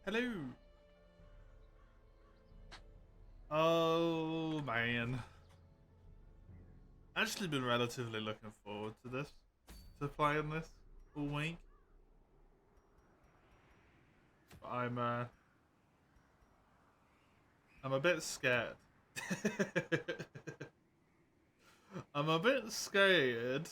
Hello. Oh man, actually been relatively looking forward to this, to playing this all week. But I'm a bit scared. I'm a bit scared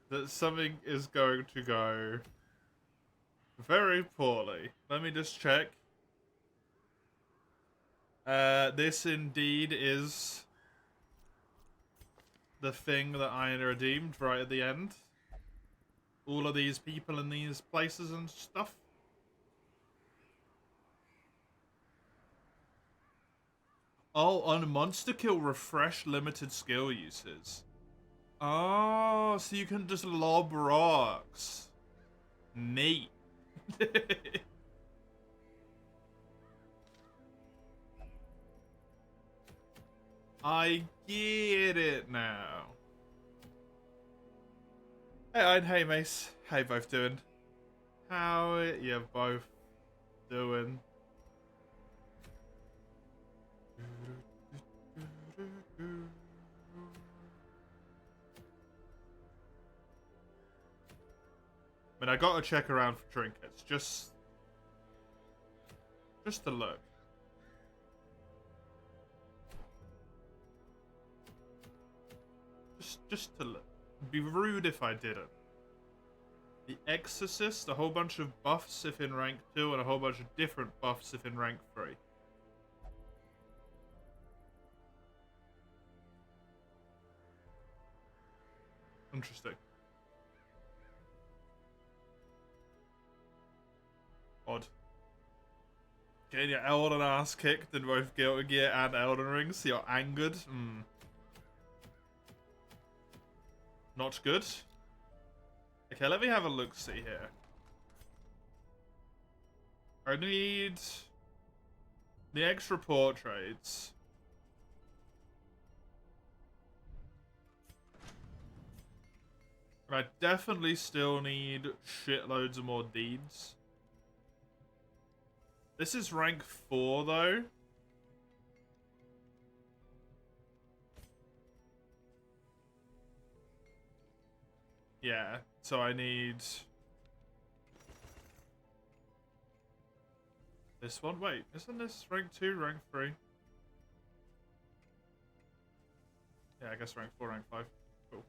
that something is going to go very poorly. Let me just check. This indeed is the thing that I redeemed right at the end. All of these people in these places and stuff. Oh, on Monster Kill, refresh limited skill uses. Oh, so you can just lob rocks. Neat. I get it now. Hey, Ian, hey, Mace. How you both doing? How you both doing? I mean, I gotta check around for trinkets, just to look. Just to look. It'd be rude if I didn't. The Exorcist, a whole bunch of buffs if in rank 2, and a whole bunch of different buffs if in rank 3. Interesting. Odd. Getting your Elden ass kicked in both Guilty Gear and Elden Ring, so you're angered. Not good. Okay, let me have a look-see here. I need the extra portraits. And I definitely still need shitloads of more deeds. This is rank 4, though. Yeah, so I need... this one? Wait, isn't this rank 2, rank 3? Yeah, I guess rank 4, rank 5. Cool.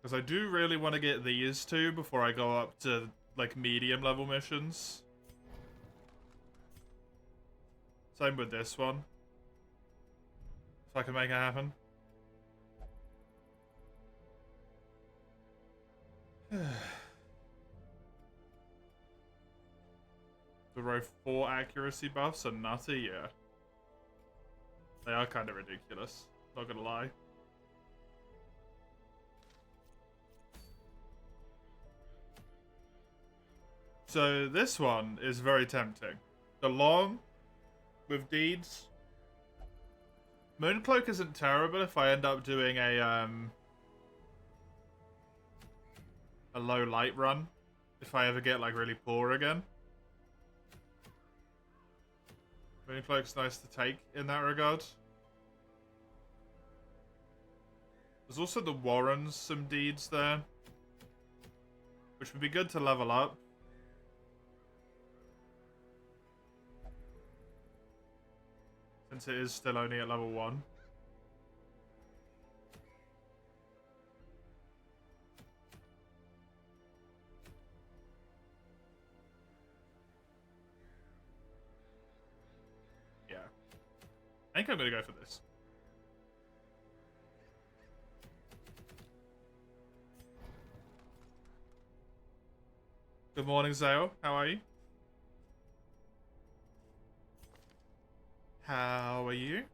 Because I do really want to get these two before I go up to, like, medium level missions. Same with this one. If I can make it happen. The row 4 accuracy buffs are nutty, yeah. They are kind of ridiculous, not gonna lie. So this one is very tempting. The long with deeds. Mooncloak isn't terrible if I end up doing a low light run. If I ever get like really poor again. Mooncloak's nice to take in that regard. There's also the Warrens, some deeds there. Which would be good to level up. Since it is still only at level 1. Yeah. I think I'm gonna go for this. Good morning, Zale. How are you? How are you?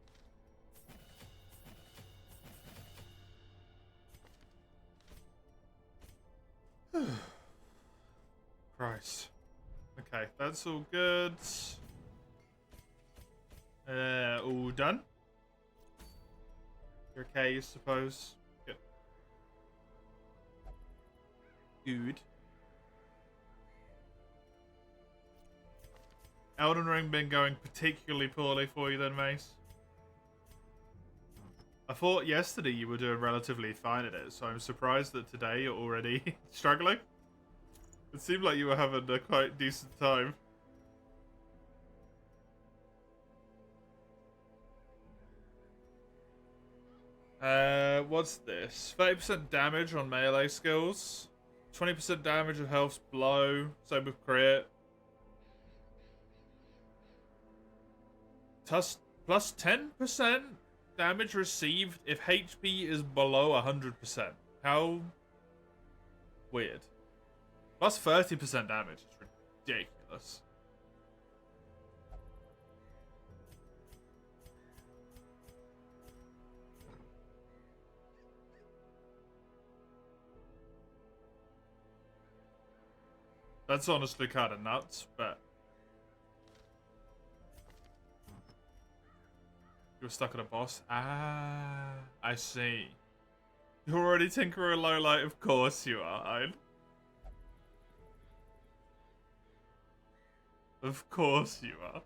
Christ. Okay, that's all good. All done. You're okay, you suppose? Good. Good. Elden Ring been going particularly poorly for you then, Mace? I thought yesterday you were doing relatively fine at it, so I'm surprised that today you're already struggling. It seemed like you were having a quite decent time. What's this? 30% damage on melee skills. 20% damage of health's blow. Same with crit. Plus 10% damage received if HP is below 100%. How weird. Plus 30% damage is ridiculous. That's honestly kind of nuts, but... You were stuck at a boss? Ah, I see. You're already Tinkerer Lowlight? Of course you are, Ein. Of course you are.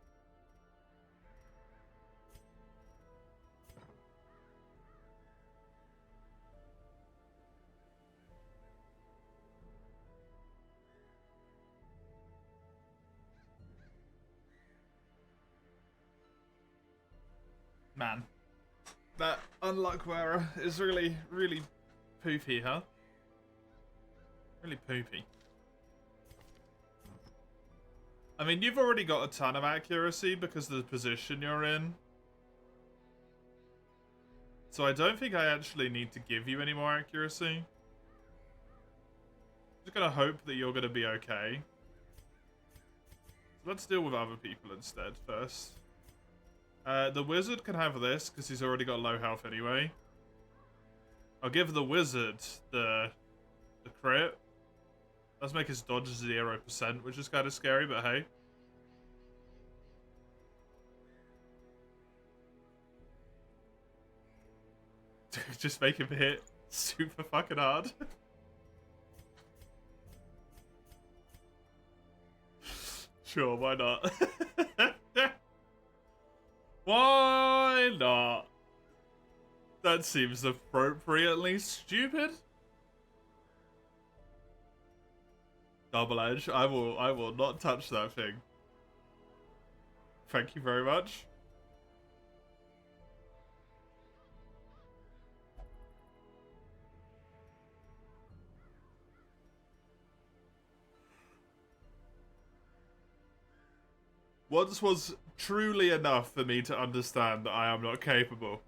Man. That unluck wearer is really, really poopy, huh? Really poopy. I mean, you've already got a ton of accuracy because of the position you're in. So I don't think I actually need to give you any more accuracy. Just gonna hope that you're gonna be okay. So let's deal with other people instead first. The wizard can have this because he's already got low health anyway. I'll give the wizard the crit. Let's make his dodge 0%, which is kind of scary, but hey. Just make him hit super fucking hard. Sure, why not? Why not? That seems appropriately stupid. Double edge. I will not touch that thing. Thank you very much. Once was truly enough for me to understand that I am not capable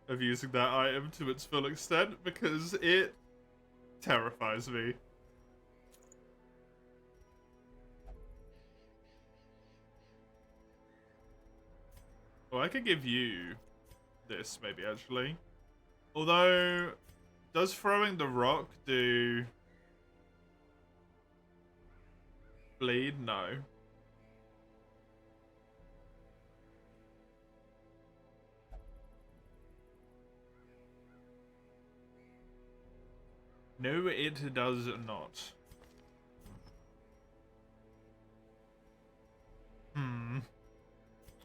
of using that item to its full extent because it terrifies me. Well, I could give you this, maybe, actually. Although, does throwing the rock do... bleed? No. No, it does not.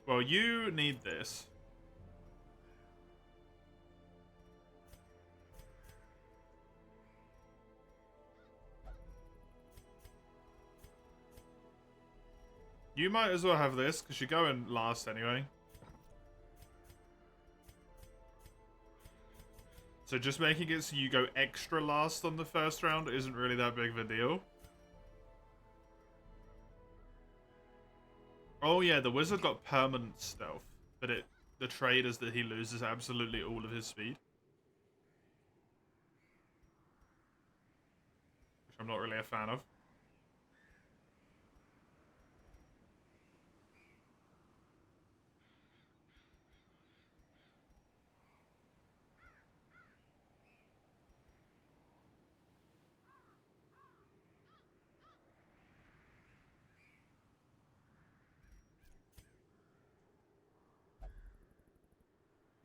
Well, you need this. You might as well have this, because you're going last anyway. So just making it so you go extra last on the first round isn't really that big of a deal. Oh yeah, the wizard got permanent stealth, but the trade is that he loses absolutely all of his speed. Which I'm not really a fan of.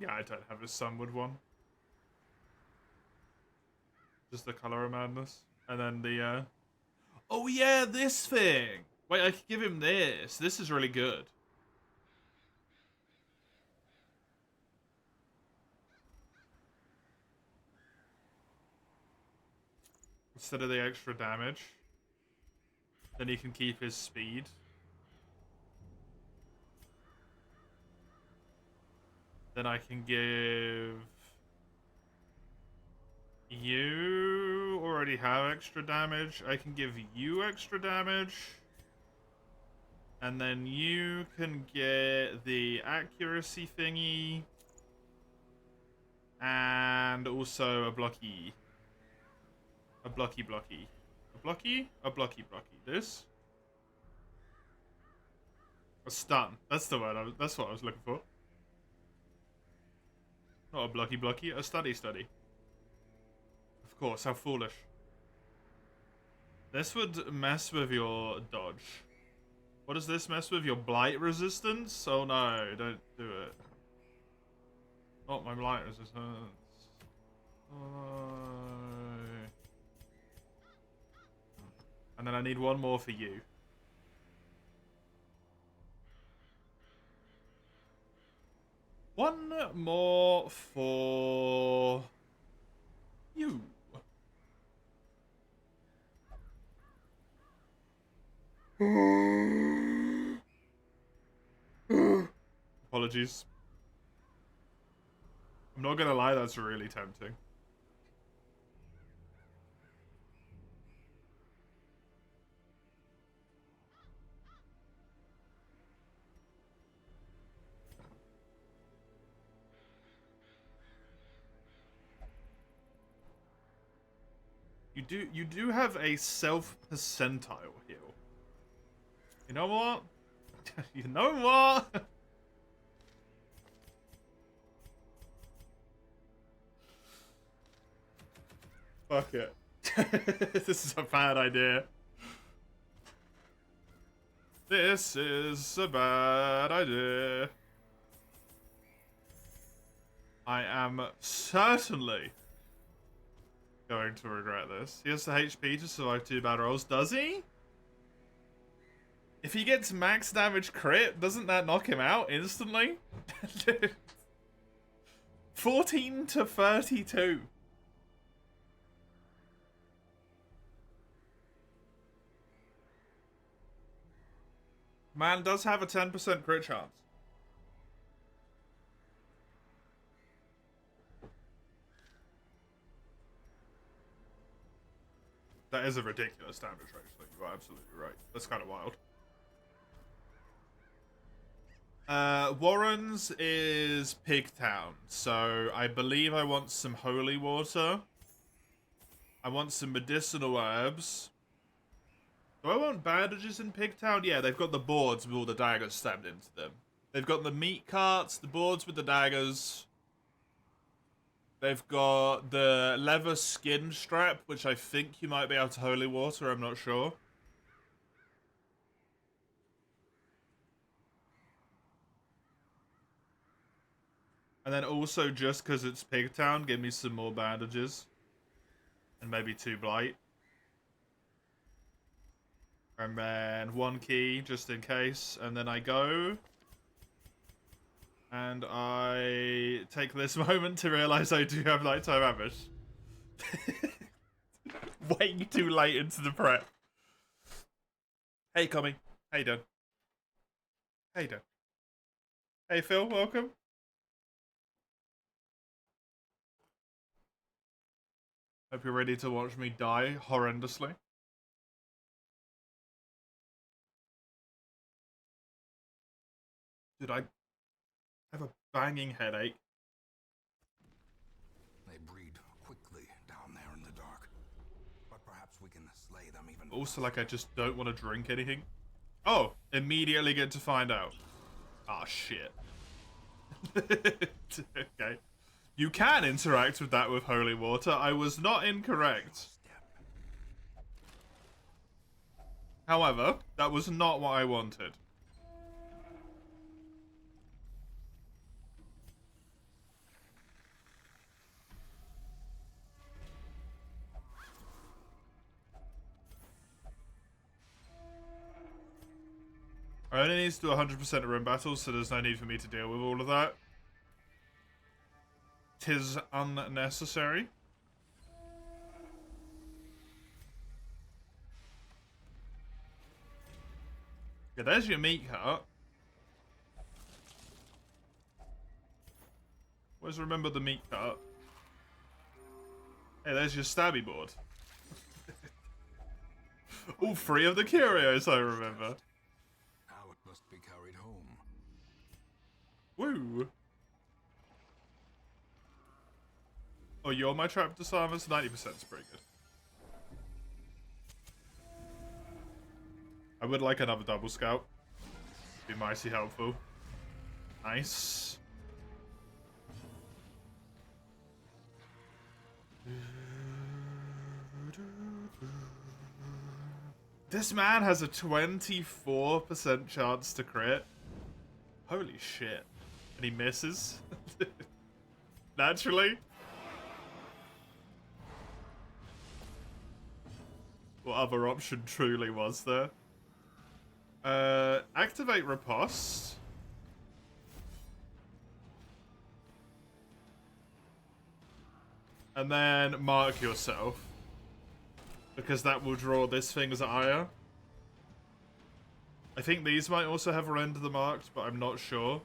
Yeah, I don't have a Sunward one. Just the Color of Madness. And then the, Oh yeah, this thing! Wait, I could give him this. This is really good. Instead of the extra damage. Then he can keep his speed. Then I can give... You already have extra damage. I can give you extra damage. And then you can get the accuracy thingy. And also a blocky. A blocky. A blocky? A blocky. This? A stun. That's the word. That's what I was looking for. Not a blocky. A study. Of course, how foolish. This would mess with your dodge. What does this mess with? Your blight resistance? Oh no, don't do it. Not my blight resistance. Oh. And then I need one more for you. One more for you. Apologies. I'm not gonna lie, that's really tempting. You do have a self percentile heal. You know what? You know what? Fuck it. This is a bad idea. This is a bad idea. I am certainly going to regret this. He has the HP to survive 2 bad rolls. Does he? If he gets max damage crit, doesn't that knock him out instantly? 14 to 32. Man does have a 10% crit chance. That is a ridiculous damage range, though. You are absolutely right. That's kind of wild. Warren's is Pigtown, so I believe I want some holy water. I want some medicinal herbs. Do I want bandages in Pigtown? Yeah, they've got the boards with all the daggers stabbed into them. They've got the meat carts, the boards with the daggers. They've got the leather skin strap, which I think you might be able to holy water, I'm not sure. And then also, just because it's Pigtown, give me some more bandages. And maybe 2 blight. And then 1 key, just in case. And then I go. And I take this moment to realize I do have nighttime ambush. Way too late into the prep. Hey, Commy. How you doing? How you doing? Hey, Phil. Welcome. Hope you're ready to watch me die horrendously. Dude, I have a banging headache. They breed quickly down there in the dark. But perhaps we can slay them even Also, like, I just don't want to drink anything. Oh, immediately get to find out. Ah, shit. Okay. You can interact with that with holy water. I was not incorrect. However, that was not what I wanted. I only need to do 100% of room battles, so there's no need for me to deal with all of that. 'Tis unnecessary. Yeah, there's your meat cart. Always remember the meat cart. Hey, there's your stabby board. All three of the curios, I remember. Now it must be carried home. Woo! Oh, you're my trap disarmers? 90% is pretty good. I would like another double scout. Be mighty helpful. Nice. This man has a 24% chance to crit. Holy shit. And he misses. Naturally. What other option truly was there? Activate Riposte. And then mark yourself. Because that will draw this thing's ire. I think these might also have Rend the Marked, but I'm not sure.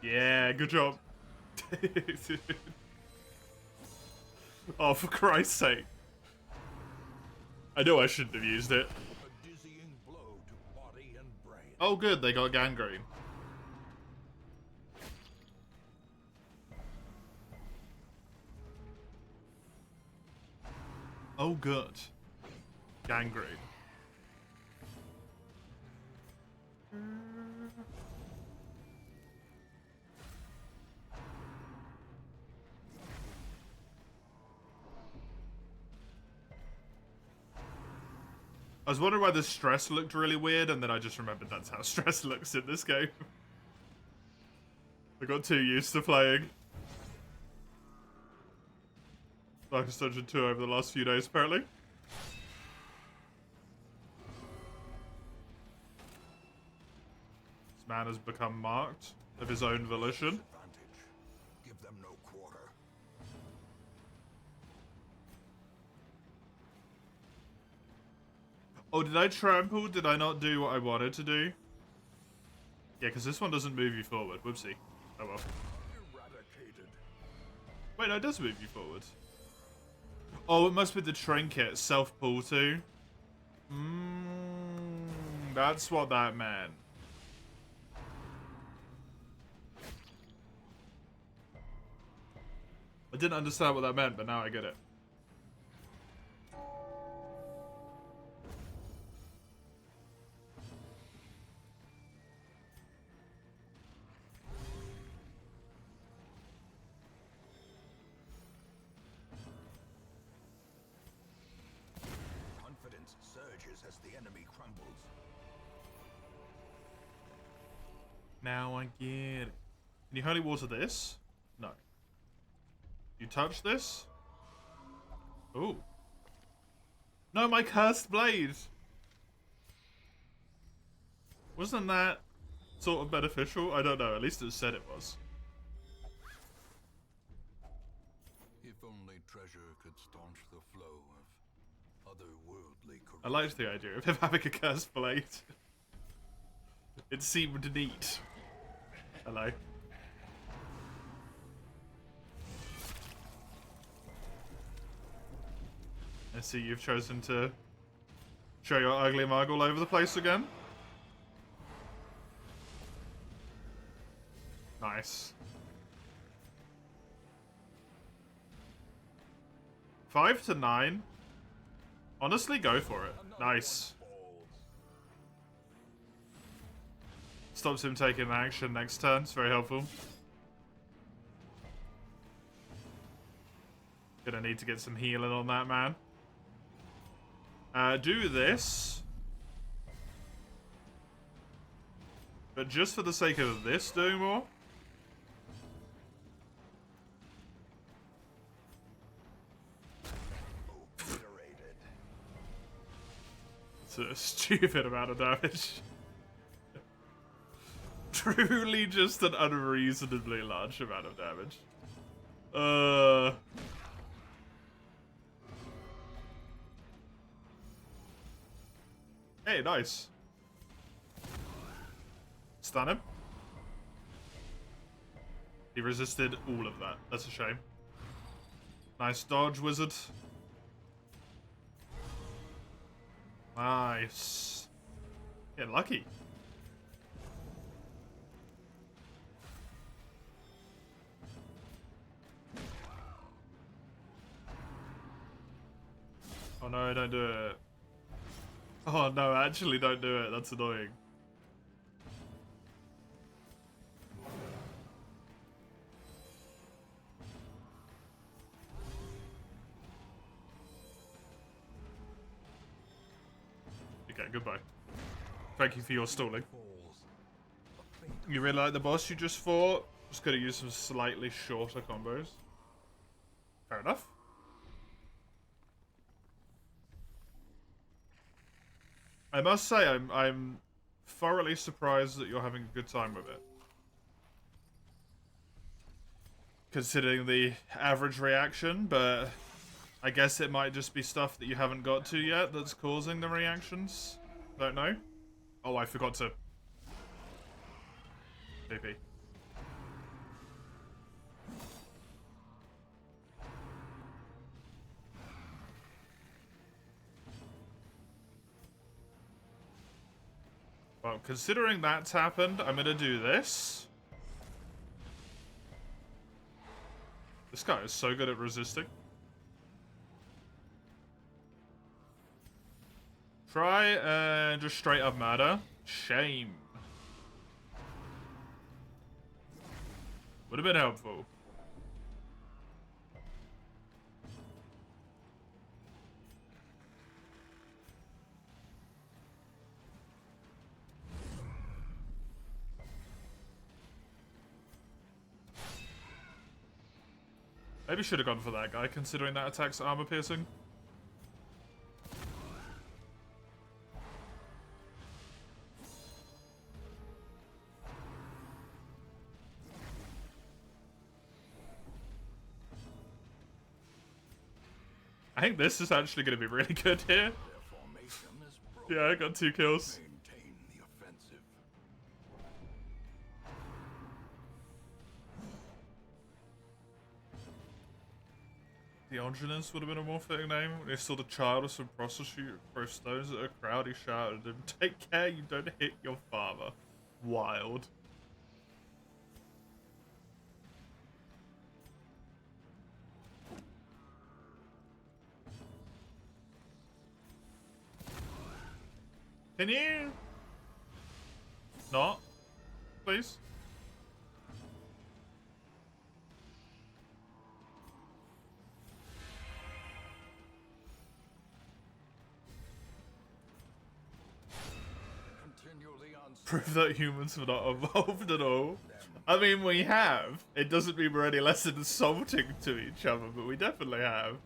Yeah, good job. Oh, for Christ's sake. I know I shouldn't have used it. A dizzying blow to body and brain. Oh good, they got gangrene. Oh good. Gangrene. I was wondering why the stress looked really weird, and then I just remembered that's how stress looks in this game. I got too used to playing Darkest Dungeon 2 over the last few days, apparently. This man has become marked of his own volition. Advantage. Give them no quarter. Oh, did I trample? Did I not do what I wanted to do? Yeah, because this one doesn't move you forward. Whoopsie. Oh well. Eradicated. Wait, no, it does move you forward. Oh, it must be the trinket. Self-pull to. That's what that meant. I didn't understand what that meant, but now I get it. Confidence surges as the enemy crumbles. Now I get it. Can you holy water this? No. You touch this? Ooh. No, my cursed blade! Wasn't that sort of beneficial? I don't know, at least it said it was. If only treasure could staunch the flow of otherworldly corruption. I liked the idea of him having a cursed blade. It seemed neat. Hello. I see you've chosen to show your ugly mug all over the place again. Nice. 5 to 9. Honestly, go for it. Nice. Stops him taking action next turn. It's very helpful. Gonna need to get some healing on that man. Do this. But just for the sake of this, do more. It's a stupid amount of damage. Truly just an unreasonably large amount of damage. Hey, nice. Stun him. He resisted all of that. That's a shame. Nice dodge, wizard. Nice. Getting lucky. Oh no, don't do it. Oh no, actually don't do it. That's annoying. Okay, goodbye. Thank you for your stalling. You really like the boss you just fought? Just gotta use some slightly shorter combos. Fair enough. I must say, I'm thoroughly surprised that you're having a good time with it. Considering the average reaction, but I guess it might just be stuff that you haven't got to yet that's causing the reactions. Don't know. Oh, I forgot to... PP. Well, considering that's happened, I'm gonna do this. This guy is so good at resisting. Try and just straight up murder. Shame. Would have been helpful. Maybe should have gone for that guy, considering that attack's armor piercing. I think this is actually going to be really good here. Yeah, I got 2 kills. Diogenes would have been a more fitting name. When he saw the child of some prostitute throw stones at a crowd, he shouted at him, "Take care you don't hit your father." Wild. Can you... not? Please? Prove that humans have not evolved at all. I mean, we have. It doesn't mean we're any less insulting to each other, but we definitely have.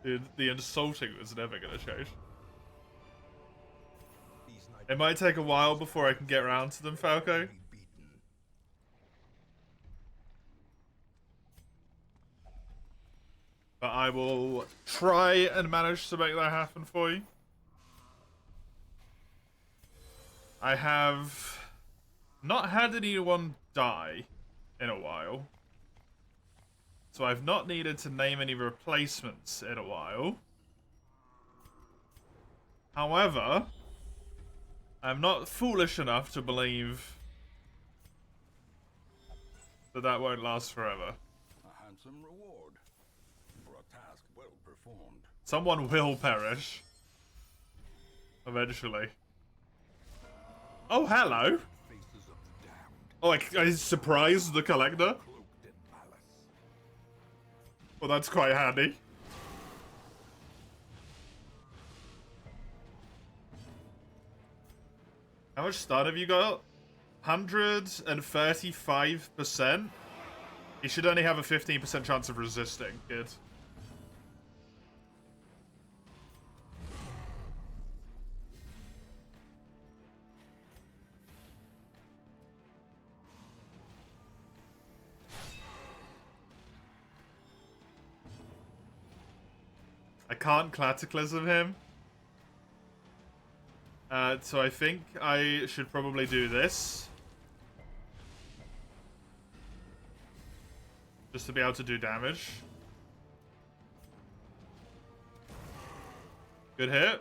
Dude, the insulting was never going to change. It might take a while before I can get around to them, Falco. But I will try and manage to make that happen for you. I have not had anyone die in a while. So I've not needed to name any replacements in a while. However, I'm not foolish enough to believe that that won't last forever. A handsome reward for a task well performed. Someone will perish. Eventually. Oh, hello. Faces of the damned, Oh, I surprised the collector. cloaked in malice. Well, that's quite handy. How much stun have you got? 135%. He should only have a 15% chance of resisting. Good. I can't Cataclysm him. So I think I should probably do this. Just to be able to do damage. Good hit.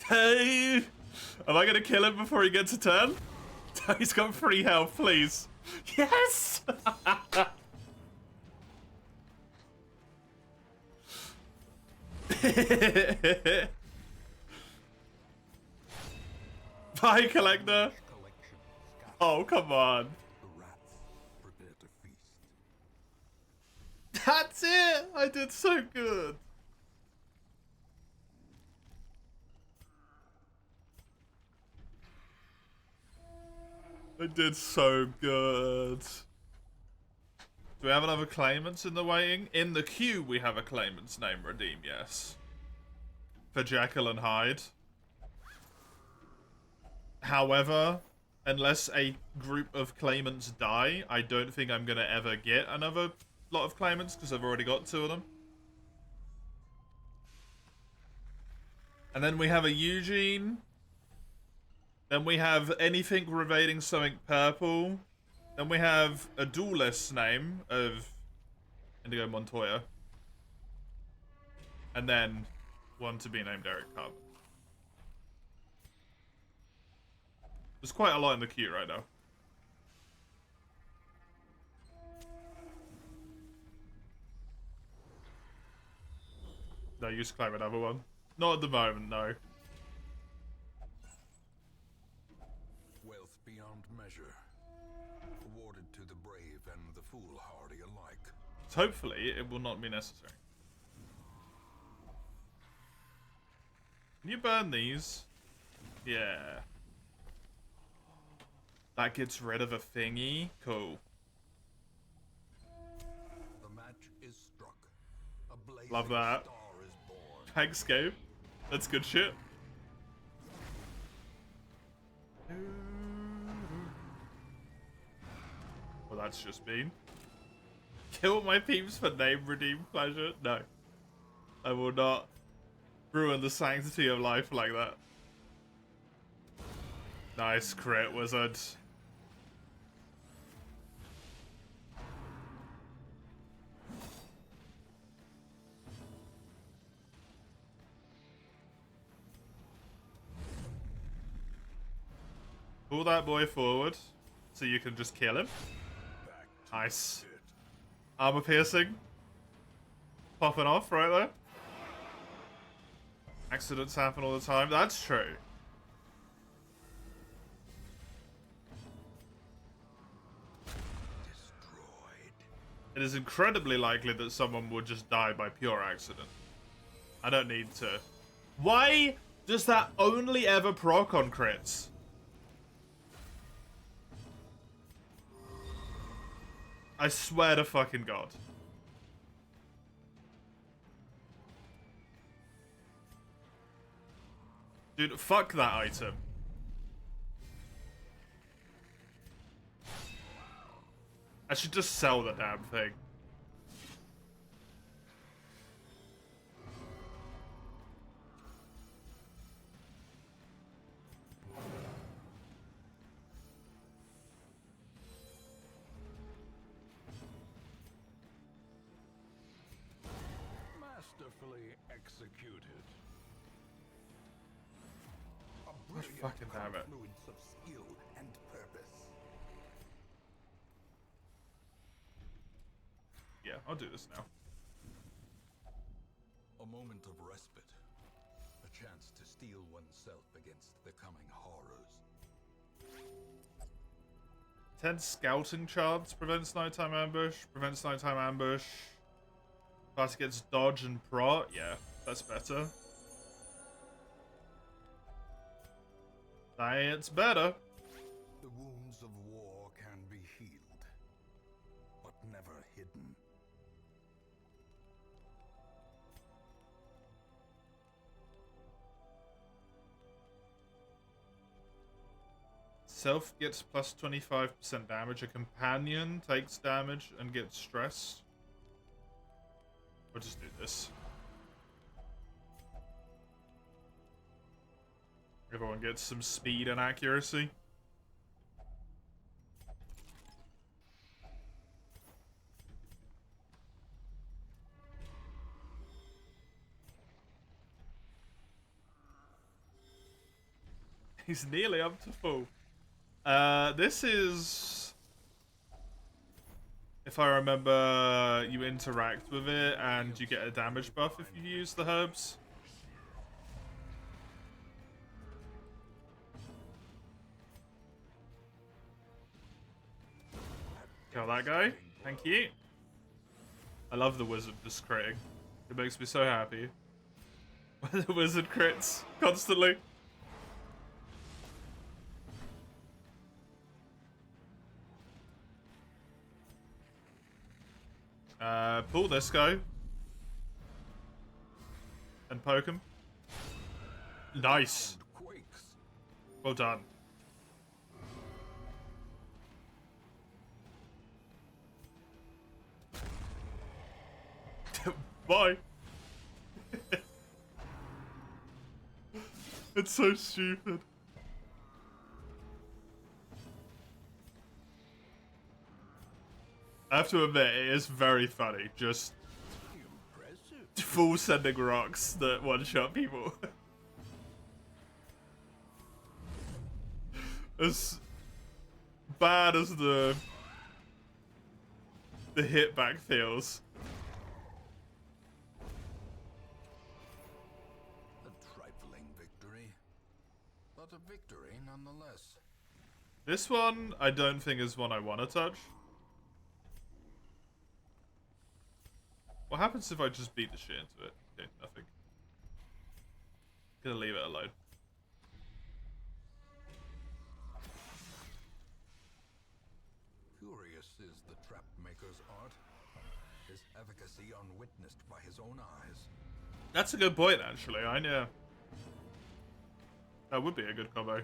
Hey! Am I gonna kill him before he gets a turn? He's got free health, please. Yes! Bye, Collector. Oh, come on. The rats prepare to feast. That's it! I did so good. I did so good. Do we have another claimants in the waiting? In the queue, we have a claimant's name redeem, yes. For Jekyll and Hyde. However, unless a group of claimants die, I don't think I'm going to ever get another lot of claimants because I've already got 2 of them. And then we have a Eugene. Then we have anything pervading something purple. Then we have a duelist name of Indigo Montoya. And then one to be named Eric Cub. There's quite a lot in the queue right now. No, you just claim another one. Not at the moment, no. Wealth beyond measure, awarded to the brave and the foolhardy alike. So hopefully, it will not be necessary. Can you burn these? Yeah. That gets rid of a thingy. Cool. The match is struck. A blazing Love that. star is born. Thanks, Gabe. That's good shit. Well, that's just been. Kill my peeps for name redeem pleasure? No. I will not ruin the sanctity of life like that. Nice crit, wizard. Pull that boy forward so you can just kill him. Nice. Armor piercing. Popping off right there. Accidents happen all the time. That's true. Destroyed. It is incredibly likely that someone would just die by pure accident. I don't need to. Why does that only ever proc on crits? I swear to fucking God. Dude, fuck that item. I should just sell the damn thing. Masterfully executed. A Gosh, brilliant fucking damn it. confluence of skill and purpose. Yeah, I'll do this now. A moment of respite. A chance to steel oneself against the coming horrors. 10 scouting chance prevents nighttime ambush. Prevents nighttime ambush. Plus gets dodge and prot. Yeah, that's better. It's better. The wounds of war can be healed, but never hidden. Self gets plus 25% damage. A companion takes damage and gets stressed. We'll just do this. Everyone gets some speed and accuracy. He's nearly up to full. This is... If I remember, you interact with it and you get a damage buff if you use the herbs. Kill that guy. Thank you. I love the wizard just critting. It makes me so happy. When the wizard crits constantly. Pull this guy. And poke him. Nice. Well done. Bye. It's so stupid. I have to admit, it is very funny. Just full sending rocks that one-shot people. As bad as the hit back feels. A trifling victory, but a victory nonetheless. This one, I don't think is one I want to touch. What happens if I just beat the shit into it? Okay, nothing. Gonna leave it alone. Curious is the trap maker's art. His efficacy unwitnessed by his own eyes. That's a good point, actually. I know. That would be a good combo.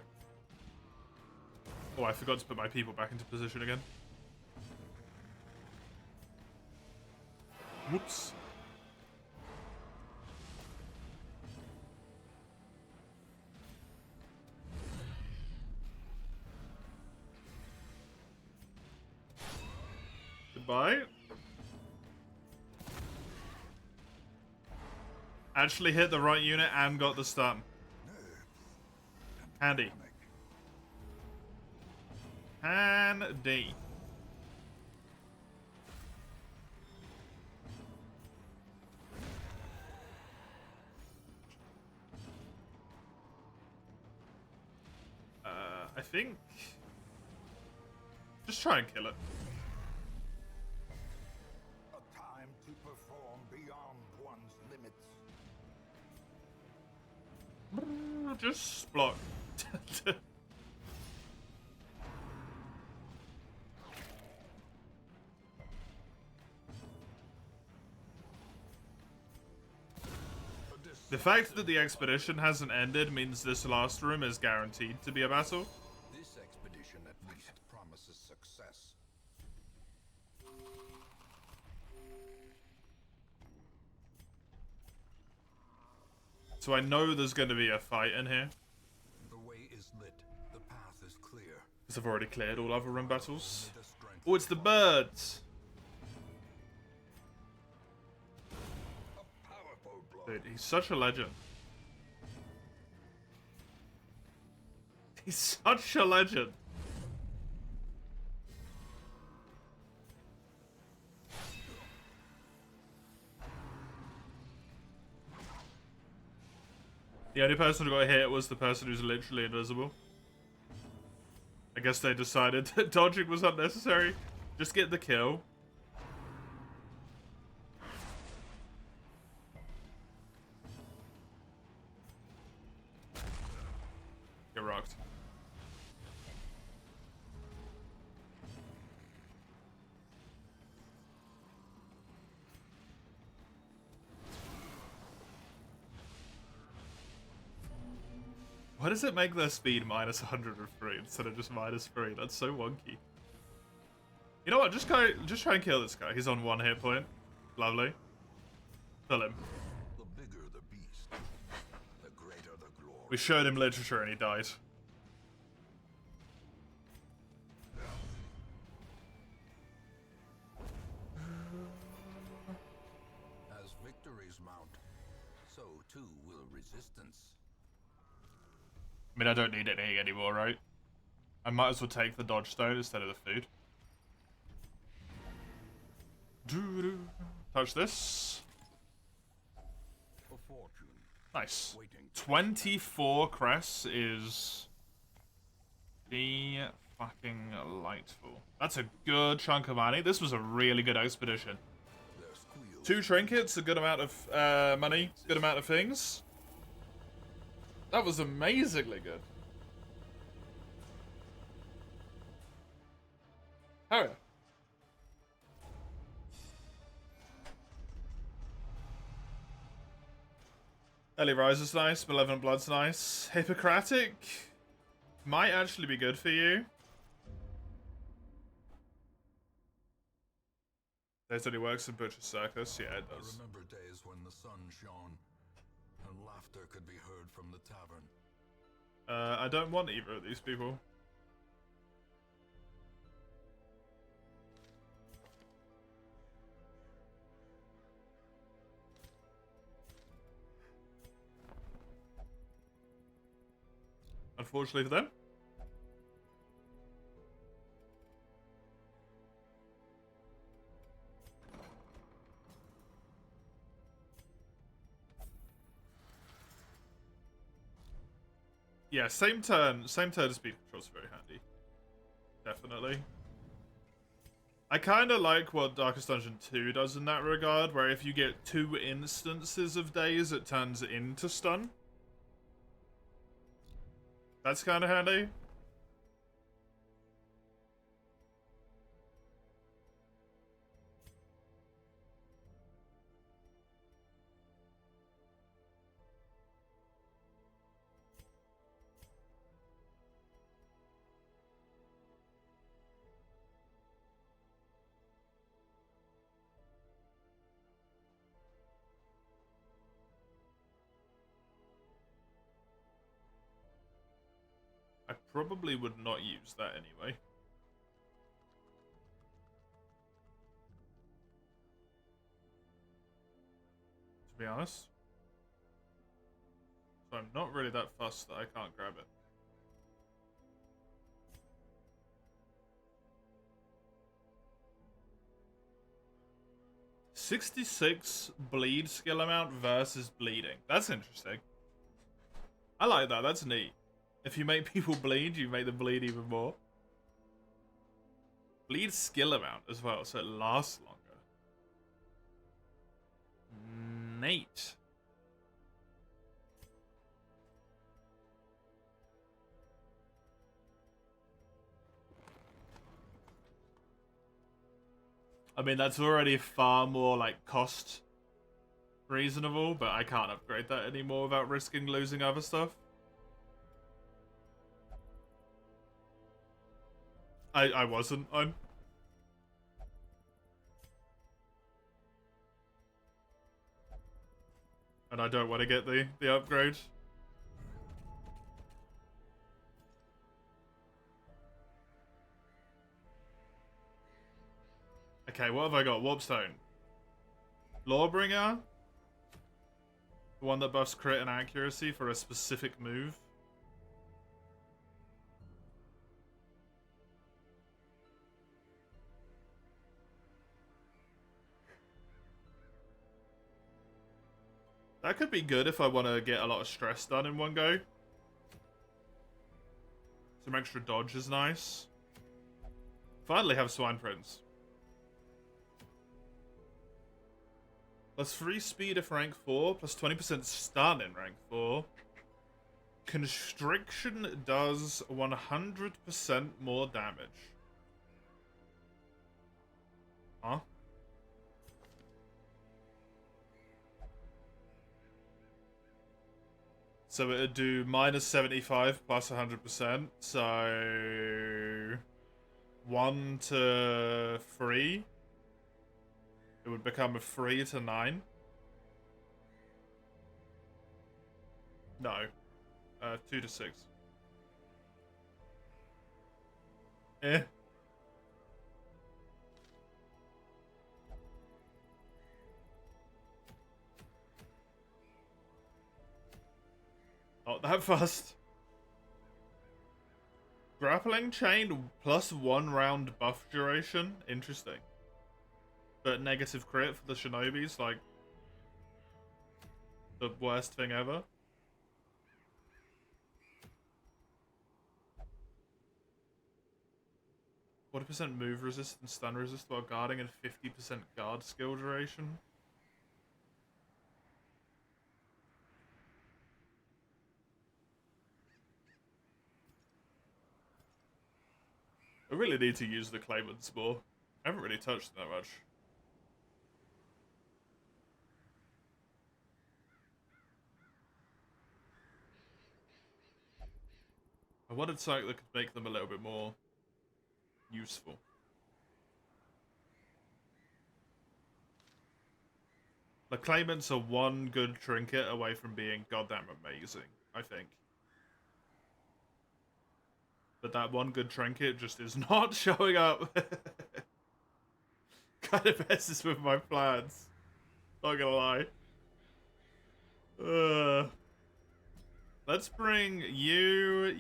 Oh, I forgot to put my people back into position again. Whoops. Goodbye. Actually hit the right unit and got the stun. Handy. Handy. I think... Just try and kill it. A time to perform beyond one's limits. Just block. The fact that the expedition hasn't ended means this last room is guaranteed to be a battle. This expedition at least promises success. So I know there's going to be a fight in here. The way is lit. The path is clear. Because I've already cleared all other room battles. Oh, it's the birds! Dude, he's such a legend. He's such a legend. The only person who got hit was the person who's literally invisible. I guess they decided that dodging was unnecessary. Just get the kill. fucked. Why does it make their speed minus 103 instead of just minus 3? That's so wonky. You know what? Just try and kill this guy. He's on 1 hit point. Lovely. Kill him. The bigger the beast, the greater the glory. We showed him literature and he died. As victories mount, so too will resistance. I mean, I don't need any anymore, right? I might as well take the dodge stone instead of the food. Doo-doo. Touch this. A fortune Nice. waiting. 24 crests is the fucking lightful. That's a good chunk of money. This was a really good expedition. Their squeals 2 trinkets, a good amount of money, good amount of things. That was amazingly good. Oh yeah. Early Riser's nice, Malevolent Blood's nice. Hippocratic might actually be good for you. There's only works in Butcher's Circus. Yeah, it I does. remember days when the sun shone and laughter could be heard from the tavern. I don't want either of these people. Unfortunately for them. Yeah, same turn speed control's very handy. Definitely. I kind of like what Darkest Dungeon 2 does in that regard, where if you get 2 instances of daze, it turns into stun. That's kind of handy. I probably would not use that anyway. To be honest. So I'm not really that fussed that I can't grab it. $66 bleed skill amount versus bleeding. That's interesting. I like that. That's neat. If you make people bleed, you make them bleed even more. Bleed skill amount as well, so it lasts longer. Neat. I mean, that's already far more, like, cost reasonable, but I can't upgrade that anymore without risking losing other stuff. I wasn't. And I don't want to get the upgrade. Okay, what have I got? Warpstone. Lawbringer. The one that buffs crit and accuracy for a specific move. That could be good if I want to get a lot of stress done in one go. Some extra dodge is nice. Finally have Swine Prince. Plus 3 speed if rank 4, plus 20% stun in rank 4. Constriction does 100% more damage. Huh? So it'd do minus 75 plus 100%. So 1 to 3. It would become a 3 to 9. No. 2 to 6. Eh. Not that fast. Grappling chain plus 1 round buff duration. Interesting. But negative crit for the shinobis, like the worst thing ever. What percent move resist and stun resist while guarding and 50% guard skill duration? I really need to use the claimants more. I haven't really touched them that much. I wanted something that could make them a little bit more useful. The claimants are one good trinket away from being goddamn amazing, I think. But that one good trinket just is not showing up. Kind of messes with my plans. Not gonna lie. Let's bring you.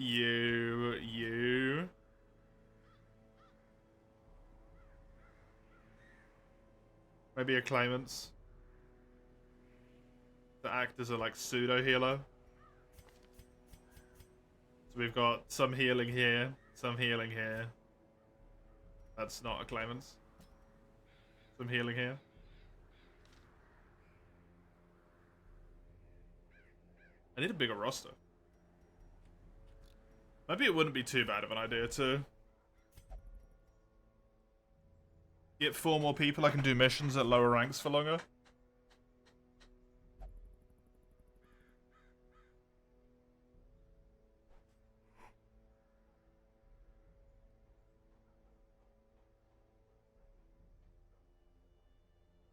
Maybe a claimants. To act as a, like, pseudo healer. So we've got some healing here, some healing here. That's not a claimants. Some healing here. I need a bigger roster. Maybe it wouldn't be too bad of an idea to get 4 more people. I can do missions at lower ranks for longer.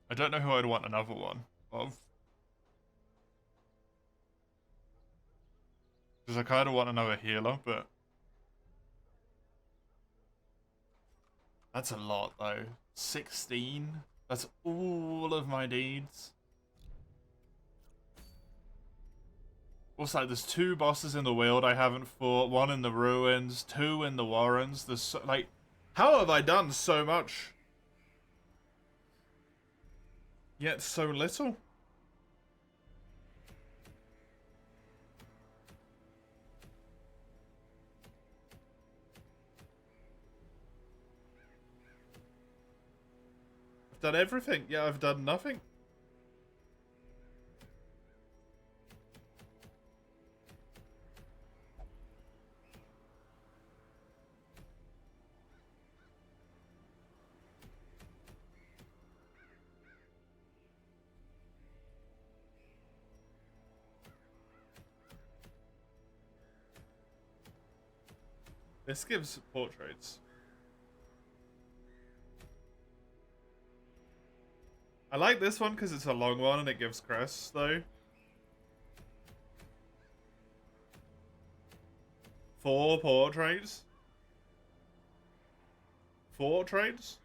I don't know who I'd want another one of. Because I kind of want another healer, but... That's a lot, though. 16? That's all of my needs. Also, there's 2 bosses in the Weald I haven't fought. 1 in the Ruins, 2 in the Warrens. There's so, like... How have I done so much? Yet so little? I've done everything. Yeah, I've done nothing. This gives portraits. I like this one because it's a long one and it gives crests, though. 4 portraits. 4 trades?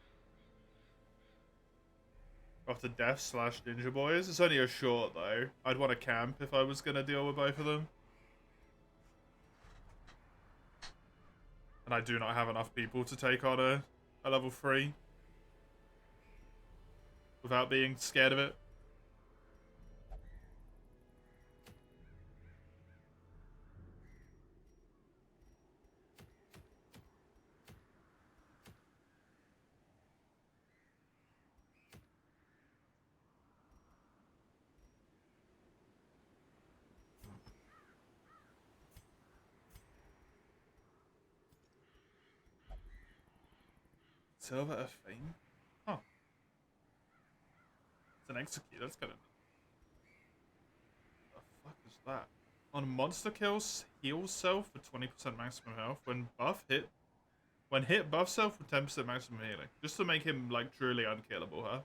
After Death / Ninja Boys. It's only a short, though. I'd want to camp if I was going to deal with both of them. And I do not have enough people to take on a level 3. Without being scared of it. Silver of Fame? Huh. It's an execute, that's kind of... The fuck is that? On monster kills, heal self for 20% maximum health. When hit, buff self with 10% maximum healing. Just to make him, like, truly unkillable, huh?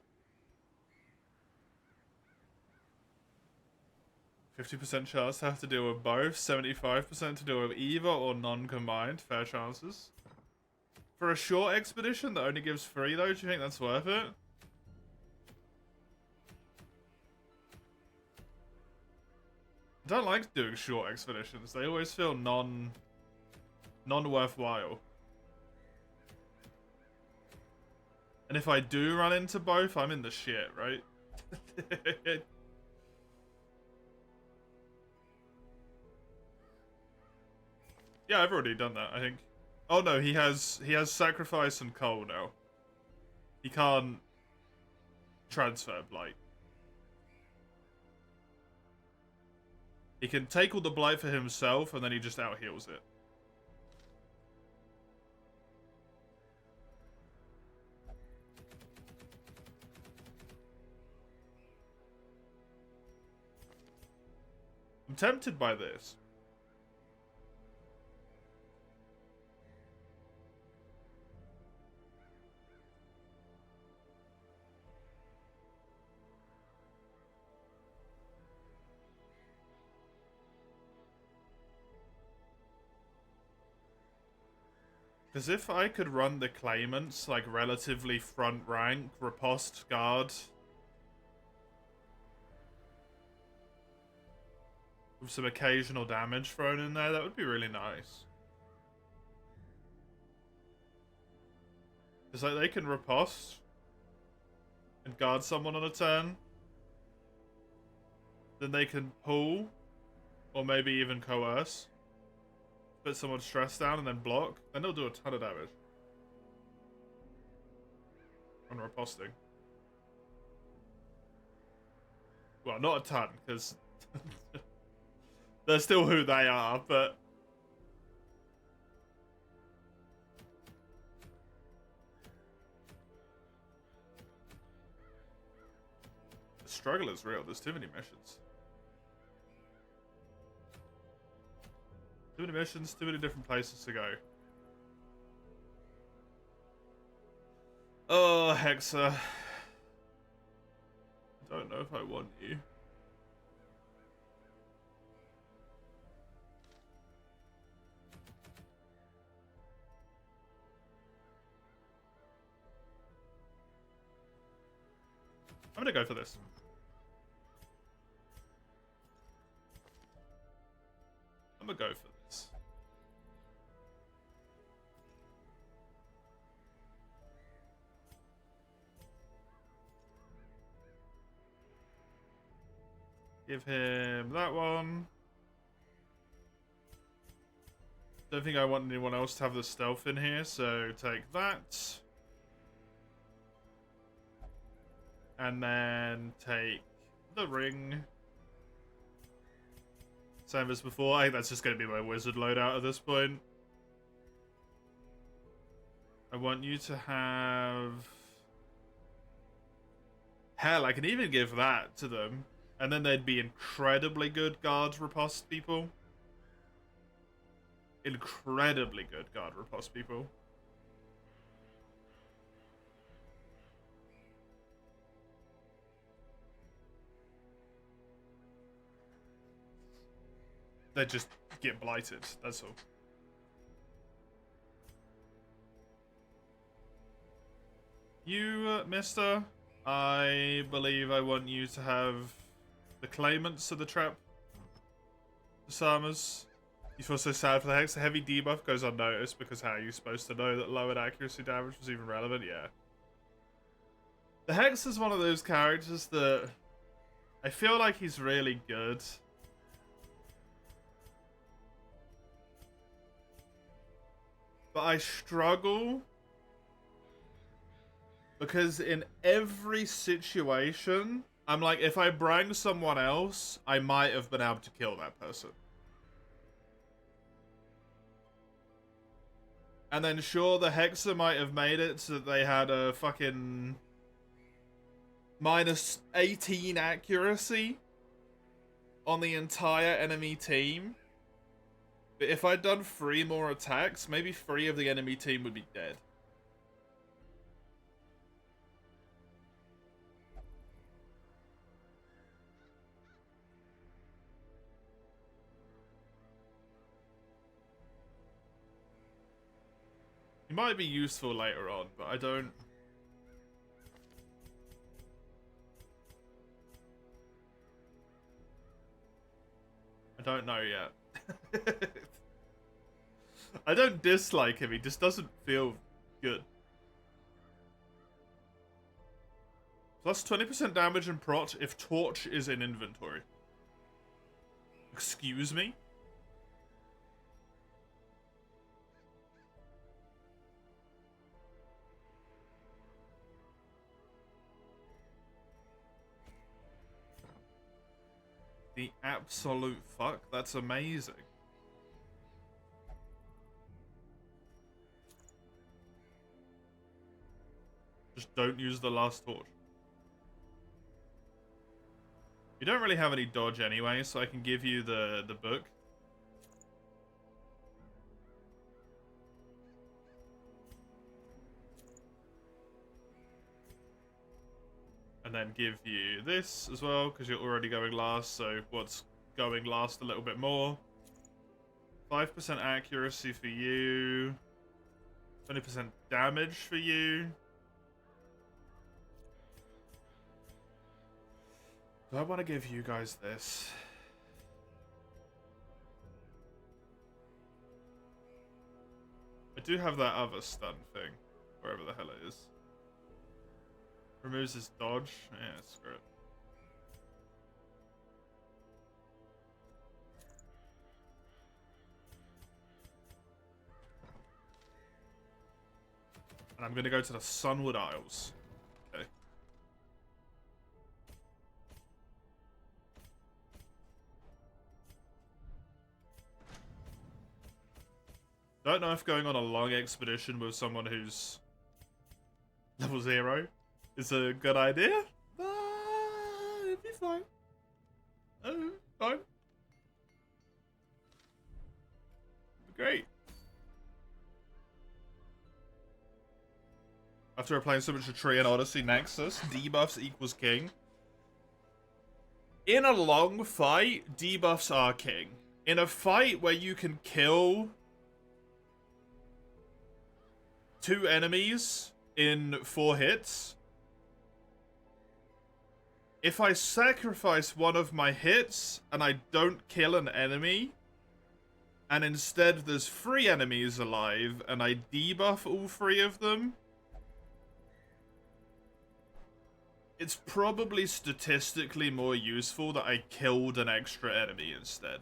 50% chance to have to deal with both. 75% to deal with either or none combined. Fair chances. For a short expedition that only gives 3, though, do you think that's worth it? I don't like doing short expeditions. They always feel non-worthwhile. And if I do run into both, I'm in the shit, right? Yeah, I've already done that, I think. Oh no, he has sacrifice and coal now. He can't transfer blight. He can take all the blight for himself and then he just out heals it. I'm tempted by this. Because if I could run the claimants, like, relatively front rank, riposte, guard... with some occasional damage thrown in there, that would be really nice. Because, like, they can riposte and guard someone on a turn. Then they can pull, or maybe even coerce. Put someone's stress down and then block. Then they'll do a ton of damage. On riposting. Well, not a ton, because... they're still who they are, but... the struggle is real. There's too many missions. Too many missions, too many different places to go. Oh, Hexa. I don't know if I want you. I'm gonna go for this. I'm gonna go for this. Give him that one. Don't think I want anyone else to have the stealth in here, so take that. And then take the ring. Same as before. I think that's just going to be my wizard loadout at this point. I want you to have... hell, I can even give that to them. And then they'd be incredibly good guard riposte people. Incredibly good guard riposte people. They just get blighted, that's all. You, mister, I believe I want you to have the claimants of the trap. The Samas. You feel so sad for the Hex. The heavy debuff goes unnoticed because how are you supposed to know that lowered accuracy damage was even relevant? Yeah. The Hex is one of those characters that I feel like he's really good. But I struggle because in every situation, I'm like, if I brang someone else, I might have been able to kill that person. And then sure, the Hexa might have made it so that they had a fucking minus 18 accuracy on the entire enemy team. But if I'd done 3 more attacks, maybe 3 of the enemy team would be dead. It might be useful later on, but I don't know yet. I don't dislike him, he just doesn't feel good. Plus 20% damage and prot if Torch is in inventory. Excuse me? The absolute fuck? That's amazing. Just don't use the last torch. You don't really have any dodge anyway, so I can give you the book. And then give you this as well, because you're already going last, so what's going last a little bit more. 5% accuracy for you. 20% damage for you. Do I want to give you guys this? I do have that other stun thing, wherever the hell it is. Removes his dodge. Yeah, screw it. And I'm going to go to the Sunwood Isles. Okay. Don't know if going on a long expedition with someone who's level 0 is a good idea, but it'd be fine. Oh, fine. Great. After applying so much to Tree and Odyssey Nexus, debuffs equals king. In a long fight, debuffs are king. In a fight where you can kill 2 enemies in 4 hits, if I sacrifice one of my hits and I don't kill an enemy, and instead there's 3 enemies alive and I debuff all 3 of them, it's probably statistically more useful that I killed an extra enemy instead.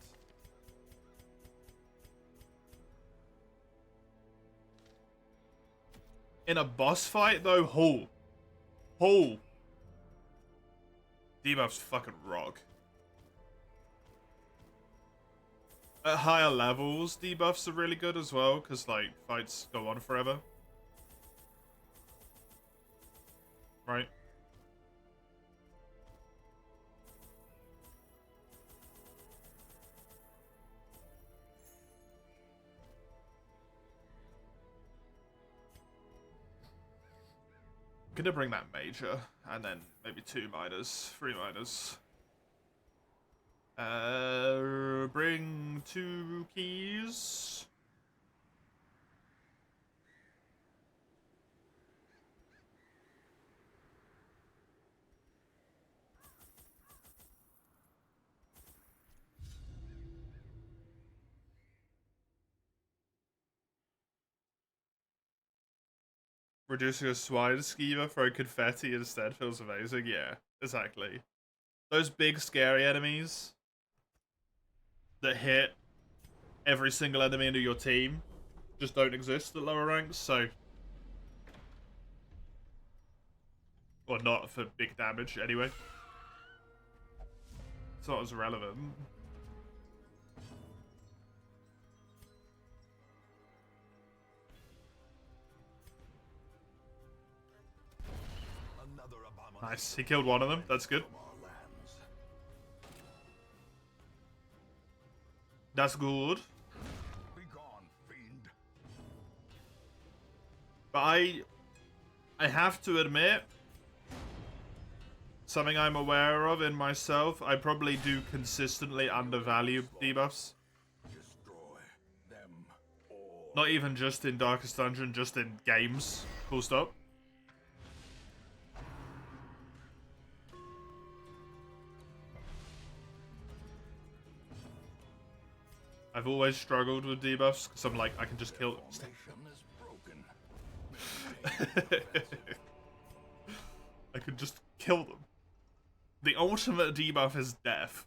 In a boss fight, though, debuffs fucking rock. At higher levels, debuffs are really good as well, because, like, fights go on forever. Right? Gonna bring that major, and then maybe 2 minors, 3 minors. Bring 2 keys. Reducing a swine skeever, throw confetti instead feels amazing. Yeah, exactly. Those big scary enemies that hit every single enemy into your team just don't exist at lower ranks, so... Or not for big damage, anyway. It's not as relevant. Nice. He killed one of them. That's good. From our lands. That's good. Be gone, fiend. But I have to admit, something I'm aware of in myself, I probably do consistently undervalue debuffs. Destroy them all. Not even just in Darkest Dungeon, just in games. Full stop. I've always struggled with debuffs because I'm like, I can just kill them. Formation is broken. I could just kill them. The ultimate debuff is death.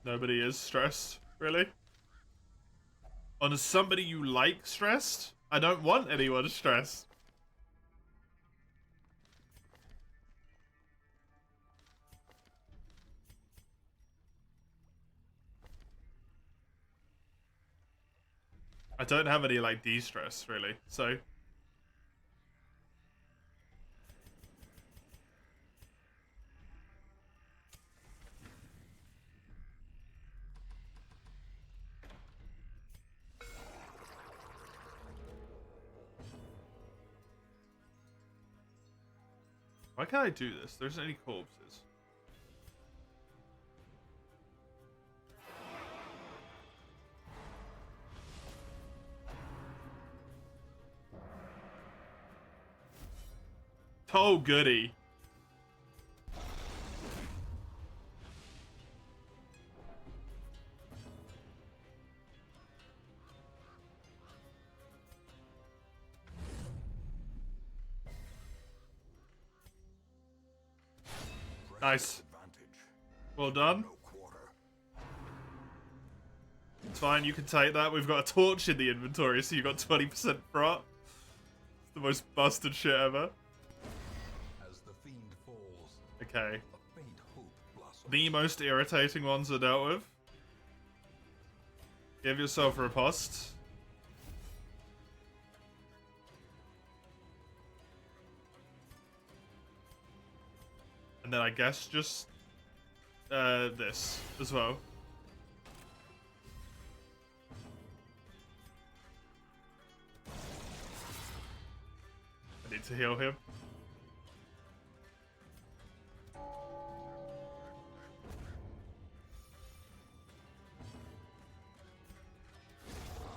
Nobody is stressed, really. On somebody you like stressed? I don't want anyone stressed. I don't have any, like, de-stress, really, so... Why can't I do this? There isn't any corpses. Oh, goody. Nice. Advantage. Well done. No quarter. It's fine, you can take that. We've got a torch in the inventory, so you got 20% prot. It's the most busted shit ever. As the fiend falls, Okay. a faint hope blossoms. The most irritating ones are dealt with. Give yourself a riposte. And then I guess just this as well. I need to heal him.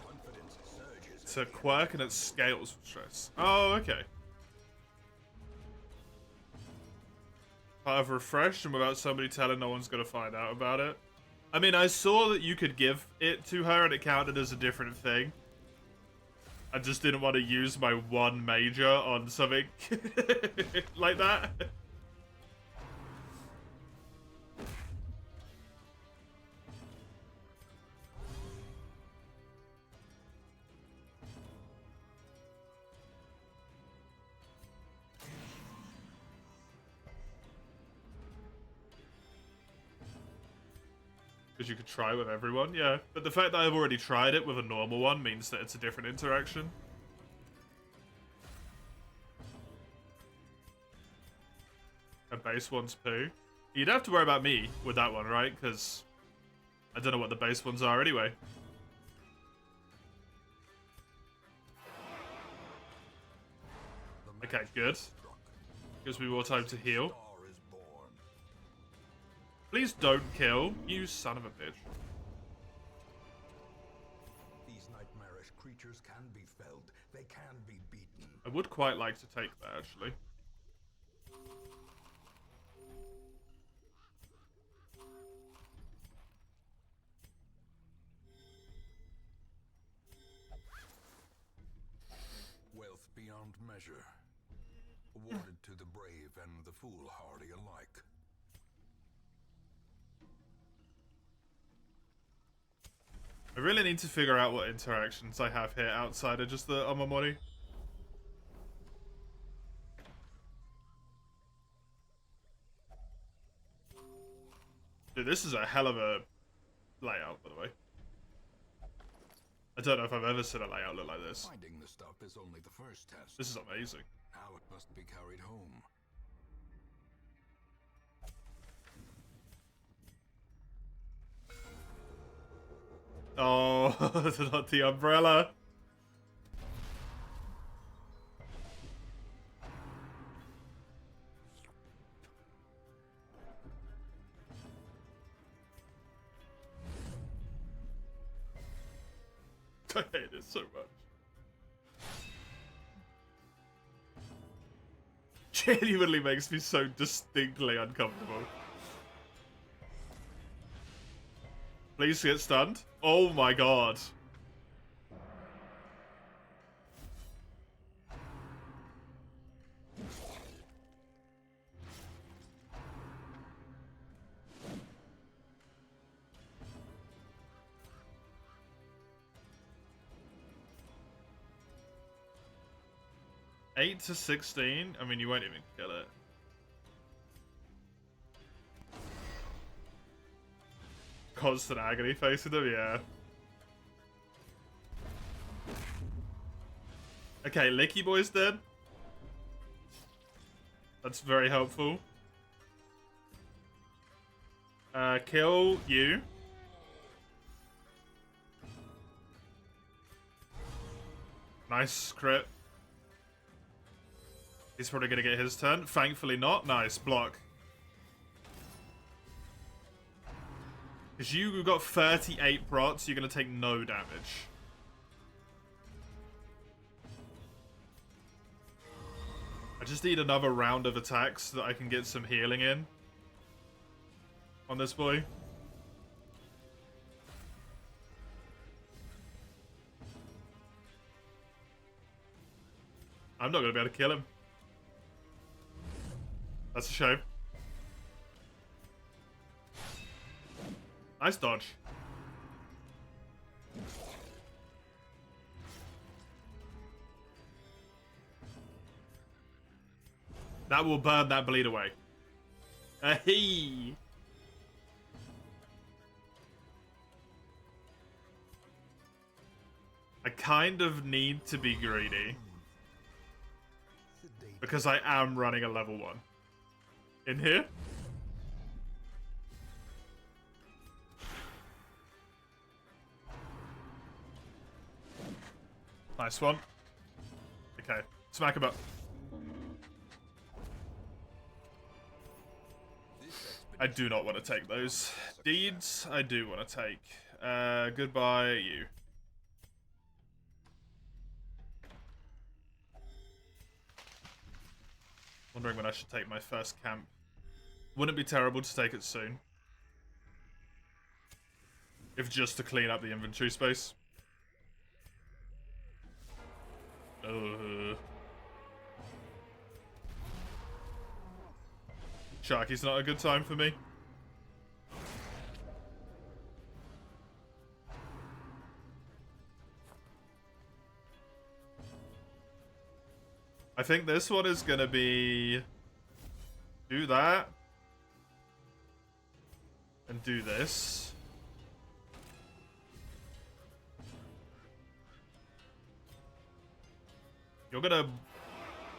Confidence surges. It's a quirk and it scales with stress. Oh, okay. Part of refresh and without somebody telling, no one's gonna find out about it. I mean, I saw that you could give it to her and it counted as a different thing. I just didn't want to use my one major on something like that. Because you could try with everyone, yeah. But the fact that I've already tried it with a normal one means that it's a different interaction. A base one's poo. You'd have to worry about me with that one, right? Because I don't know what the base ones are anyway. Okay, good. Gives me more time to heal. Star is born. Please don't kill, you son of a bitch. These nightmarish creatures can be felled. They can be beaten. I would quite like to take that, actually. Wealth beyond measure. Awarded to the brave and the foolhardy alike. I really need to figure out what interactions I have here outside of just the Omamori. Dude, this is a hell of a layout, by the way. I don't know if I've ever seen a layout look like this. Finding the stuff is only the first test. This is amazing. Now it must be carried home. Oh, not the umbrella. I hate it so much. Genuinely makes me so distinctly uncomfortable. Please get stunned. Oh my god. Eight to 16? I mean, you won't even kill it. Constant agony facing them, yeah. Okay, Licky Boy's dead. That's very helpful. Kill you. Nice crit. He's probably gonna get his turn. Thankfully not. Nice block. Because you got 38 prots, you're gonna take no damage. I just need another round of attacks so that I can get some healing in on this boy. I'm not gonna be able to kill him. That's a shame. Nice dodge. That will burn that bleed away. Hey. I kind of need to be greedy. Because I am running a level 1. In here? Nice one. Okay, smack him up. I do not want to take those. Deeds, I do want to take. Goodbye, you. Wondering when I should take my first camp. Wouldn't it be terrible to take it soon? If just to clean up the inventory space. Sharky's not a good time for me. I think this one is gonna be... do that. And do this. You're gonna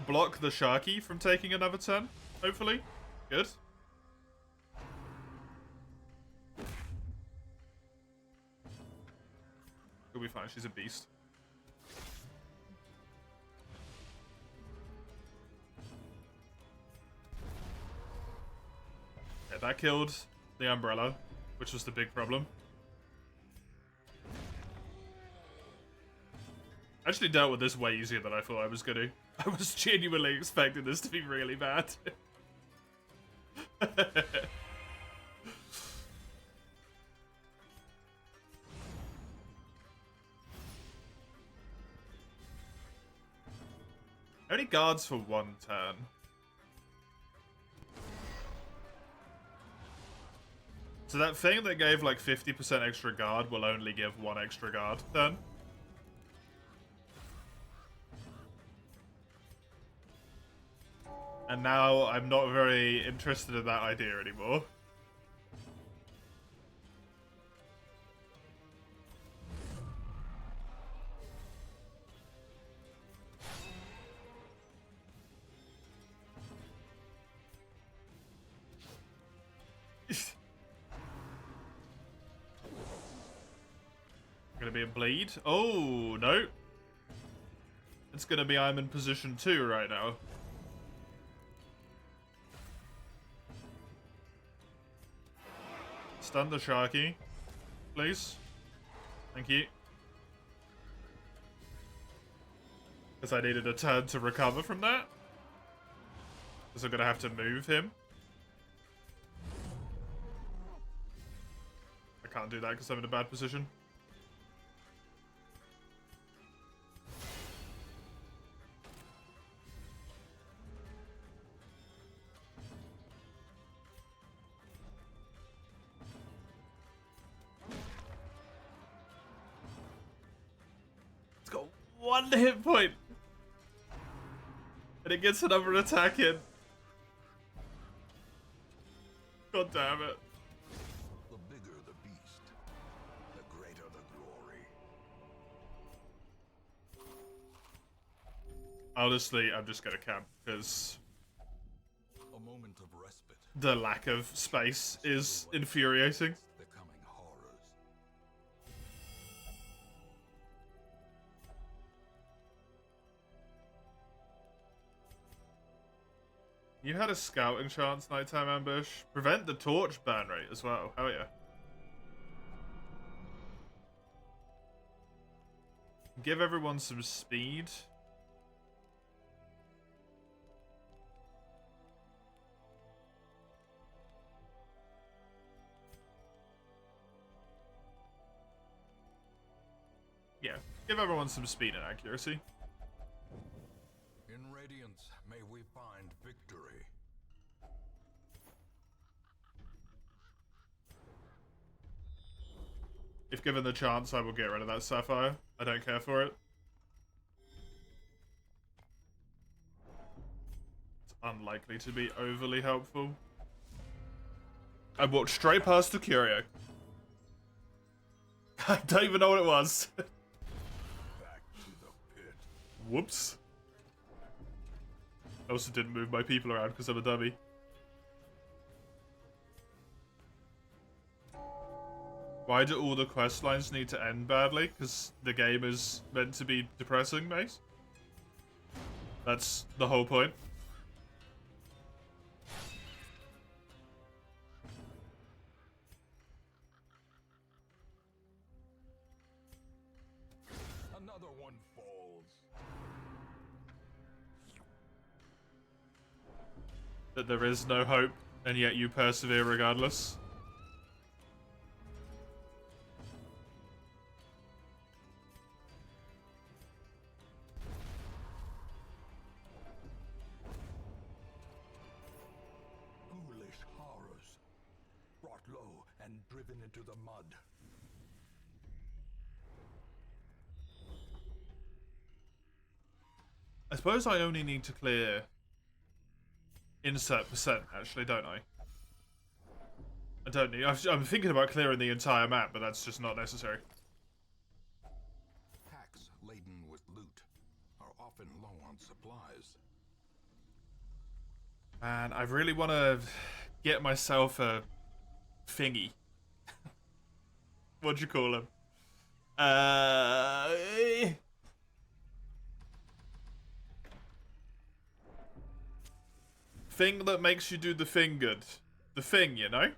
block the Sharky from taking another turn, hopefully. Good. She'll be fine, she's a beast. Yeah, that killed the umbrella, which was the big problem. I actually dealt with this way easier than I thought I was gonna. I was genuinely expecting this to be really bad. How many guards for one turn? So that thing that gave like 50% extra guard will only give 1 extra guard then. And now I'm not very interested in that idea anymore. Gonna be a bleed. Oh, no. It's gonna be I'm in position 2 right now. Stun the Sharky, please. Thank you. Because I needed a turn to recover from that. Because I'm gonna have to move him. I can't do that because I'm in a bad position. It's got 1 hit point. And it gets another attack in. God damn it. The bigger the beast, the greater the glory. Honestly, I'm just gonna camp because A moment of respite. the lack of space is infuriating. Becoming horrors. You had a scouting chance, nighttime ambush. Prevent the torch burn rate as well. Hell yeah. Give everyone some speed. Yeah, give everyone some speed and accuracy. In Radiance, may we find victory. If given the chance, I will get rid of that Sapphire. I don't care for it. It's unlikely to be overly helpful. I walked straight past the Curio. I don't even know what it was. Back to the pit. Whoops. I also didn't move my people around because I'm a dummy. Why do all the quest lines need to end badly? Because the game is meant to be depressing, mate? That's the whole point. Another one falls. That there is no hope, and yet you persevere regardless. Ghoulish horrors. Brought low and driven into the mud. I suppose I only need to clear insert percent, actually, don't I? I don't need. I'm thinking about clearing the entire map, but that's just not necessary. Packs laden with loot are often low on supplies. Man, I really want to get myself a thingy. What'd you call him? Thing that makes you do the thing good. The thing, you know?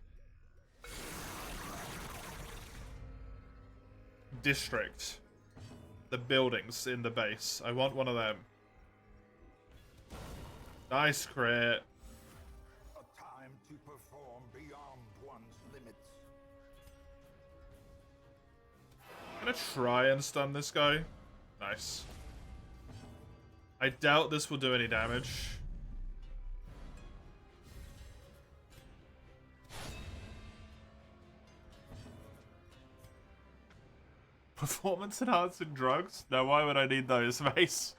District. The buildings in the base. I want one of them. Nice crit. A time to perform beyond one's limits. I'm gonna try and stun this guy. Nice. I doubt this will do any damage. Performance enhancing drugs? No, why would I need those, Mace?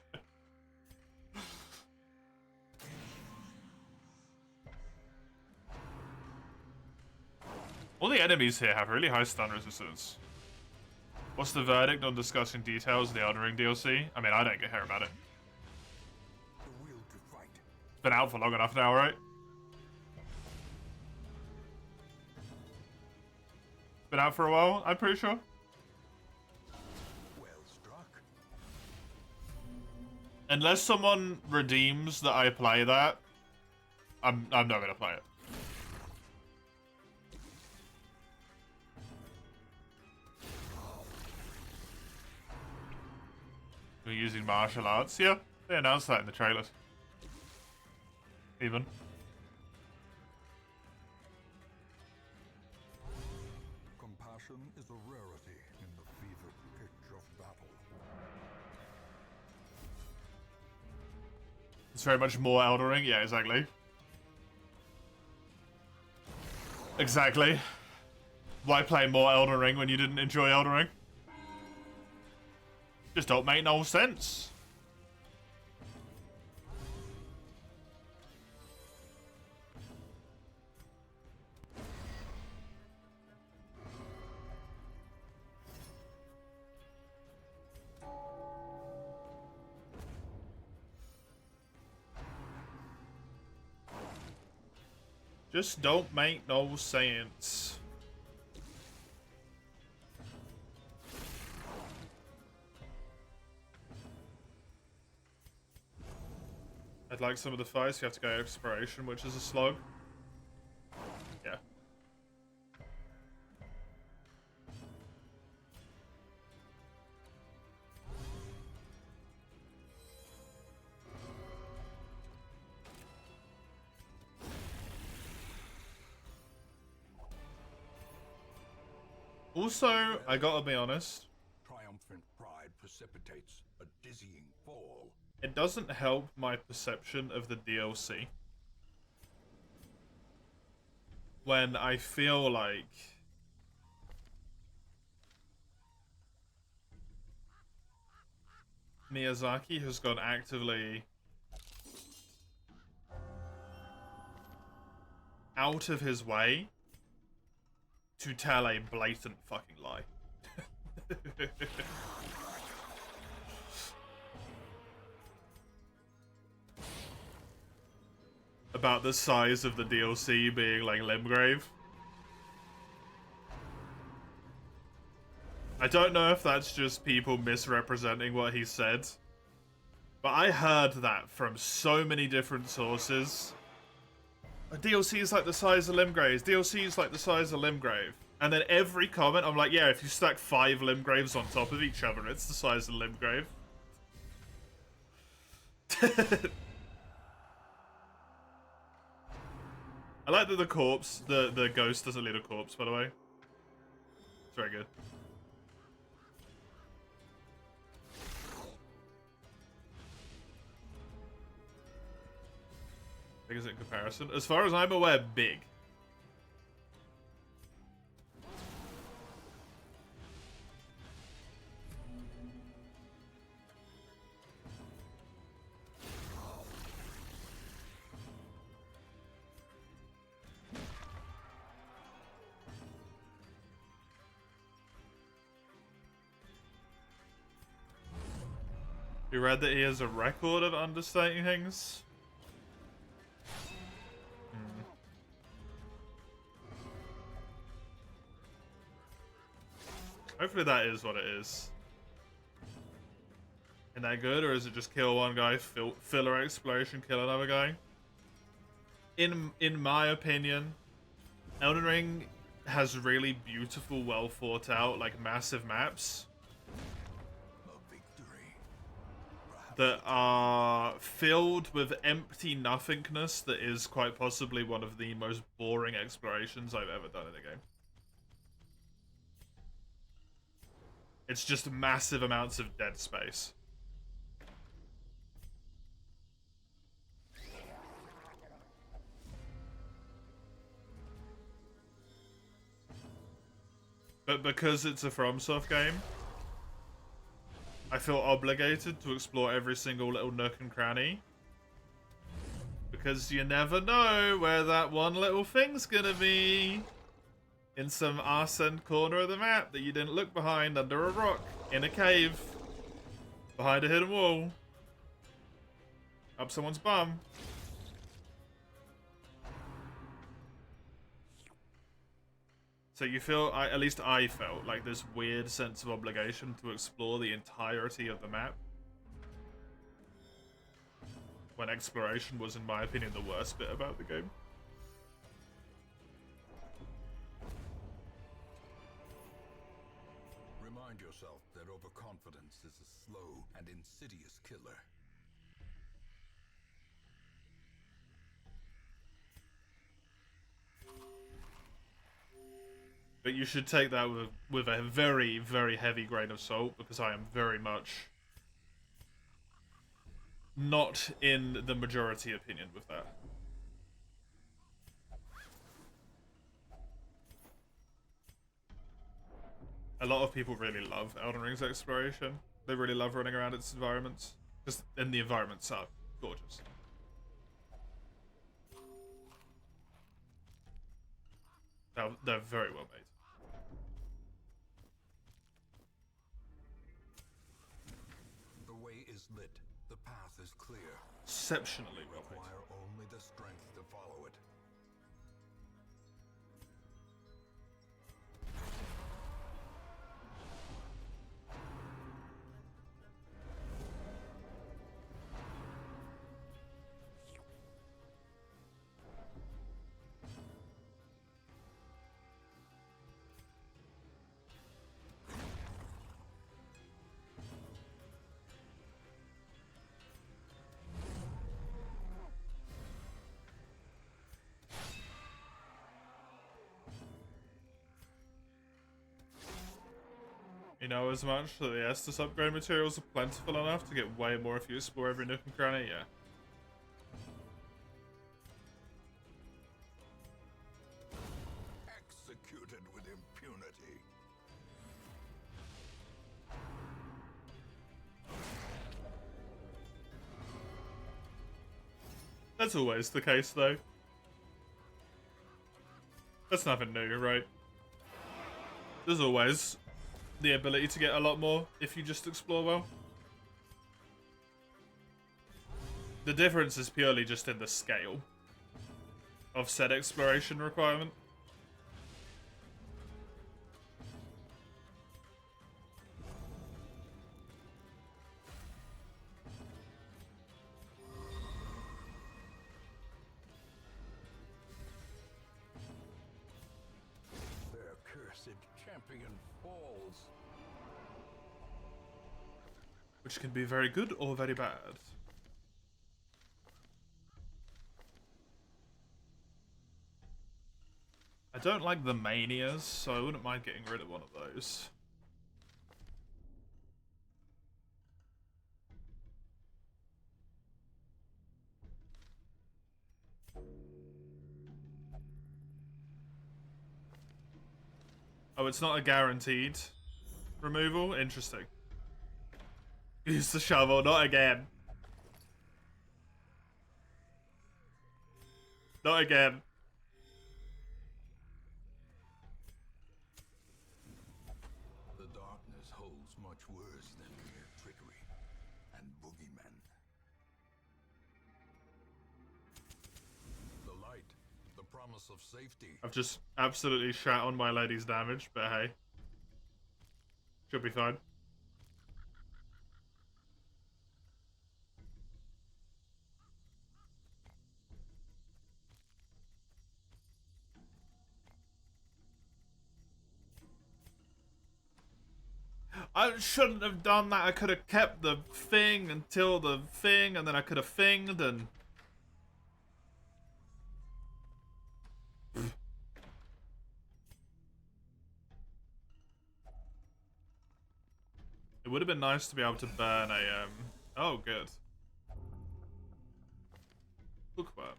All the enemies here have really high stun resistance. What's the verdict on discussing details of the Elden Ring DLC? I mean, I don't get hear about it. It's been out for long enough now, right? Been out for a while, I'm pretty sure. Well struck. Unless someone redeems that I play that, I'm not gonna play it. We're using martial arts. Yeah, they announced that in the trailers. Even. Compassion is a rarity in the fevered pitch of battle. It's very much more Elden Ring. Yeah, exactly. Exactly. Why play more Elden Ring when you didn't enjoy Elden Ring? Just don't make no sense. Just don't make no sense. I'd like some of the fights. You have to go exploration, which is a slog. Yeah. Also, I gotta be honest, Triumphant pride precipitates a dizzying fall. it doesn't help my perception of the DLC when I feel like Miyazaki has gone actively out of his way to tell a blatant fucking lie. About the size of the DLC being like Limgrave. I don't know if that's just people misrepresenting what he said, but I heard that from so many different sources. A DLC is like the size of Limgrave. DLC is like the size of Limgrave. And then every comment, I'm like, yeah, if you stack 5 Limgraves on top of each other, it's the size of Limgrave. I like that the corpse, the ghost doesn't lead a corpse, by the way. It's very good. Big is it in comparison? As far as I'm aware, big. You read that he has a record of understating things? Hopefully that is what it is. Isn't that good, or is it just kill one guy, filler exploration, kill another guy? In my opinion, Elden Ring has really beautiful, well thought out, like massive maps A victory. that are filled with empty nothingness that is quite possibly one of the most boring explorations I've ever done in a game. It's just massive amounts of dead space. But because it's a FromSoft game, I feel obligated to explore every single little nook and cranny. Because you never know where that one little thing's gonna be. In some arse-end corner of the map that you didn't look behind, under a rock, in a cave, behind a hidden wall, up someone's bum. So you feel, at least I felt, like this weird sense of obligation to explore the entirety of the map. When exploration was, in my opinion, the worst bit about the game. Remind yourself that overconfidence is a slow and insidious killer. But you should take that with a very, very heavy grain of salt, because I am very much not in the majority opinion with that. A lot of people really love Elden Ring's exploration. They really love running around its environments. And the environments are gorgeous. They're very well made. The way is lit. The path is clear. Exceptionally well made. Require only the strength to follow it. You know, as much that the Estus upgrade materials are plentiful enough to get way more if you explore every nook and cranny, yeah. Executed with impunity. That's always the case, though. That's nothing new, right? There's always the ability to get a lot more if you just explore well. The difference is purely just in the scale of said exploration requirement. Their cursed champion falls. Which can be very good or very bad. I don't like the manias, so I wouldn't mind getting rid of one of those. Oh, it's not a guaranteed removal? Interesting. Use the shovel, not again. Not again. The darkness holds much worse than mere trickery and boogeymen. The light, the promise of safety. I've just absolutely shat on my lady's damage, but hey. Should be fine. I shouldn't have done that. I could have kept the thing until the thing, and then I could have thinged and... It would have been nice to be able to burn a, Oh, good. Hookworm.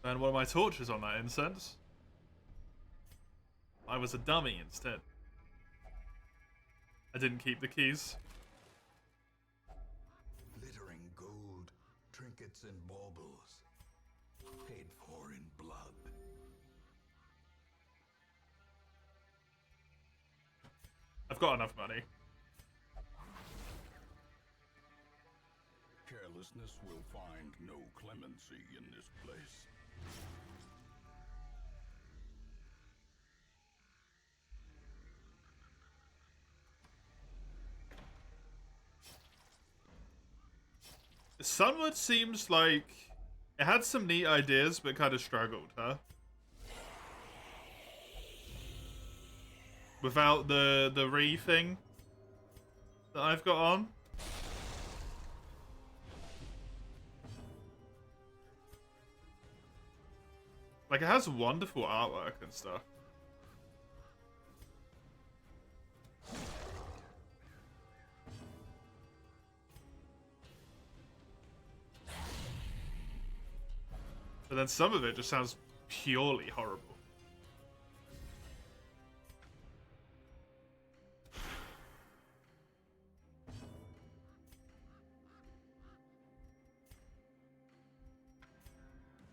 Burn one of my torches on that incense. I was a dummy instead. I didn't keep the keys. Glittering gold, trinkets and baubles, paid for in blood. I've got enough money. Carelessness will find no clemency in this place. Sunwood seems like it had some neat ideas, but kind of struggled, huh? Without the re thing that I've got on. Like, it has wonderful artwork and stuff. But then some of it just sounds purely horrible.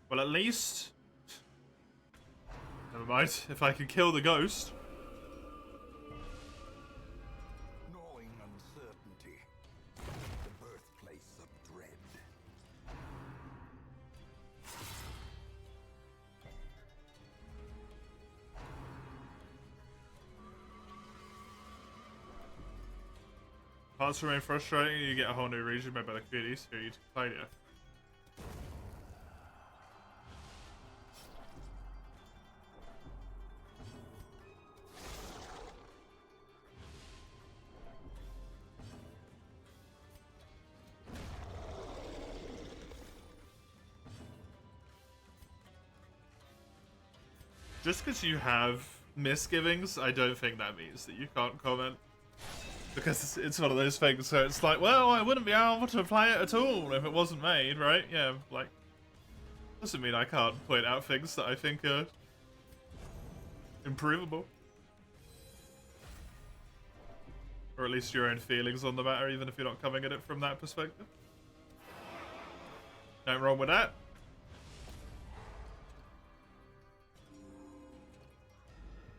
Well, at least... Never mind, if I can kill the ghost. Gnawing uncertainty, the birthplace of dread. Parts remain frustrating, you get a whole new region made by the community, so you play it. Just because you have misgivings, I don't think that means that you can't comment. Because it's one of those things, so it's like, well, I wouldn't be able to play it at all if it wasn't made, right? Yeah, like, doesn't mean I can't point out things that I think are improvable. Or at least your own feelings on the matter, even if you're not coming at it from that perspective. Nothing wrong with that.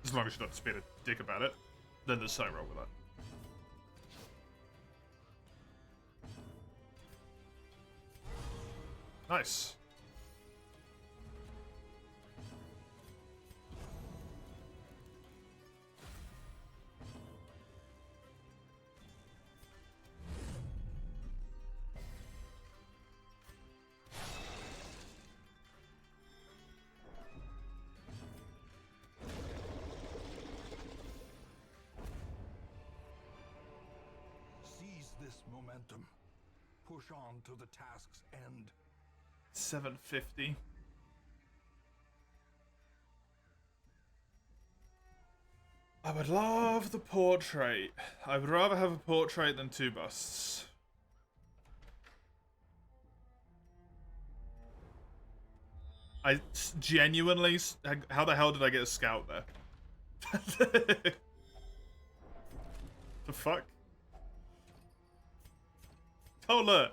As long as you're not just being a dick about it, then there's something wrong with that. Nice. Seize this momentum. Push on to the task's end. 750. I would love the portrait. I would rather have a portrait than 2 busts. I genuinely... How the hell did I get a scout there? The fuck? Oh, look.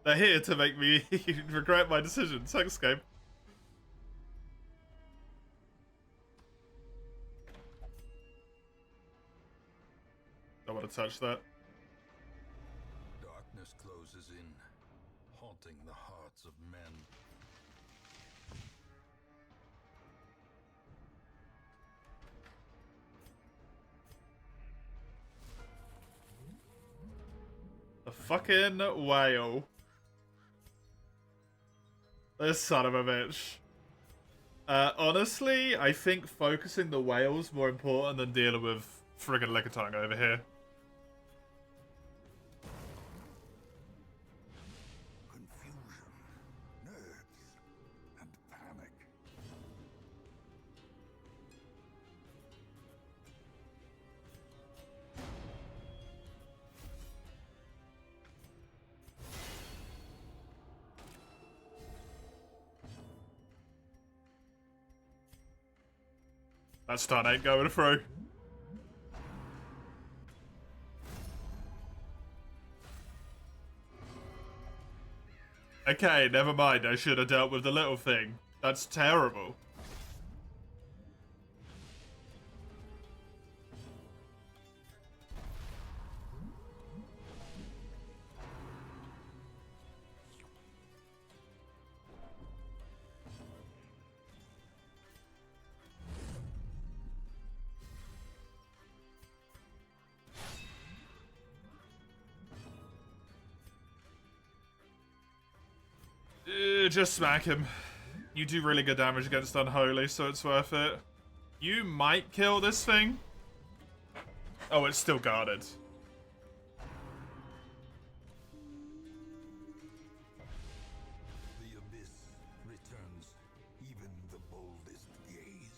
They're here to make me regret my decisions. Thanks, game. Don't want to touch that. Darkness closes in, haunting the hearts of men. The fucking whale. This son of a bitch. Honestly, I think focusing the whale's more important than dealing with friggin' Lickitung over here. Confusion, nerves, and panic. That stun ain't going through. Okay, never mind. I should have dealt with the little thing. That's terrible. Just smack him. You do really good damage against Unholy, so it's worth it. You might kill this thing. Oh, it's still guarded. The abyss returns even the boldest gaze.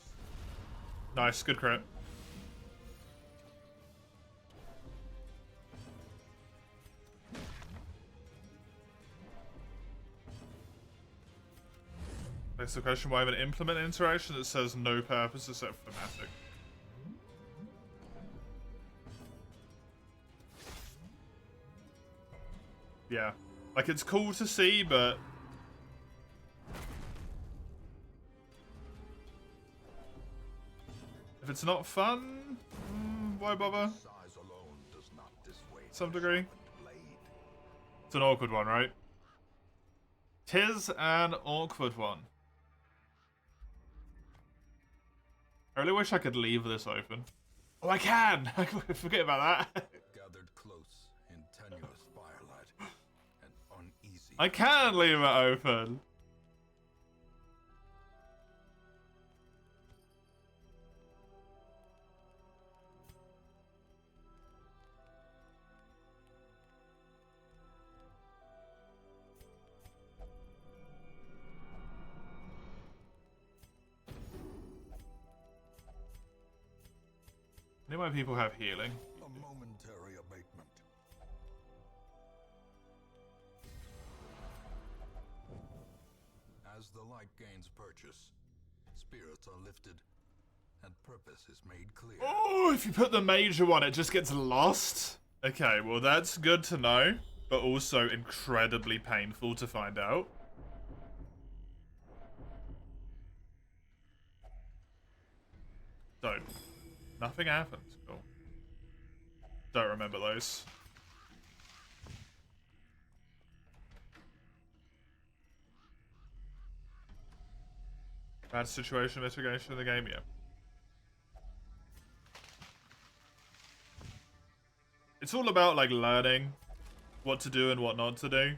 Nice, good crit. That's the question, why have an implement interaction that says no purpose except thematic? Yeah. Like, it's cool to see, but... if it's not fun, why bother? Size alone does not dissuade To some degree. blade. It's an awkward one, right? 'Tis an awkward one. I really wish I could leave this open. Oh, I can! I forget about that. Gathered close in tenuous firelight and uneasy. I can leave it open. I know why people have healing. A momentary abatement. As the light gains purchase, spirits are lifted, and purpose is made clear. Oh, if you put the major one, it just gets lost? Okay, well that's good to know, but also incredibly painful to find out. So, nothing happened. Cool. Don't remember those. Bad situation mitigation in the game, yeah. It's all about, like, learning what to do and what not to do.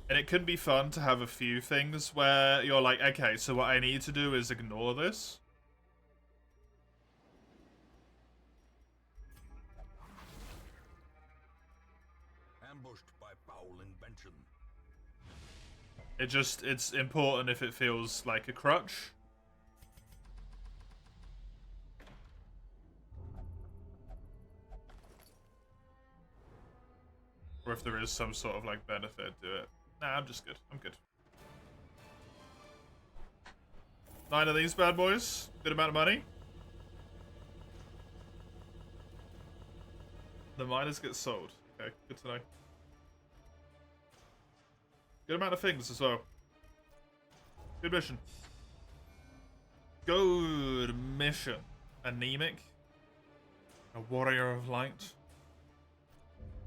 And it can be fun to have a few things where you're like, okay, so what I need to do is ignore this. Ambushed by foul invention. It's important if it feels like a crutch. Or if there is some sort of, like, benefit to it. Nah, I'm just good. I'm good. 9 of these bad boys. Good amount of money. The miners get sold. Okay, good to know. Good amount of things as well. Good mission. Good mission. Anemic. A warrior of light.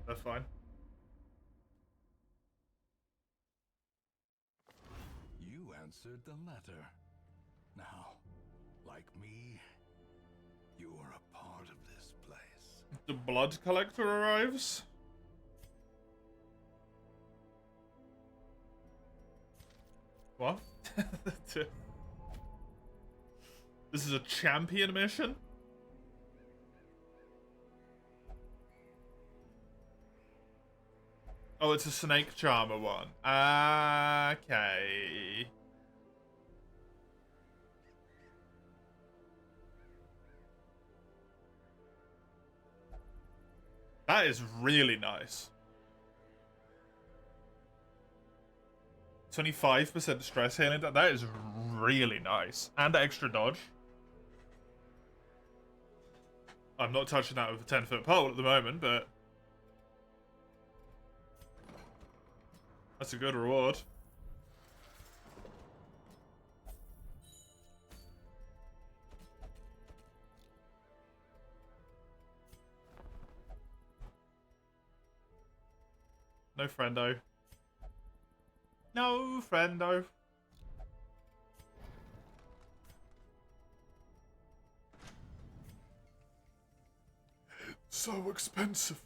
That's fine. You answered the letter. Now, like me, you are a part of this place. The blood collector arrives. What? This is a champion mission? Oh, it's a snake charmer one. Okay. That is really nice. 25% stress healing. That is really nice. And extra dodge. I'm not touching that with a 10-foot pole at the moment, but that's a good reward. No friendo. No friendo. So expensive.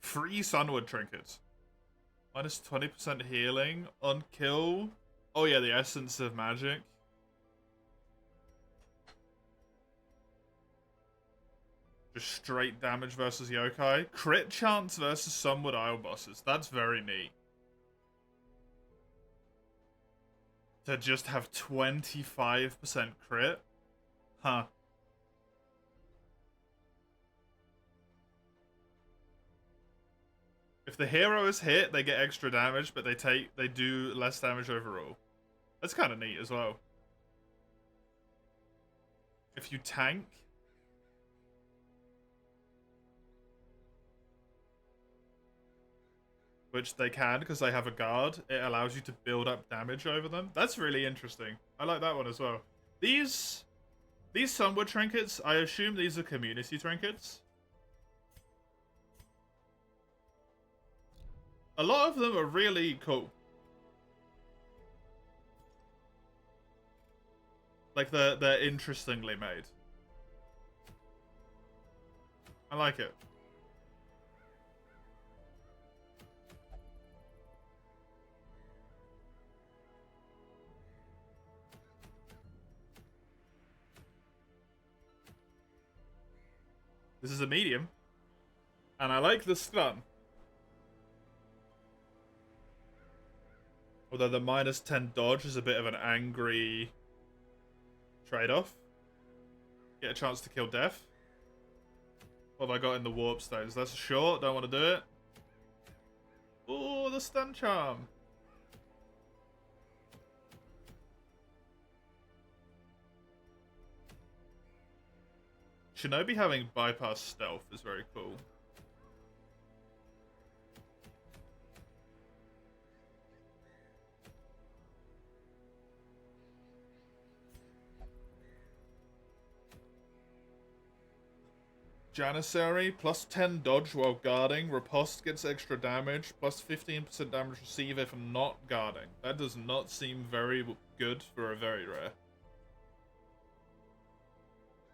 Free Sunward trinkets. Minus 20% healing on kill. Oh yeah, the Essence of Magic. Just straight damage versus yokai. Crit chance versus Sunward Isle bosses. That's very neat. To just have 25% crit? Huh. If the hero is hit, they get extra damage, but they do less damage overall. That's kind of neat as well. If you tank, which they can because they have a guard, it allows you to build up damage over them. That's really interesting. I like that one as well. These Sunward trinkets, I assume these are community trinkets. A lot of them are really cool. Like, they're interestingly made. I like it. This is a medium. And I like the stun. Although the minus 10 dodge is a bit of an angry trade-off. Get a chance to kill death. What have I got in the warp stones? That's a short, don't want to do it. Oh, the stun charm. Shinobi having bypass stealth is very cool. Janissary, plus 10 dodge while guarding. Riposte gets extra damage, plus 15% damage receive if not guarding. That does not seem very good for a very rare.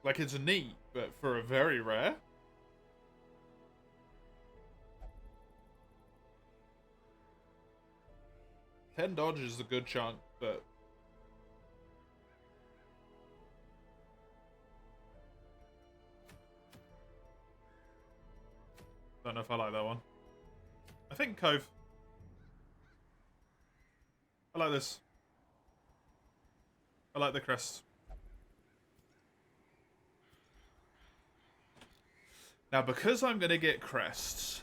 Like, it's neat, but for a very rare? $10 dodge is a good chunk, but don't know if I like that one. I think Cove. I like this. I like the crest. Now, because I'm going to get crests,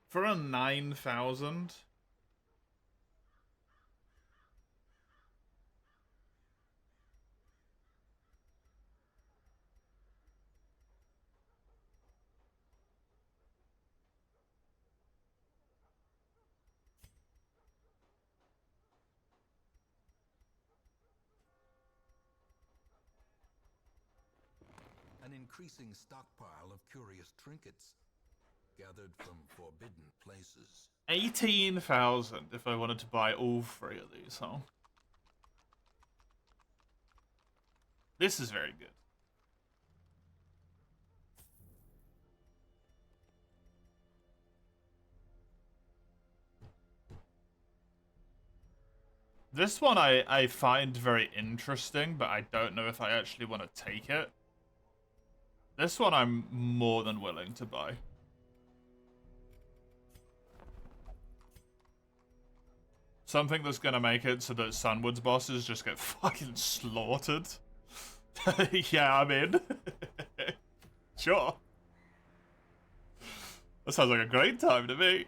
for a 9,000, An increasing stockpile of curious trinkets gathered from forbidden places. 18,000 if I wanted to buy all three of these, huh? This is very good. This one I find very interesting, but I don't know if I actually want to take it. This one I'm more than willing to buy. Something that's gonna make it so that Sunward's bosses just get fucking slaughtered. Yeah, I'm in. Sure. That sounds like a great time to me.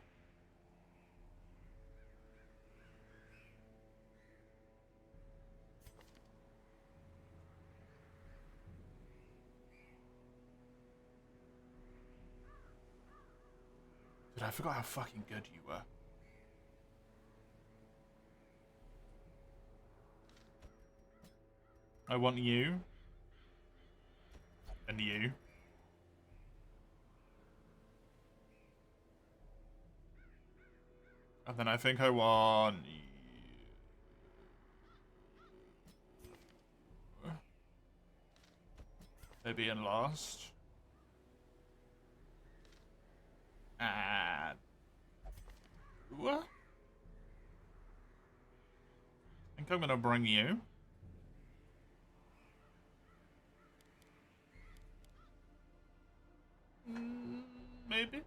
Dude, I forgot how fucking good you were. I want you. And you. And then I think I want you. Maybe in last. And... What? I think I'm gonna bring you. Maybe?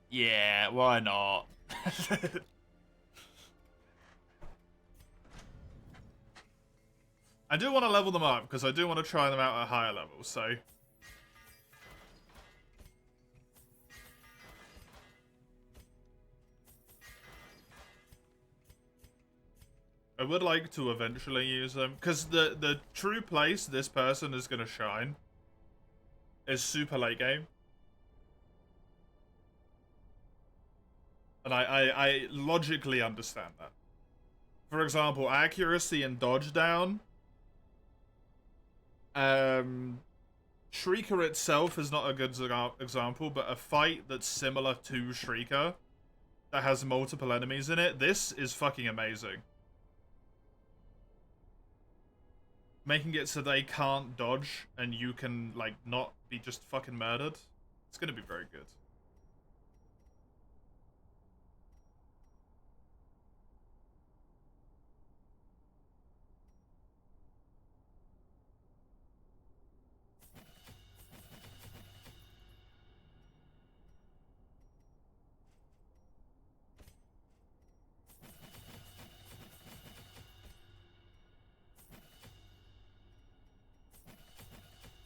Yeah, why not? I do want to level them up, because I do want to try them out at higher levels, so... I would like to eventually use them, because the true place this person is going to shine is super late game. And I logically understand that. For example, accuracy and dodge down. Shrieker itself is not a good example, but a fight that's similar to Shrieker that has multiple enemies in it, this is fucking amazing. Making it so they can't dodge and you can, like, not be just fucking murdered. It's gonna be very good.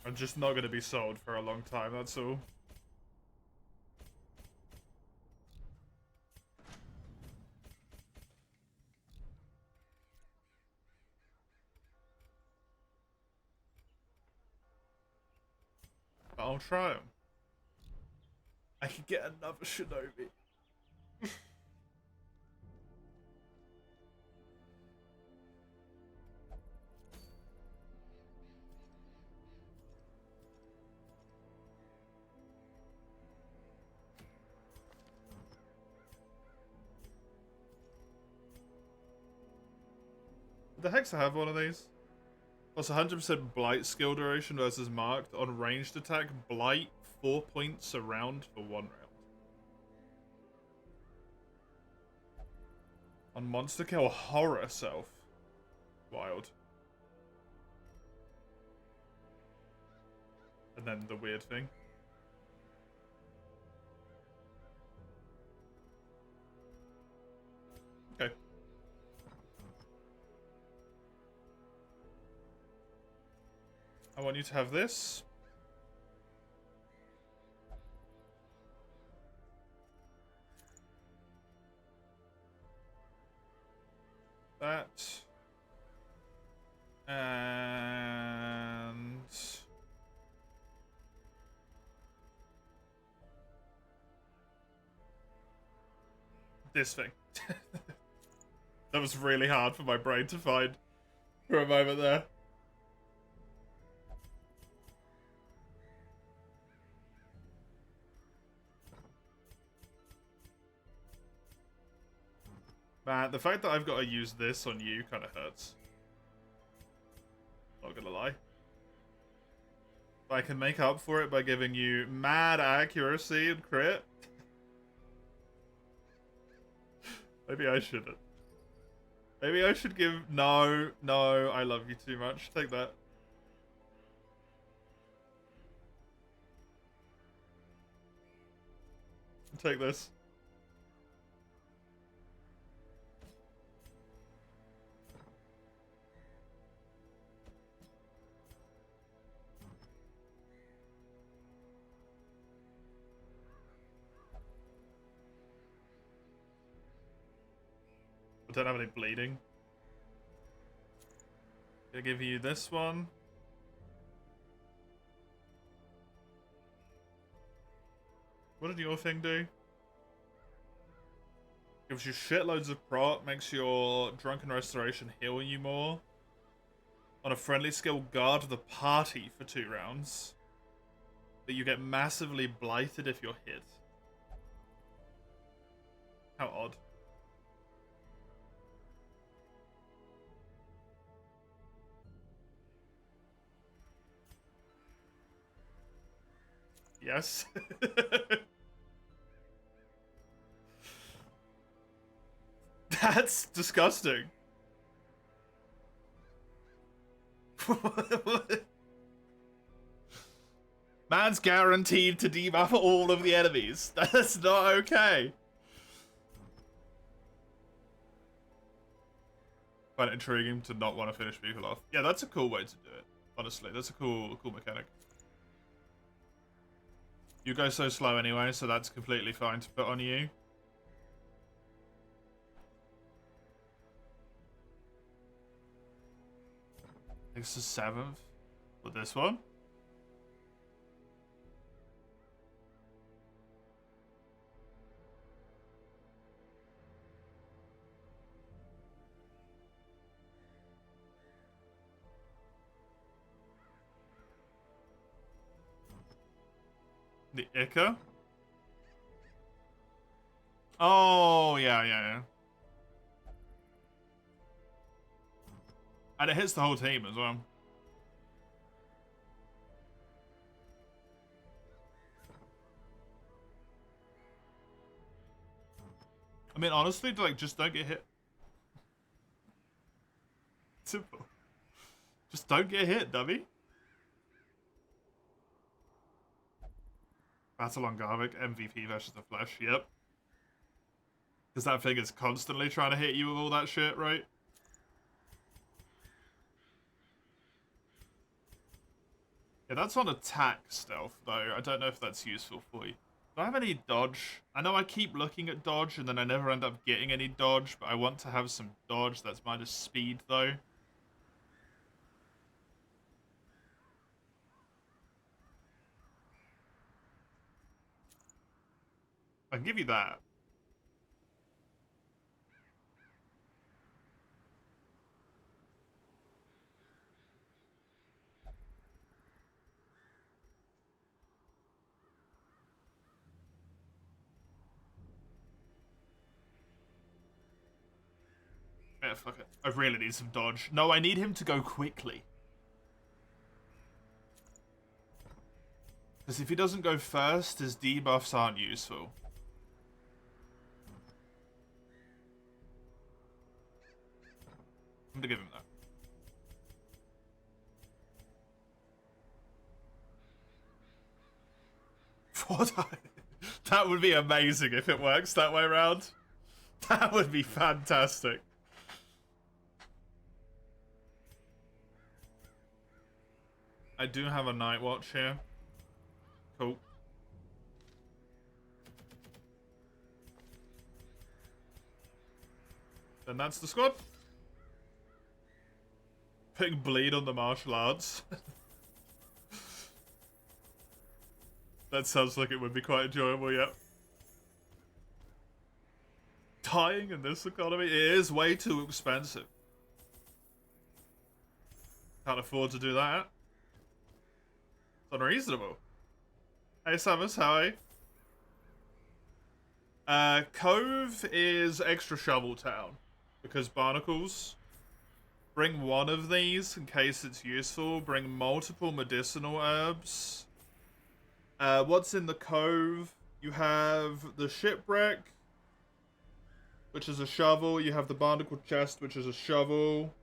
I'm just not gonna be sold for a long time, that's all. But I'll try them. I could get another Shinobi. The heck's I have one of these? Plus 100% Blight skill duration versus marked. On ranged attack, Blight 4 points a round for 1 round. On monster kill, Horror Self. Wild. And then the weird thing. Okay. I want you to have this. That. And... this thing. That was really hard for my brain to find for a moment there. Man, the fact that I've got to use this on you kind of hurts. Not gonna lie. But I can make up for it by giving you mad accuracy and crit. Maybe I shouldn't. Maybe I should give... No, no, I love you too much. Take that. Take this. I don't have any bleeding. Gonna give you this one. What did your thing do? Gives you shitloads of prot, makes your Drunken Restoration heal you more. On a friendly skill, guard the party for 2 rounds. But you get massively blighted if you're hit. How odd. Yes. That's disgusting. Man's guaranteed to debuff all of the enemies. That's not okay. Find it intriguing to not want to finish people off. Yeah, that's a cool way to do it. Honestly, that's a cool mechanic. You go so slow anyway, so that's completely fine to put on you. It's the 7th. With this one? The Ica? Oh, yeah. And it hits the whole team as well. I mean, honestly, like, just don't get hit. Simple. Just don't get hit, dummy. Battle on Garvik, MVP versus the Flesh, yep. Because that thing is constantly trying to hit you with all that shit, right? Yeah, that's on attack stealth, though. I don't know if that's useful for you. Do I have any dodge? I know I keep looking at dodge, and then I never end up getting any dodge, but I want to have some dodge that's minus speed, though. I can give you that. Yeah, fuck it. I really need some dodge. No, I need him to go quickly. Because if he doesn't go first, his debuffs aren't useful. I'm gonna give him that. That would be amazing if it works that way around. That would be fantastic. I do have a night watch here. Cool. Then that's the squad. Putting bleed on the martial arts. That sounds like it would be quite enjoyable, yep. Dying in this economy, it is way too expensive. Can't afford to do that. It's unreasonable. Hey Samus, hi. Cove is extra shovel town. Because barnacles. Bring one of these in case it's useful. Bring multiple medicinal herbs. What's in the Cove? You have the Shipwreck. which is a shovel. You have the barnacle chest, which is a shovel.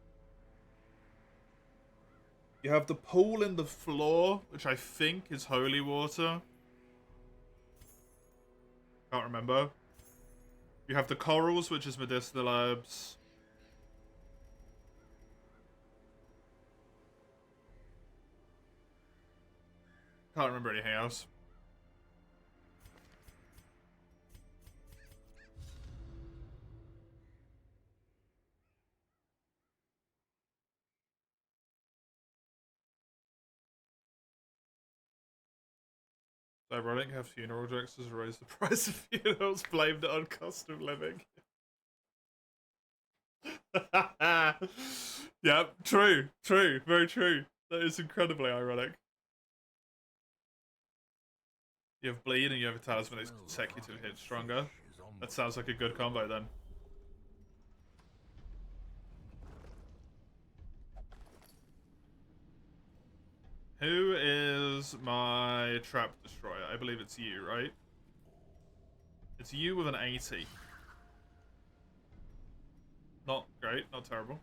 You have the pool in the floor, which I think is holy water. Can't remember. You have the corals, which is medicinal herbs. Can't remember anything else. Ironic how funeral directors raised the price of funerals, blamed it on cost of living. Yep, true, very true. That is incredibly ironic. You have bleed and you have a talisman that's consecutive hit stronger. That sounds like a good combo then. Who is my trap destroyer? I believe it's you, right? It's you with an 80. Not great, not terrible.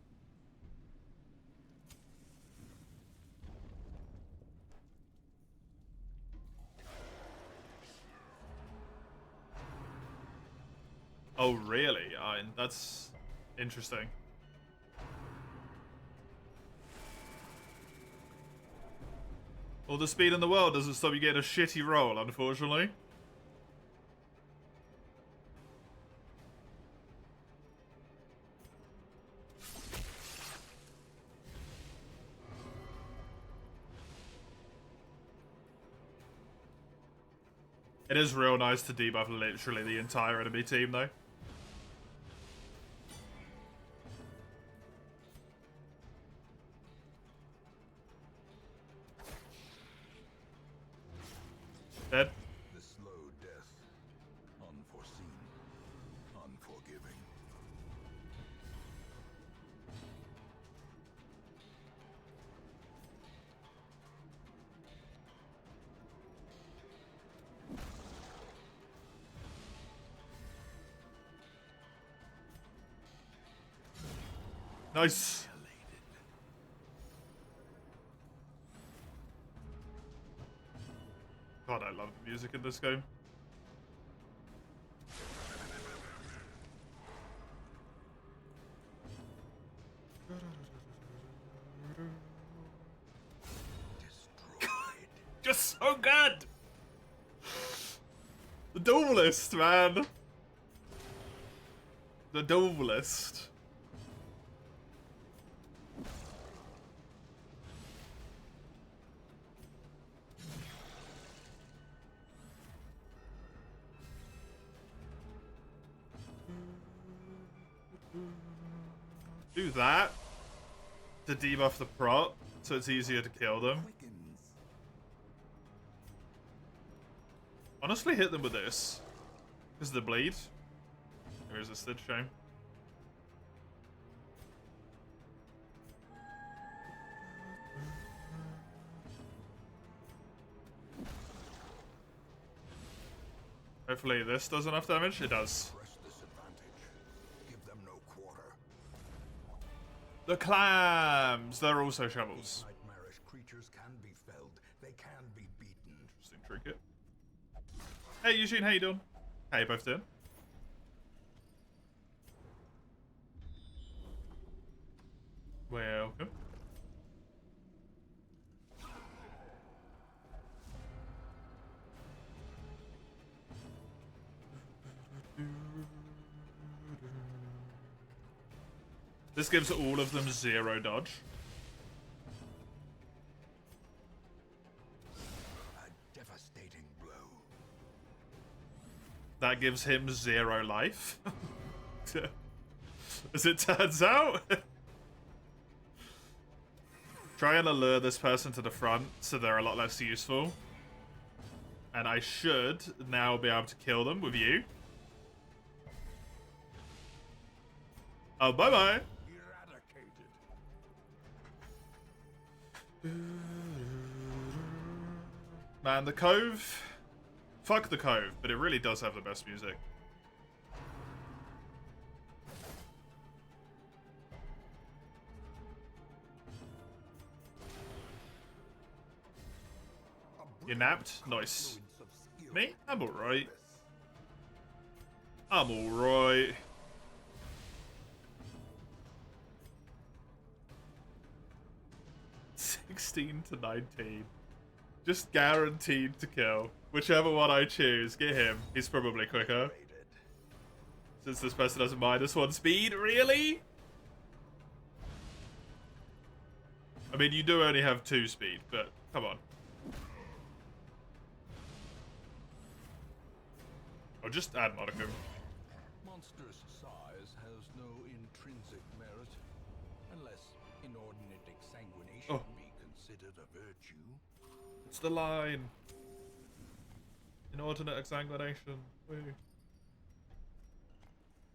Oh, really? That's interesting. All the speed in the world doesn't stop you getting a shitty roll, unfortunately. It is real nice to debuff literally the entire enemy team, though. Dead. The slow death. Unforeseen. Unforgiving. Nice. God, I love the music in this game. Destroyed. Just so good! The Duelist, man! The Duelist. Do that to debuff the prot, so it's easier to kill them. Honestly, hit them with this. Because of the bleed. Or is this the shame? Hopefully this does enough damage. It does. The clams! They're also shovels. Nightmarish creatures can be felled. They can be beaten. Interesting trinket. Hey Eugene, how you doing? How you both doing? Welcome. This gives all of them 0 dodge. A devastating blow. That gives him 0 life. As it turns out. Try and allure this person to the front so they're a lot less useful. And I should now be able to kill them with you. Oh, bye-bye. Man, the Cove. Fuck the Cove, but it really does have the best music. You napped? Nice. Me? I'm alright. I'm alright. $16 to $19. Just guaranteed to kill. Whichever one I choose, get him. He's probably quicker. Since this person has a -1 speed, really? I mean, you do only have 2 speed, but come on. I'll just add Modicum. Monstrous size has no intrinsic merit, unless inordinate exsanguination be considered a virtue. It's the line. Inordinate exsanguination. Woo.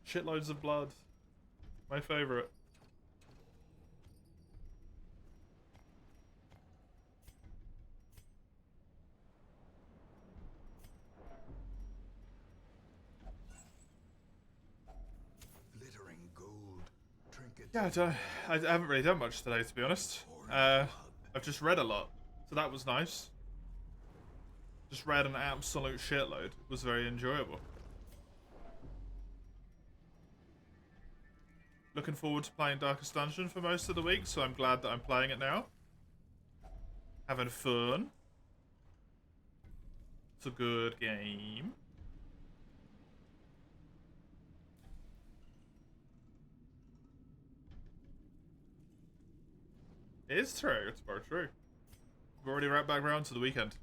Shitloads of blood. My favorite. Glittering gold, trinkets. Yeah, I haven't really done much today, to be honest. I've just read a lot, so that was nice. Just read an absolute shitload. It was very enjoyable. Looking forward to playing Darkest Dungeon for most of the week, so I'm glad that I'm playing it now. Having fun. It's a good game. It is true, it's very true. We're already right back around to the weekend.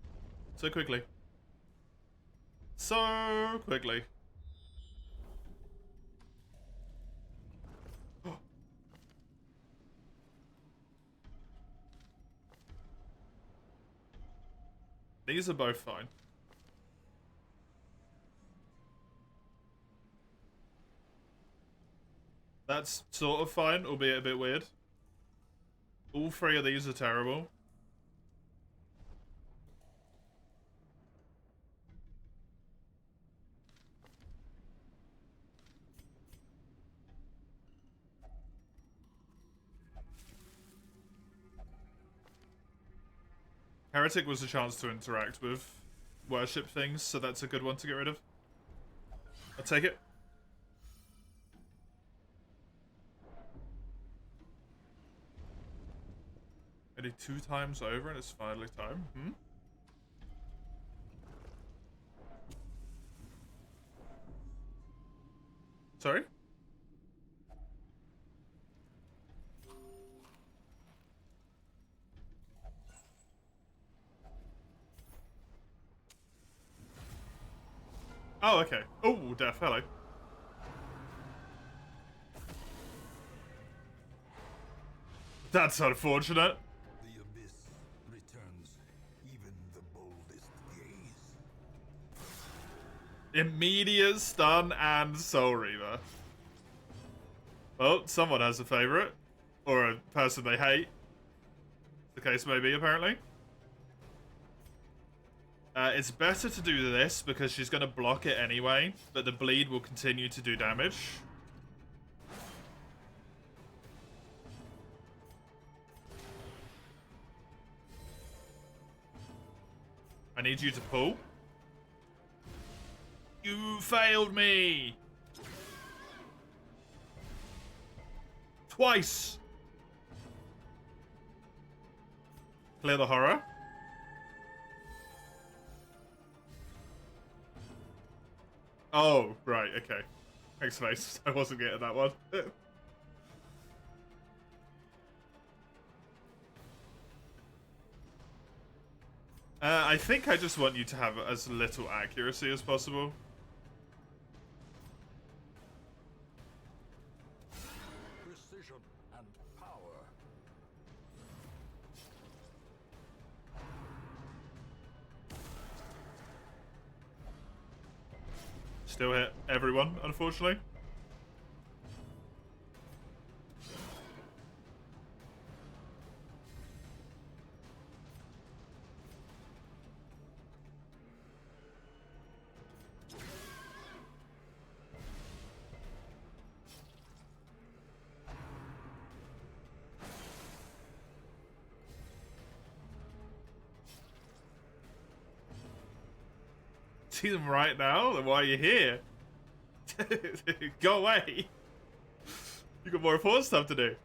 So quickly. So quickly. These are both fine. That's sort of fine, albeit a bit weird. All 3 of these are terrible. Heretic was a chance to interact with worship things, so that's a good one to get rid of. I'll take it. Maybe 2 times over and it's finally time. Sorry? Oh, okay. Oh, death, hello. That's unfortunate. The abyss returns even the boldest gaze. Immediate stun and Soul Reaver. Well, someone has a favorite. Or a person they hate. The case may be, apparently. It's better to do this because she's going to block it anyway, but the bleed will continue to do damage. I need you to pull. You failed me! Twice! Clear the horror. Oh, right, okay. Thanks, Mace. I wasn't getting that one. I think I just want you to have as little accuracy as possible. Precision and power. Still hit everyone, unfortunately. see them right now? Then why are you here? Go away. You got more important stuff to do.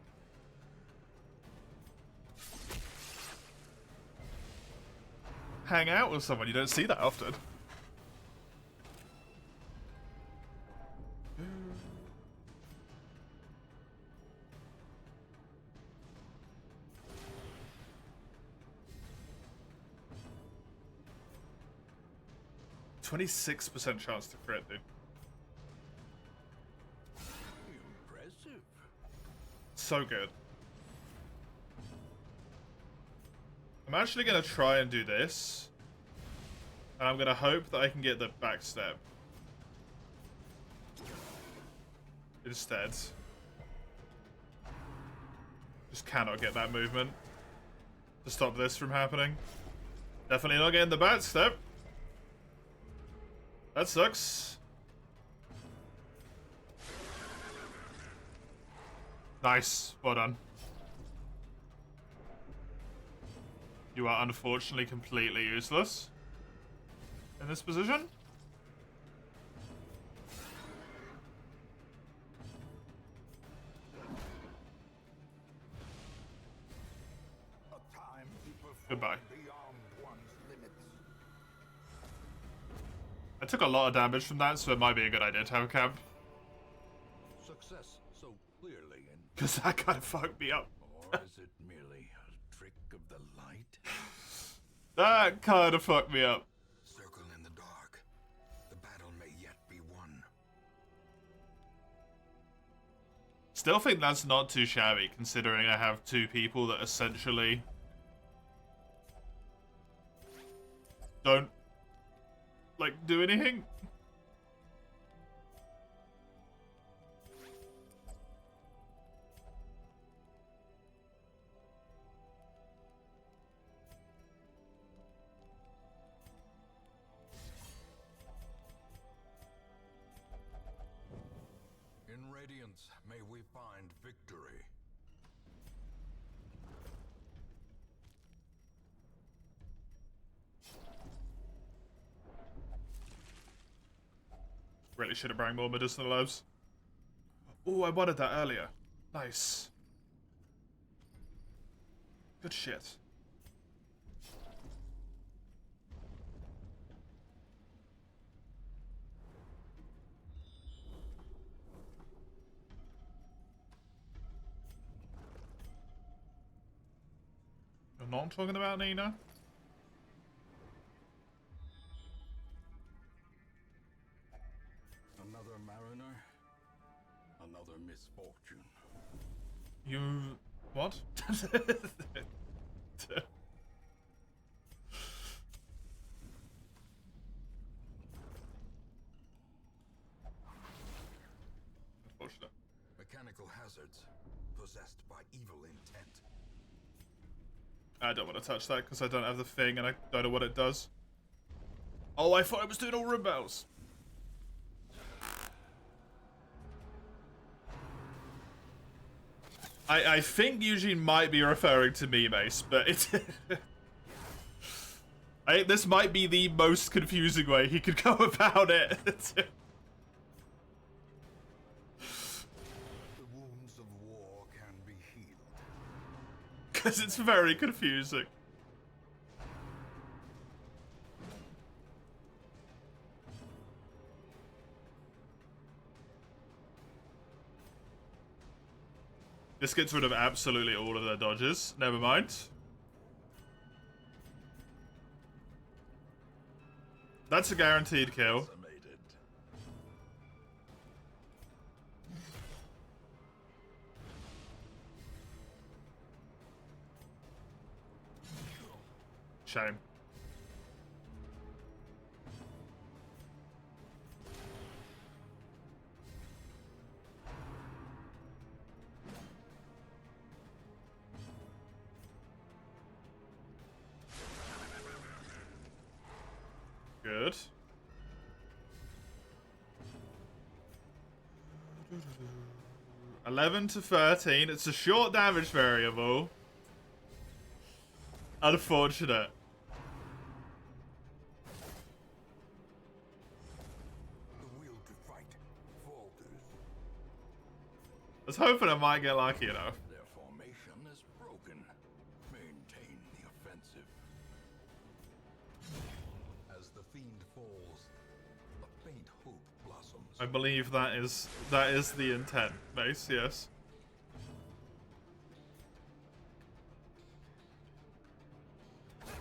Hang out with someone. You don't see that often. 26% chance to crit, dude. Impressive. So good. I'm actually going to try and do this. And I'm going to hope that I can get the backstep. Instead. Just cannot get that movement to stop this from happening. Definitely not getting the backstep. That sucks. Nice. Well done. You are unfortunately completely useless in this position. Goodbye. I took a lot of damage from that, so it might be a good idea to have a camp. Success so clearly in. Because that kind of fucked me up. Or is it merely a trick of the light? That kind of fucked me up. Circle in the dark. The battle may yet be won. Still think that's not too shabby, considering I have two people that essentially don't like do anything. In Radiance, may we find victory. Really should have brought more medicinal herbs. Oh, I wanted that earlier. Nice. Good shit. You're not talking about Nina? Another mariner, another misfortune. You... what? Unfortunate. Mechanical hazards possessed by evil intent. I don't want to touch that because I don't have the thing and I don't know what it does. Oh, I thought it was doing all room bells. I think Eugene might be referring to me, Mace, but it's... this might be the most confusing way he could go about it. The wounds of war can be healed. Because it's very confusing. This gets rid of absolutely all of their dodges. Never mind. That's a guaranteed kill. Decimated. Shame. Good. $11 to 13. It's a short damage variable. Unfortunate. was hoping I might get lucky enough. Their formation is broken. Maintain the offensive. As the fiend falls, a faint hope blossoms. I believe that is the intent, Mace, yes.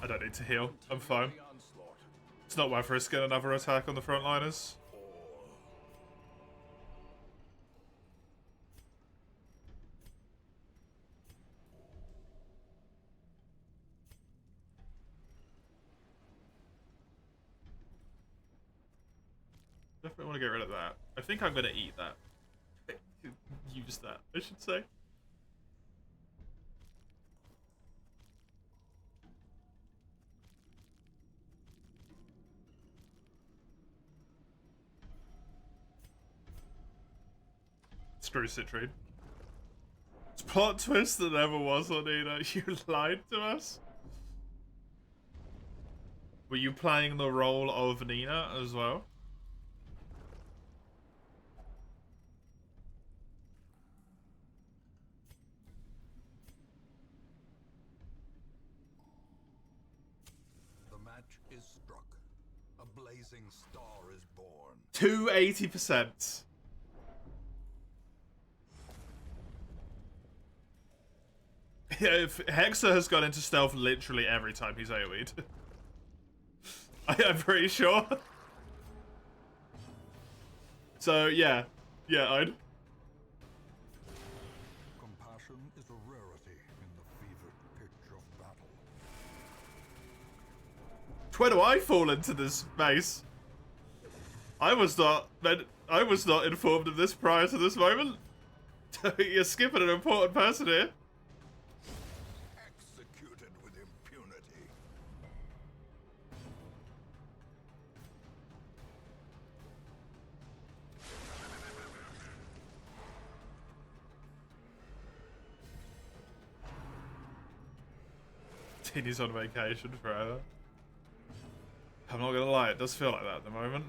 I don't need to heal. I'm fine. It's not worth risking another attack on the frontliners. Definitely want to get rid of that. I think I'm going to eat that. Use that, I should say. Screw Citrine. It's plot twist that never was on Nina. You lied to us? Were you playing the role of Nina as well? The match is struck. A blazing star is born. 280%. If Hexer has gone into stealth literally every time he's AoE'd. I'm pretty sure. So, yeah. Yeah, I'd... Compassion is a rarity in the fevered pitch of battle. Where do I fall into this maze? I was not informed of this prior to this moment. You're skipping an important person here. Executed with impunity. Teeny's on vacation forever. I'm not gonna lie, it does feel like that at the moment.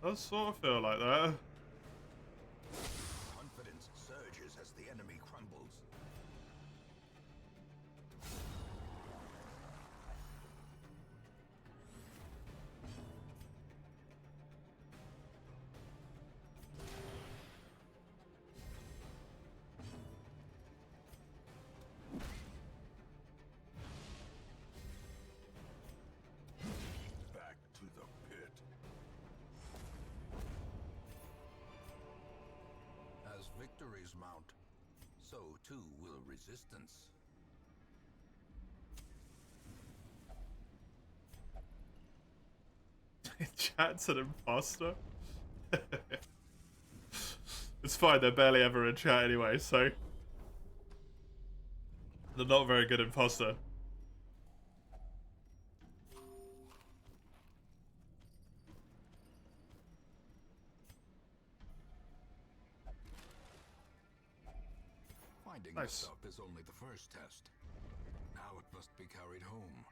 Does sort of feel like that. Confidence surges as the enemy crumbles. Back to the pit. As victories mount, so too will resistance. Chat's an imposter. It's fine, they're barely ever in chat anyway, so... They're not a very good imposter. Finding Nice. this up is only the first test. Now it must be carried home.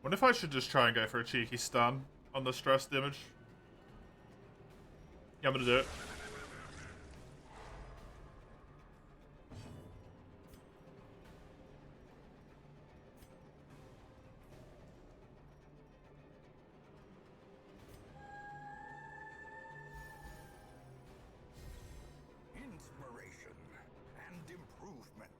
Wonder if I should just try and go for a cheeky stun on the stressed image. Yeah, I'm gonna do it. Inspiration and improvement.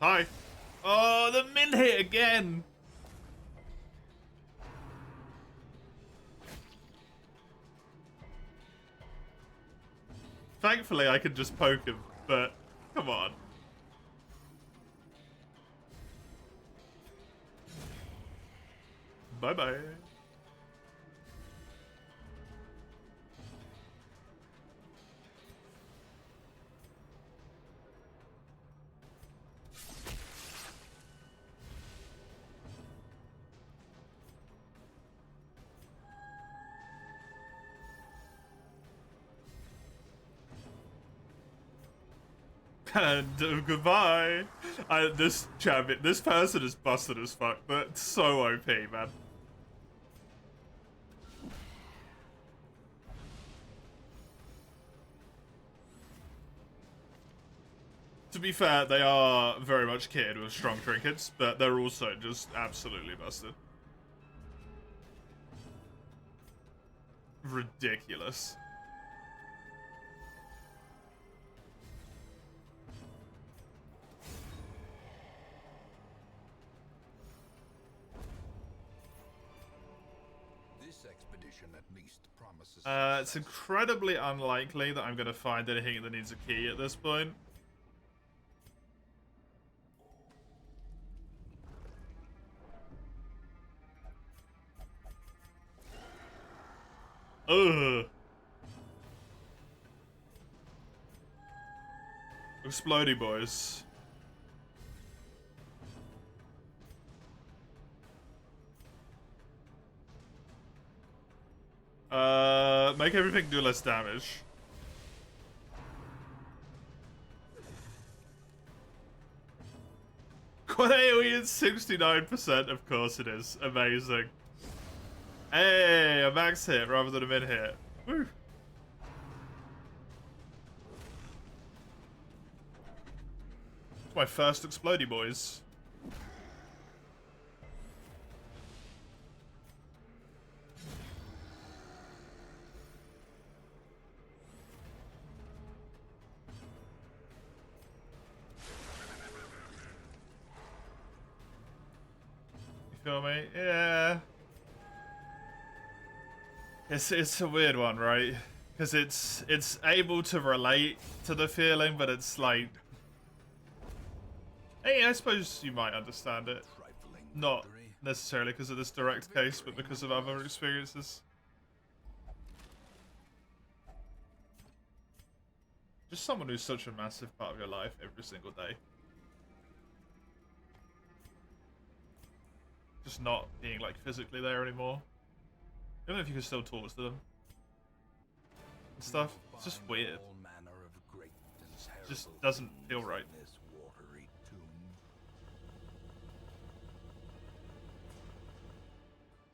Hi. Oh, the min hit again. Thankfully, I can just poke him, but come on. Bye-bye. And goodbye. This champion, this person is busted as fuck. That's so OP, man. To be fair, they are very much kitted with strong trinkets, but they're also just absolutely busted. Ridiculous. This expedition at least promises It's success. incredibly unlikely that I'm going to find anything that needs a key at this point. Ugh. Explodey boys. Make everything do less damage. Quad AoE is 69%, of course it is. Amazing. Hey, a max hit rather than a mid hit. Woo. It's my first explodey boys. You feel me? Yeah. It's a weird one, right? Because it's able to relate to the feeling, but it's like, hey, I suppose you might understand it. Trifling Not victory. necessarily because of this direct case, but because of other experiences. Just someone who's such a massive part of your life every single day. Just not being like physically there anymore. Even if you can still talk to them and stuff. It's just weird. All manner of great and Just terrible doesn't feel things right. in this watery tomb.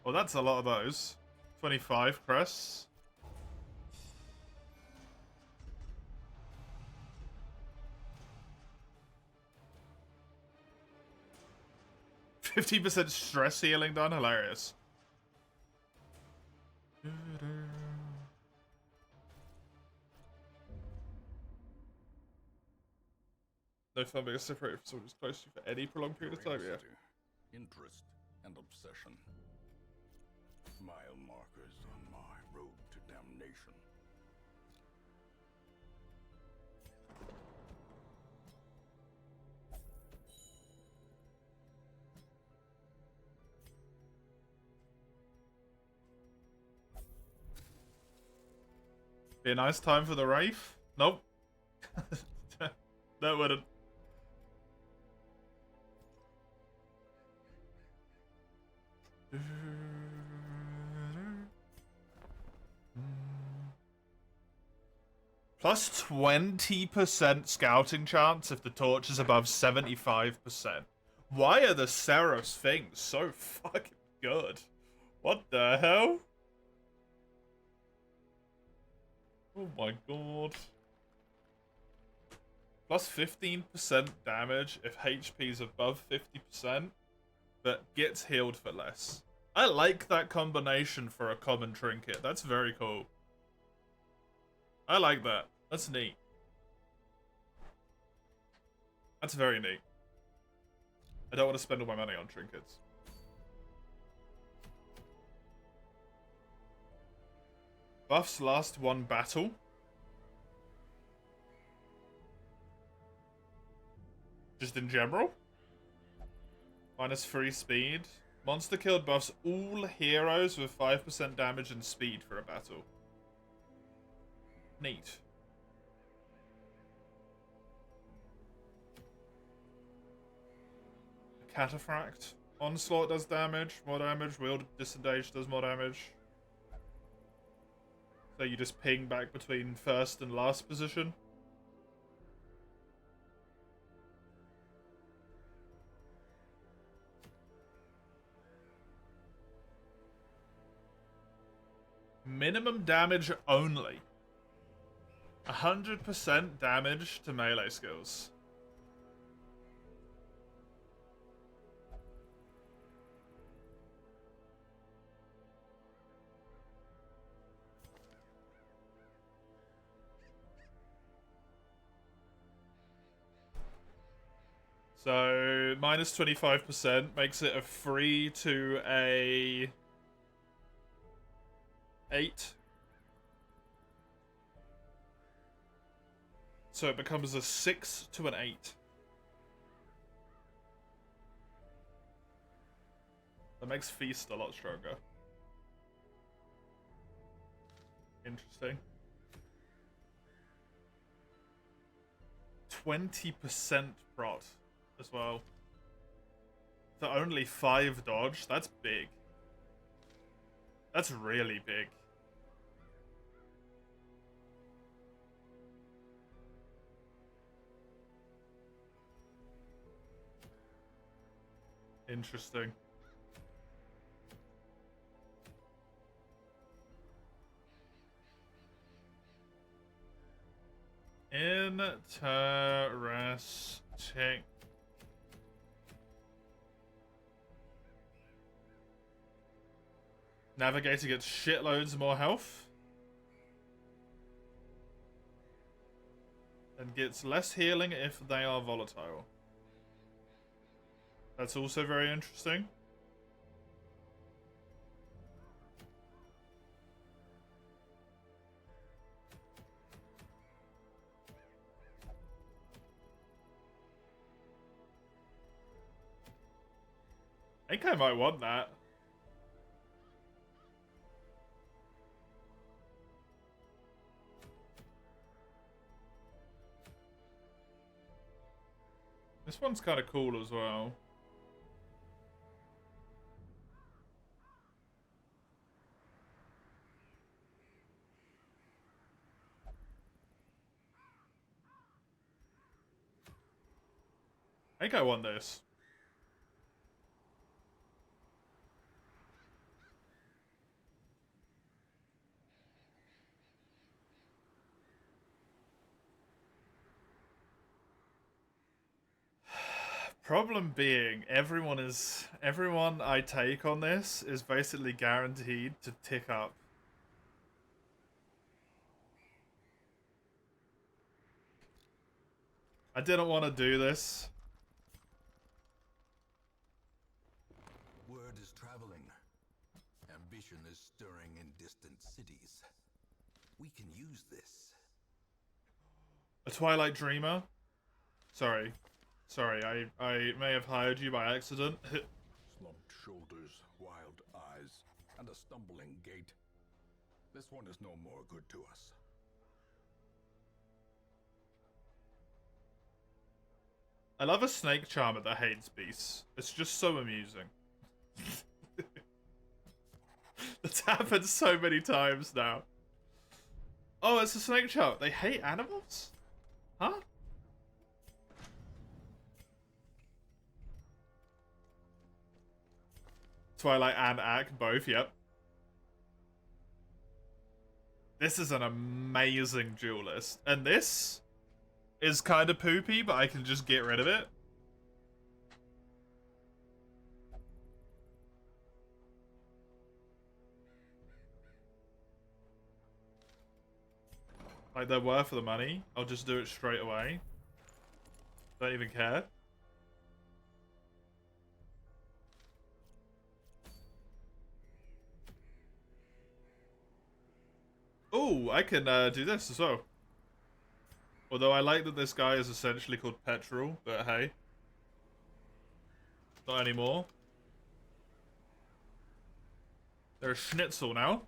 Well, that's a lot of those. 25 crests. 50% stress healing done. Hilarious. No fun being separated from someone who's close to you for any prolonged period of time, yeah. Curiosity, interest, and obsession. Mile markers on my road to damnation. Be a nice time for the Wraith? Nope. That wouldn't. Plus 20% scouting chance if the torch is above 75%. Why are the Seraph's things so fucking good? What the hell? Oh my god. Plus 15% damage if HP is above 50%, but gets healed for less. I like that combination for a common trinket. That's very cool. I like that. That's neat. That's very neat. I don't want to spend all my money on trinkets. Buffs last one battle. Just in general. Minus 3 speed. Monster killed buffs all heroes with 5% damage and speed for a battle. Neat. Cataphract. Onslaught does damage, more damage. Wield Disengage does more damage. So you just ping back between first and last position. minimum damage only. 100% damage to melee skills. So, minus 25% makes it a 3 to a 8. So it becomes a 6 to an 8. That makes Feast a lot stronger. Interesting. 20% prot as well. For only 5 dodge, that's big. That's really big. Interesting. Interesting. Navigator gets shitloads more health. And gets less healing if they are volatile. That's also very interesting. I think I might want that. This one's kind of cool as well. I think I want this. Problem being, everyone I take on this is basically guaranteed to tick up. I didn't want to do this. Word is traveling. Ambition is stirring in distant cities. We can use this. A Twilight Dreamer? Sorry, I may have hired you by accident. Slumped shoulders, wild eyes, and a stumbling gait. This one is no more good to us. I love a snake charmer that hates beasts. It's just so amusing. That's happened so many times now. Oh, it's a snake charmer. They hate animals? Huh? Twilight and Ack, both, yep. This is an amazing duelist. And this is kind of poopy, but I can just get rid of it. Like, they're worth the money. I'll just do it straight away. Don't even care. Oh, I can do this as well. Although I like that this guy is essentially called Petrol, but hey. Not anymore. There's Schnitzel now.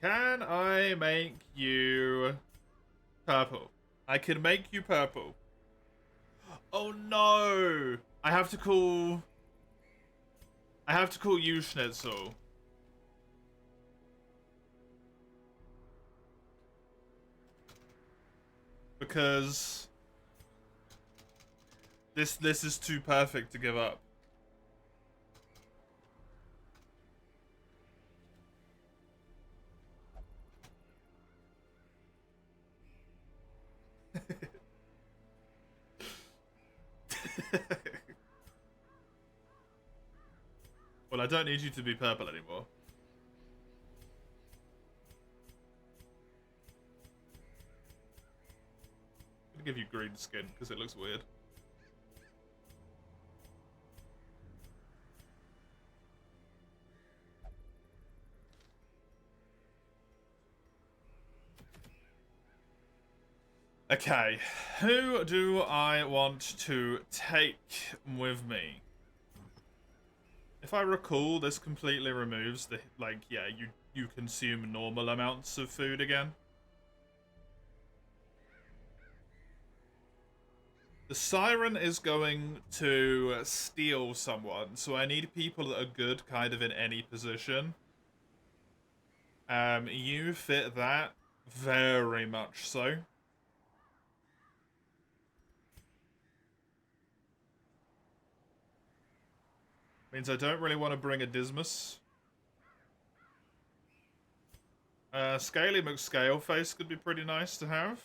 Can I make you purple? I can make you purple. Oh no! I have to call you Schnitzel. Because This is too perfect to give up. Well, I don't need you to be purple anymore. I'm gonna give you green skin because it looks weird. Okay, who do I want to take with me? If I recall, this completely removes the, like, yeah, you consume normal amounts of food again. The Siren is going to steal someone, so I need people that are good kind of in any position. You fit that very much so. Means I don't really want to bring a Dismas. Scaly McScaleface could be pretty nice to have.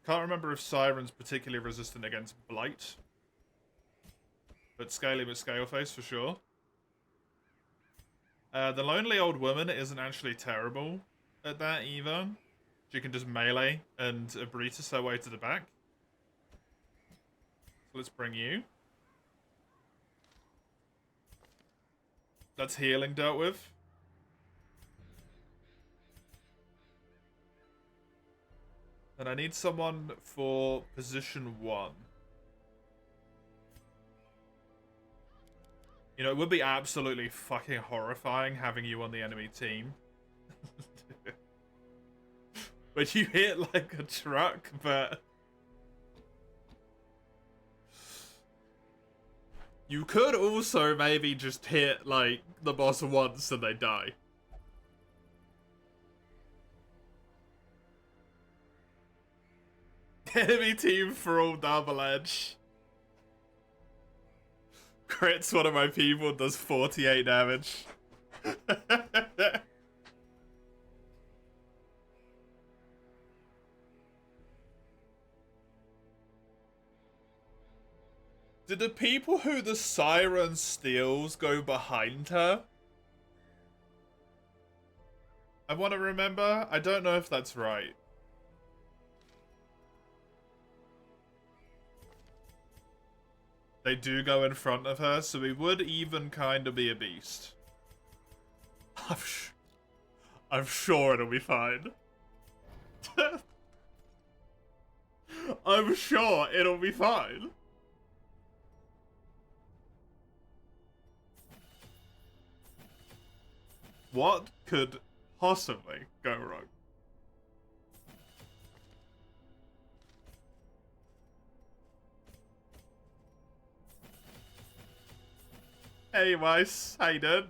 Can't remember if Siren's particularly resistant against Blight. But Scaly McScaleface for sure. The Lonely Old Woman isn't actually terrible at that either. She can just melee and Abritus her way to the back. So let's bring you. That's healing dealt with. And I need someone for position 1. You know, it would be absolutely fucking horrifying having you on the enemy team. But you hit like a truck, but... You could also maybe just hit, like, the boss once and they die. Enemy team for all double edge. Crits one of my people, does 48 damage. Did the people who the Siren steals go behind her? I want to remember. I don't know if that's right. They do go in front of her, so we would even kind of be a beast. I'm sure it'll be fine. I'm sure it'll be fine. What could possibly go wrong? Hey, Weiss. How you doing?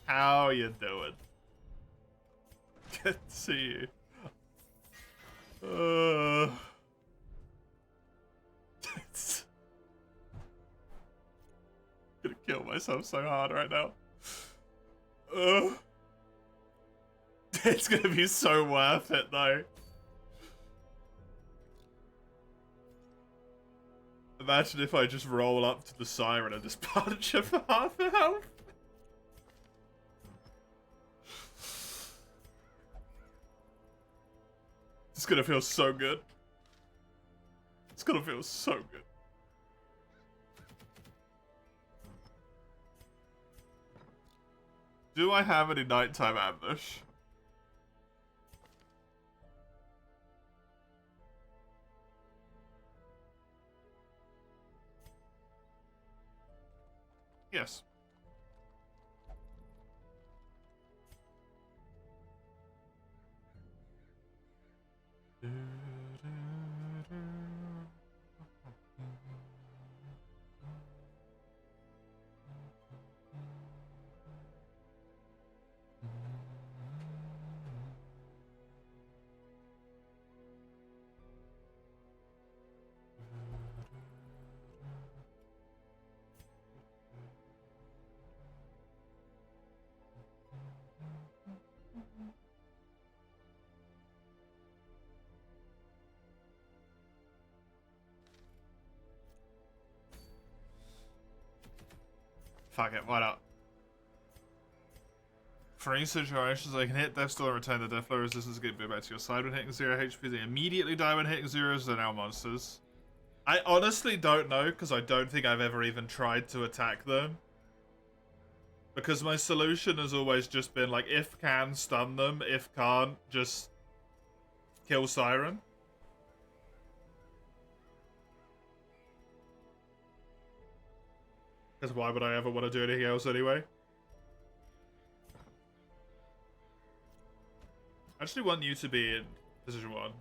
How you doing? Good to see you. It's... gonna kill myself so hard right now. It's gonna be so worth it, though. Imagine if I just roll up to the Siren and just punch her for half her health. It's gonna feel so good. It's gonna feel so good. Do I have any nighttime ambush? Yes. Fuck it, why not? For any situations, I can hit Deathstone and return the death blow resistance to get back to your side when hitting 0 HP. They immediately die when hitting zeros. They're now monsters. I honestly don't know, because I don't think I've ever even tried to attack them. Because my solution has always just been, like, if can, stun them. If can't, just kill Siren. Because why would I ever want to do anything else anyway? I actually want you to be in position 1.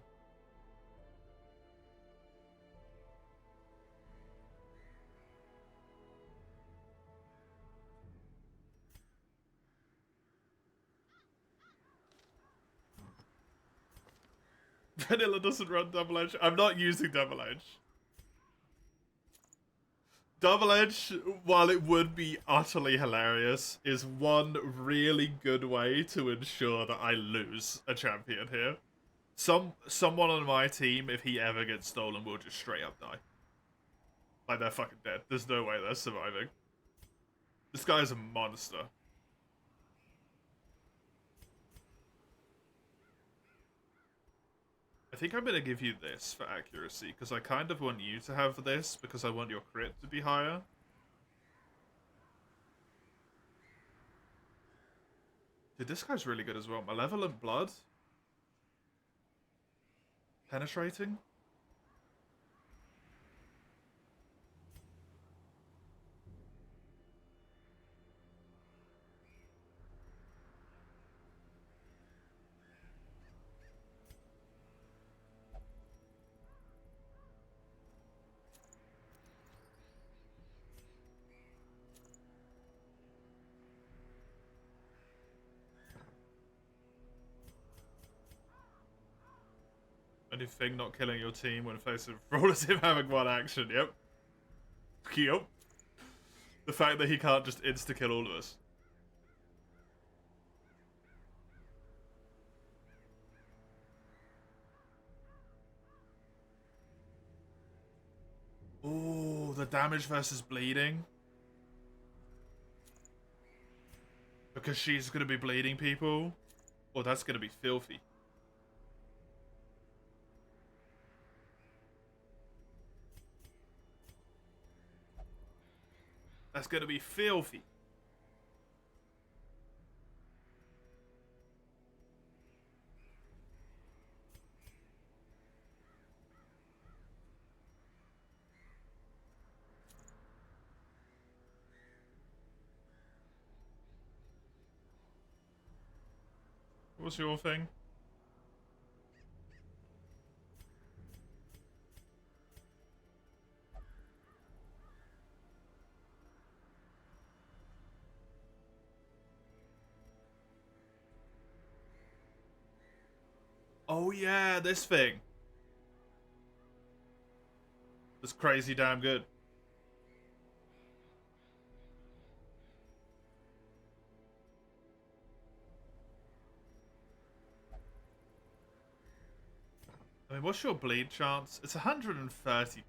Vanilla doesn't run Double Edge. I'm not using Double Edge. Double Edge, while it would be utterly hilarious, is one really good way to ensure that I lose a champion here. Someone on my team, if he ever gets stolen, will just straight up die. Like, they're fucking dead. There's no way they're surviving. This guy is a monster. I think I'm going to give you this for accuracy, because I kind of want you to have this, because I want your crit to be higher. Dude, this guy's really good as well. Malevolent Blood. Penetrating. Only thing not killing your team when faced with Brawl is him having one action, yep. Yep. The fact that he can't just insta-kill all of us. Ooh, the damage versus bleeding. Because she's gonna be bleeding people. Oh, that's gonna be filthy. That's gonna be filthy. What's your thing? Oh yeah, this thing. That's crazy damn good. I mean, what's your bleed chance? It's 130%.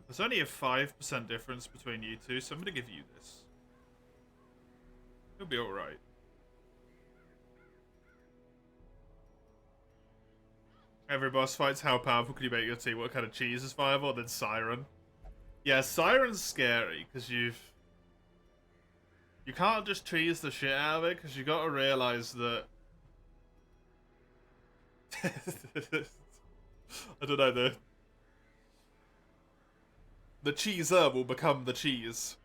There's only a 5% difference between you two, so I'm gonna give you this. You'll be alright. Every boss fight's how powerful can you make your team? What kind of cheese is viable? And then Siren. Yeah, Siren's scary, because you can't just cheese the shit out of it, because you gotta realize that... I don't know, the cheeser will become the cheese,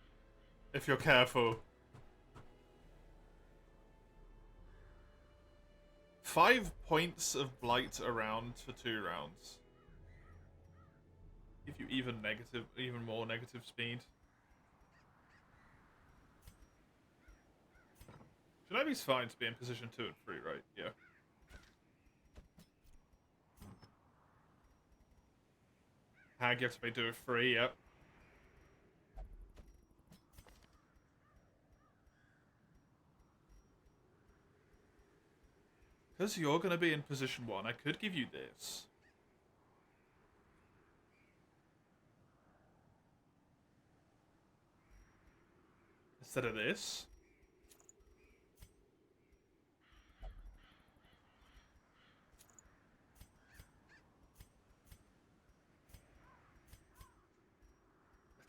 if you're careful. 5 points of blight around for 2 rounds. Give you even more negative speed. Shinobi's fine to be in position 2 and 3, right? Yeah. Hag, you have to be 2 and 3, yep. Because you're going to be in position 1, I could give you this. Instead of this. I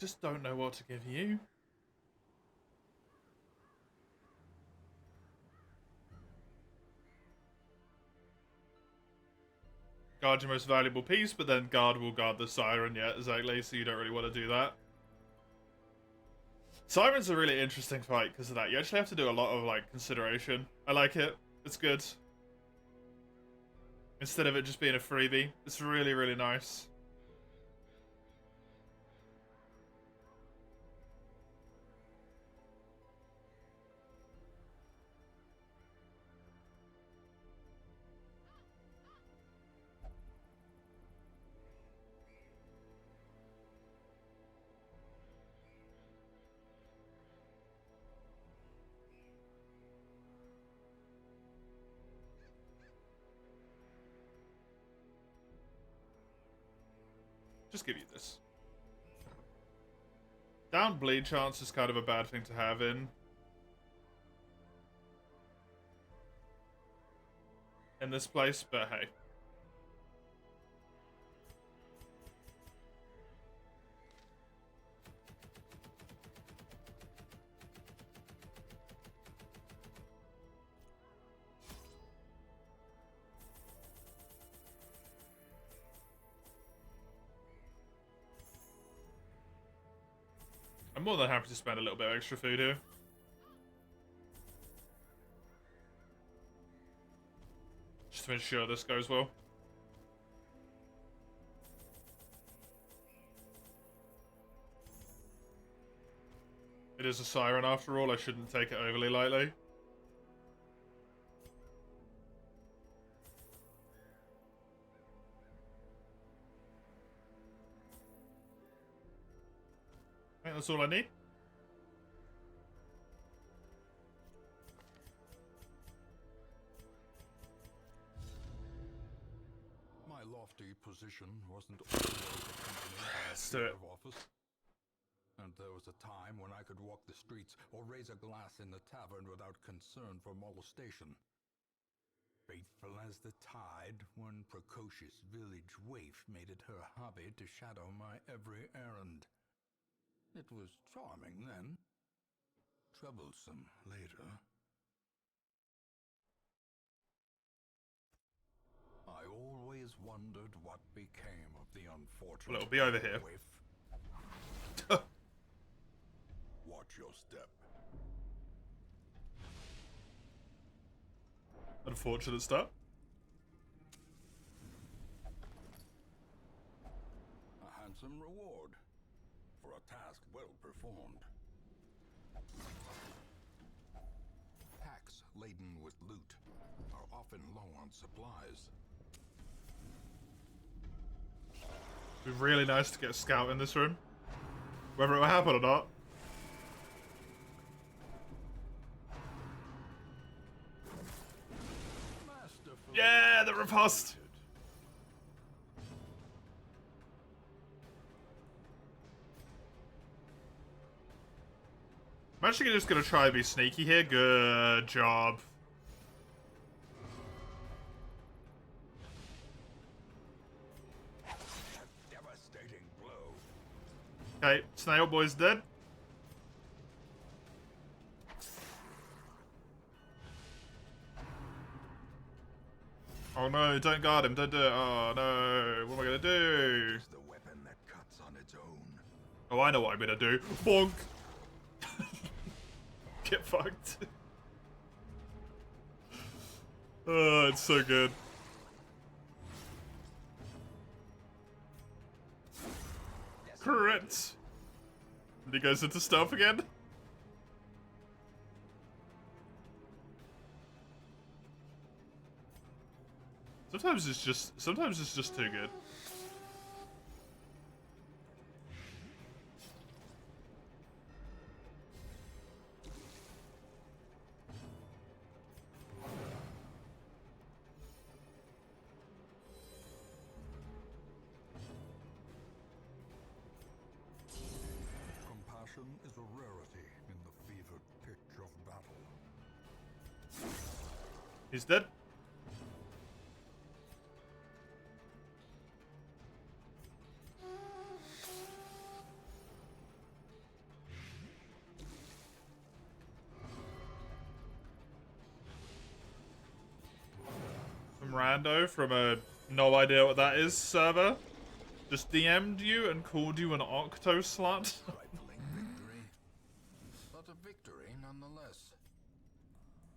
just don't know what to give you. Guard your most valuable piece, but then guard will guard the siren, yeah, exactly, so you don't really want to do that. Siren's a really interesting fight because of that. You actually have to do a lot of, like, consideration. I like it. It's good. Instead of it just being a freebie. It's really, really nice. Just give you this. Down bleed chance is kind of a bad thing to have in this place, but hey. I'm more than happy to spend a little bit of extra food here. Just to ensure this goes well. It is a siren after all, I shouldn't take it overly lightly. I think that's all I need. My lofty position wasn't always accompanied by a Let's do it. of office. And there was a time when I could walk the streets or raise a glass in the tavern without concern for molestation. Faithful as the tide, one precocious village waif made it her hobby to shadow my every errand. It was charming then, troublesome later. I always wondered what became of the unfortunate. Well, it'll be over here. Waif. Watch your step. Unfortunate stuff. A handsome reward for a task well performed. Packs laden with loot are often low on supplies. It'd be really nice to get a scout in this room. Whether it will happen or not. Yeah, the riposte! I'm actually just gonna try and be sneaky here. Good job. Devastating blow. Okay, Snail Boy's dead. Oh no, don't guard him, don't do it. Oh no, what am I gonna do? It's the weapon that cuts on its own. Oh, I know what I'm gonna do. Bonk! Get fucked. Oh, it's so good. Correct. And he goes into stealth again. Sometimes it's just too good. Caution is a rarity in the fevered pitch of battle. He's dead. Some rando from a no idea what that is server just DM'd you and called you an octo slut. Trifling victory, but a victory nonetheless.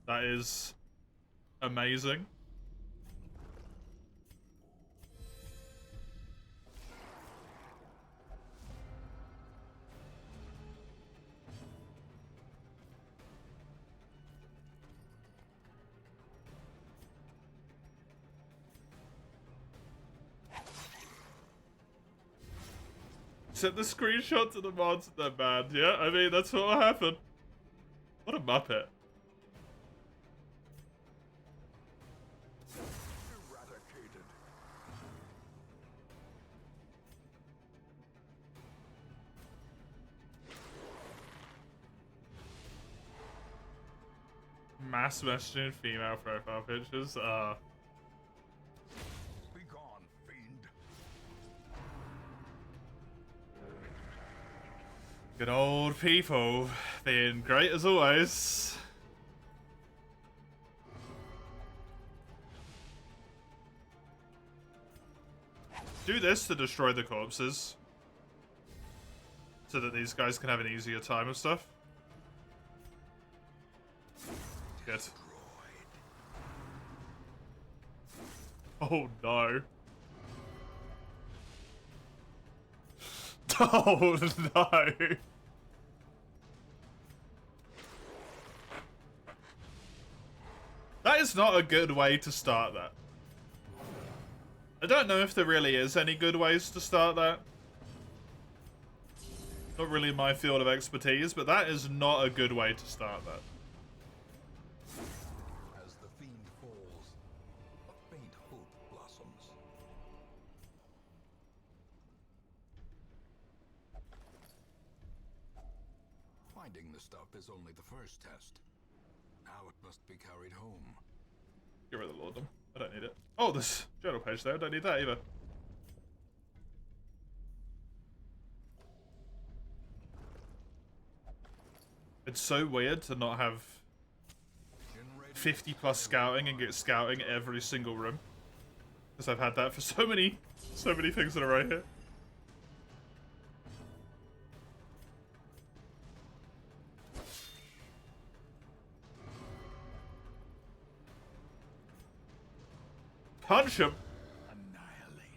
That is amazing. Sent the screenshot to the mods and they're banned. Yeah, I mean, that's what will happen. What a muppet. Eradicated. Mass messaging female profile pictures. Be gone, fiend. Good old people being great as always. Do this to destroy the corpses. So that these guys can have an easier time of stuff. Good. Oh no. Oh no. That is not a good way to start that. I don't know if there really is any good ways to start that. Not really my field of expertise, but that is not a good way to start that. As the fiend falls, a faint hope blossoms. Finding the stuff is only the first test. Now it must be carried home. Get rid of the Lordum. I don't need it. Oh, there's a journal page there. I don't need that either. It's so weird to not have 50 plus scouting and get scouting every single room. Because I've had that for so many things in a row here. Punch him! Annihilated.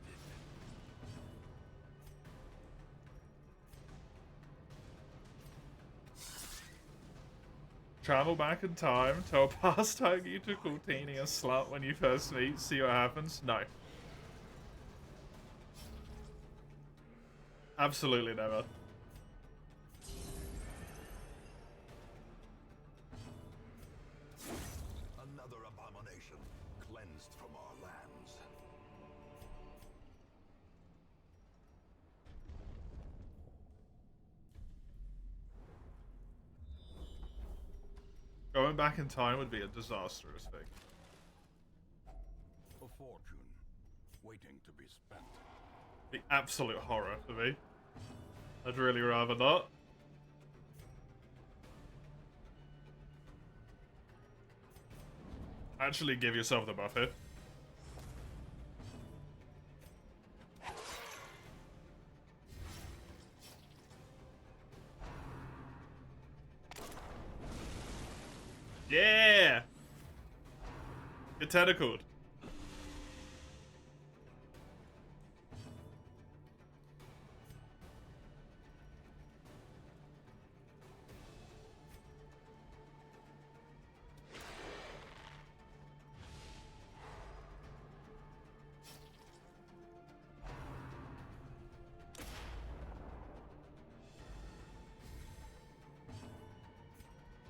Travel back in time, tell a past time you to call Teeny a slut when you first meet, see what happens? No. Absolutely never. Another abomination cleansed from our lands. Going back in time would be a disastrous thing. A fortune waiting to be spent. The absolute horror for me. I'd really rather not. Actually give yourself the buff here. Yeah! Get tentacled.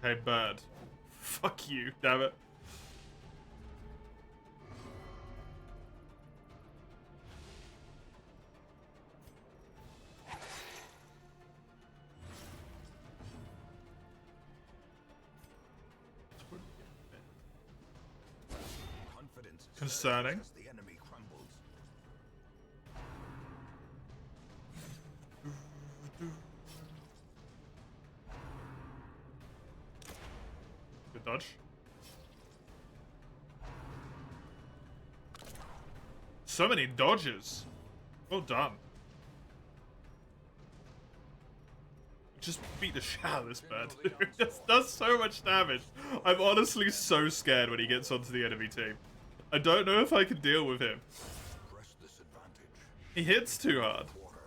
Hey, bird. Fuck you, damn it. concerning. As the enemy crumbles. Good dodge. So many dodges. Well done. Just beat the shit out of this bird. It just does so much damage. I'm honestly so scared when he gets onto the enemy team. I don't know if I can deal with him. Press this advantage. He hits too hard. Quarter.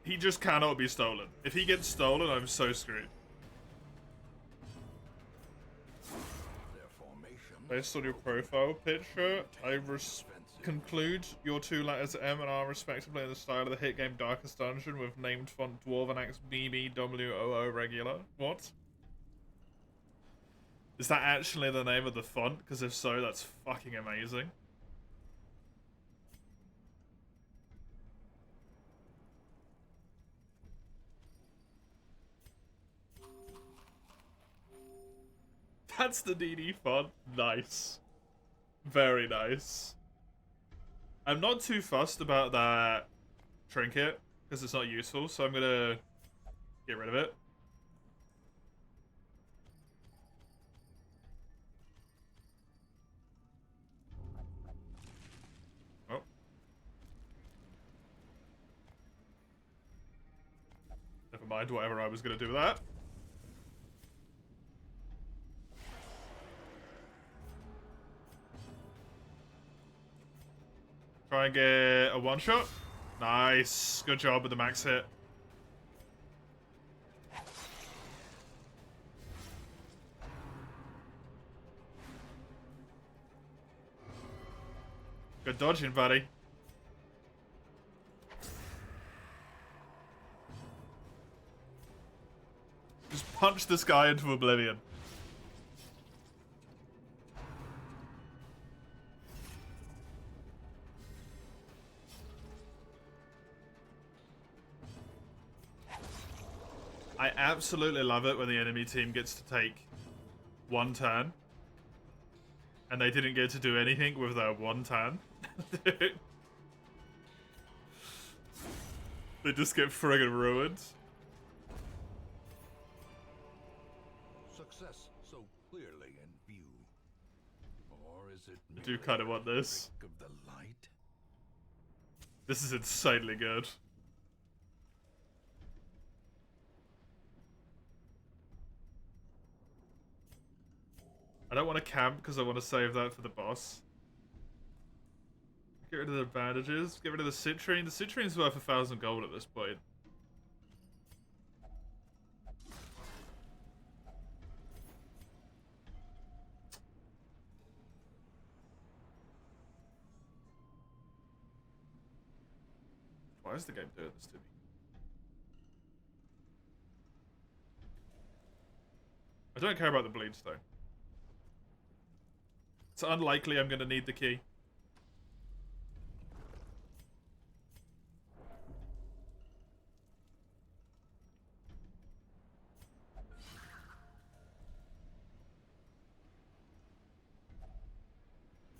He just cannot be stolen. If he gets stolen, I'm so screwed. Their formation. Based on your profile picture, I conclude your two letters M and R respectively in the style of the hit game Darkest Dungeon with named font Dwarvenax BBWOO regular. What? Is that actually the name of the font? Because if so, that's fucking amazing. That's the DD font. Nice. Very nice. I'm not too fussed about that trinket, because it's not useful, so I'm gonna get rid of it. Oh. Never mind, whatever I was gonna do with that. Try and get a one-shot. Nice. Good job with the max hit. Good dodging, buddy. Just punch this guy into oblivion. I absolutely love it when the enemy team gets to take one turn and they didn't get to do anything with their one turn. They just get friggin' ruined. Success so clearly in view. Or is it I do kind of want this. of the light? This is insanely good. I don't want to camp because I want to save that for the boss. Get rid of the bandages. Get rid of the citrine. The citrine's worth 1,000 gold at this point. Why is the game doing this to me? I don't care about the bleeds though. It's unlikely I'm going to need the key.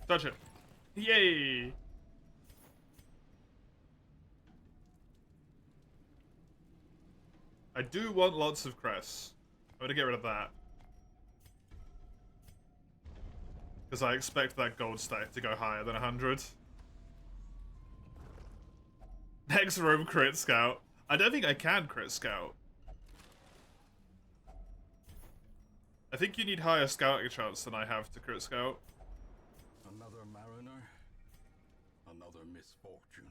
Touch it. Yay! I do want lots of crests. I'm going to get rid of that. Because I expect that gold stack to go higher than 100. Next room, crit scout. I don't think I can crit scout. I think you need higher scouting chance than I have to crit scout. Another mariner, another misfortune.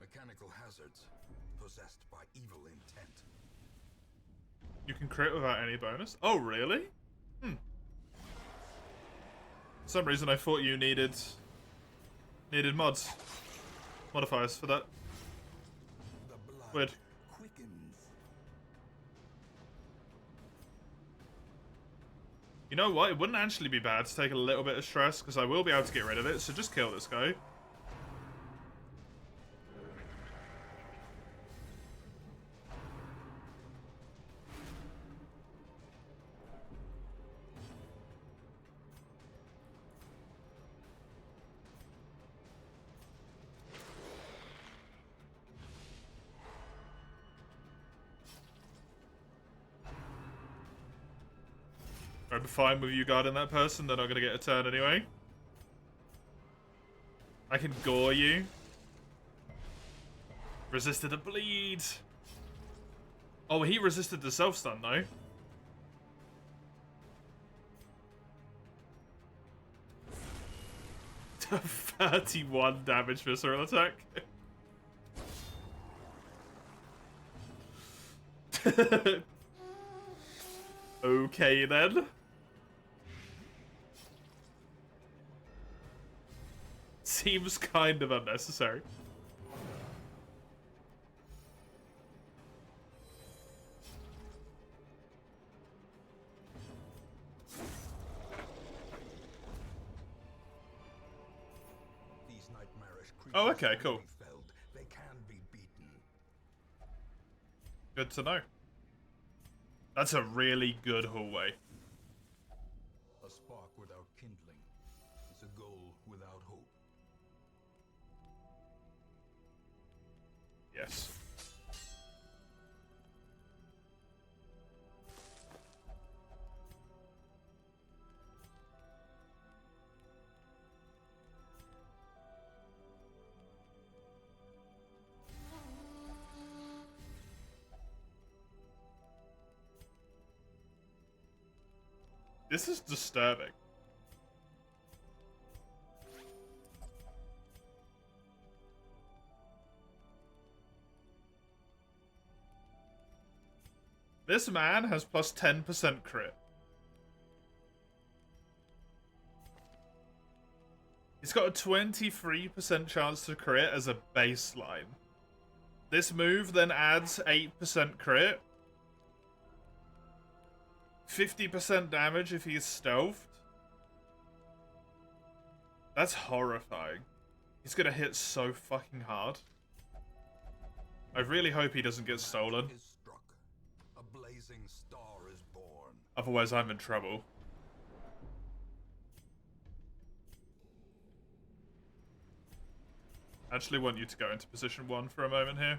Mechanical hazards possessed by evil intent. You can crit without any bonus? Oh, really? For some reason I thought you needed modifiers for that. The blood Weird. quickens. You know what? It wouldn't actually be bad to take a little bit of stress, because I will be able to get rid of it, so just kill this guy. I'm fine with you guarding that person, they're not going to get a turn anyway. I can gore you. Resisted the bleed. Oh, he resisted the self-stun though. To 31 damage visceral attack. Okay then. Seems kind of unnecessary. These nightmarish creatures Oh, okay, cool. felled. They can be beaten. Good to know. That's a really good hallway. A spark without kindling is a goal without hope. Yes. This is disturbing. This man has plus 10% crit. He's got a 23% chance to crit as a baseline. This move then adds 8% crit. 50% damage if he's stealthed. That's horrifying. He's gonna hit so fucking hard. I really hope he doesn't get stolen. Is struck. A blazing star is born. Otherwise I'm in trouble. I actually want you to go into position 1 for a moment here.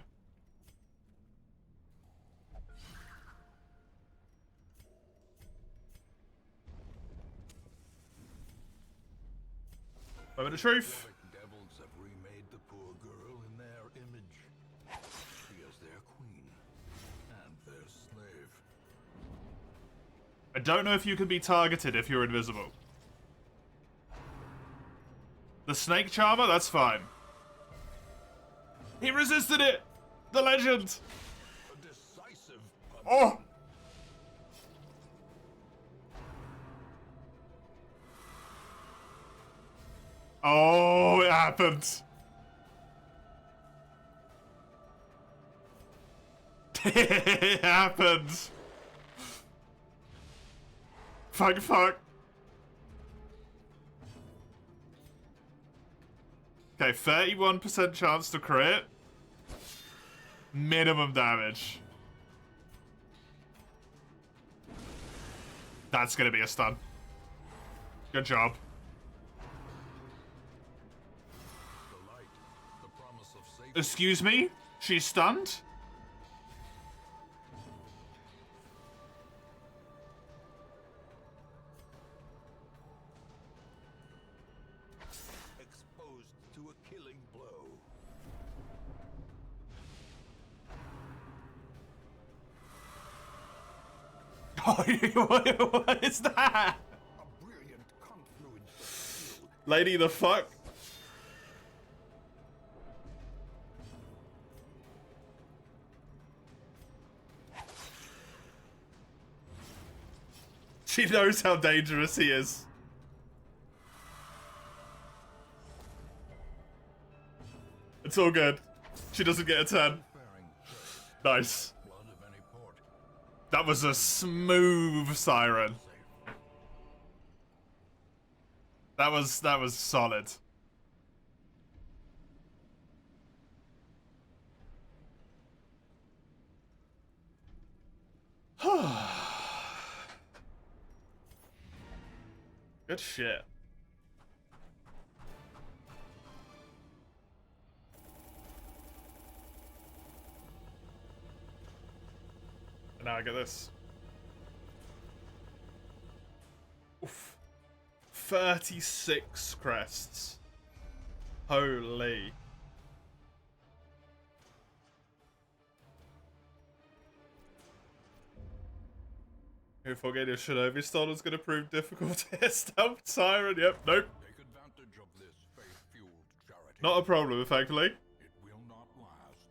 Moment of truth. Devils have remade the poor girl in their image. She is their queen and their slave. I don't know if you can be targeted if you're invisible. The snake charmer, that's fine. He resisted it! The legend! A decisive Oh! Oh, it happened. It happened. Fuck, fuck. Okay, 31% chance to crit. Minimum damage. That's gonna be a stun. Good job. the light, the promise of safety. Excuse me? She's stunned? Exposed to a killing blow. Oh, what is that? A brilliant confluence of skill. Lady the fuck? She knows how dangerous he is. It's all good. She doesn't get a 10. Faring chest, Nice. blood of any port. That was a smooth siren. That was solid. Good shit. And now I get this. Oof. 36 crests. Holy. If forget your Shinobi style is going to prove difficult to stump Siren. Yep, nope. Take advantage of this faith-fueled charity. Not a problem, thankfully. It will not last.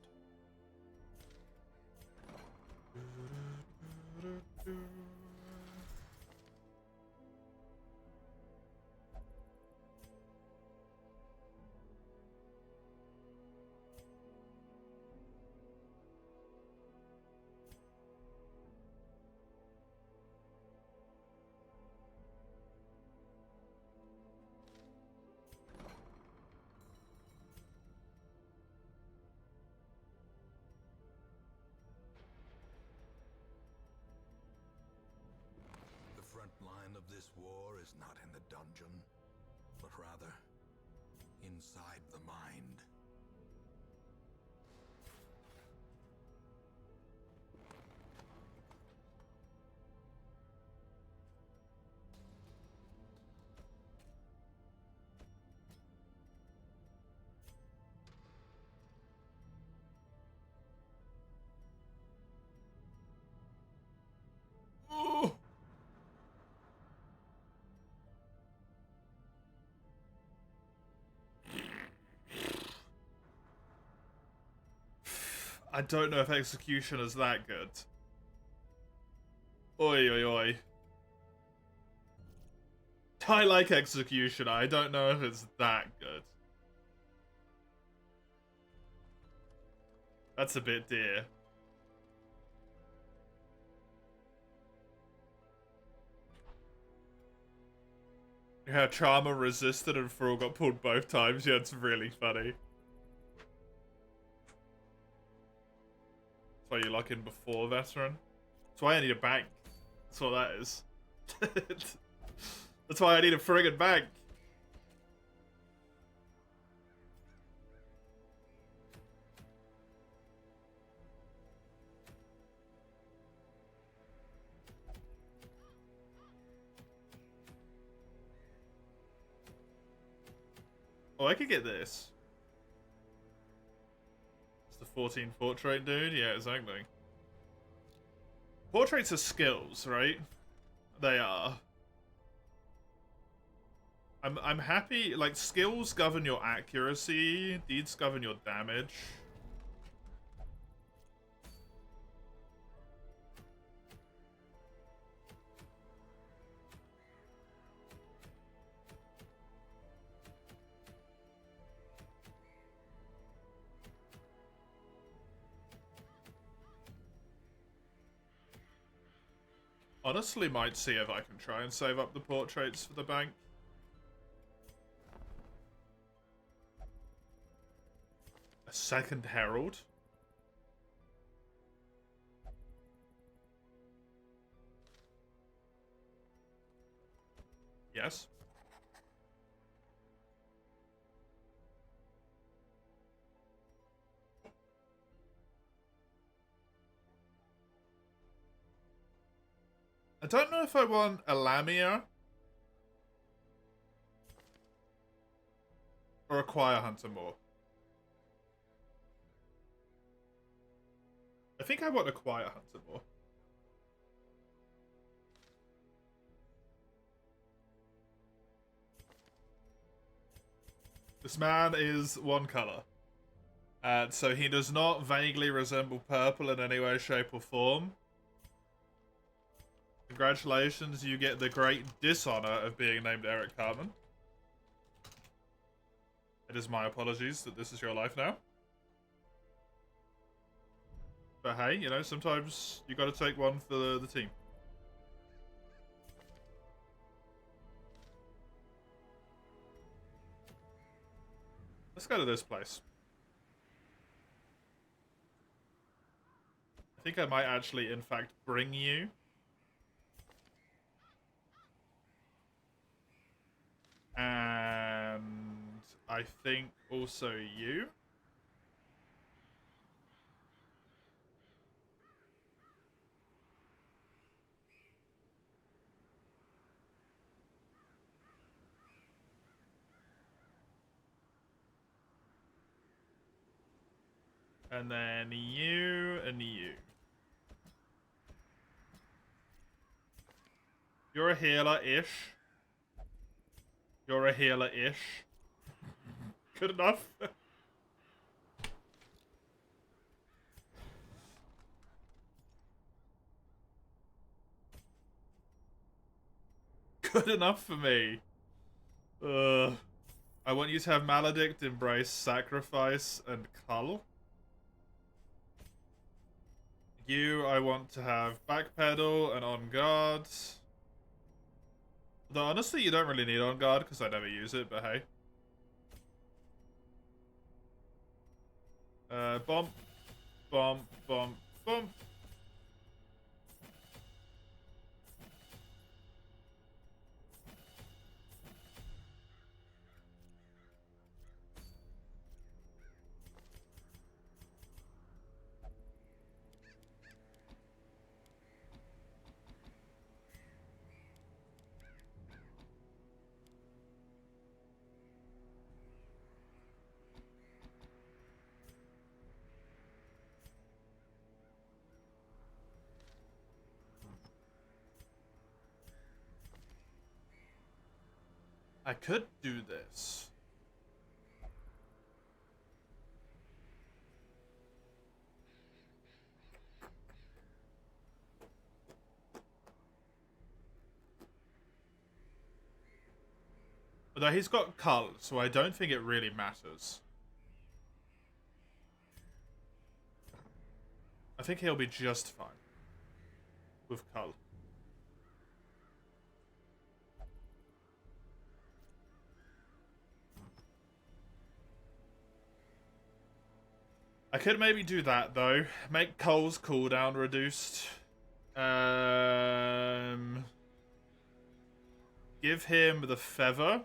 The front line of this war is not in the dungeon, but rather inside the mind. Ooh. I don't know if execution is that good. Oi, oi, oi. I like execution. I don't know if it's that good. That's a bit dear. Yeah, Charmer resisted and Thrall got pulled both times. Yeah, it's really funny. That's why you lock in before veteran. That's why I need a bank. That's what that is. That's why I need a friggin' bank. Oh, I could get this. It's the 14 portrait dude? Yeah, exactly. Portraits are skills, right? They are. I'm happy, like, skills govern your accuracy, deeds govern your damage. Honestly, might see if I can try and save up the portraits for the bank. A second herald? Yes. I don't know if I want a Lamia or a Choir Hunter more. I think I want a Choir Hunter more. This man is one color. So he does not vaguely resemble purple in any way, shape, or form. Congratulations, you get the great dishonor of being named Eric Cartman. It is my apologies that this is your life now. But hey, you know, sometimes you gotta take one for the team. Let's go to this place. I think I might actually, in fact, bring you. And I think also you. And then you and you. You're a healer-ish. You're a healer-ish. Good enough. Good enough for me. I want you to have Maledict, Embrace, Sacrifice, and Cull. You, I want to have Backpedal and On Guard. Though honestly, you don't really need On Guard because I never use it, but hey. Bump, bump, bump, bump. I could do this. Although he's got Cull, so I don't think it really matters. I think he'll be just fine with Cull. I could maybe do that though. Make Cull's cooldown reduced. Give him the feather.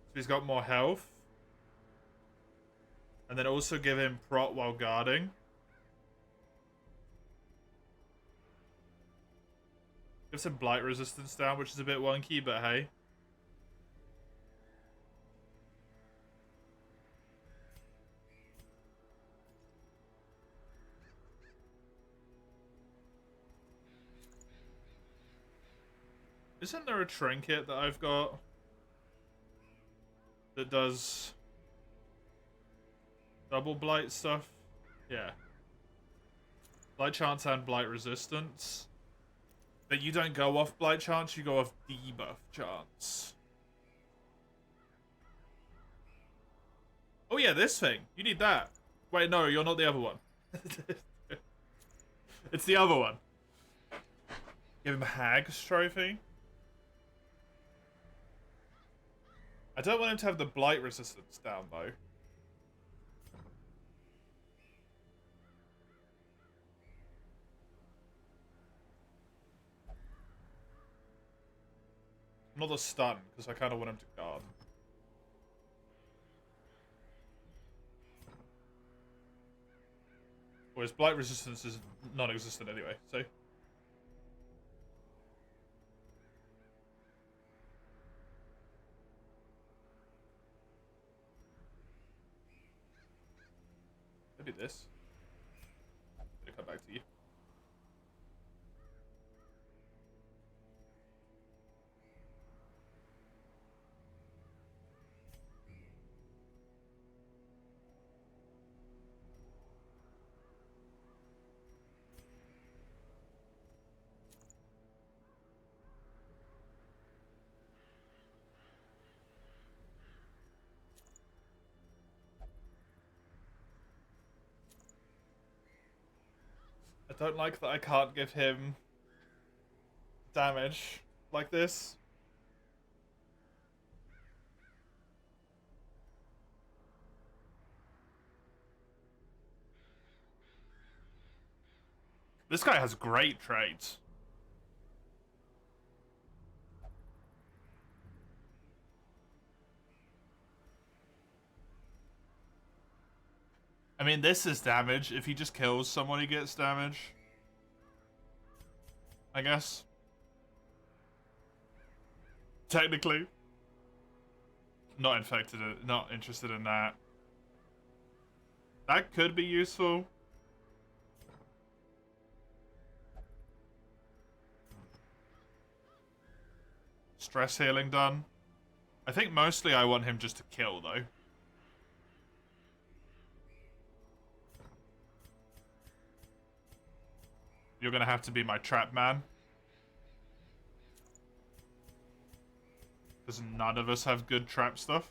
So he's got more health. And then also give him prot while guarding. Give some blight resistance down, which is a bit wonky, but hey. Isn't there a trinket that I've got that does double blight stuff? Yeah. Blight chance and blight resistance. But you don't go off blight chance, you go off debuff chance. Oh yeah, this thing. You need that. Wait, no, you're not the other one. It's the other one. Give him Hag's Trophy. I don't want him to have the blight resistance down, though. Not the stun, because I kind of want him to guard. Whereas blight resistance is non-existent anyway, so... I do this. Gonna come back to you. I don't like that I can't give him damage like this. This guy has great traits. I mean, this is damage. If he just kills someone, he gets damage. I guess. Technically. Not infected, not interested in that. That could be useful. Stress healing done. I think mostly I want him just to kill, though. You're gonna have to be my trap man. Because none of us have good trap stuff.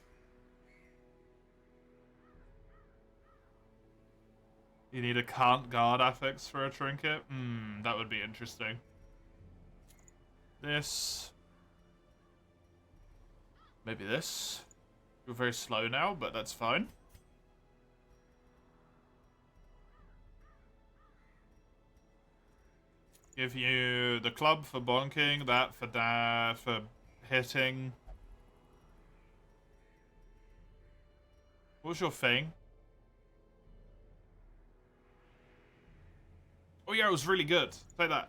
You need a can't guard affix for a trinket? That would be interesting. This. Maybe this. You're very slow now, but that's fine. Give you the club for bonking, that for hitting. What was your thing? Oh yeah, it was really good. Take that.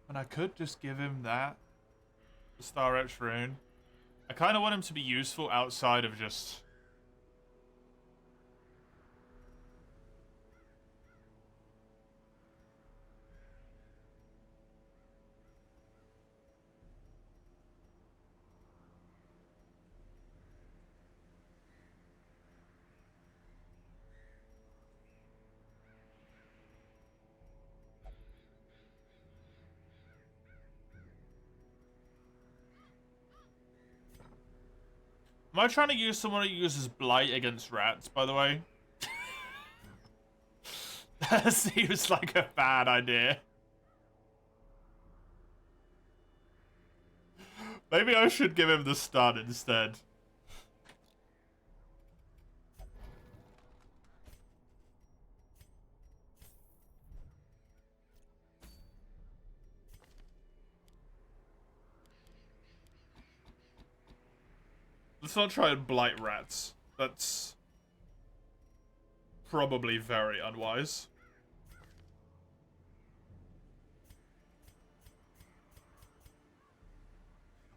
And I could just give him that. The Star Etched Rune. I kind of want him to be useful outside of just... Am I trying to use someone who uses Blight against rats, by the way? That seems like a bad idea. Maybe I should give him the stun instead. Let's not try and blight rats. That's probably very unwise.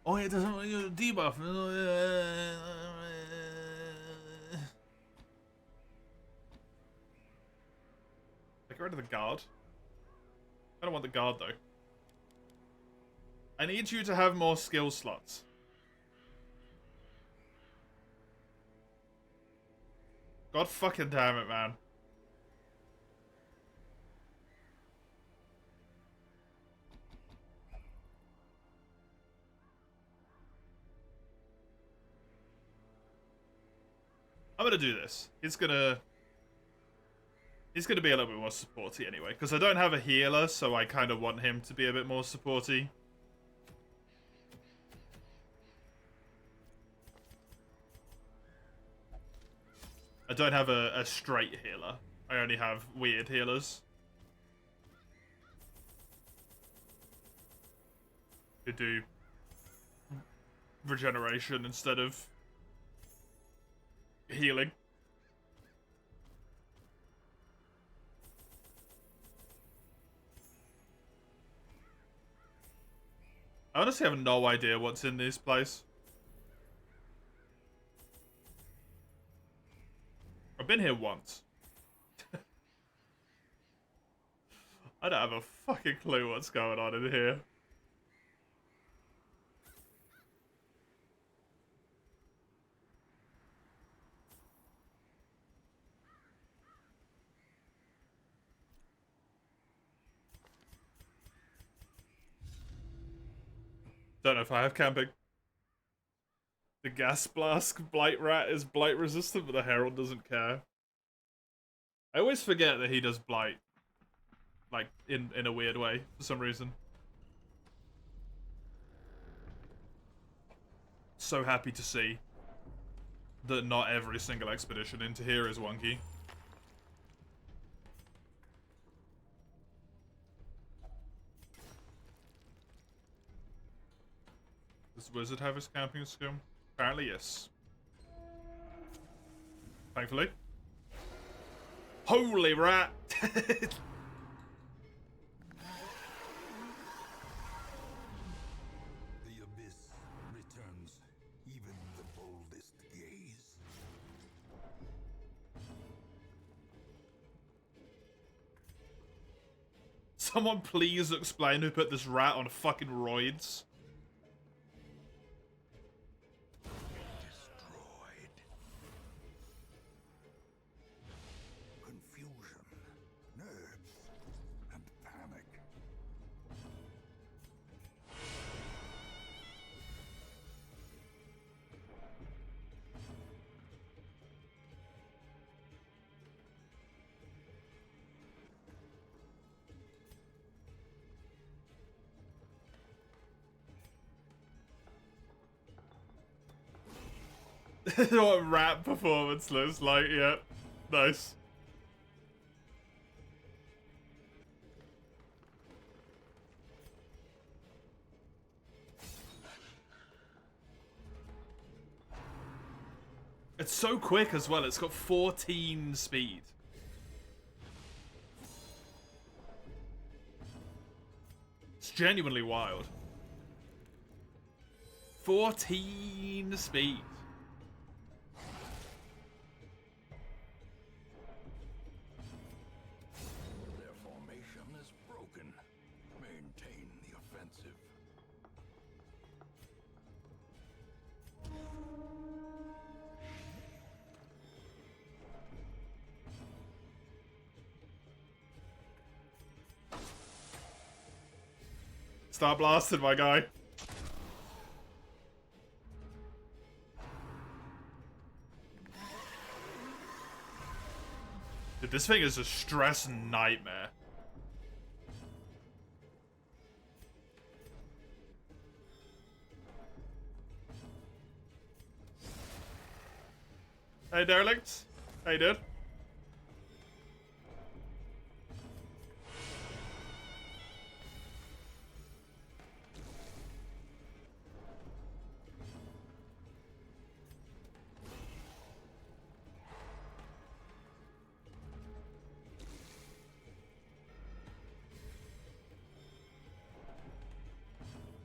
Oh, it doesn't want you to debuff. Get rid of the guard. I don't want the guard though. I need you to have more skill slots. God fucking damn it, man. I'm gonna do this. He's gonna be a little bit more supporty anyway, because I don't have a healer, so I kind of want him to be a bit more supporty. I don't have a straight healer. I only have weird healers. Who do regeneration instead of healing. I honestly have no idea what's in this place. I've been here once. I don't have a fucking clue what's going on in here. Don't know if I have camping. The gas blast blight rat is blight resistant, but the herald doesn't care. I always forget that he does blight, like in a weird way for some reason. So happy to see that not every single expedition into here is wonky. Does the wizard have his camping skill? Apparently, yes. Thankfully. Holy rat! The abyss returns even the boldest gaze. Someone please explain who put this rat on fucking roids. Destroyed. Confusion, nerves, and panic. What rap performance looks like, yeah. Nice. It's so quick as well, it's got 14 speed. It's genuinely wild. 14 speed. Their formation is broken. Maintain the offensive. Start blasting, my guy. Dude, this thing is a stress nightmare. Hey, derelict. How you doing?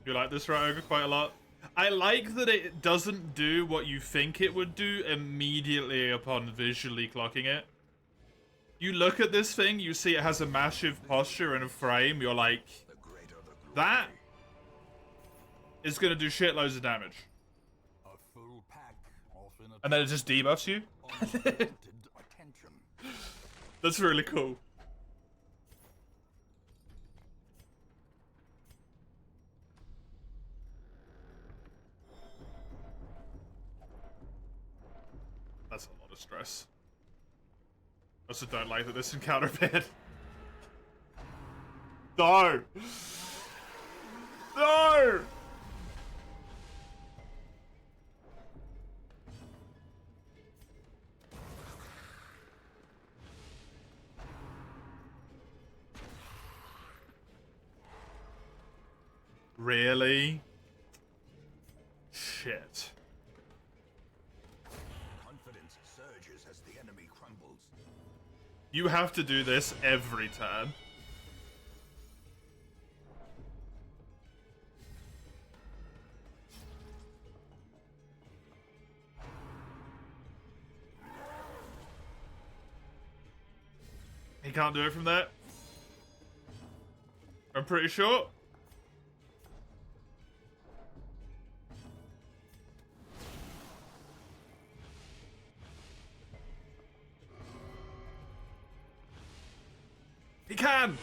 You like this rat ogre quite a lot? I like that it doesn't do what you think it would do immediately upon visually clocking it. You look at this thing, you see it has a massive posture and a frame, you're like, that is going to do shitloads of damage. A full pack often And then it just debuffs you? attention. That's really cool. That's a lot of stress. I also don't like that this encounter bit. No! No! Really? Shit. Confidence surges as the enemy crumbles. You have to do this every turn. He can't do it from there. I'm pretty sure. He can!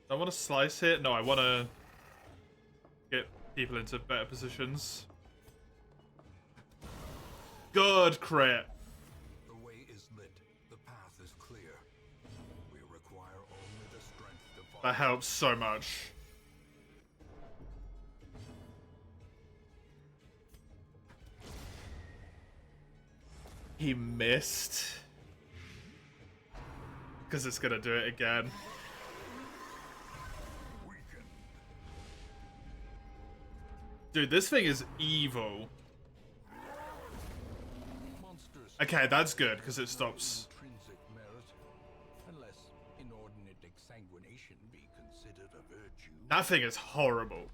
I want to slice it. No, I want to get people into better positions. Good crit. The way is lit. The path is clear. We require only the strength to follow. That helps so much. He missed. Because it's gonna do it again. Dude, this thing is evil. Monsters Okay, that's good, because it stops. intrinsic merit, unless inordinate exsanguination be considered a virtue. That thing is horrible.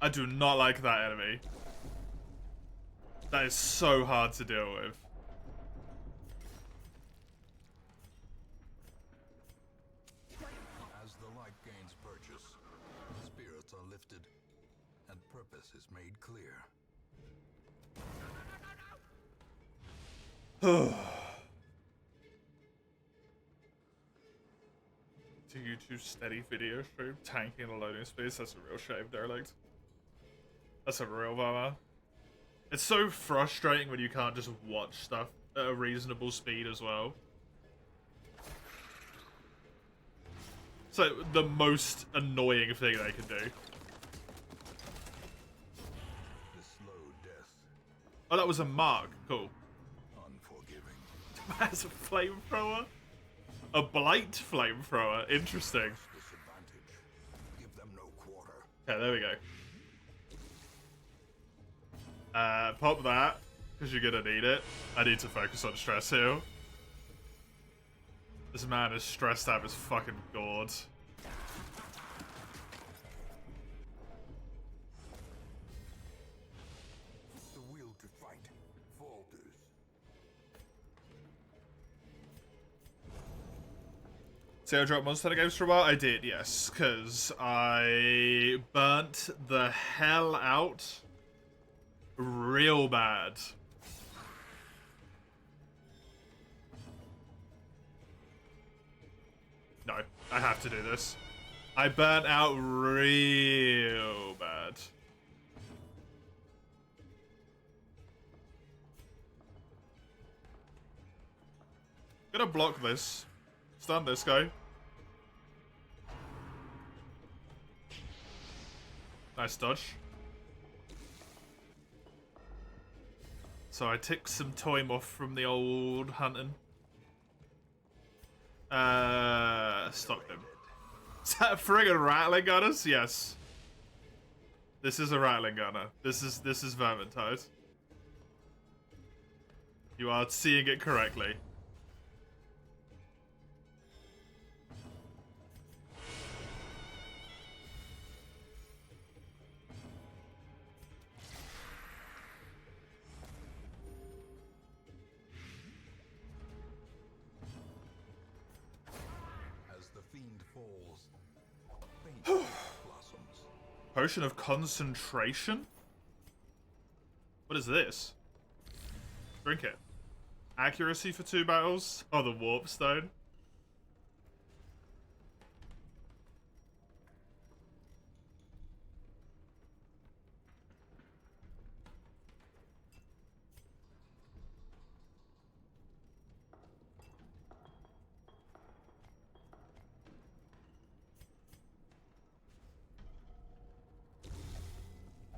I do not like that enemy. That is so hard to deal with. As the light gains purchase, spirits are lifted, and purpose is made clear. To YouTube steady video stream, tanking the loading space, that's a real shame, Derelict. That's a real bummer. It's so frustrating when you can't just watch stuff at a reasonable speed as well. It's like the most annoying thing they can do. The slow death, Oh, that was a mark. Cool. unforgiving. That's a flamethrower? A blight flamethrower. Interesting. Disadvantage. Give them no quarter. Okay, there we go. Pop that, because you're gonna need it. I need to focus on stress heal. This man is stressed out of his fucking gourd. The will to fight falters. See, I dropped Monster Hunter games for a while? I did, yes, because I burnt the hell out real bad. No, I have to do this. I burnt out real bad. Gonna block this. Stun this guy. Nice dodge. So I took some time off from the old hunting. Stopped him. Is that a friggin' rattling gunners? Yes. This is a rattling gunner. This is Vermintide. You are seeing it correctly. As the fiend falls, faint blossoms. Potion of concentration? What is this? Drink it. Accuracy for 2 battles? Oh, the warp stone.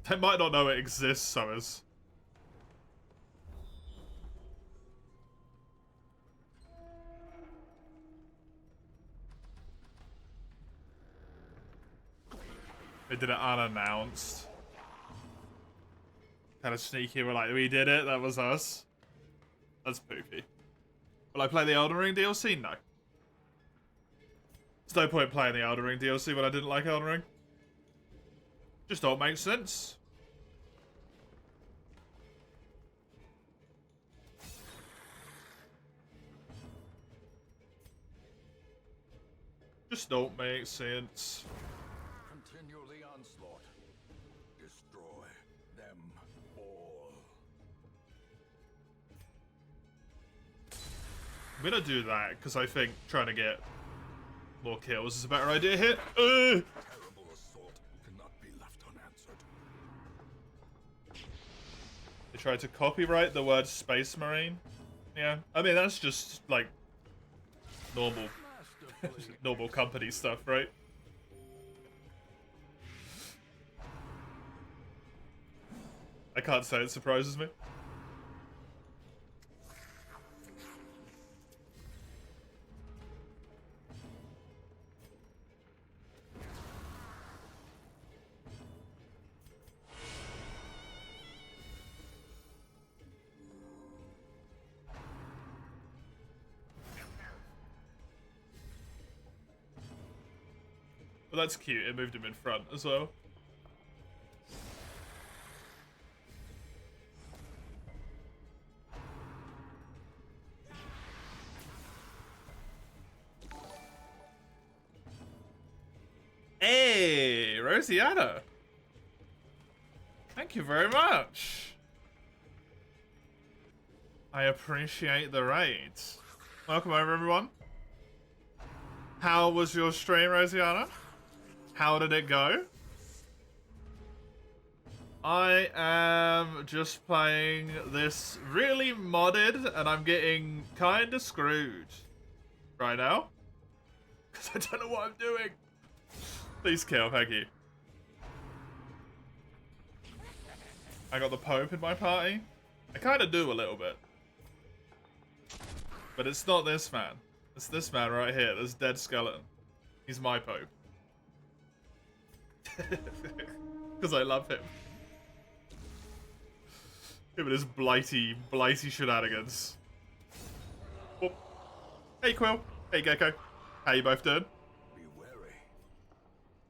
They might not know it exists, Summers. They did it unannounced. Kind of sneaky, we're like, we did it, that was us. That's poopy. Will I play the Elden Ring DLC? No. There's no point playing the Elden Ring DLC when I didn't like Elden Ring. Just don't make sense. Just don't make sense. Continue the onslaught. Destroy them all. I'm gonna do that because I think trying to get more kills is a better idea here. Terrible assault cannot be left unanswered. They tried to copyright the word Space Marine. Yeah, I mean, that's just, like, normal, normal company stuff, right? I can't say it surprises me. Well, that's cute. It moved him in front as well. Hey, Rosianna. Thank you very much. I appreciate the raid. Welcome over, everyone. How was your stream, Rosianna? How did it go? I am just playing this really modded, and I'm getting kind of screwed right now. Because I don't know what I'm doing. Please kill, thank you. I got the Pope in my party. I kind of do a little bit. But it's not this man. It's this man right here, this dead skeleton. He's my Pope. Because I love him. Him and his blighty shenanigans. Oh. Hey Quill. Hey Gecko. How you both doing? Be wary.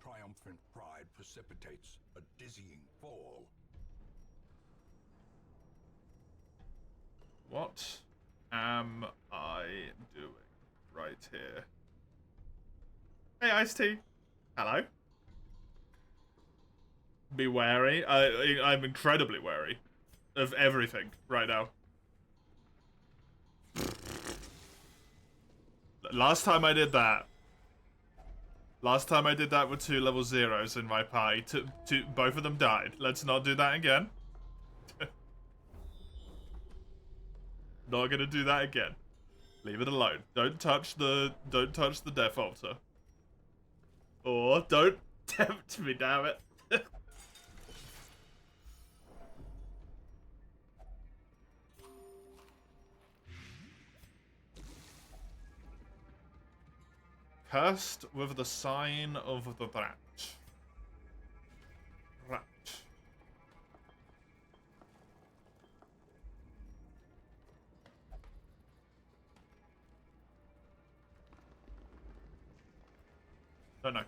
Triumphant pride precipitates a dizzying fall. What am I doing right here? Hey Ice-T. Hello. Be wary. I'm incredibly wary of everything right now. Last time I did that with 2 level 0s in my party, both of them died. Let's not do that again. Not gonna do that again. Leave it alone. Don't touch the death altar. Or don't tempt me, damn it. Cursed with the sign of the rat. Rat. Don't know.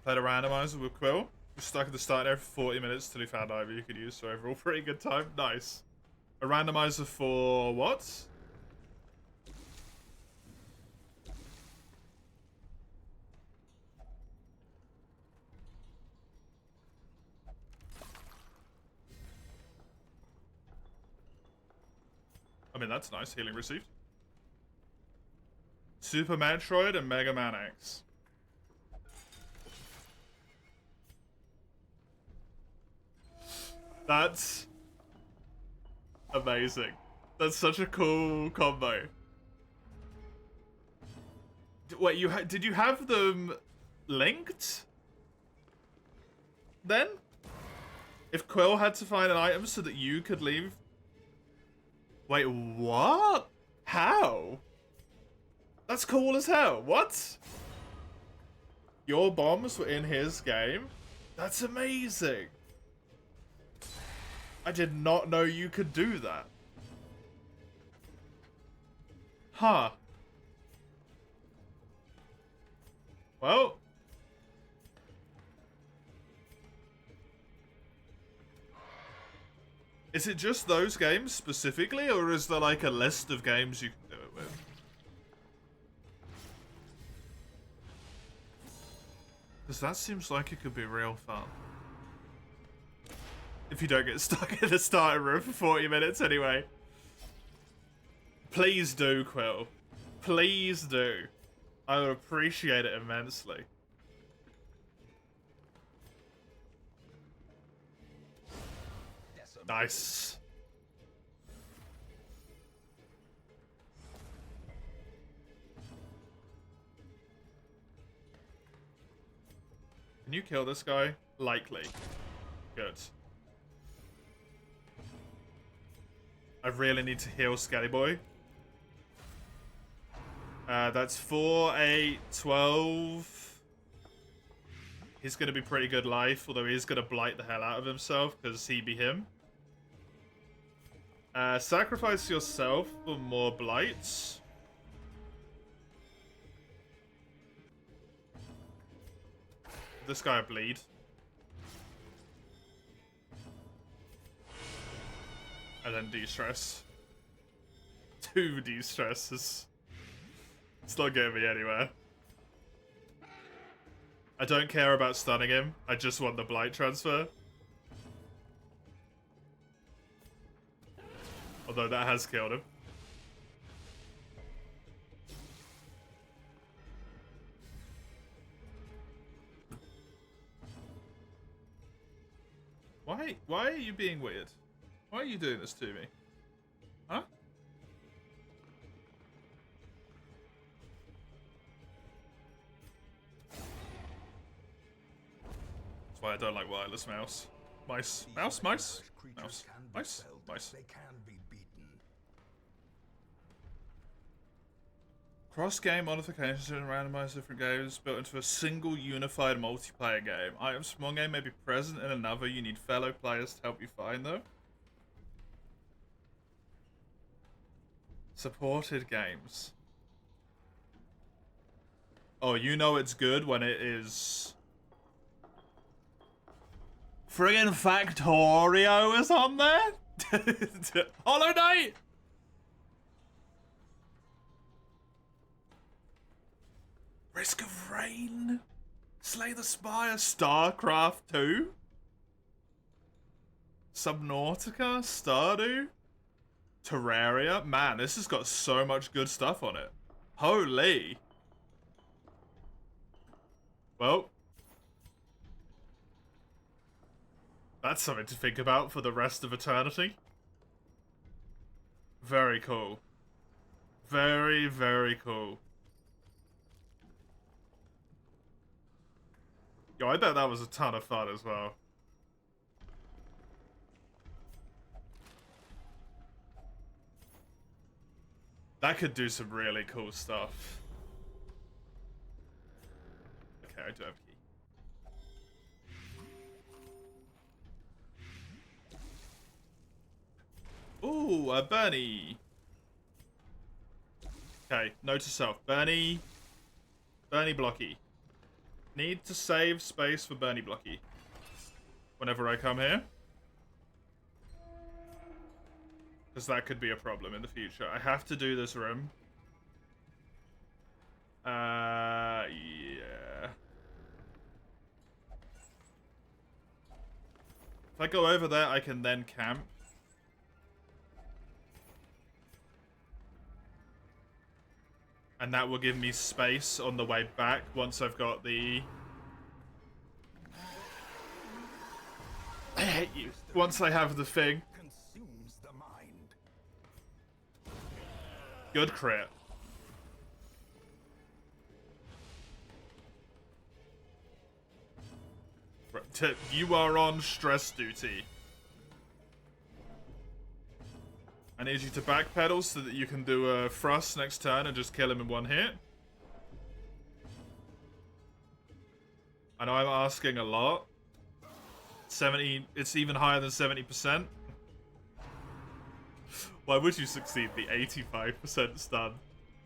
Played a randomizer with Quill. Was stuck at the start there for 40 minutes till he found Ivy you could use, so overall pretty good time. Nice. A randomizer for what? I mean, that's nice. Healing received. Super Metroid and Mega Man X. That's amazing. That's such a cool combo. Wait, did you have them linked? Then? If Quill had to find an item so that you could leave? Wait, what? How? That's cool as hell. What? Your bombs were in his game? That's amazing. I did not know you could do that. Huh. Well. Is it just those games specifically, or is there like a list of games you can do it with? Because that seems like it could be real fun. If you don't get stuck in the starting room for 40 minutes anyway. Please do, Quill. Please do. I would appreciate it immensely. Nice. Can you kill this guy? Likely. Good. I really need to heal Skelly Boy. That's 4, 8, 12. He's going to be pretty good life, although he's going to blight the hell out of himself because he be him. Sacrifice yourself for more blights. This guy bleed. And then de-stress. 2 de-stresses. It's not getting me anywhere. I don't care about stunning him. I just want the blight transfer. Although that has killed him. Why are you being weird? Why are you doing this to me? Huh? That's why I don't like wireless mouse. Mice. Mouse? Mice? Mouse. Mice? Mice. They can be beaten. Cross-game modifications and randomize different games built into a single unified multiplayer game. Items from one game may be present in another. You need fellow players to help you find them. Supported games. Oh, you know it's good when it is... Friggin' Factorio is on there? Hollow Knight! Risk of Rain? Slay the Spire? StarCraft 2? Subnautica? Stardew? Terraria? Man, this has got so much good stuff on it. Holy. Well. That's something to think about for the rest of eternity. Very cool. Very, very cool. Yo, I bet that was a ton of fun as well. That could do some really cool stuff. Okay, I do have a key. Ooh, a Bernie. Okay, note to self. Bernie Blocky. Need to save space for Bernie Blocky. Whenever I come here. Because that could be a problem in the future. I have to do this room. Yeah. If I go over there, I can then camp. And that will give me space on the way back once I've got the... I hate you. Once I have the thing. Consumes the mind. Good crit. You are on stress duty. I need you to backpedal so that you can do a thrust next turn and just kill him in one hit. I know I'm asking a lot. 70, it's even higher than 70%. Why would you succeed the 85% stun?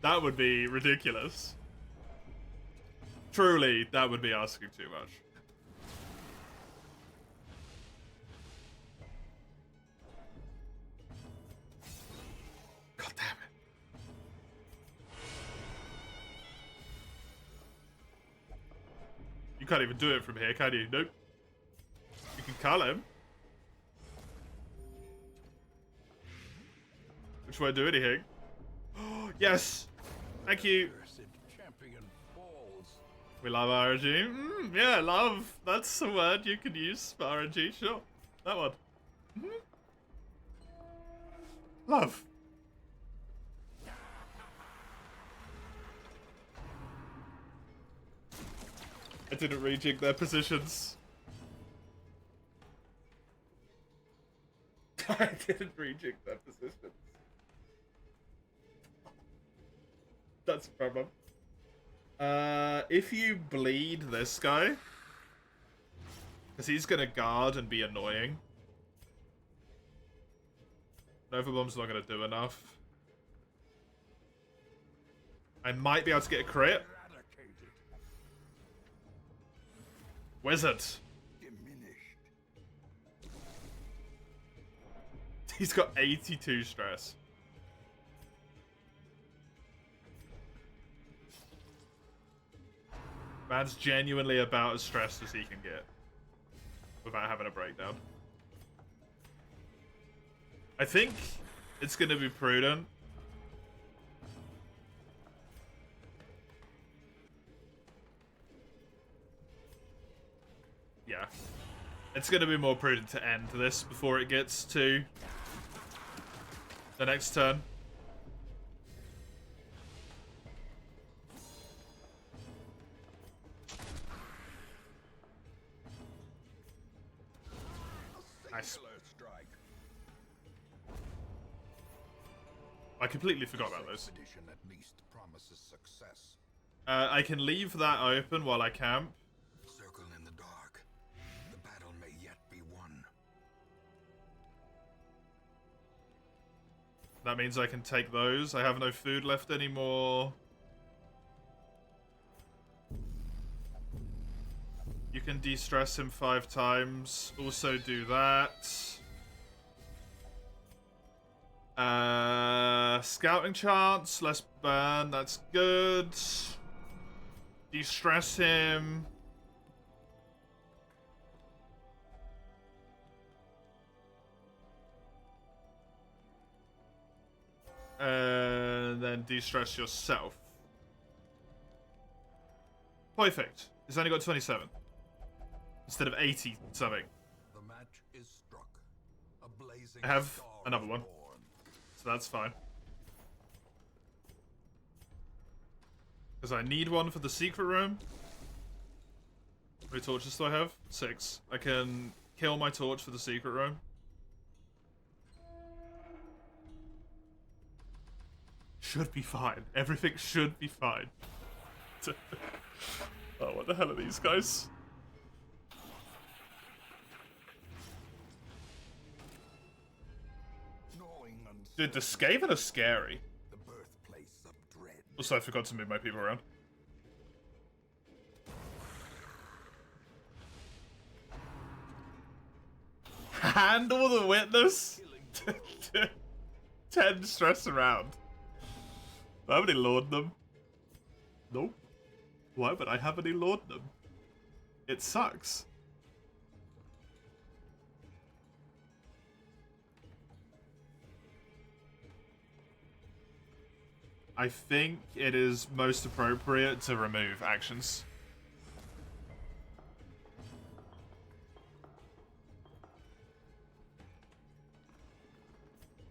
That would be ridiculous. Truly, that would be asking too much. God damn it. You can't even do it from here, can you? Nope. You can call him. Which won't do anything. Yes! Thank you! Champion falls. We love RNG. Yeah, love. That's a word you can use for RNG. Sure. That one. Love. I didn't rejig their positions. I didn't rejig their positions. That's a problem. If you bleed this guy, because he's gonna guard and be annoying. Nova Bomb's not gonna do enough. I might be able to get a crit. Wizard. Diminished. He's got 82 stress. Man's genuinely about as stressed as he can get without having a breakdown. I think it's going to be prudent. Yeah. It's going to be more prudent to end this before it gets to the next turn. Nice. I completely forgot about those. At least promises success. I can leave that open while I camp. Circle in the dark. The battle may yet be won. That means I can take those. I have no food left anymore. You can de-stress him 5 times. Also do that. Scouting chance. Let's burn. That's good. De-stress him. And then de-stress yourself. Perfect. It's only got 27. Instead of 80 something. The match is struck. A blazing I have star another is one. born. So that's fine. Because I need one for the secret room. How many torches do I have? 6. I can kill my torch for the secret room. Should be fine. Everything should be fine. Oh, what the hell are these guys? Dude, the Skaven are scary. The birthplace of dread. Also, I forgot to move my people around. Handle the witness. 10 stress around. Do I have any laudanum? Nope. Why would I have any laudanum? It sucks. I think it is most appropriate to remove actions.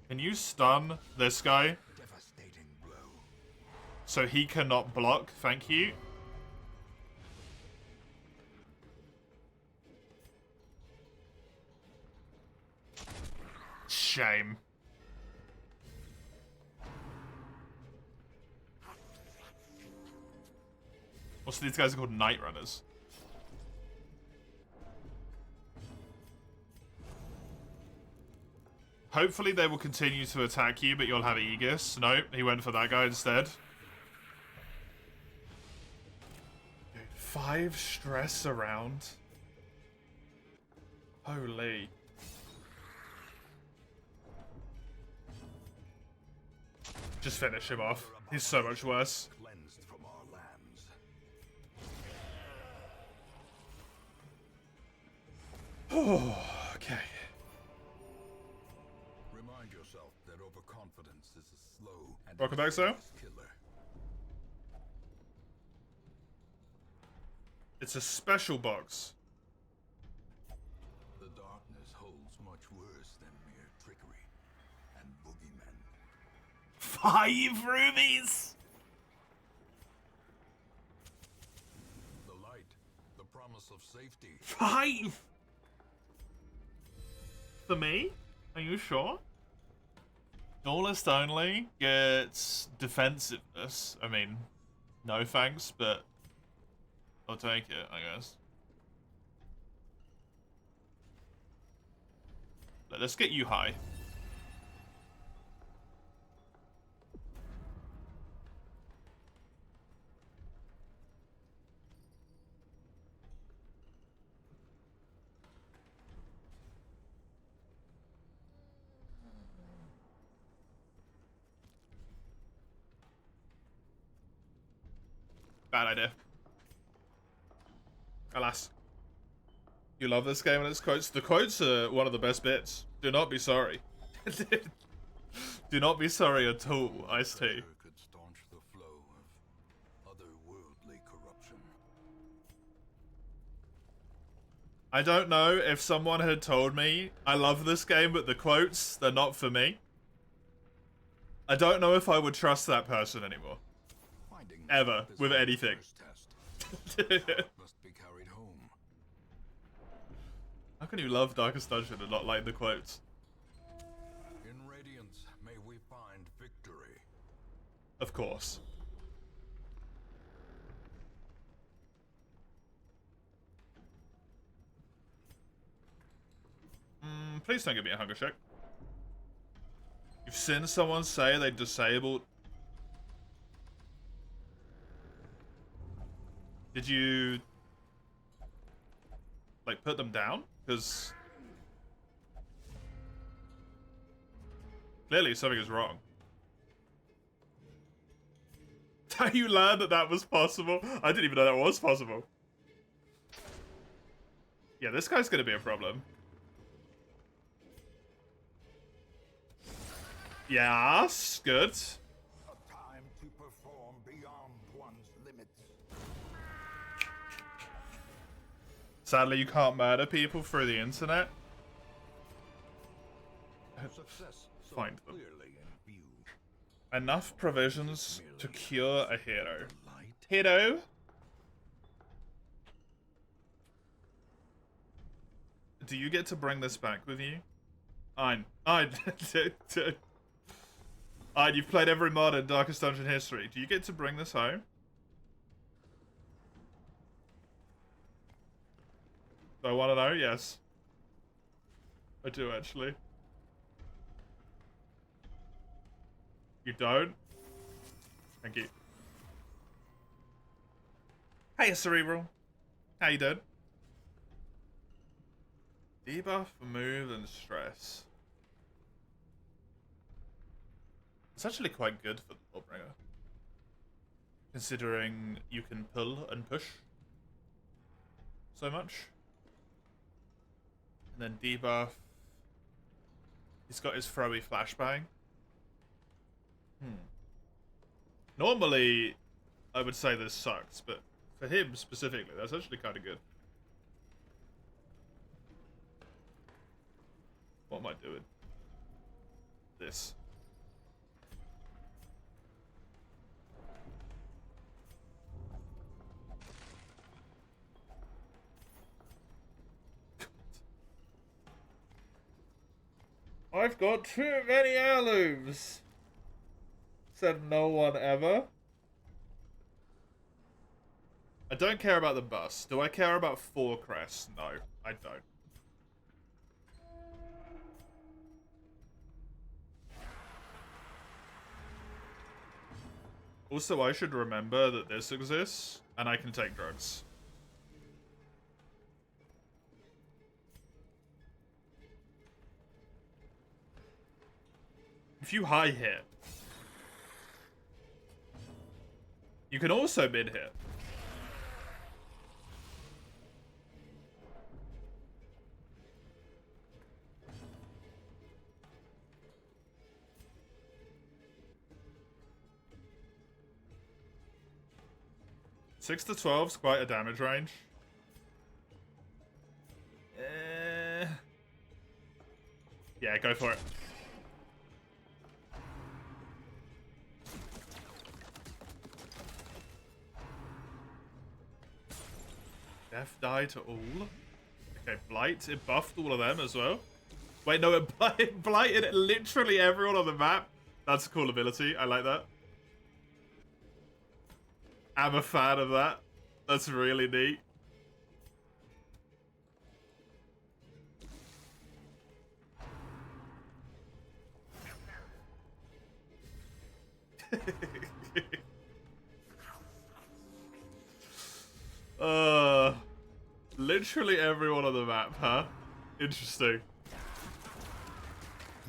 Can you stun this guy? Devastating blow. So he cannot block, thank you. Shame. Also, these guys are called Night Runners. Hopefully they will continue to attack you, but you'll have Aegis. Nope, he went for that guy instead. Dude, 5 stress around. Holy. Just finish him off. He's so much worse. Cleansed from our lands. Okay. Remind yourself that overconfidence is a slow and Welcome back, sir. killer. It's a special box. The darkness holds much worse than mere trickery and boogeymen. 5 rubies! The light, the promise of safety. 5! For me? Are you sure? Duelist only gets defensiveness. I mean, no thanks, but I'll take it, I guess. Let's get you high. Bad idea. Alas. You love this game and its quotes. The quotes are one of the best bits. Do not be sorry. Do not be sorry at all, Ice-T. Could staunch the flow of otherworldly corruption. I don't know if someone had told me I love this game, but the quotes, they're not for me. I don't know if I would trust that person anymore. Ever, with anything. Must be carried home. How can you love Darkest Dungeon and not like the quotes? In Radiance, may we find victory. Of course. Please don't give me a hunger check. You've seen someone say they disabled... Did you... like, put them down? Because... clearly something is wrong. How you learned that that was possible? I didn't even know that was possible. Yeah, this guy's gonna be a problem. Yes, good. A time to perform beyond one's limits. Sadly, you can't murder people through the internet. Success so Find them. clearly in view. Enough provisions to cure a hero. Light. Hero? Do you get to bring this back with you? Ein, you've played every mod in Darkest Dungeon history. Do you get to bring this home? Do I want to know? Yes. I do, actually. You don't? Thank you. Hey, Cerebral. How you doing? Debuff, move, and stress. It's actually quite good for the Lawbringer. Considering you can pull and push so much. And then debuff. He's got his throwy flashbang. Normally, I would say this sucks, but for him specifically, that's actually kind of good. What am I doing? This. I've got too many heirlooms, said no one ever. I don't care about the bus. Do I care about 4 crests? No, I don't. Also, I should remember that this exists, and I can take drugs. If you high hit, you can also mid hit. Six to 12 is quite a damage range. Yeah, go for it. Death die to all? Okay, Blight. It buffed all of them as well. Wait, no, it blighted literally everyone on the map. That's a cool ability. I like that. I'm a fan of that. That's really neat. Literally everyone on the map, huh? Interesting.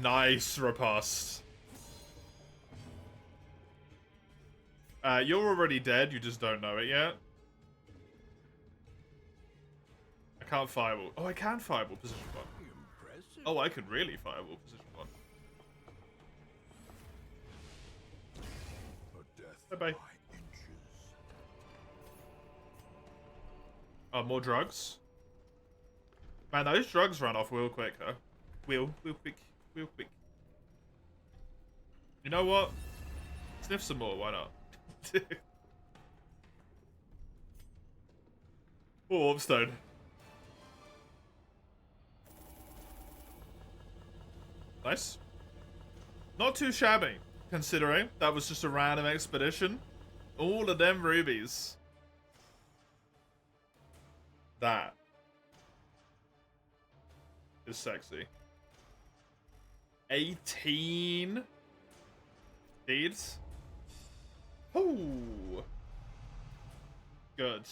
Nice riposte. You're already dead, you just don't know it yet. I can't fireball. Oh, I can fireball position 1. Oh, I can really fireball position 1. Bye-bye. Oh, more drugs? Man, those drugs run off real quick, huh? Real quick. You know what? Sniff some more, why not? Oh, Orpstone. Nice. Not too shabby, considering that was just a random expedition. All of them rubies. That is sexy. 18 deeds. Ooh. Good.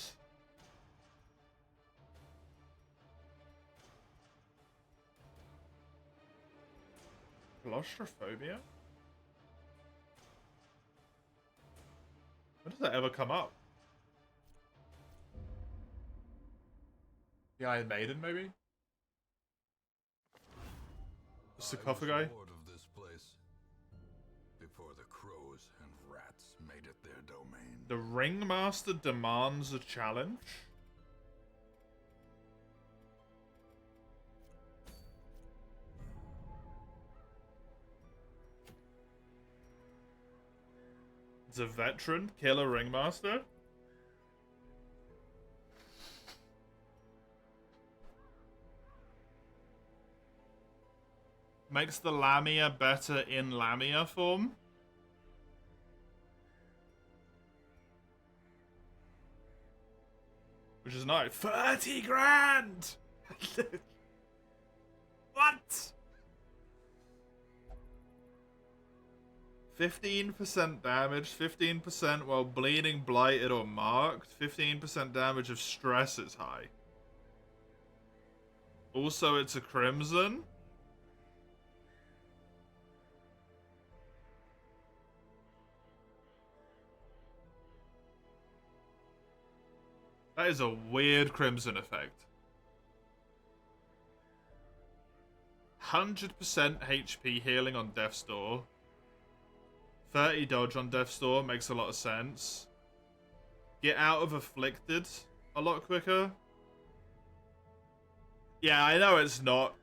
Claustrophobia? When does that ever come up? The Iron Maiden, maybe? The sarcophagi? Of this place before the crows and rats made it their domain. The Ringmaster demands a challenge? It's a veteran killer Ringmaster? Makes the Lamia better in Lamia form? Which is nice. 30 grand! What? 15% damage, 15% while bleeding, blighted, or marked. 15% damage if stress is high. Also, it's a crimson. That is a weird crimson effect. 100% HP healing on Death's Door. 30 dodge on Death's Door makes a lot of sense. Get out of Afflicted a lot quicker. Yeah, I know it's not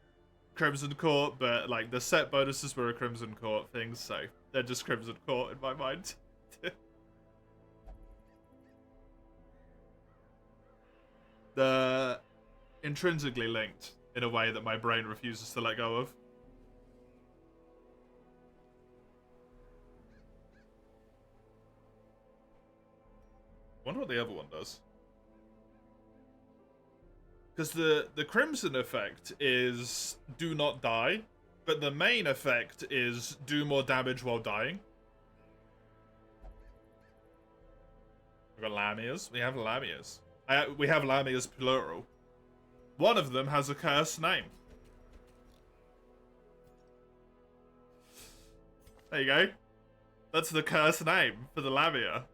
Crimson Court, but like the set bonuses were a Crimson Court thing, so they're just Crimson Court in my mind. They're intrinsically linked in a way that my brain refuses to let go of. Wonder what the other one does. Because the Crimson effect is do not die, but the main effect is do more damage while dying. We've got Lamias. We have Lamias. We have Lamias plural. One of them has a cursed name. There you go. That's the cursed name for the Lamia.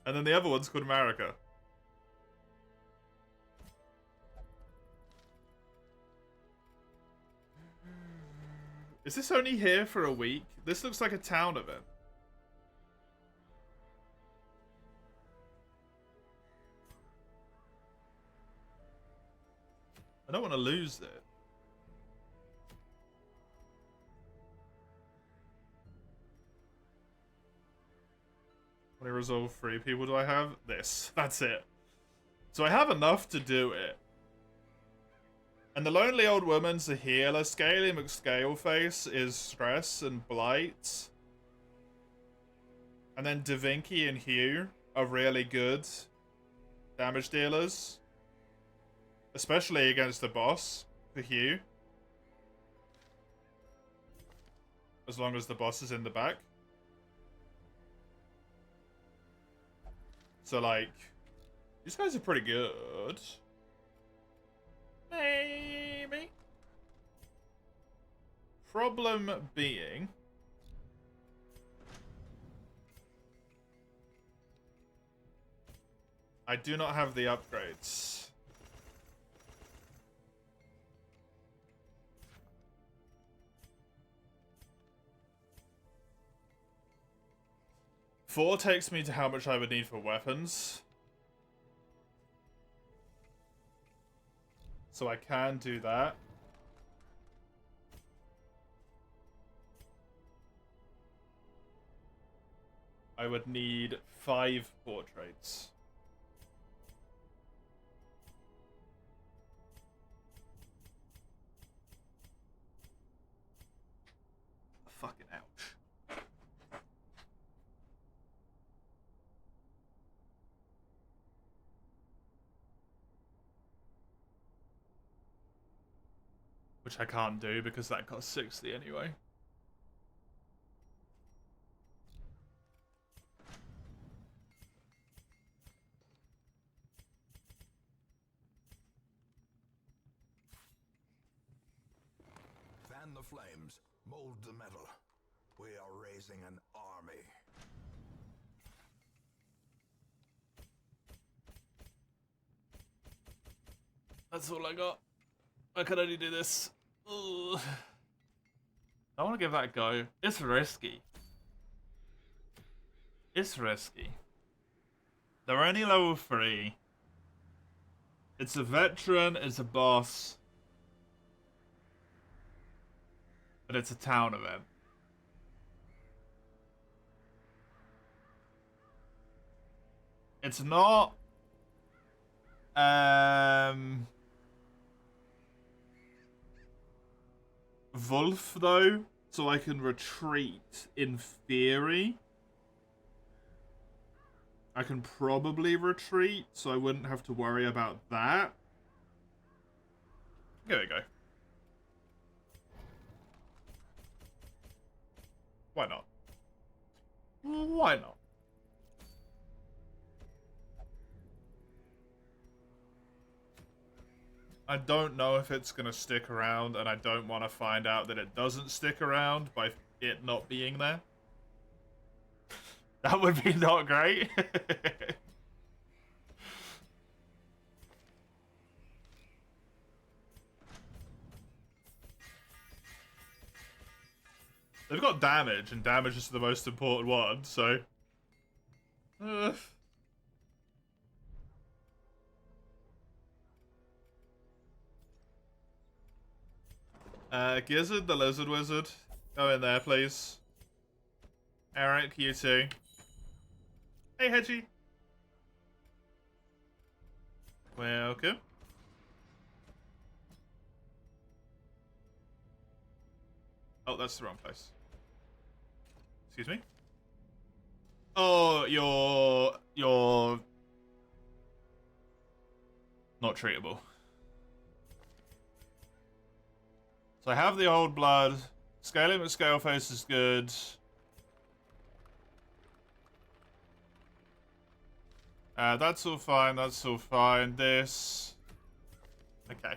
And then the other one's called America. Is this only here for a week? This looks like a town event. I don't want to lose it. When I resolve 3 people, do I have? This. That's it. So I have enough to do it. And the Lonely Old Woman's a healer. Scaly McScaleface is stress and blight. And then Davinci and Hugh are really good damage dealers. Especially against the boss, for Hugh. As long as the boss is in the back. So, like, these guys are pretty good. Maybe. Problem being, I do not have the upgrades. Four takes me to how much I would need for weapons. So I can do that. I would need 5 portraits. Fucking ouch. Which I can't do because that costs 60 anyway. Fan the flames, mold the metal. We are raising an army. That's all I got. I can only do this. Ugh. I want to give that a go. It's risky. It's risky. They're only level 3. It's a veteran, it's a boss. But it's a town event. It's not... Wolf, though, so I can retreat, in theory. I can probably retreat, so I wouldn't have to worry about that. There we go. Why not? Why not? I don't know if it's going to stick around, and I don't want to find out that it doesn't stick around by it not being there. That would be not great. They've got damage, and damage is the most important one, so... Gizzard, the Lizard Wizard. Go in there, please. Eric, you too. Hey, Hedgie. Welcome. Oh, that's the wrong place. Excuse me? Oh, you're not treatable. So I have the old blood. Scaling with Scaleface is good. That's all fine, that's all fine. This... Okay.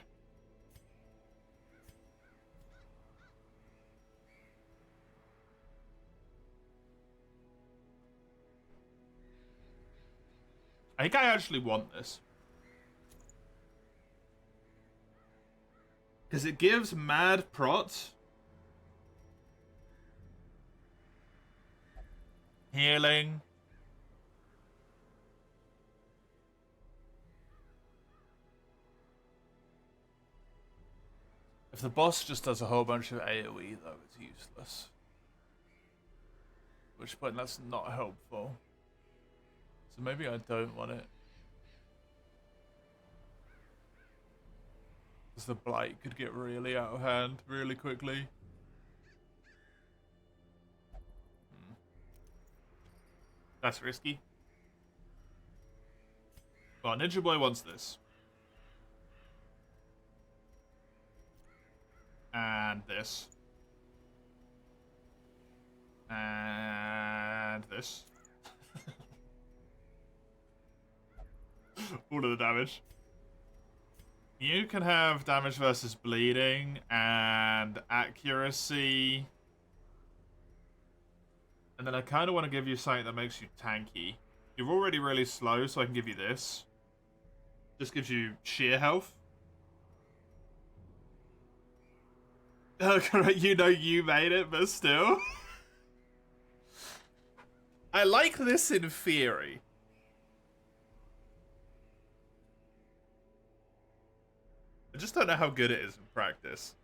I think I actually want this. Because it gives mad prot. Healing. If the boss just does a whole bunch of AoE, though, it's useless. Which point, that's not helpful. So maybe I don't want it. Because the blight could get really out of hand really quickly. That's risky. Well, Ninja Boy wants this. And this. And this. All of the damage. You can have damage versus bleeding and accuracy. And then I kind of want to give you something that makes you tanky. You're already really slow, so I can give you this. Just gives you sheer health. You know you made it, but still. I like this in theory. I just don't know how good it is in practice.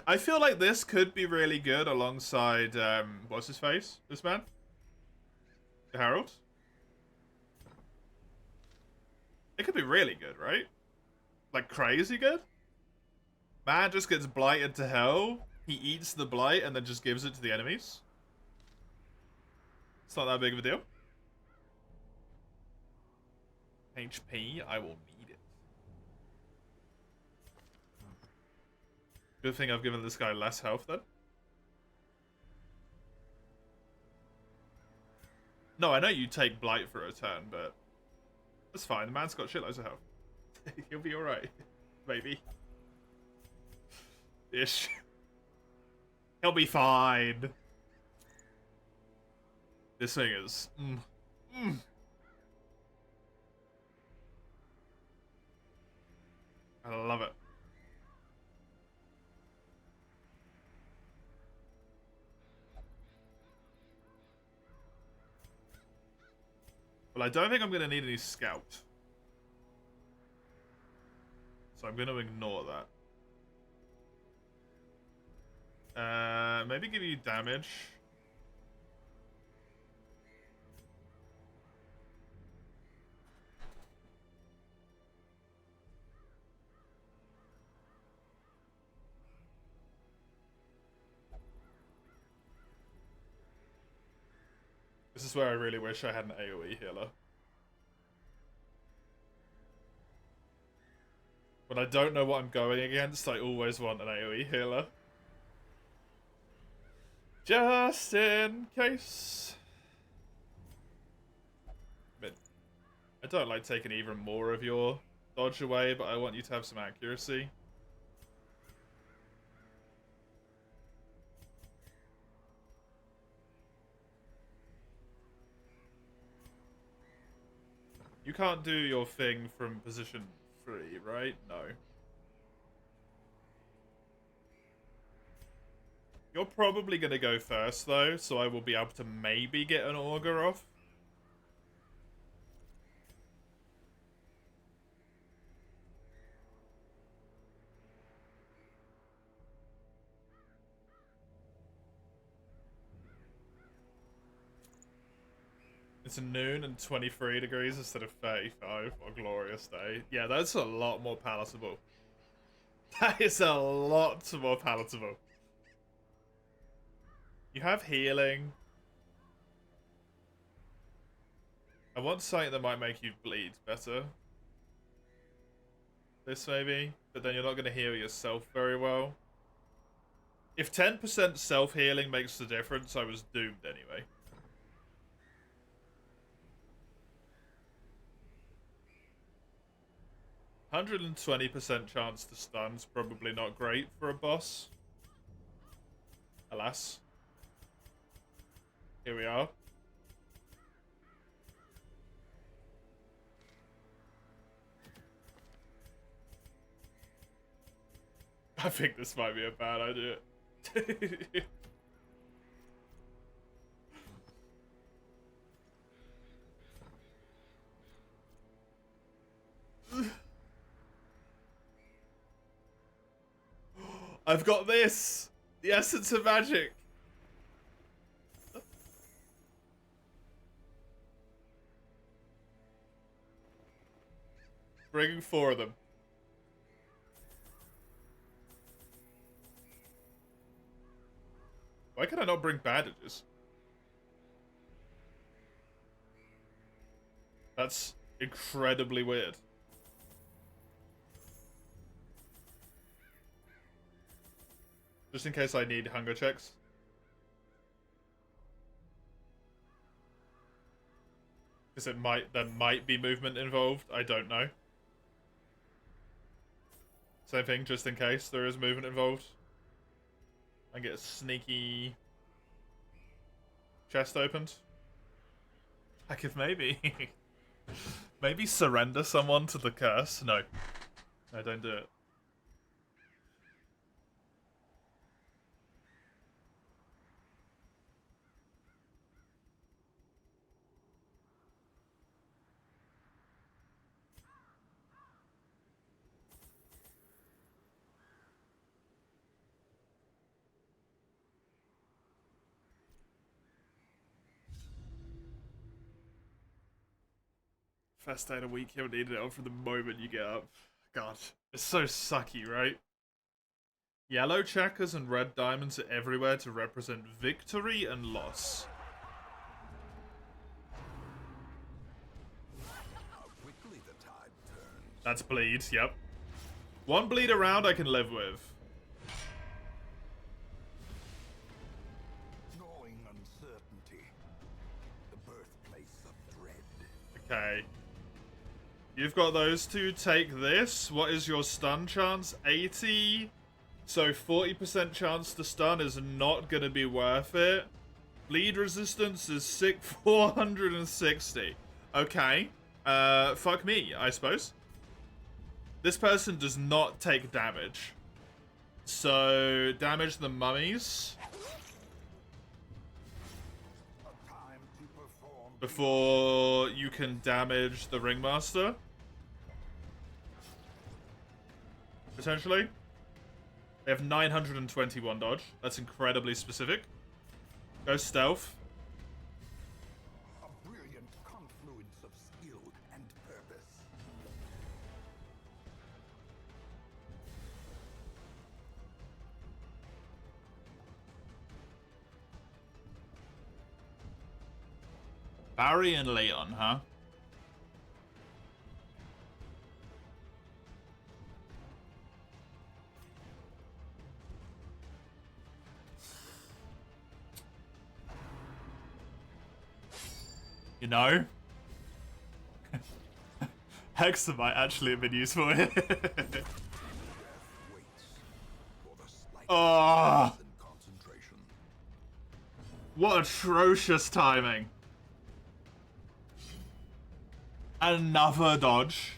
I feel like this could be really good alongside, what's his face? This man? Harold? It could be really good, right? Like crazy good? Man just gets blighted to hell. He eats the blight and then just gives it to the enemies. It's not that big of a deal. HP, I will need it. Good thing I've given this guy less health then. No, I know you take blight for a turn, but that's fine. The man's got shitloads of health. He'll be alright. Maybe. Ish. He'll be fine. This thing is... I love it. Well, I don't think I'm going to need any scout. So I'm going to ignore that. Maybe give you damage. This is where I really wish I had an AoE healer. When I don't know what I'm going against, I always want an AoE healer. Just in case. But I don't like taking even more of your dodge away, but I want you to have some accuracy. You can't do your thing from position 3, right? No. You're probably going to go first, though, so I will be able to maybe get an auger off. It's noon and 23 degrees instead of 35. What a glorious day. Yeah, that's a lot more palatable. That is a lot more palatable. You have healing. I want something that might make you bleed better. This maybe, but then you're not going to heal yourself very well. If 10% self-healing makes the difference, I was doomed anyway. %120% chance to stun's probably not great for a boss. Alas. Here we are. I think this might be a bad idea. I've got this! The Essence of Magic! Bringing 4 of them. Why can I not bring bandages? That's incredibly weird. Just in case I need hunger checks. Because there might be movement involved. I don't know. Same thing, just in case there is movement involved. I get a sneaky chest opened. Heck, if maybe. Maybe surrender someone to the curse? No. No, don't do it. First day of the week, you haven't needed it on from the moment you get up. God, it's so sucky, right? Yellow checkers and red diamonds are everywhere to represent victory and loss. How quickly the tide turns. That's bleed, yep. 1 bleed around I can live with. Gnawing uncertainty. The birthplace of dread. Okay. You've got those two. Take this. What is your stun chance? 80. So 40% chance to stun is not going to be worth it. Bleed resistance is 460. Okay. Fuck me, I suppose. This person does not take damage. So, damage the mummies. Before you can damage the ringmaster. Potentially. They have 921 dodge. That's incredibly specific. Go stealth. A brilliant confluence of skill and purpose. Barry and Leon, huh? You know? Hexa might actually have been useful here. Oh, what atrocious timing. Another dodge.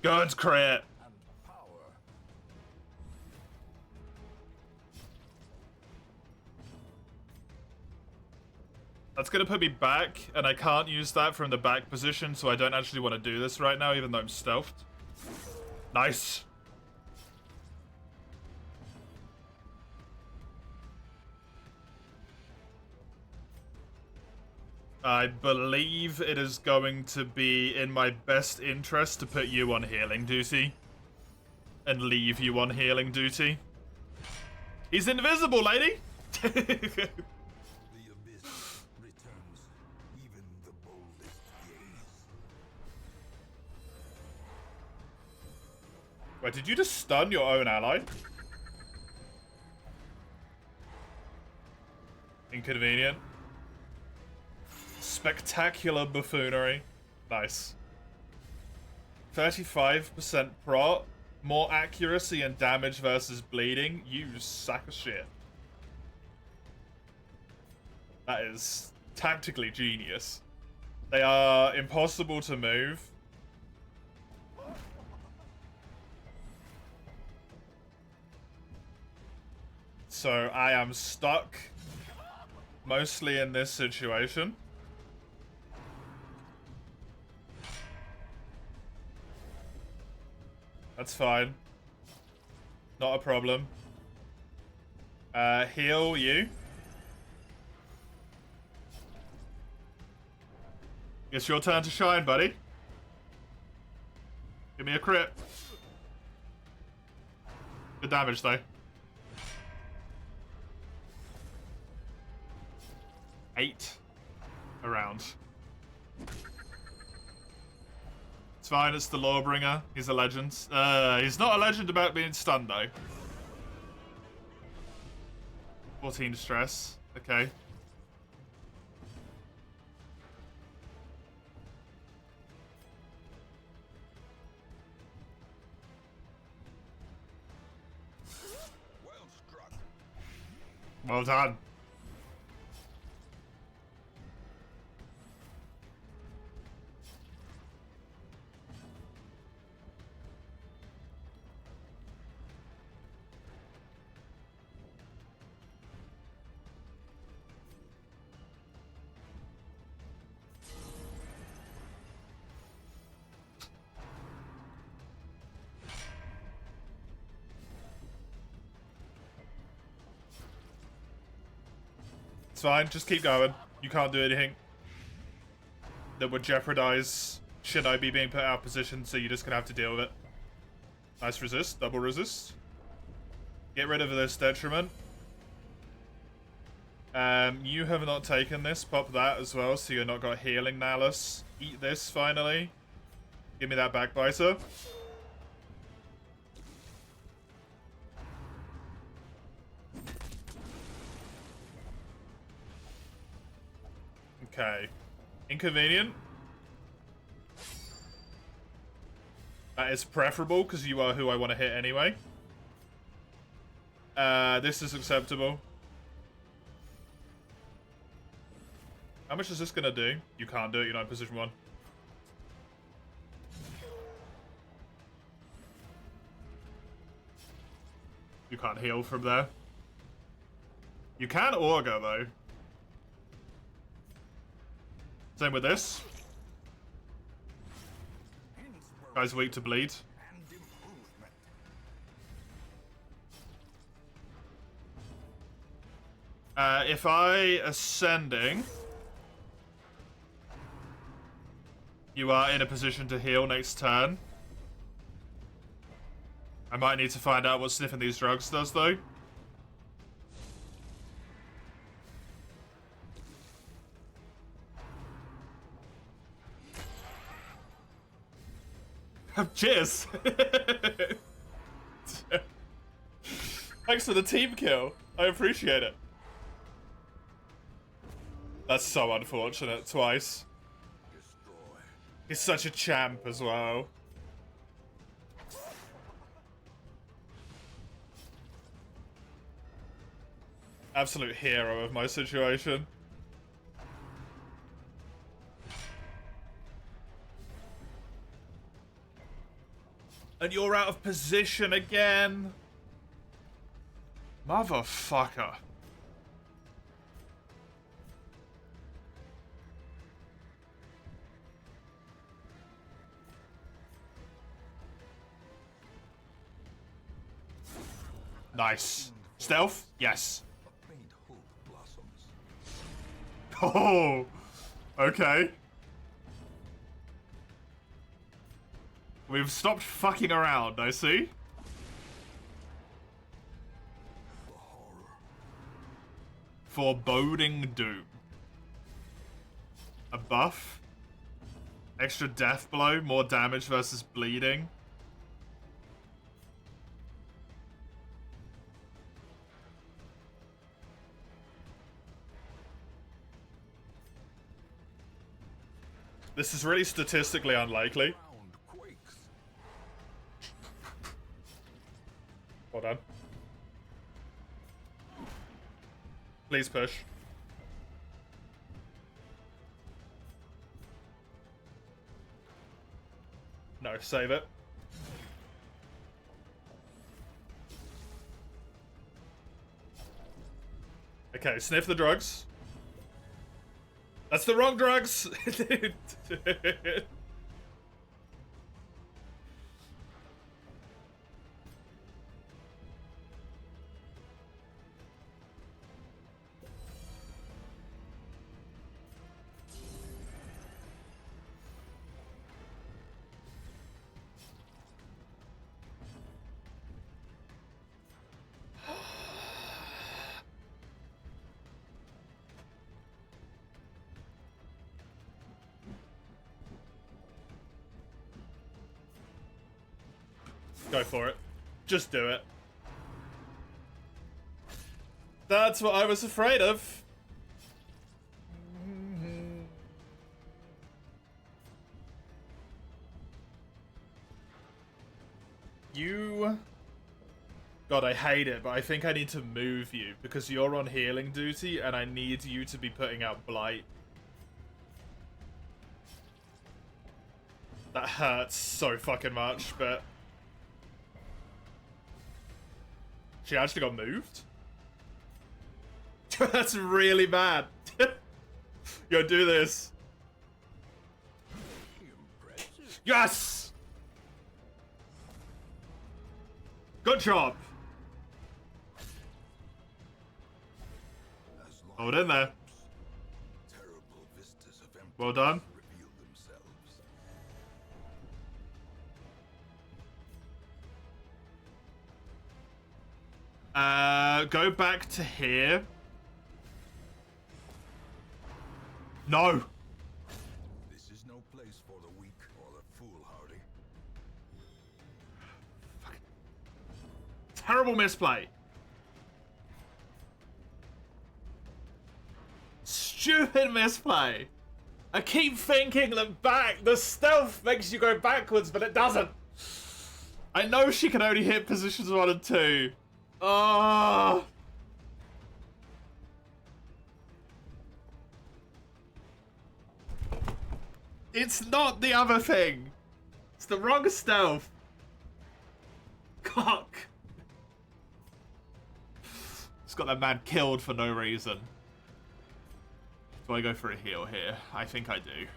Good crit. That's gonna put me back, and I can't use that from the back position, so I don't actually want to do this right now, even though I'm stealthed. Nice. I believe it is going to be in my best interest to put you on healing duty. And leave you on healing duty. He's invisible, lady! The abyss returns even the boldest gaze. Wait, did you just stun your own ally? Inconvenient. Spectacular buffoonery. Nice. 35% prot. More accuracy and damage versus bleeding. You sack of shit. That is tactically genius. They are impossible to move. So I am stuck mostly in this situation. That's fine. Not a problem. Heal you. It's your turn to shine, buddy. Give me a crit. Good damage, though. 8 around. It's fine, it's the Lawbringer. He's a legend. He's not a legend about being stunned, though. 14 stress. Okay. Well struck. Well done. It's fine, just keep going. You can't do anything that would jeopardize Shinobi being put out of position, so you're just gonna have to deal with it. Nice resist, double resist. Get rid of this detriment. You have not taken this, pop that as well, so you're not got healing Nalus. Eat this, finally. Give me that backbiter. Okay. Inconvenient. That is preferable, because you are who I want to hit anyway. This is acceptable. How much is this going to do? You can't do it, you're not in position 1. You can't heal from there. You can Augur, though. Same with this. Guy's weak to bleed. If I ascending, you are in a position to heal next turn. I might need to find out what sniffing these drugs does, though. Cheers! Thanks for the team kill. I appreciate it. That's so unfortunate, twice. He's such a champ as well. Absolute hero of my situation. And you're out of position again. Motherfucker. Nice. Stealth? Yes. Oh, okay. We've stopped fucking around, I see. Foreboding Doom. A buff. Extra death blow, more damage versus bleeding. This is really statistically unlikely. Hold on. Please push. No, save it. Okay, sniff the drugs. That's the wrong drugs! Go for it. Just do it. That's what I was afraid of. You... God, I hate it, but I think I need to move you because you're on healing duty and I need you to be putting out Blight. That hurts so fucking much, but... She actually got moved? That's really bad. Yo, do this. Yes! Good job. Hold in there. Well done. Go back to here. No. This is no place for the weak or the foolhardy. Terrible misplay. Stupid misplay. I keep thinking that the stealth makes you go backwards, but it doesn't. I know she can only hit positions 1 and 2. Oh. It's not the other thing. It's the wrong stealth. Cock. It's got that man killed for no reason. Do I go for a heal here? I think I do.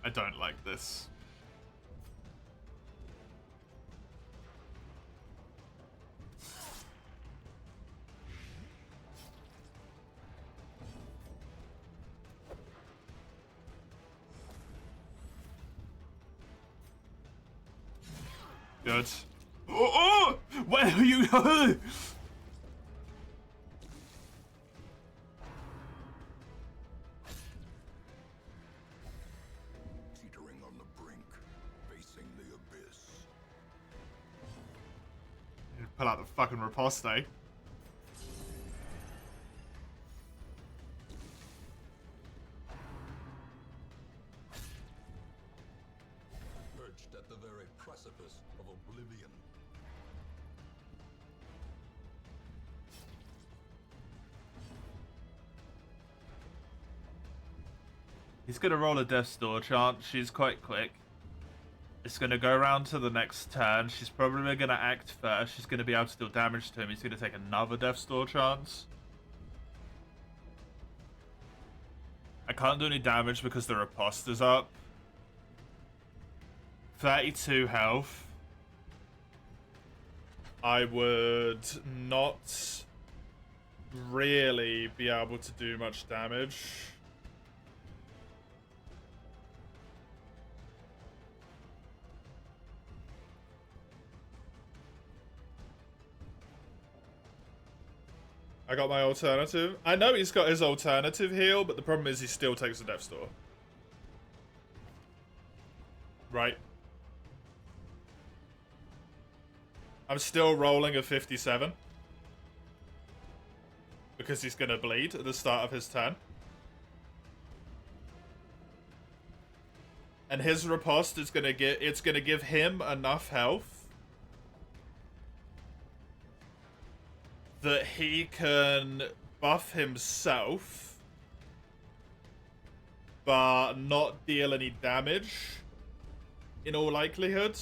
I don't like this. Good. Oh! Where are you? Teetering on the brink, facing the abyss. Pull out the fucking riposte. Perched at the very precipice of oblivion. He's gonna roll a Death's Door chant. She's quite quick. It's gonna go around to the next turn. She's probably gonna act first. She's gonna be able to deal damage to him. He's gonna take another Death's Door chance. I can't do any damage because the riposte's up. 32 health. I would not really be able to do much damage. I got my alternative. I know he's got his alternative heal, but the problem is he still takes the Death's Door. Right. I'm still rolling a 57. Because he's gonna bleed at the start of his turn. And his riposte is gonna give him enough health that he can buff himself, but not deal any damage, in all likelihood.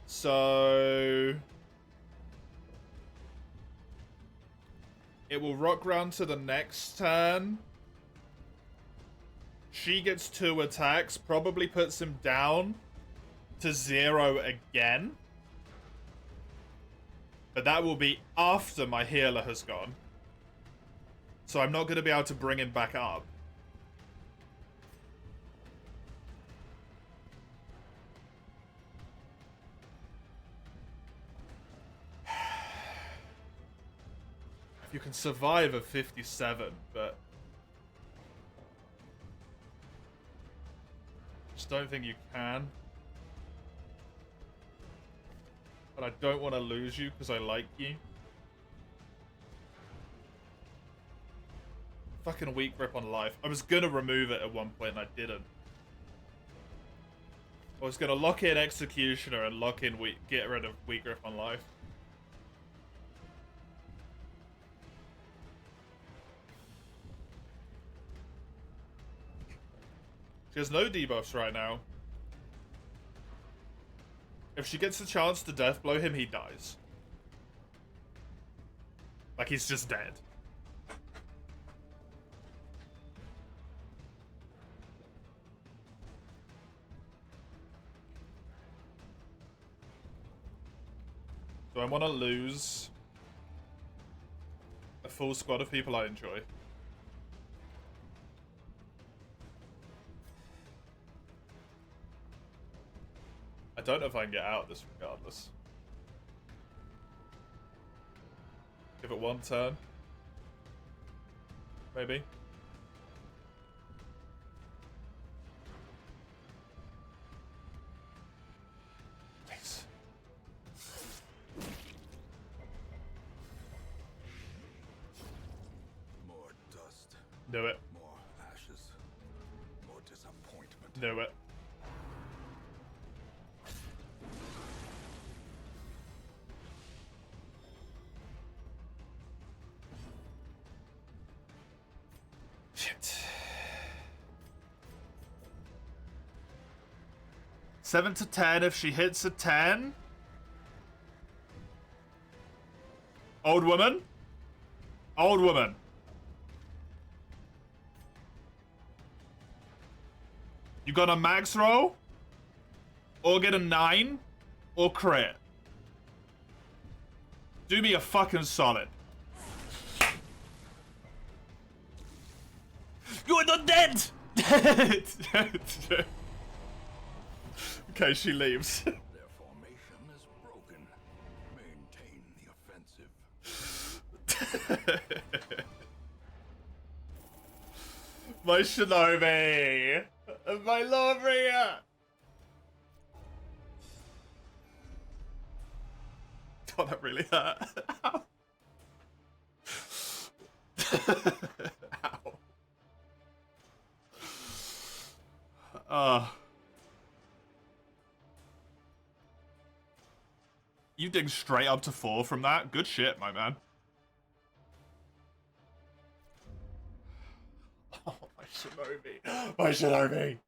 So... it will rock round to the next turn. She gets 2 attacks, probably puts him down to 0 again. But that will be after my healer has gone. So I'm not going to be able to bring him back up. If you can survive a 57, but... Just don't think you can. But I don't want to lose you because I like you. Fucking weak grip on life. I was gonna remove it at one point and I didn't. I was gonna lock in Executioner and lock in get rid of weak grip on life. She has no debuffs right now. If she gets a chance to death blow him, he dies. Like he's just dead. So I want to lose a full squad of people I enjoy. I don't know if I can get out of this regardless. Give it one turn. Maybe. Please. More dust. Do it. More ashes. More disappointment. Do it. Shit. 7 to 10 if she hits a 10. Old woman. Old woman. You got a max roll? Or get a 9? Or crit? Do me a fucking solid. You're not dead! Okay, she leaves. Their formation is broken. Maintain the offensive. My Shinobi! My Lawbringer! God, that really hurt. Ow. Ow. You dig straight up to 4 from that? Good shit, my man. Oh, my Shinobi. My Shinobi.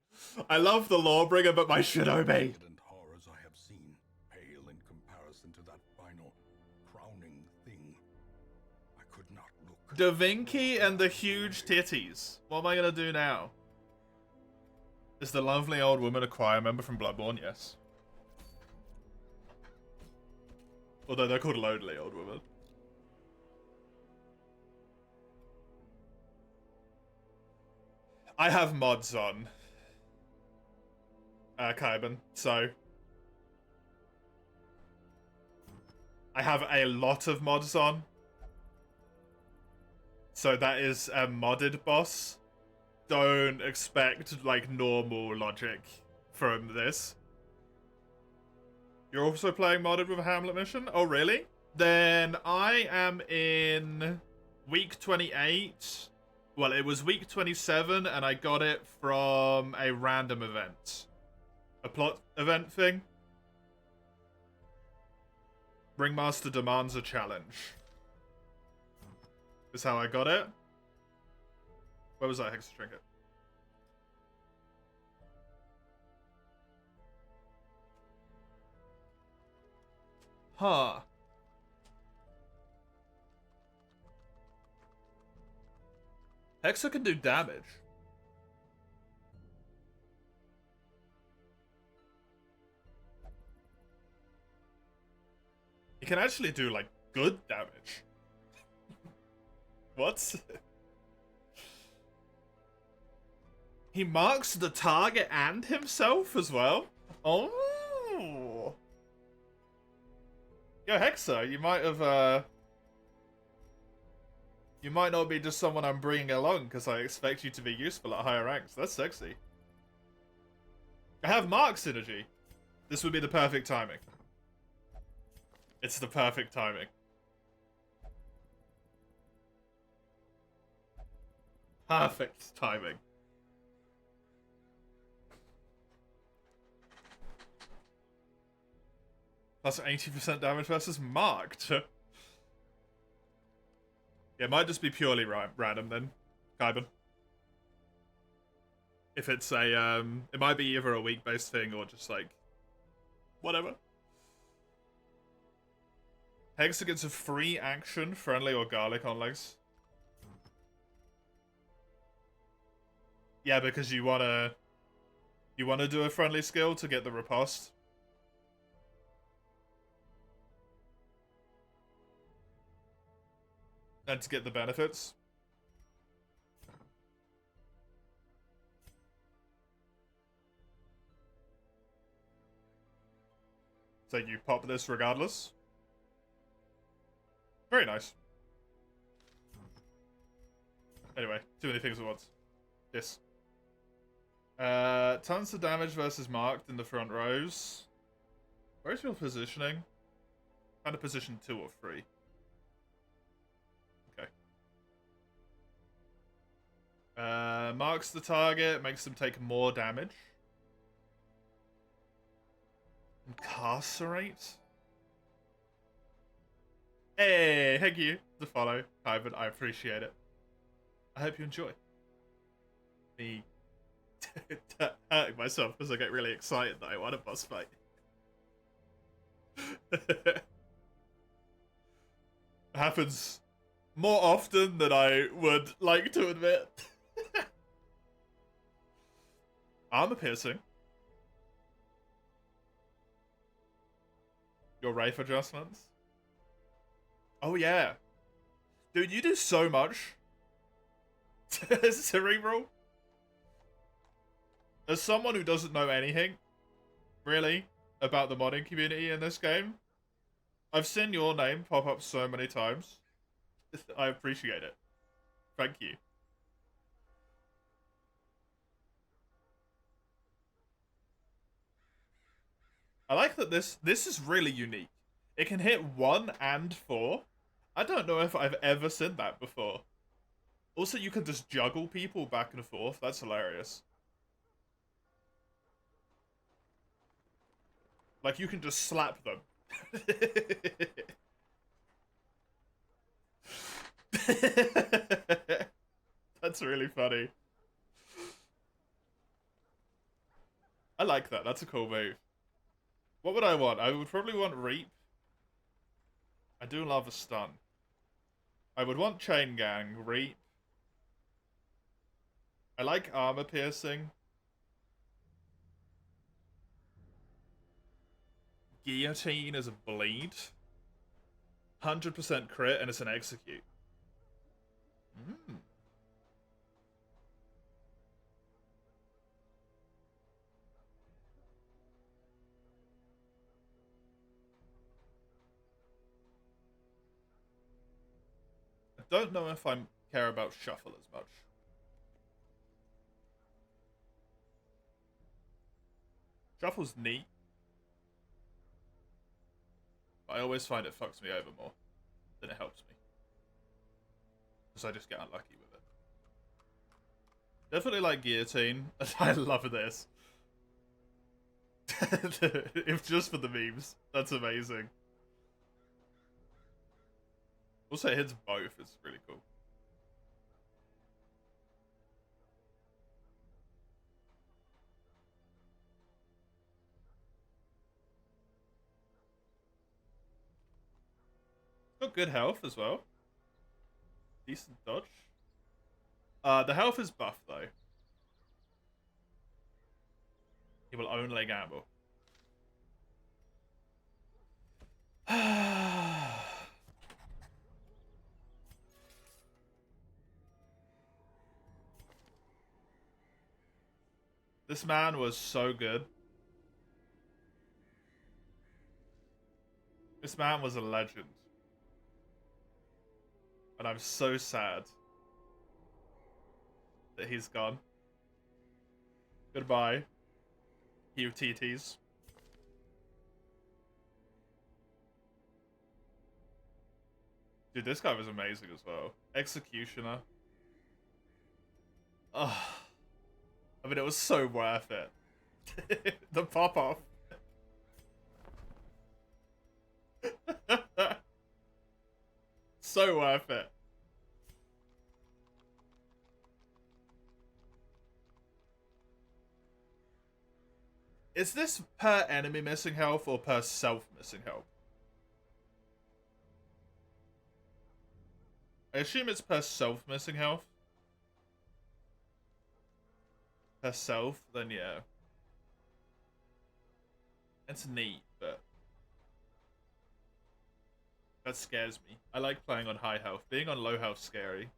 I love the Lawbringer, but my Shinobi. And horrors I have seen pale in comparison to that final crowning thing. I could not look. Da Vinci and the huge titties. What am I gonna do now? Is the lovely old woman a choir member from Bloodborne? Yes. Although they're called lonely old women. I have mods on Kaiban, so I have a lot of mods on. So that is a modded boss. Don't expect like normal logic from this. You're also playing modded with a Hamlet mission? Oh, really? Then I am in week 28. Well, it was week 27, and I got it from a random event. A plot event thing. Ringmaster demands a challenge. Is how I got it. Where was that Hexa Trinket? Huh. Hexa can do damage. He can actually do, like, good damage. What? He marks the target and himself as well? Oh. Yo, Hexa, you might have, you might not be just someone I'm bringing along, because I expect you to be useful at higher ranks. That's sexy. I have Mark synergy. This would be the perfect timing. It's the perfect timing. Perfect timing. Plus 80% damage versus marked. Yeah, it might just be purely random then, Kaiban. If it's a, it might be either a week-based thing or just like, whatever. Hexa gets a free action, friendly or garlic on legs. Yeah, because you wanna do a friendly skill to get the riposte. And to get the benefits. So you pop this regardless. Very nice. Anyway, too many things at once. Yes. Tons of damage versus marked in the front rows. Where's your positioning? Kind of position 2 or 3. Okay. Marks the target, makes them take more damage. Incarcerate? Hey, thank you to follow, Ivan. I appreciate it. I hope you enjoy. Me hurting myself because I get really excited that I won a boss fight. Happens more often than I would like to admit. Armor piercing. Your Wraith adjustments. Oh yeah. Dude, you do so much. Cerebral. As someone who doesn't know anything, really, about the modding community in this game, I've seen your name pop up so many times. I appreciate it. Thank you. I like that this is really unique. It can hit 1 and 4. I don't know if I've ever seen that before. Also, you can just juggle people back and forth. That's hilarious. Like, you can just slap them. That's really funny. I like that. That's a cool move. What would I want? I would probably want Reap. I do love a stun. I would want Chain Gang, Reap. I like armor piercing. Guillotine is a bleed. 100% crit and it's an execute. I don't know if I care about shuffle as much. Shuffle's neat. But I always find it fucks me over more than it helps me. Because I just get unlucky with it. Definitely like guillotine. I love this. If just for the memes. That's amazing. Also, it hits both. It's really cool. Got good health as well. Decent dodge. The health is buff though. He will only gamble. This man was so good. This man was a legend. And I'm so sad that he's gone. Goodbye. QTTs. Dude, this guy was amazing as well. Executioner. Oh, I mean, it was so worth it. The pop-off. So worth it. Is this per enemy missing health or per self missing health? I assume it's per self missing health. Per self, then yeah. It's neat, but that scares me. I like playing on high health. Being on low health scary.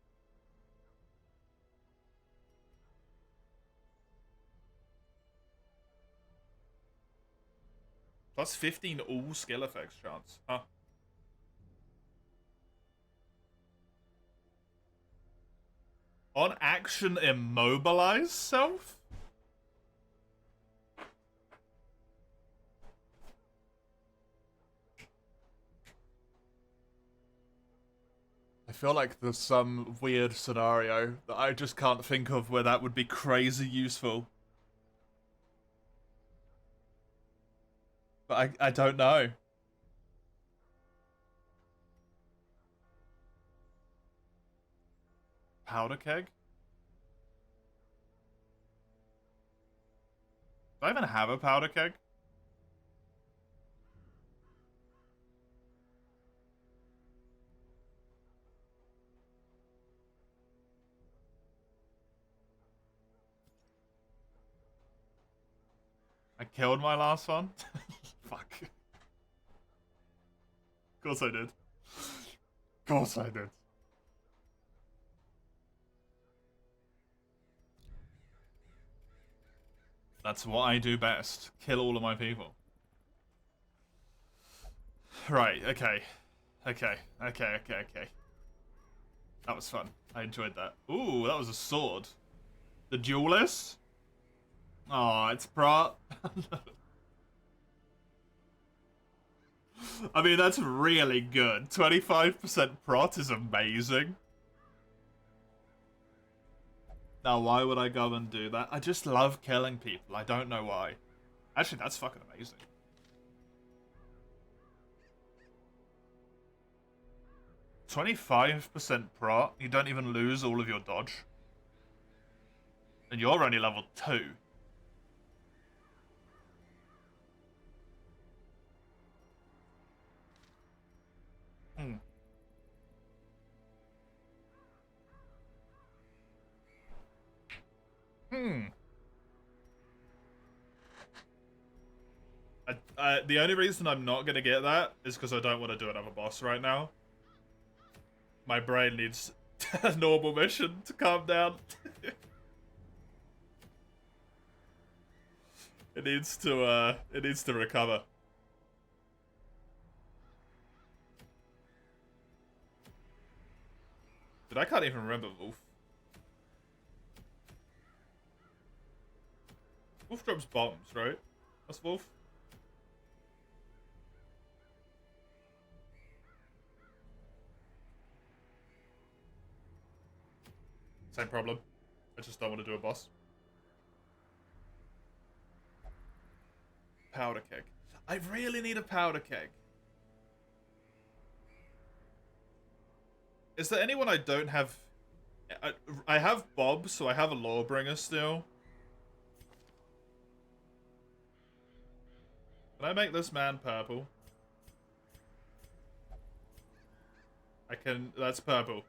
Plus 15 all skill effects chance. Huh. On action immobilize self? I feel like there's some weird scenario that I just can't think of where that would be crazy useful. But I don't know. Powder keg? Do I even have a powder keg? I killed my last one? Fuck. Of course I did. Of course I did. That's what I do best. Kill all of my people. Right, okay. Okay. That was fun. I enjoyed that. Ooh, that was a sword. The duelist? Oh, it's Prat. I mean, that's really good. 25% Prot is amazing. Now, why would I go and do that? I just love killing people. I don't know why. Actually, that's fucking amazing. %25% Prot. You don't even lose all of your dodge. And you're only level 2. Hmm. The only reason I'm not gonna get that is because I don't want to do another boss right now. My brain needs a normal mission to calm down. It needs to recover. Dude, I can't even remember Wolf. Wolf drops bombs, right? That's Wolf. Same problem. I just don't want to do a boss. Powder keg. I really need a powder keg. Is there anyone I don't have? I have Bob, so I have a Lawbringer still. Can I make this man purple? I can. That's purple.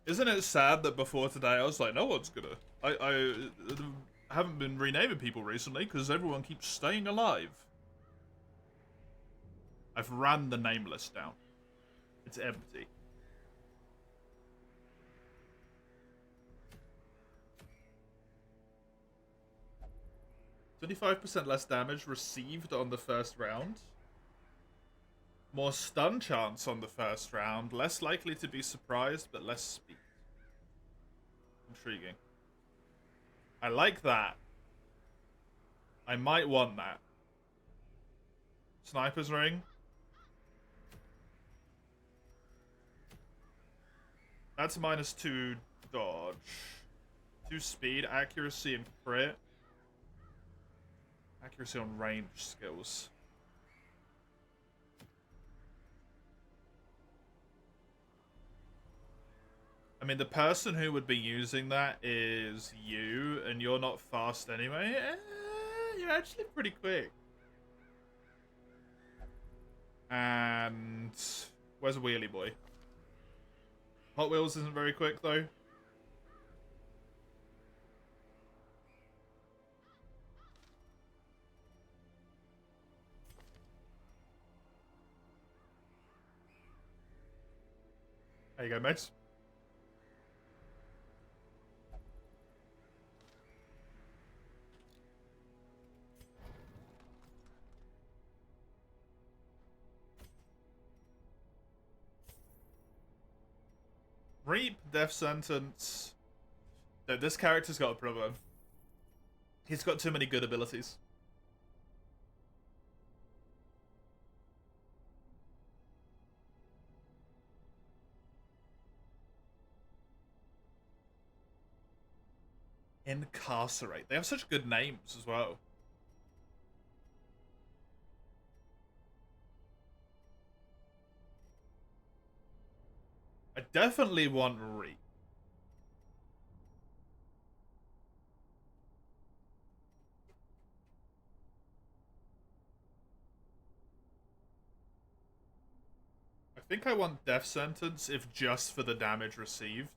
Isn't it sad that before today I was like, no one's gonna. I haven't been renaming people recently because everyone keeps staying alive. I've ran the name list down. It's empty. %25% less damage received on the first round. More stun chance on the first round. Less likely to be surprised, but less speed. Intriguing. I like that. I might want that. Sniper's ring. That's -2 dodge. 2 speed, accuracy, and crit. Accuracy on range skills. I mean, the person who would be using that is you, and you're not fast anyway. You're actually pretty quick. And where's Wheelie Boy? Hot Wheels isn't very quick, though. There you go, mates. Reap, death sentence. No, this character's got a problem. He's got too many good abilities. Incarcerate. They have such good names as well. I definitely want Reap. I think I want death sentence if just for the damage received.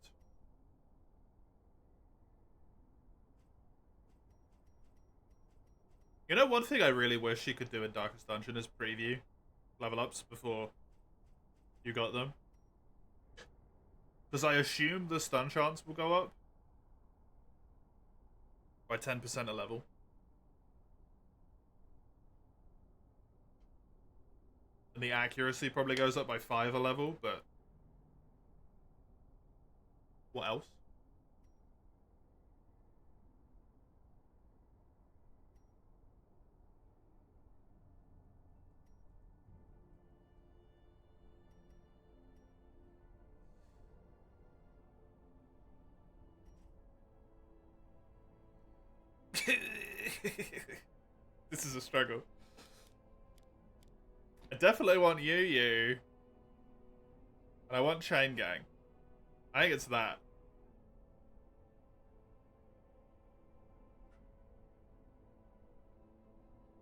You know, one thing I really wish you could do in Darkest Dungeon is preview level ups before you got them. Because I assume the stun chance will go up by 10% a level. And the accuracy probably goes up by 5 a level, but what else? This is a struggle. I definitely want you. And I want Chain Gang. I think it's that.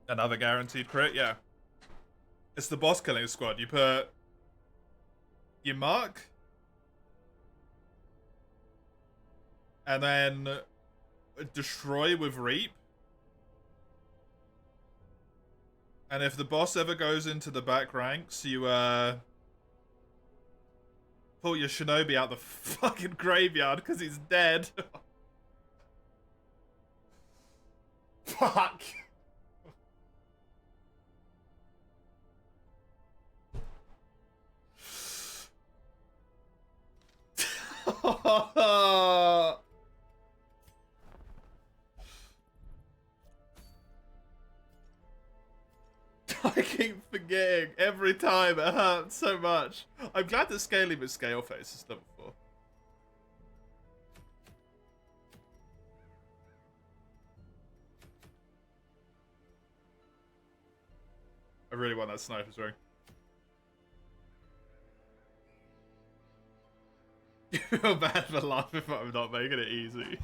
Another guaranteed crit, yeah. It's the boss killing squad. You mark, and then destroy with Reap. And if the boss ever goes into the back ranks, you pull your shinobi out the fucking graveyard because he's dead. Fuck. I keep forgetting every time. It hurts so much. I'm glad that scaling with Scale Face is level 4. I really want that sniper's ring. You feel bad for laughing, but I'm not making it easy.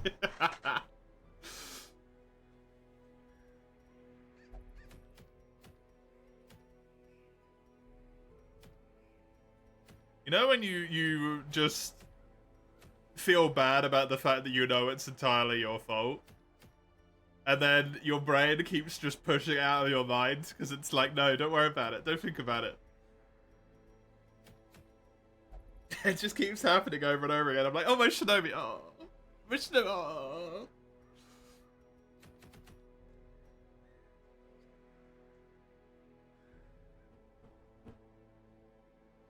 You know when you just feel bad about the fact that you know it's entirely your fault? And then your brain keeps just pushing it out of your mind because it's like, no, don't worry about it. Don't think about it. It just keeps happening over and over again. I'm like, oh, my Shinobi. Oh, my Shinobi. Oh.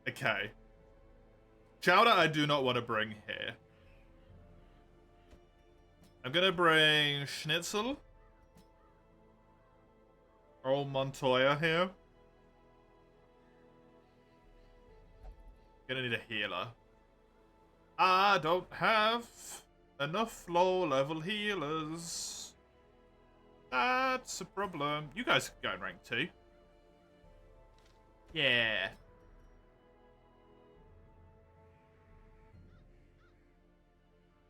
Okay. Chowder I do not want to bring here. I'm gonna bring Schnitzel. Our old Montoya here. Gonna need a healer. I don't have enough low level healers. That's a problem. You guys can go in rank 2. Yeah.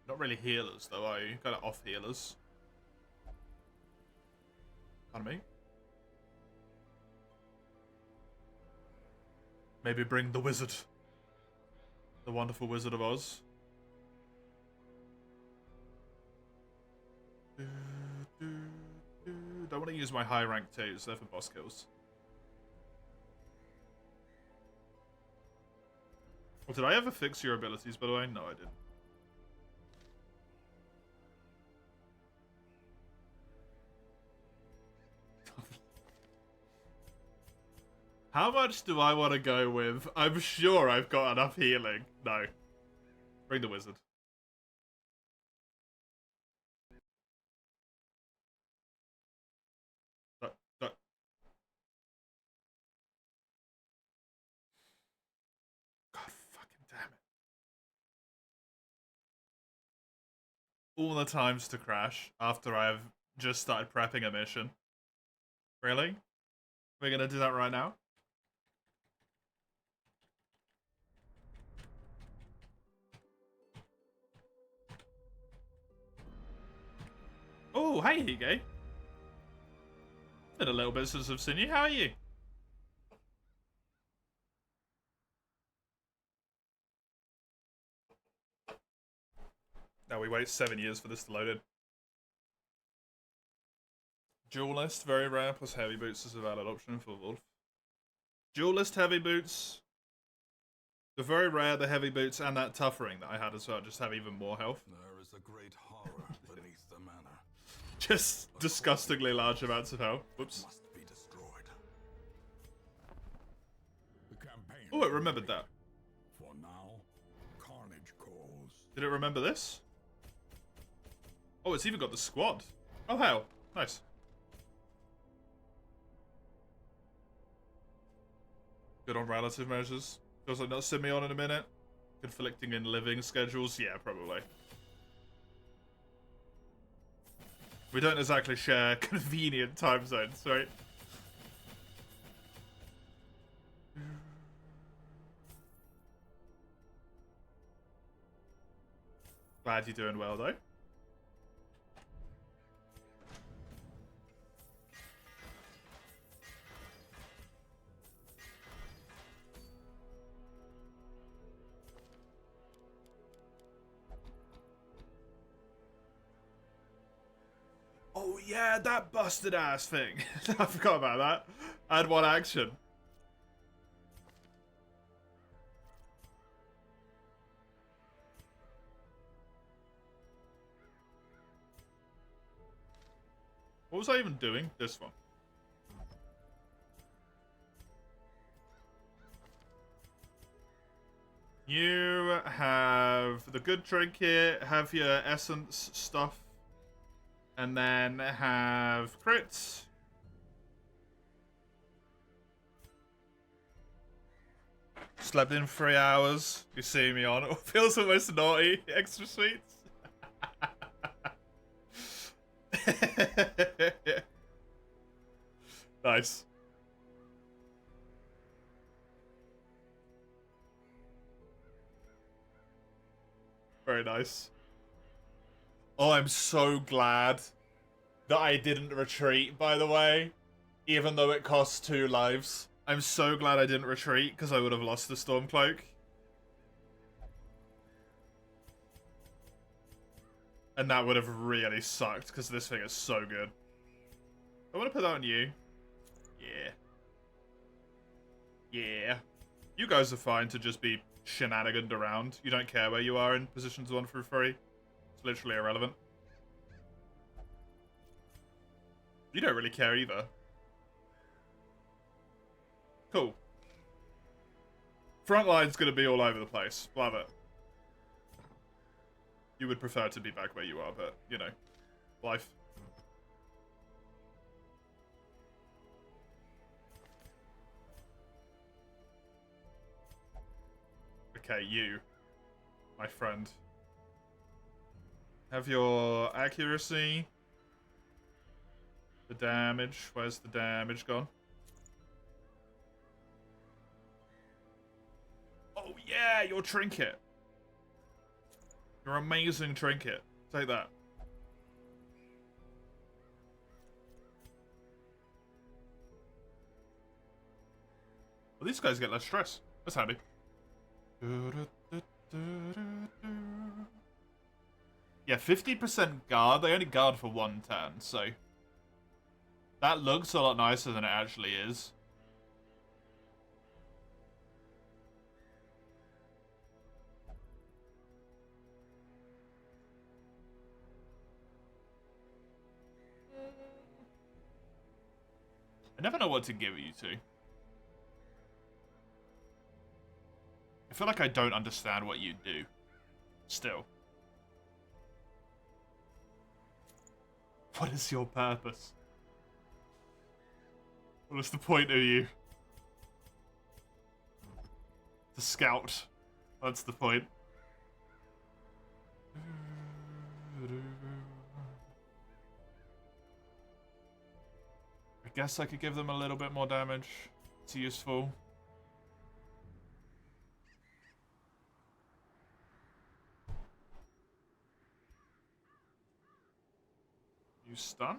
Not really healers though, are you? Kind of off healers. Pardon me. Maybe bring the wizard. The wonderful Wizard of Oz. Don't want to use my high rank 2s, they're for boss kills. Well, did I ever fix your abilities, by the way? No, I didn't. How much do I want to go with? I'm sure I've got enough healing. No. Bring the wizard. God fucking damn it. All the times to crash after I've just started prepping a mission. Really? We're gonna do that right now? Oh, hey, Hige. Been a little bit since I've seen you. How are you? Now we wait 7 years for this to load in. Duelist, very rare, plus heavy boots is a valid option for Wolf. Duelist, heavy boots. The very rare, the heavy boots, and that tough ring that I had as well just have even more health. There is a great horror beneath the manor. Just disgustingly large amounts of health. Whoops. Must be destroyed. The campaign. Oh, it remembered that. For now, carnage calls. Did it remember this? Oh, it's even got the squad. Oh, hell. Nice. Good on relative measures. Feels like not Simeon in a minute. Conflicting in living schedules? Yeah, probably. We don't exactly share convenient time zones, right? Glad you're doing well, though. Oh yeah, that busted ass thing. I forgot about that. I had one action. What was I even doing? This one. You have the good trinket, have your essence stuff, and then have crits. Slept in 3 hours. You see me on. It feels almost naughty. Extra sweets. Nice. Very nice. Oh, I'm so glad that I didn't retreat, by the way. Even though it costs 2 lives. I'm so glad I didn't retreat, because I would have lost the Stormcloak. And that would have really sucked, because this thing is so good. I want to put that on you. Yeah. Yeah. You guys are fine to just be shenaniganed around. You don't care where you are in positions 1 through 3. It's literally irrelevant. You don't really care either. Cool. Frontline's gonna be all over the place. Love it. you would prefer to be back where you are, but, you know, life. Okay, you, my friend. Have your accuracy. The damage. Where's the damage gone? Oh yeah, your trinket. Your amazing trinket. Take that. Well, these guys get less stress. That's handy. Yeah, 50% guard. They only guard for 1 turn, so that looks a lot nicer than it actually is. I never know what to give you to. I feel like I don't understand what you do. Still. What is your purpose? What is the point of you? To scout. That's the point. I guess I could give them a little bit more damage. It's useful. You stun?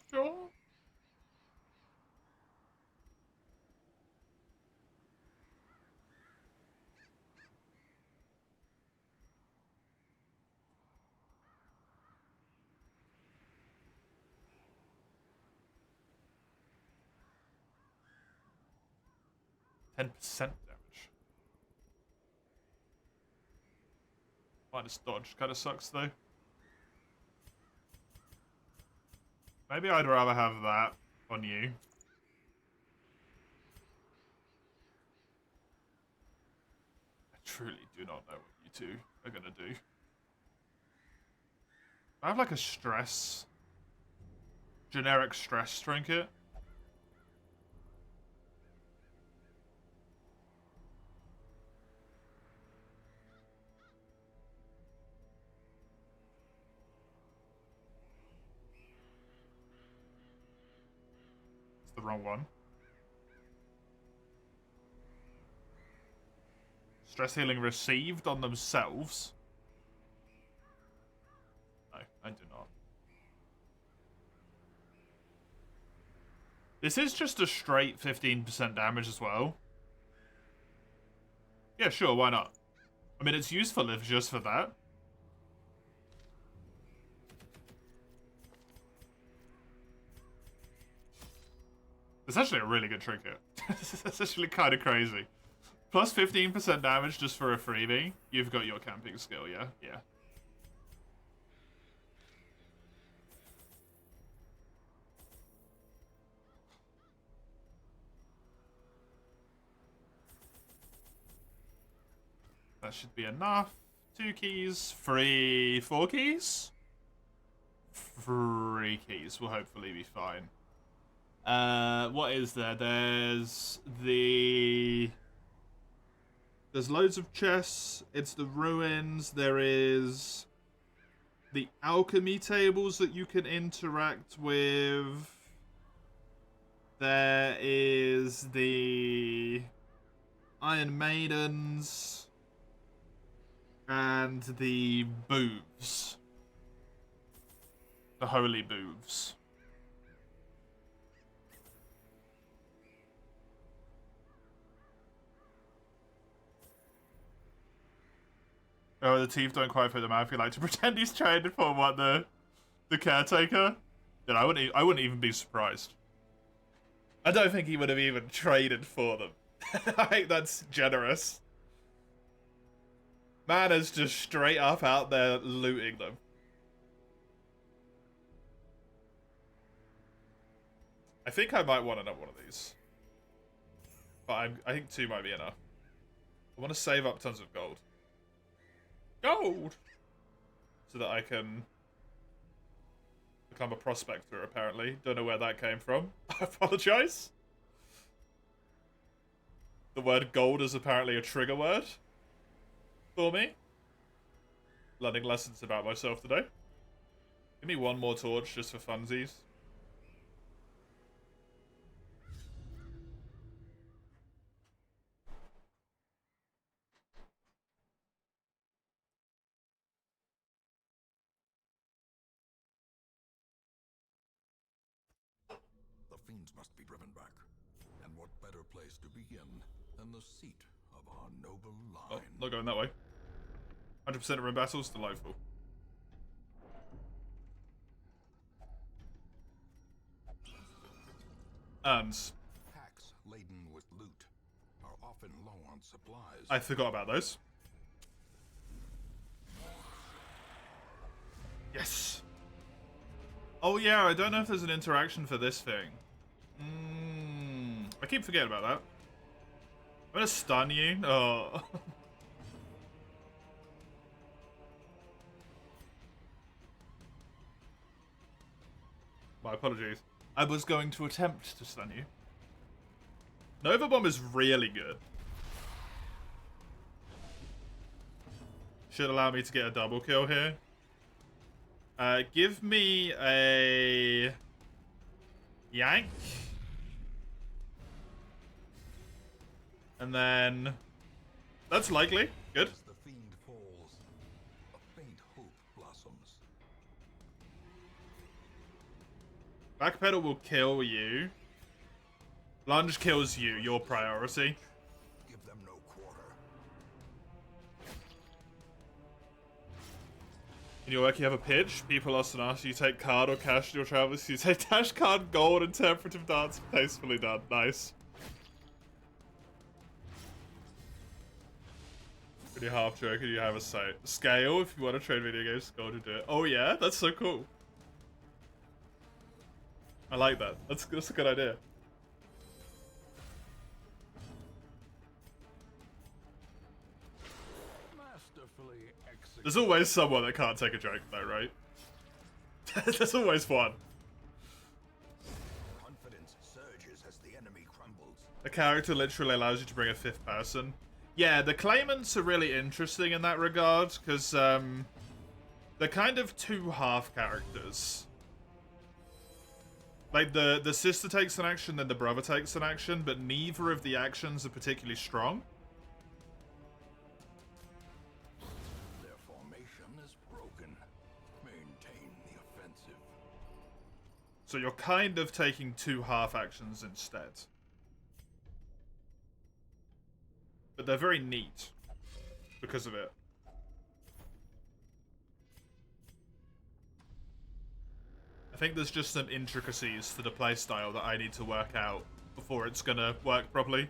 Sure. %10 damage. Minus dodge. Kind of sucks though. Maybe I'd rather have that on you. I truly do not know what you two are gonna do. I have like a stress. Generic stress trinket. It's the wrong one. Stress healing received on themselves. No, I do not. This is just a straight 15% damage as well. Yeah, sure, why not? I mean, it's useful if just for that. It's actually a really good trinket. It's actually kind of crazy. Plus 15% damage just for a freebie. You've got your camping skill, yeah? Yeah. That should be enough. 2 keys. 3, 4 keys? 3 keys will hopefully be fine. What is there? There's loads of chests. It's the ruins. There is the alchemy tables that you can interact with. There is the Iron Maidens. And the booths. The holy booths. Oh, the teeth don't quite fit the mouth. You like to pretend he's trying for what the caretaker? Then I wouldn't even be surprised. I don't think he would have even traded for them. I think that's generous. Man is just straight up out there looting them. I think I might want another one of these. But I think 2 might be enough. I want to save up tons of gold. Gold! So that I can become a prospector, apparently. Don't know where that came from. I apologize. The word gold is apparently a trigger word for me. Learning lessons about myself today. Give me one more torch just for funsies. The fiends must be driven back. And what better place to begin than the seat of our noble line? Oh, not going that way. 100% of battles, delightful. And Packs laden with loot are often low on supplies. I forgot about those. Yes. Oh yeah, I don't know if there's an interaction for this thing. I keep forgetting about that. I'm gonna stun you. Oh. My apologies. I was going to attempt to stun you. Nova Bomb is really good. Should allow me to get a double kill here. Give me a yank. And then that's likely. Good. As the fiend falls, a faint hope blossoms. Backpedal will kill you. Lunge kills you, your priority. Give them no quarter. In your work, you have a pitch. People often ask you take card or cash in your travels. You take dash card, gold, interpretive dance. Tastefully done. Nice. Could you half joke? Could you have a scale if you want to trade video games? Go to do it. Oh yeah, that's so cool. I like that. That's a good idea. Masterfully executed. There's always someone that can't take a joke, though, right? There's always one. Confidence surges as the enemy crumbles. A character literally allows you to bring a fifth person. Yeah, the claimants are really interesting in that regard, because they're kind of two half characters. Like, the sister takes an action, then the brother takes an action, but neither of the actions are particularly strong. Their formation is broken. Maintain the offensive. So you're kind of taking two half actions instead. But they're very neat because of it. I think there's just some intricacies to the playstyle that I need to work out before it's gonna work properly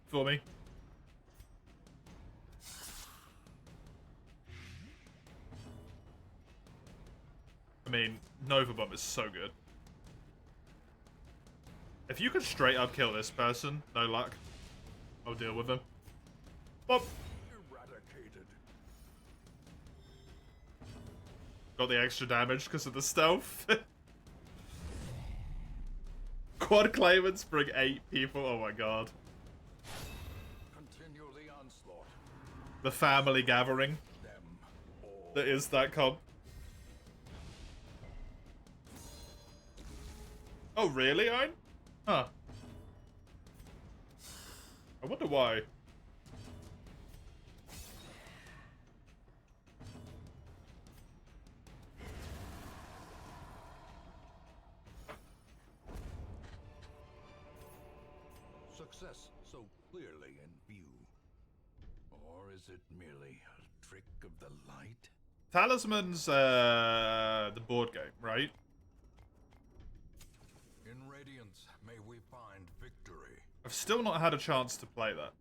for me. I mean, Nova Bomb is so good. If you could straight up kill this person, no luck. I'll deal with him. Bop. Eradicated. Got the extra damage because of the stealth. Quad claimants bring 8 people. Oh my god. Continue the onslaught. The family gathering Them all. that is that comp. Oh really, Ein? Huh. I wonder why. Success so clearly in view. Or is it merely a trick of the light? Talisman's the board game, right? In Radiance, may we find victory. I've still not had a chance to play that.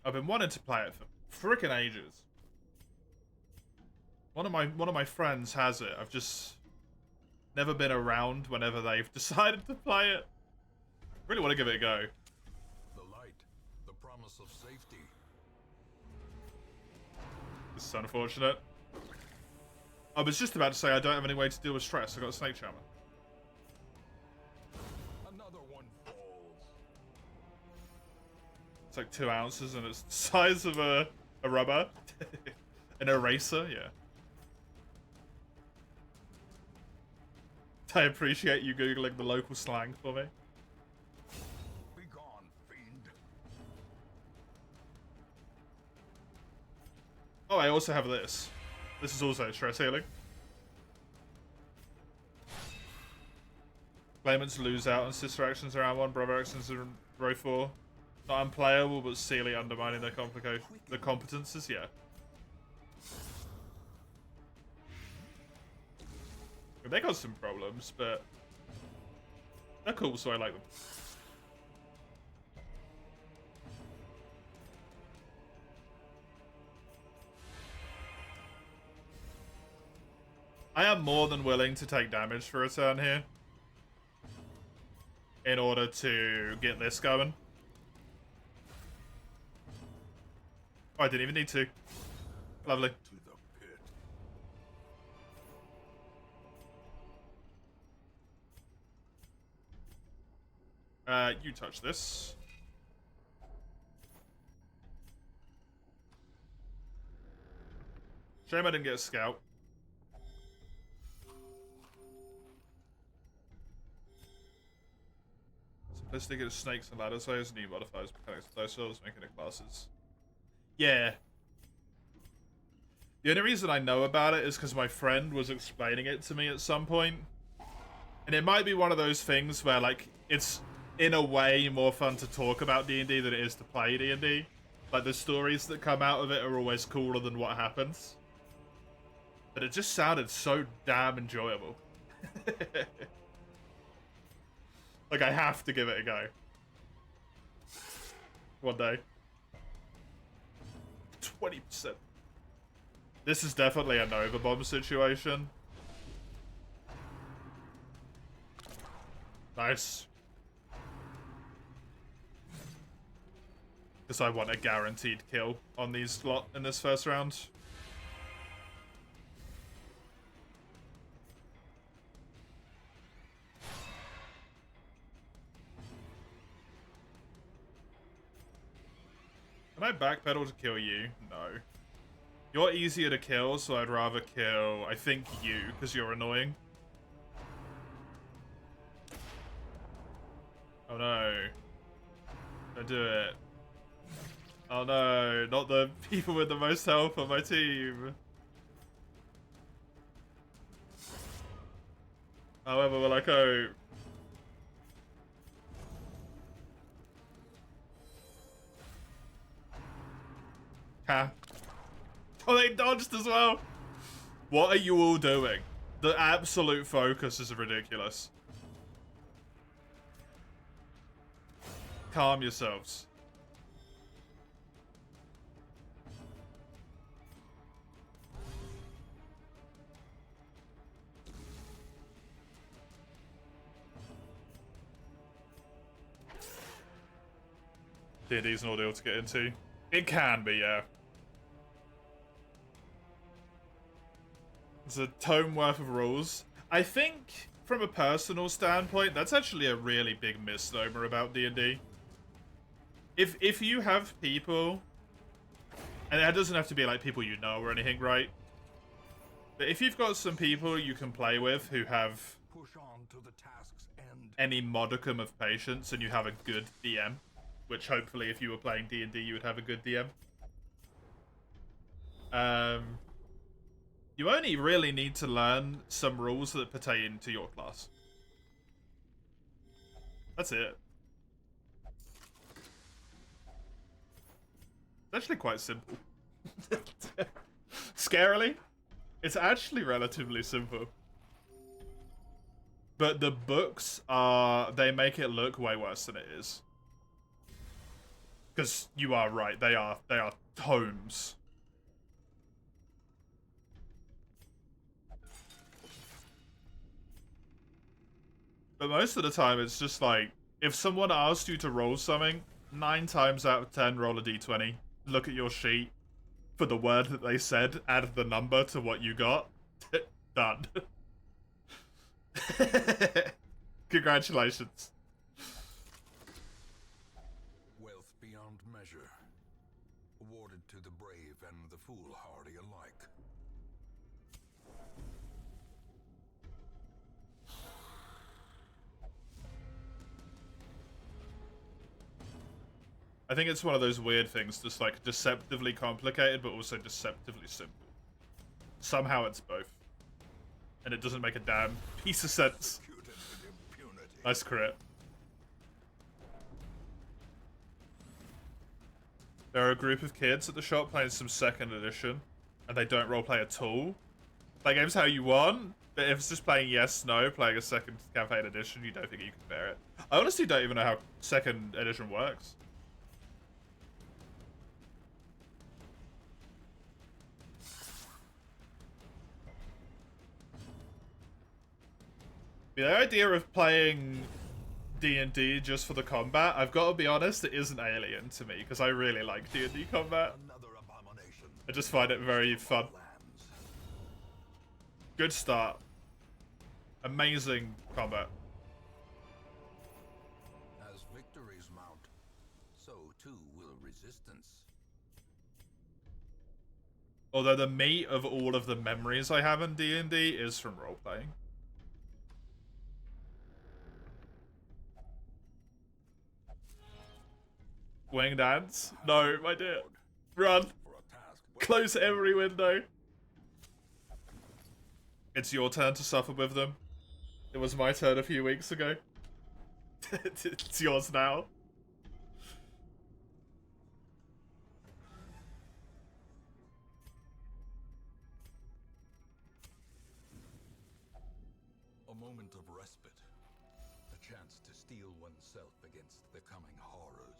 I've been wanting to play it for frickin' ages. One of my friends has it. I've just never been around whenever they've decided to play it. Really want to give it a go. The light, the promise of safety. This is unfortunate. I was just about to say I don't have any way to deal with stress. I got a snake charmer. Another one falls. It's like 2 ounces and it's the size of a rubber. An eraser, yeah. I appreciate you Googling the local slang for me. Be gone, fiend. Oh, I also have this. This is also stress healing. Claimants lose out on sister actions around 1, brother actions in row 4. Not unplayable, but Sealy undermining their competences, yeah. They got some problems, but they're cool, so I like them. I am more than willing to take damage for a turn here in order to get this going. Oh, I didn't even need to. Lovely. To the pit. You touch this. Shame I didn't get a scout. Simplistic is snakes and ladders, layers, new modifiers, mechanics, dice rolls, making it classes. Yeah. The only reason I know about it is because my friend was explaining it to me at some point. And it might be one of those things where, like, it's in a way more fun to talk about D&D than it is to play D&D. Like, the stories that come out of it are always cooler than what happens. But it just sounded so damn enjoyable. Like, I have to give it a go. One day. 20%. This is definitely a Nova Bomb situation. Nice. Because I want a guaranteed kill on these lot in this first round. Can I backpedal to kill you? No. You're easier to kill, so I'd rather kill, I think, you, because you're annoying. Oh no. Don't do it. Oh no, not the people with the most health on my team. However, will I cope? Ha. Oh, they dodged as well. What are you all doing? The absolute focus is ridiculous. Calm yourselves. D&D's an ordeal to get into. It can be, yeah. It's a tome worth of rules. I think, from a personal standpoint, that's actually a really big misnomer about D&D. If you have people, and that doesn't have to be like people you know or anything, right? But if you've got some people you can play with who have Push on to the task's end. any modicum of patience, and you have a good DM, which hopefully if you were playing D&D you would have a good DM. You only really need to learn some rules that pertain to your class. That's it. It's actually quite simple. Scarily, it's actually relatively simple. But the books they make it look way worse than it is. Because you are right, they are tomes. But most of the time, it's just like If someone asked you to roll something, 9 times out of 10, roll a d20. Look at your sheet for the word that they said, add the number to what you got. Done. Congratulations. Wealth beyond measure, awarded to the brave and the foolhardy alike. I think it's one of those weird things, just like deceptively complicated, but also deceptively simple. Somehow it's both. And it doesn't make a damn piece of sense. Nice crit. There are a group of kids at the shop playing some 2nd edition, and they don't roleplay at all. Play games how you want, but if it's just playing yes, no, playing a 2nd campaign edition, you don't think you can bear it. I honestly don't even know how 2nd edition works. The idea of playing D&D just for the combat, I've got to be honest, it isn't alien to me, because I really like D&D combat. I just find it very fun. Good start. Amazing combat. As victories mount, so too will resistance. Although the meat of all of the memories I have in D&D is from role-playing. Winged ants? No, my dear. Run. Close every window. It's your turn to suffer with them. It was my turn a few weeks ago. It's yours now. A moment of respite. A chance to steel oneself against the coming horrors.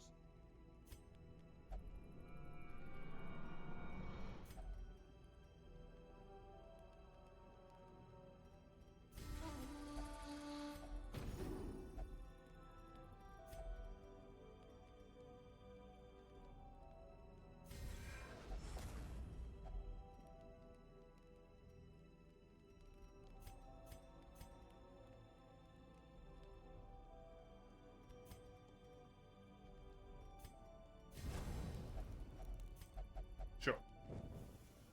Sure.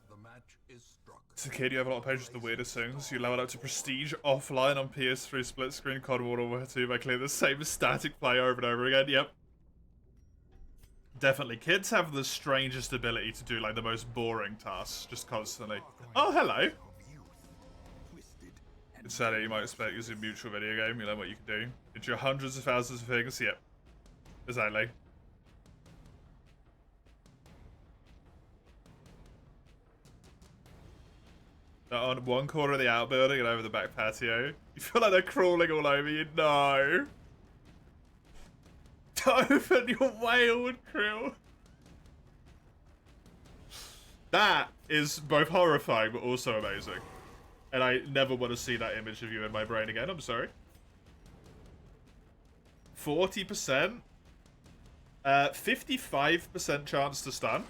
The match is struck. As a kid, you have a lot of patience with the weirdest things. You level up to Prestige offline on PS3 split screen COD Modern Warfare 2 by clearing the same static play over and over again. Yep. Definitely. Kids have the strangest ability to do like the most boring tasks just constantly. Oh, hello. Insanity you might expect is a mutual video game. You learn what you can do. Into your hundreds of thousands of things. Yep. Exactly. They're on one corner of the outbuilding and over the back patio. You feel like they're crawling all over you. No. Open your whale, Krill. That is both horrifying but also amazing. And I never want to see that image of you in my brain again. I'm sorry. 40%. 55% chance to stun.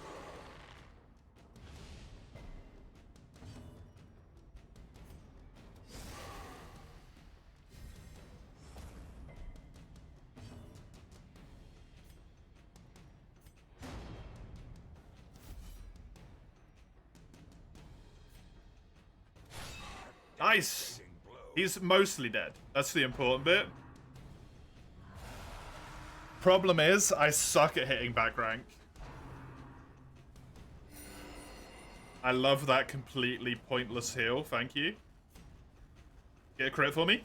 Nice. He's mostly dead. That's the important bit. Problem is, I suck at hitting back rank. I love that completely pointless heal. Thank you. Get a crit for me.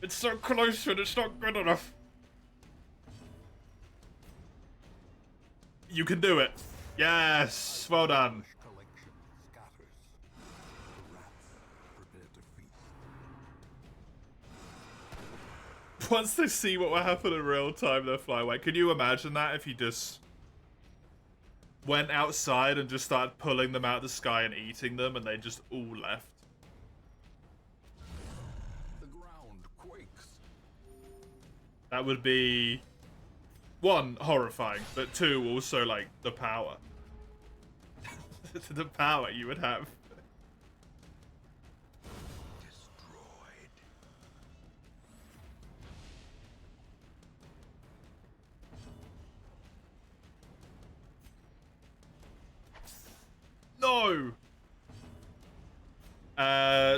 It's so close and it's not good enough. You can do it. Yes. Well done. Once they see what will happen in real time, they'll fly away. Can you imagine that if you just went outside and just started pulling them out of the sky and eating them, and they just all left. The ground quakes. That would be, one, horrifying, but two, also, like, the power. The power you would have. Destroyed. No!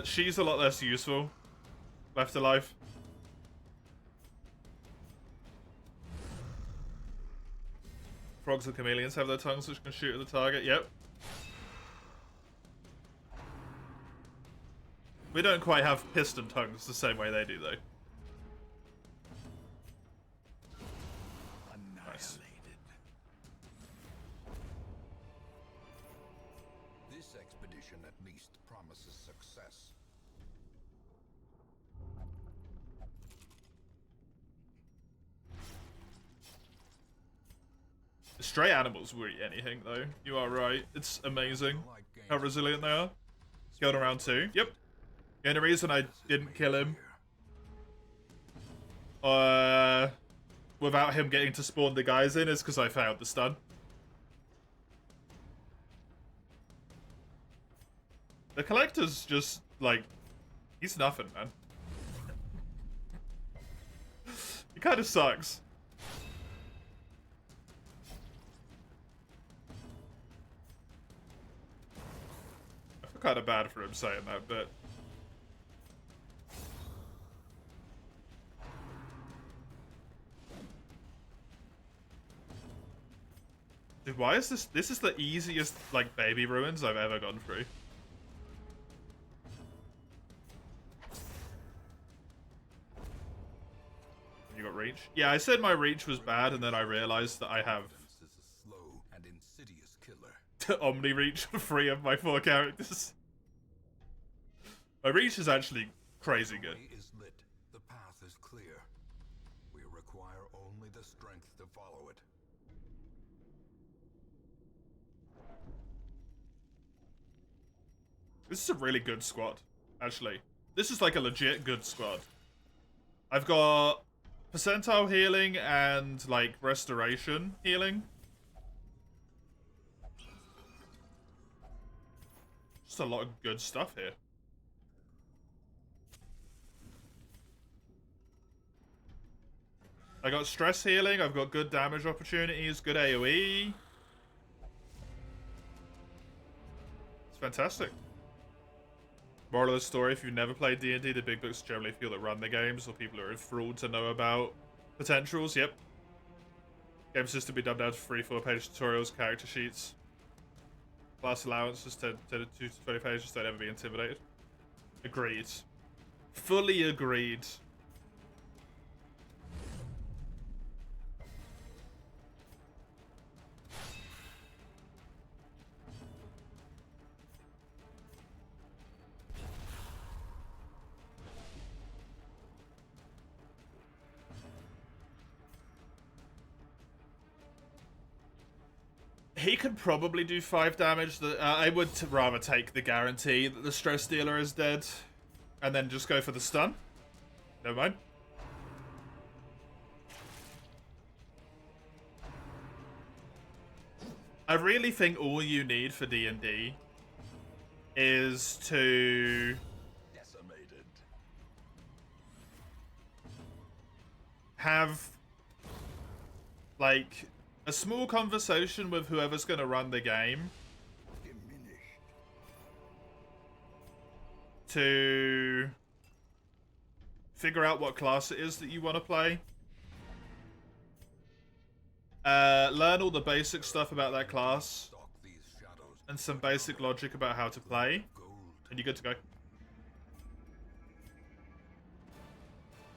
She's a lot less useful. Left alive. Frogs and chameleons have their tongues which can shoot at the target. Yep. We don't quite have piston tongues the same way they do, though. Nice. This expedition at least promises success. Stray animals will eat anything, though. You are right. It's amazing how resilient they are. Going around 2. Yep. The only reason I didn't kill him without him getting to spawn the guys in is because I failed the stun. The collector's just, like, he's nothing, man. He kind of sucks. I feel kind of bad for him saying that, but... Dude, why is this? This is the easiest, like, baby ruins I've ever gone through. You got reach? Yeah, I said my reach was bad, and then I realized that I have This is a slow and insidious killer. Omni reach for 3 of my 4 characters. My reach is actually crazy good. The way is lit. The path is clear. We require only the strength to follow it. This is a really good squad, actually. This is like a legit good squad. I've got percentile healing and, like, restoration healing. Just a lot of good stuff here. I got stress healing, I've got good damage opportunities, good AoE. It's fantastic. Moral of the story, if you've never played D&D, the big books generally feel that run the games, or people are enthralled to know about potentials. Yep. Game system be dumbed down to 3 4-page tutorials, character sheets. Class allowances, 10 to 20 pages, don't ever be intimidated. Agreed. Fully agreed. He could probably do 5 damage. I would rather take the guarantee that the stress dealer is dead and then just go for the stun. Never mind. I really think all you need for D&D is to Decimated. have, like, a small conversation with whoever's going to run the game Diminished. to figure out what class it is that you want to play. Learn all the basic stuff about that class Stalk these shadows. and some basic logic about how to play, Gold. and you're good to go.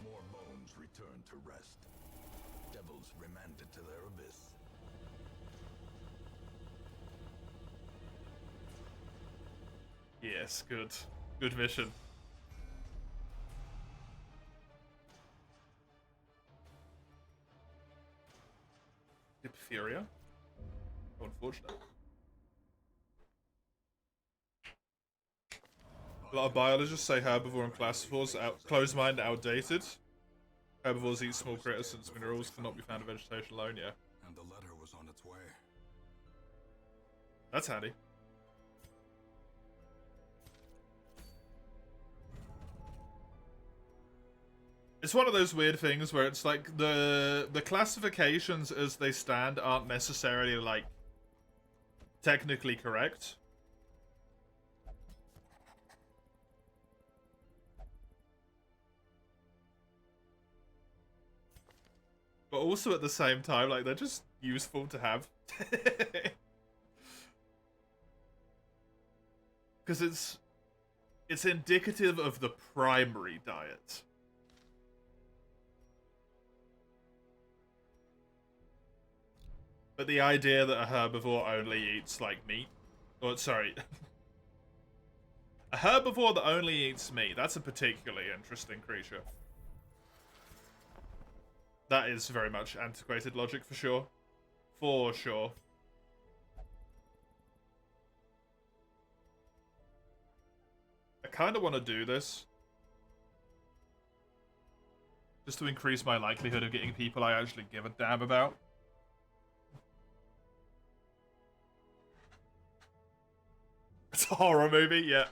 More bones return to rest. Devils remanded to their abyss. Yes, good. Good mission. Diphtheria? How unfortunate. A lot of biologists say herbivore and classivores closed mind outdated. Herbivores eat small critters since minerals cannot be found in vegetation alone, yeah. And the letter was on its way. That's handy. It's one of those weird things where it's like the classifications as they stand aren't necessarily like technically correct. But also at the same time, like, they're just useful to have. Because it's indicative of the primary diet. But the idea that a herbivore only eats, like, meat... Or, sorry. A herbivore that only eats meat, that's a particularly interesting creature. That is very much antiquated logic, for sure. For sure. I kind of want to do this. Just to increase my likelihood of getting people I actually give a damn about. It's a horror movie, yeah.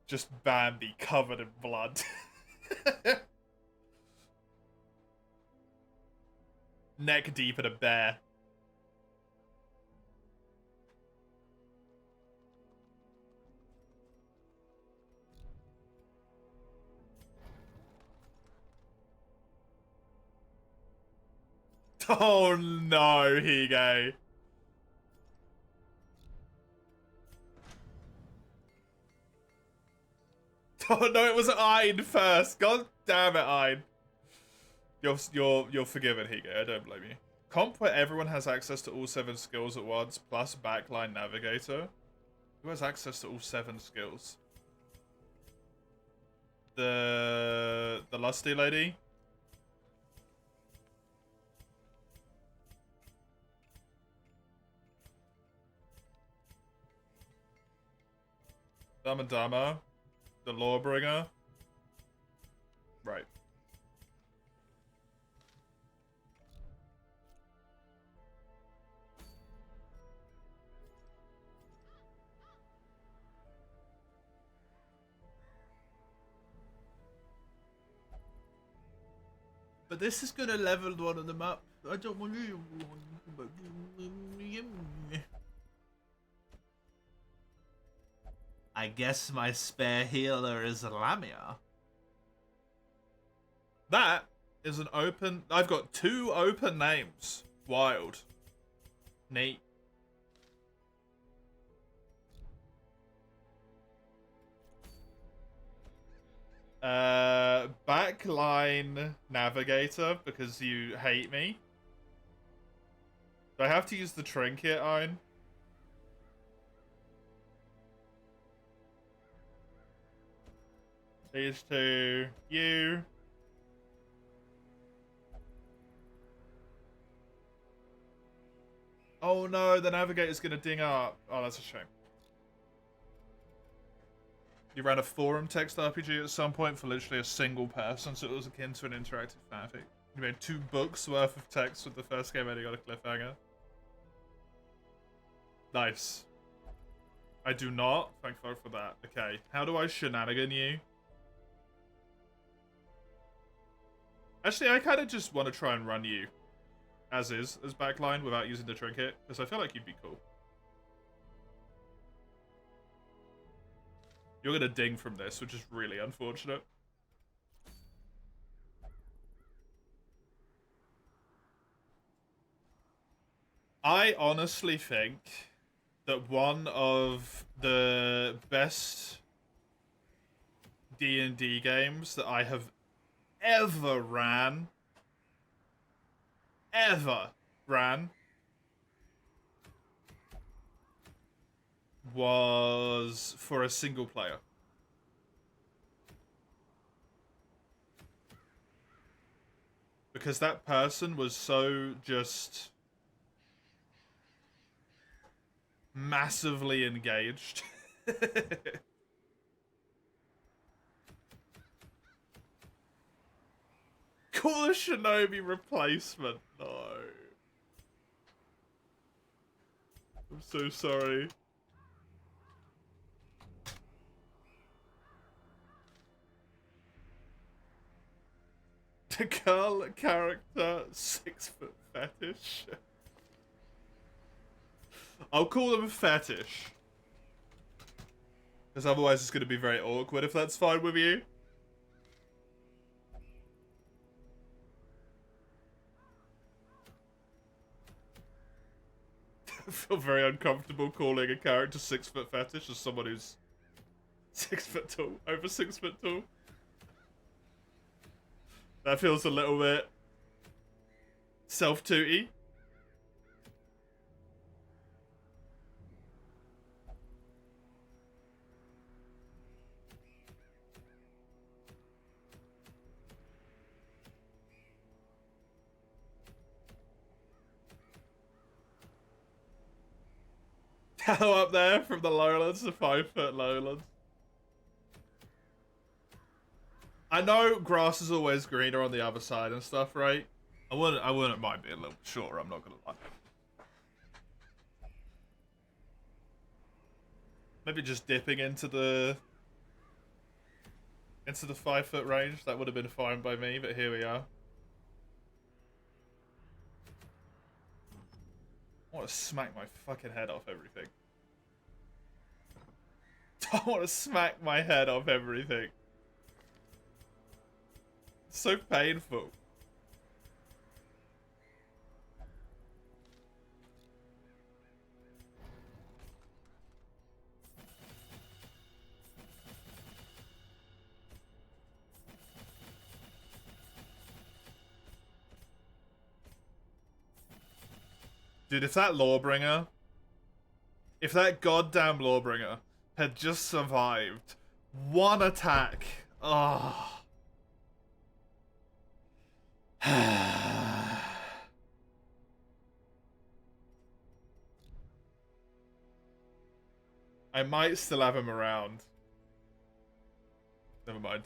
Just Bambi covered in blood. Neck deep in a bear. Oh no, Higo. Oh no, it was Ein first. God damn it, Ein. You're forgiven, Higo. I don't blame you. Comp where everyone has access to all 7 skills at once, plus backline navigator. Who has access to all 7 skills? The lusty lady? Dama Dama? The Lawbringer? Right. But this is gonna level one of them up. I don't want to. I guess my spare healer is Lamia. That is an open... I've got 2 open names. Wild. Neat. Backline navigator, because you hate me. Do I have to use the trinket, Ein? These 2. You. Oh no, the navigator's gonna ding up. Oh, that's a shame. You ran a forum text RPG at some point for literally a single person, so it was akin to an interactive fanfic. You made 2 books worth of text with the first game ending on a cliffhanger. Nice. I do not. Thank fuck for that. Okay, how do I shenanigan you? Actually, I kind of just want to try and run you as is, as backline, without using the trinket, because I feel like you'd be cool. You're gonna ding from this, which is really unfortunate. I honestly think that one of the best D&D games that I have ever ran was for a single player. Because that person was so just massively engaged. Call the Shinobi replacement. No. I'm so sorry. The girl character 6-foot fetish. I'll call them fetish. Because otherwise it's going to be very awkward if that's fine with you. I feel very uncomfortable calling a character 6-foot fetish as someone who's 6 foot tall, over 6 foot tall. That feels a little bit self-tooty. Hello up there from the lowlands, the 5-foot lowlands. I know grass is always greener on the other side and stuff, right? I wouldn't mind being a little shorter, I'm not gonna lie. Maybe just dipping into the 5-foot range, that would have been fine by me, but here we are. I want to smack my fucking head off everything. I want to smack my head off everything. It's so painful. Dude, if that Lawbringer, if that goddamn Lawbringer had just survived one attack, oh. I might still have him around. Never mind.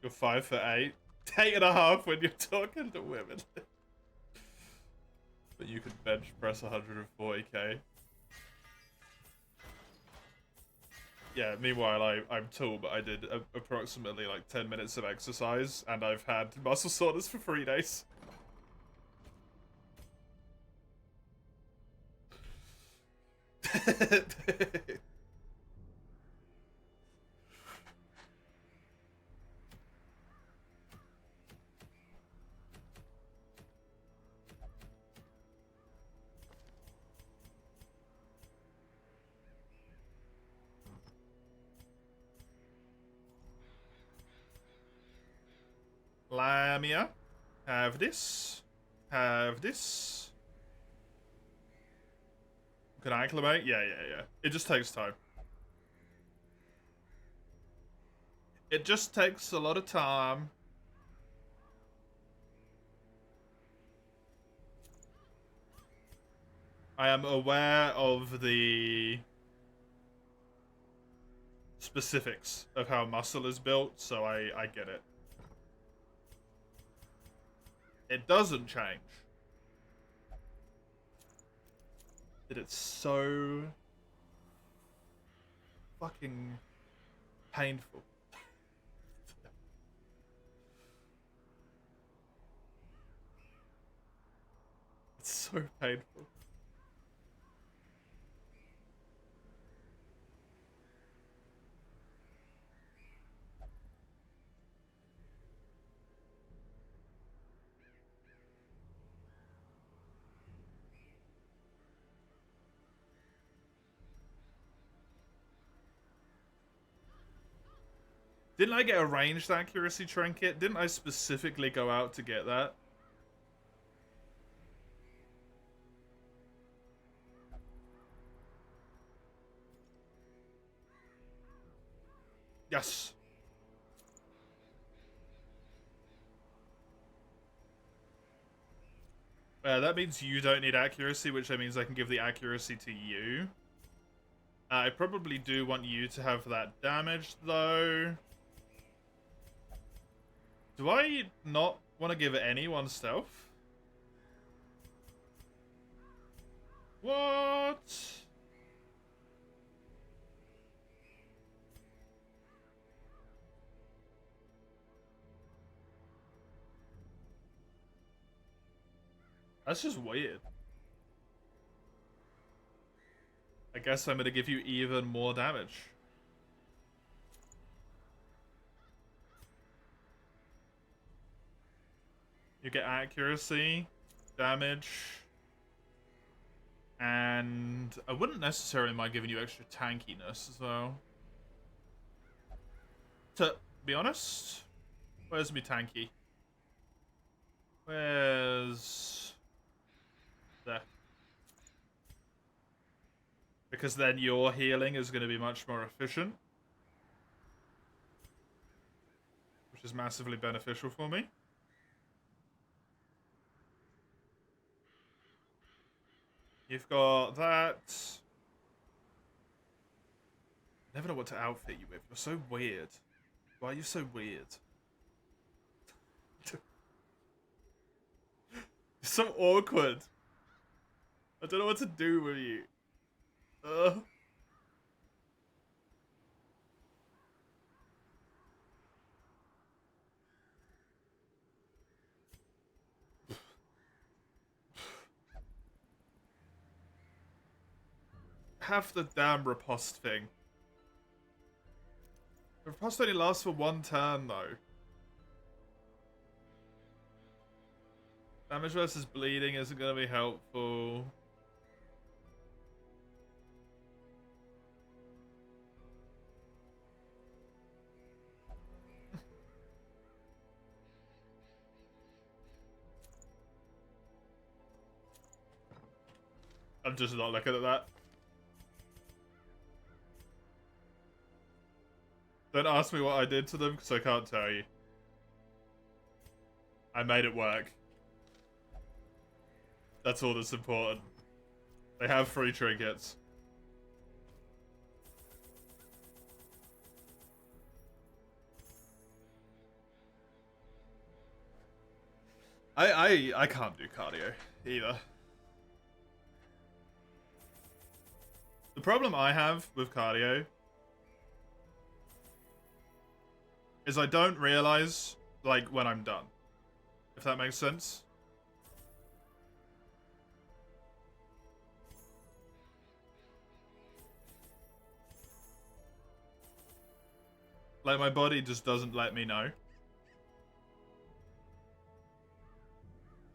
You're 5'8". 8.5 when you're talking to women. But you can bench press 140k. Yeah, meanwhile I'm tall, but I did approximately like 10 minutes of exercise, and I've had muscle soreness for 3 days. Lamia, have this. Have this. Can I acclimate? Yeah. It just takes time. It just takes a lot of time. I am aware of the specifics of how muscle is built, so I get it. It doesn't change that it's so fucking painful. It's so painful. Didn't I get a ranged accuracy trinket? Didn't I specifically go out to get that? Yes. That means you don't need accuracy, which means I can give the accuracy to you. I probably do want you to have that damage, though. Do I not want to give anyone stealth? What? That's just weird. I guess I'm gonna give you even more damage. You get accuracy, damage, and I wouldn't necessarily mind giving you extra tankiness as well. To be honest, where's me tanky? Where's... there. Because then your healing is going to be much more efficient. Which is massively beneficial for me. You've got that. Never know what to outfit you with. You're so weird. Why are you so weird? You're so awkward. I don't know what to do with you. Have the damn riposte thing. Riposte only lasts for one turn, though. Damage versus bleeding isn't going to be helpful. I'm just not looking at that. Don't ask me what I did to them, because I can't tell you. I made it work. That's all that's important. They have free trinkets. I can't do cardio either. The problem I have with cardio is I don't realize, like, when I'm done. If that makes sense. Like, my body just doesn't let me know.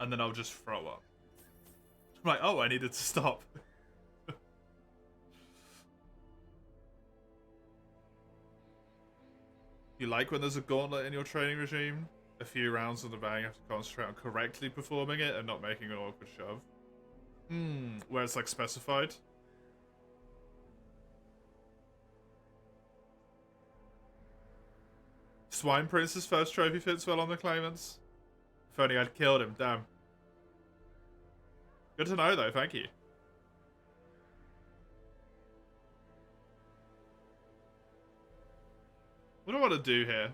And then I'll just throw up. I'm like, oh, I needed to stop. You like when there's a gauntlet in your training regime? A few rounds on the bang, you have to concentrate on correctly performing it and not making an awkward shove. Where it's like specified. Swine Prince's first trophy fits well on the claimants. If only I'd killed him, damn. Good to know though, thank you. What do I want to do here?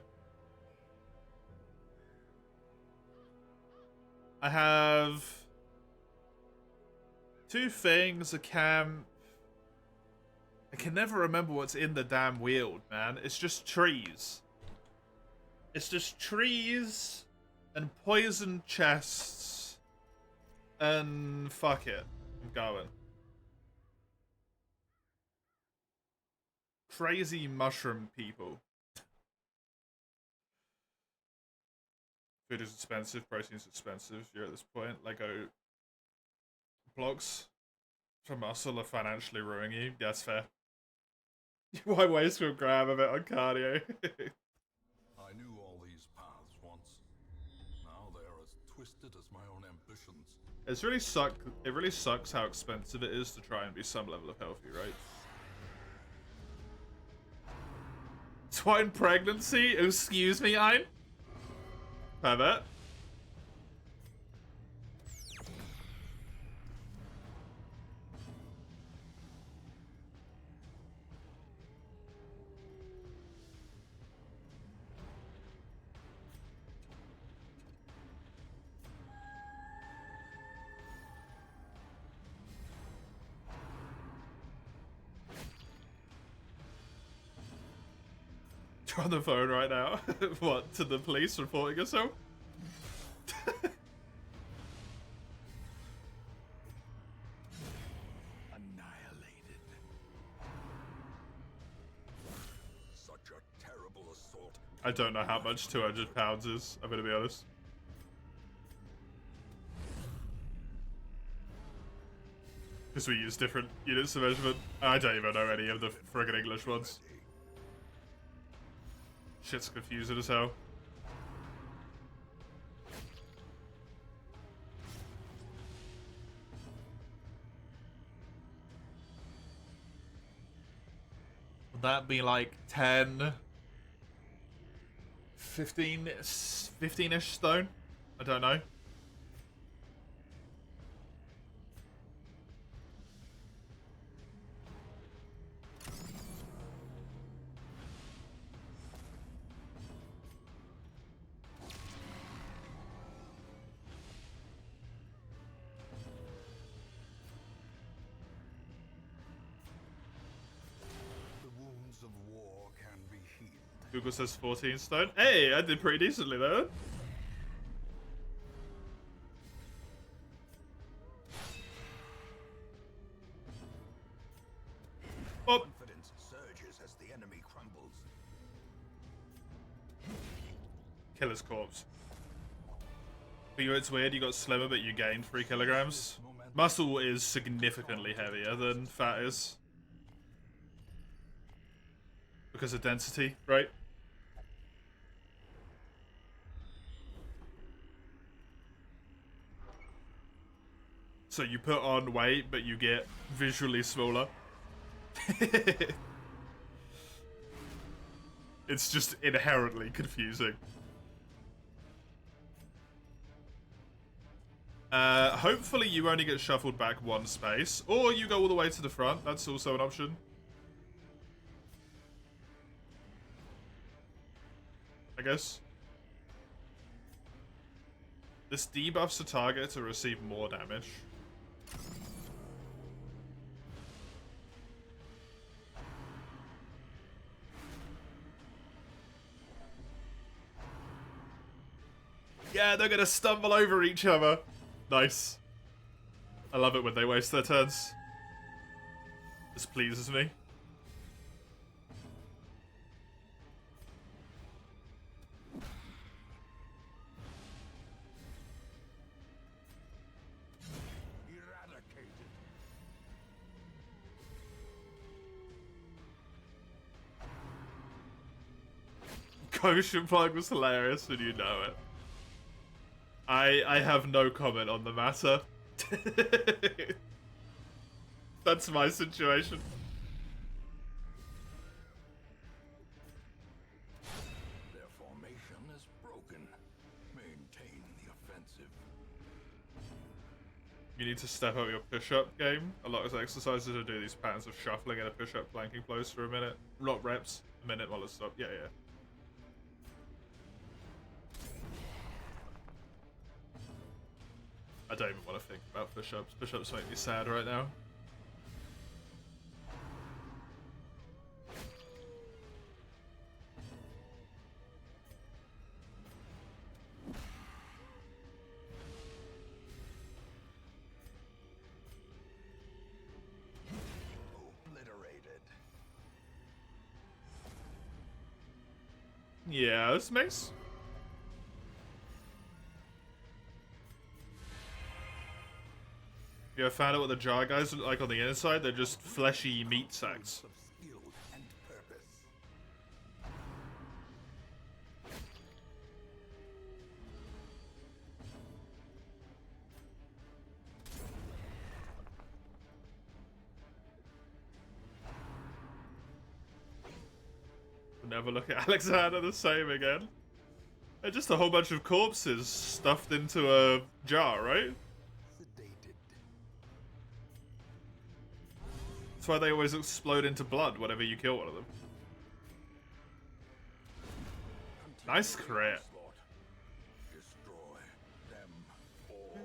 I have 2 things, a camp. I can never remember what's in the damn Weald, man. It's just trees. It's just trees and poison chests and fuck it. I'm going. Crazy mushroom people. Food is expensive, protein is expensive. You're at this point. Lego blocks for muscle are financially ruining you. Yeah, that's fair. Why waste your grab of it on cardio? I knew all these paths once. Now they are as twisted as my own ambitions. It really sucks how expensive it is to try and be some level of healthy, right? Swine pregnancy? Excuse me, Ein? Pervert. You're on the phone right now. What, to the police reporting yourself? Annihilated. Such a terrible assault. I don't know how much 200 pounds is, I'm gonna be honest. Because we use different units of measurement. I don't even know any of the friggin' English ones. Shit's confusing as hell. Would that be like 10, 15-ish stone? I don't know. Google says 14 stone. Hey, I did pretty decently though. Oh. Confidence surges as the enemy crumbles. Killer's corpse. For you, it's weird. You got slimmer, but you gained 3 kilograms. Muscle is significantly heavier than fat is. Because of density, right? So you put on weight, but you get visually smaller. It's just inherently confusing. Hopefully you only get shuffled back 1 space, or you go all the way to the front. That's also an option. I guess. This debuffs a target to receive more damage. Yeah, they're gonna stumble over each other. Nice. I love it when they waste their turns. This pleases me. Eradicated. Koshin plug was hilarious and you know it. I have no comment on the matter. That's my situation. Their formation is broken. Maintain the offensive. You need to step up your push-up game. A lot of exercises to do these patterns of shuffling and a push-up planking blows for a minute. Not reps, a minute while it's stop. Yeah, yeah. I don't even want to think about push-ups. Push-ups make me sad right now. Obliterated. Yeah, this makes... You ever found out what the jar guys look like on the inside? They're just fleshy meat sacks. Of skill and purpose. Never look at Alexander the same again. They're just a whole bunch of corpses stuffed into a jar, right? Sedated. That's why they always explode into blood whenever you kill one of them. Nice crit. Destroy them all.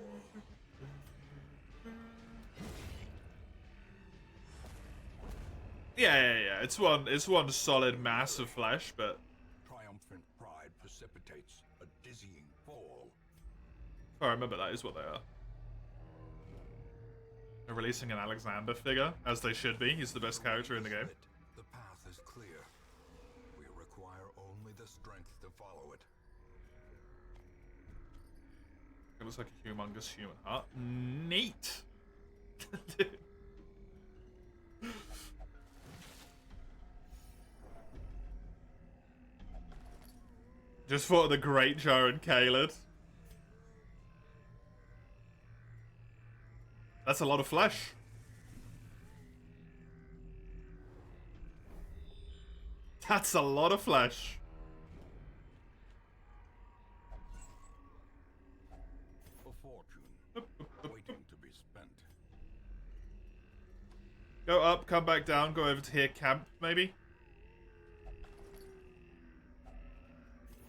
Yeah. It's one solid mass of flesh, but precipitates a dizzying fall. If I remember, that is what they are. They're releasing an Alexander figure, as they should be. He's the best character in the game. The path is clear. We require only the strength to follow it. It looks like a humongous human heart. Neat! Just thought of the great Joe and Caled. That's a lot of flesh. That's a lot of flesh. A fortune waiting to be spent. Go up, come back down, go over to here, camp, maybe?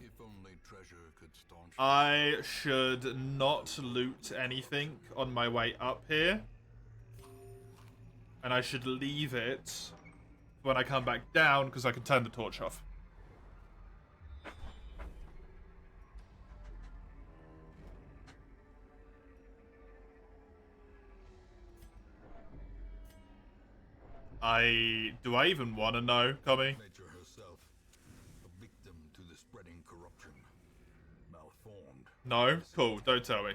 If only treasure could staunch. I should not loot anything on my way up here. And I should leave it when I come back down, because I can turn the torch off. Do I even want to know, Tommy? Nature herself, a victim to the spreading corruption. Malformed. No? Cool, don't tell me.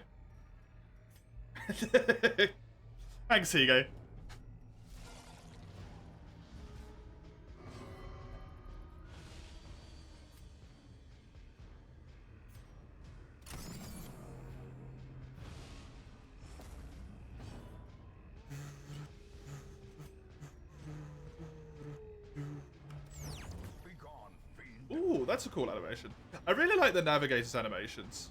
Thanks, Higo. Be gone, fiend. Ooh, that's a cool animation. I really like the Navigator's animations.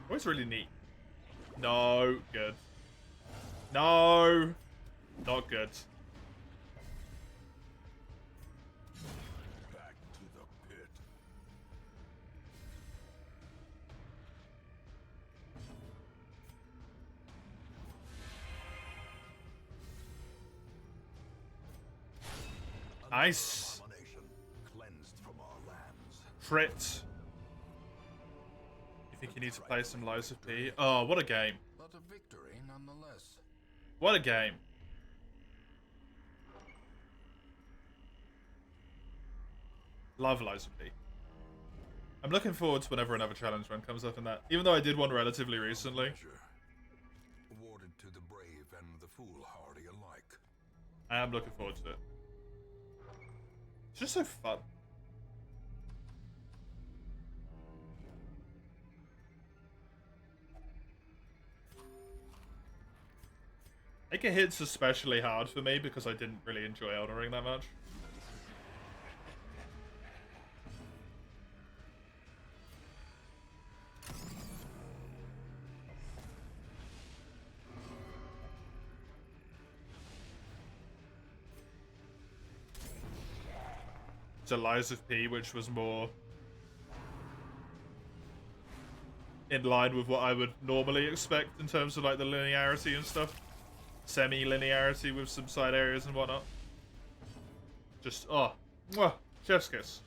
Oh, it's really neat. No, good. No, not good. Back to the pit. Nice. Abomination cleansed from our lands. Crit. You think you need to play some Lies of P? Oh, what a game. But a victory nonetheless. What a game. Love Lies of P. I'm looking forward to whenever another challenge run comes up in that. Even though I did one relatively recently. Measure. Awarded to the brave and the foolhardy alike. I am looking forward to it. It's just so fun. I think it hits especially hard for me because I didn't really enjoy Elden Ring that much. To Lies of P, which was more in line with what I would normally expect in terms of like the linearity and stuff. Semi-linearity with some side areas and whatnot. Just, oh, mwah, chef's kiss.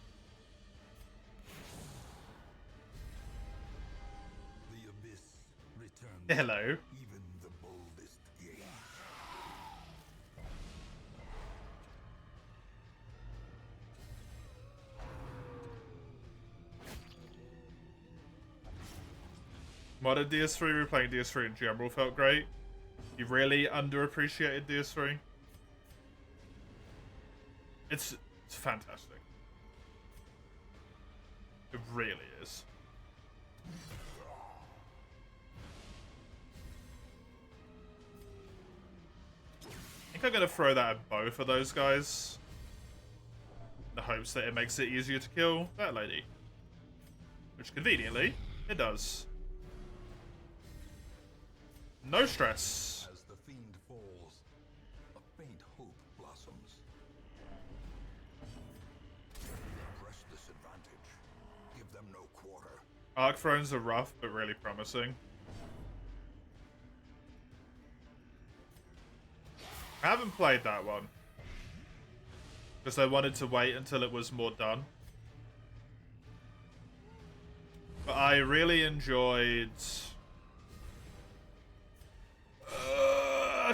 The abyss returns. Hello. Even the boldest gaze. Modded DS3, replaying DS3 in general felt great. You really underappreciated DS3. It's fantastic. It really is. I think I'm gonna throw that at both of those guys. In the hopes that it makes it easier to kill that lady. Which conveniently, it does. No stress. As the fiend falls, a faint hope blossoms. Press this advantage. Give them no quarter. Arc thrones are rough, but really promising. I haven't played that one. Because I wanted to wait until it was more done. But I really enjoyed...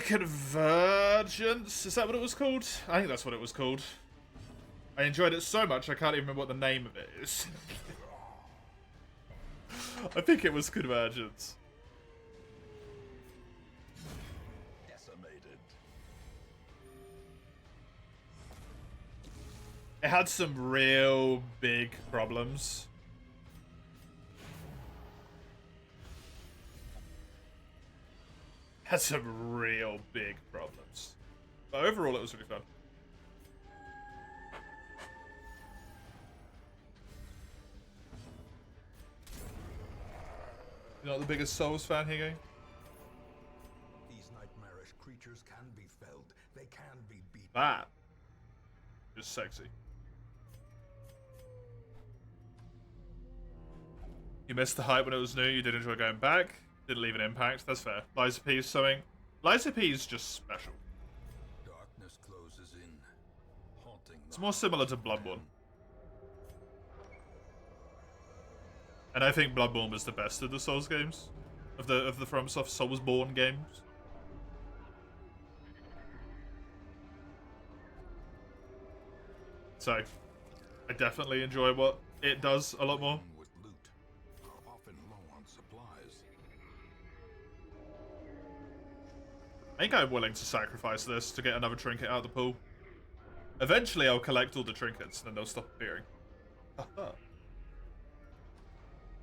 Convergence? Is that what it was called? I think that's what it was called. I enjoyed it so much I can't even remember what the name of it is. I think it was Convergence. Decimated. It had some real big problems. Had some real big problems. But overall, it was really fun. You're not the biggest Souls fan, Higo? These nightmarish creatures can be felled. They can be beaten. That is sexy. You missed the hype when it was new. You did enjoy going back. Didn't leave an impact. That's fair. Liza P is sewing. Liza P is just special. Darkness closes in, haunting. It's more similar to Bloodborne. And I think Bloodborne was the best of the Souls games. Of the FromSoft Soulsborne games. So, I definitely enjoy what it does a lot more. With loot, are often low on supplies. I think I'm willing to sacrifice this to get another trinket out of the pool. Eventually I'll collect all the trinkets and then they'll stop appearing.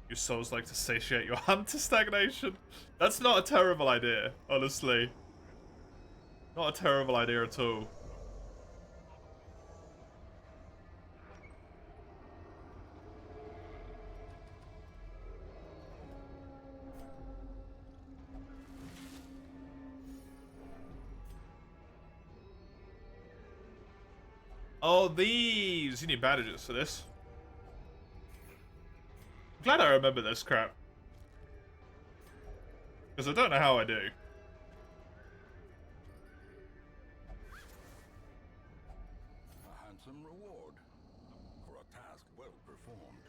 Your souls like to satiate your hunt to stagnation. That's not a terrible idea, honestly. Not a terrible idea at all. Oh, these! You need bandages for this. I'm glad I remember this crap. Because I don't know how I do. A handsome reward for a task well performed.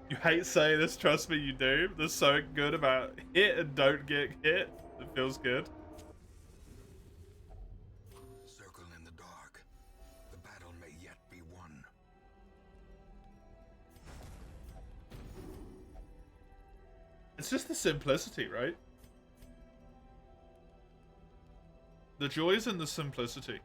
You hate saying this, trust me, you do. There's something good about hit and don't get hit. It feels good. Circle in the dark. The battle may yet be won. It's just the simplicity, right? The joys in the simplicity.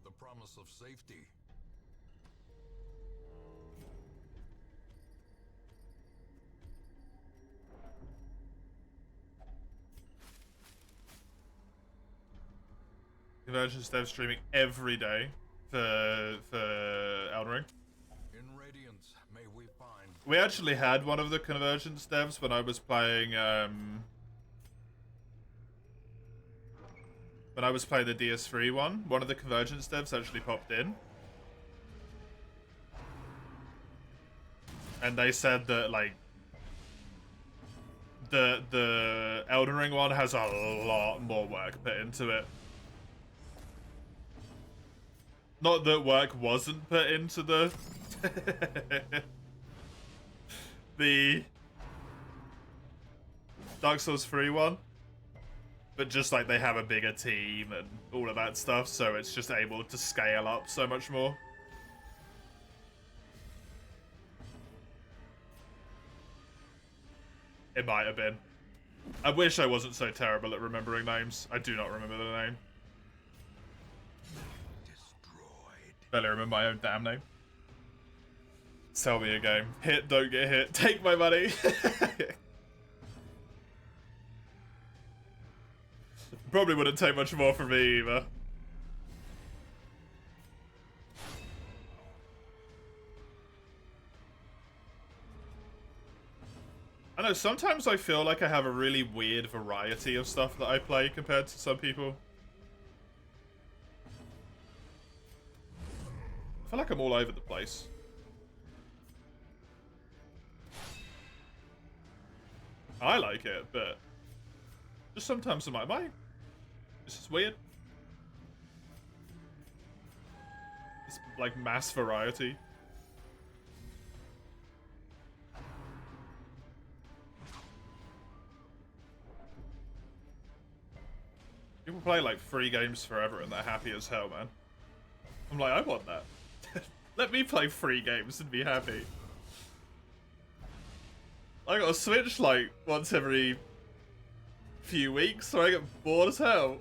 The promise of safety. Convergence dev streaming every day for Elden Ring. In Radiance, may we find. We actually had one of the Convergence devs when I was playing when I was playing the DS3 one. One of the Convergence devs actually popped in. And they said that like the Elden Ring one has a lot more work put into it. Not that work wasn't put into the the Dark Souls 3 one, but just like they have a bigger team and all of that stuff, so it's just able to scale up so much more. It might have been. I wish I wasn't so terrible at remembering names. I do not remember the name. Barely remember my own damn name. Sell me a game. Hit, don't get hit. Take my money. Probably wouldn't take much more from me either. I know, sometimes I feel like I have a really weird variety of stuff that I play compared to some people. I feel like I'm all over the place. I like it, but just sometimes I'm like, this is weird. It's like mass variety. People play like free games forever and they're happy as hell, man. I'm like, I want that. Let me play free games and be happy. I got a Switch like once every few weeks, so I get bored as hell.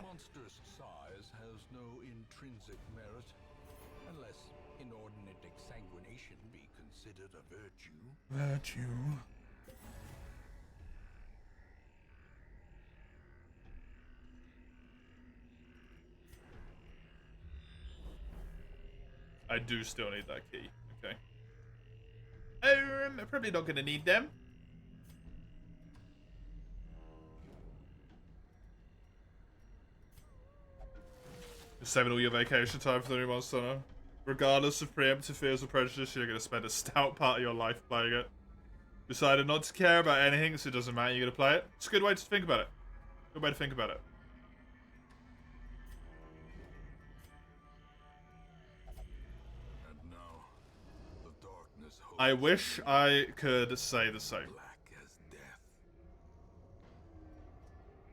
Monstrous size has no intrinsic merit, unless inordinate exsanguination be considered a virtue. Virtue. I do still need that key. Okay. I'm probably not gonna need them. You're saving all your vacation time for the new Monster Hunter. Regardless of preemptive fears or prejudice, you're gonna spend a stout part of your life playing it. Decided not to care about anything, so it doesn't matter, you're gonna play it. It's a good way to think about it. Good way to think about it. And now, the darkness holds I wish I could say the same. black as death.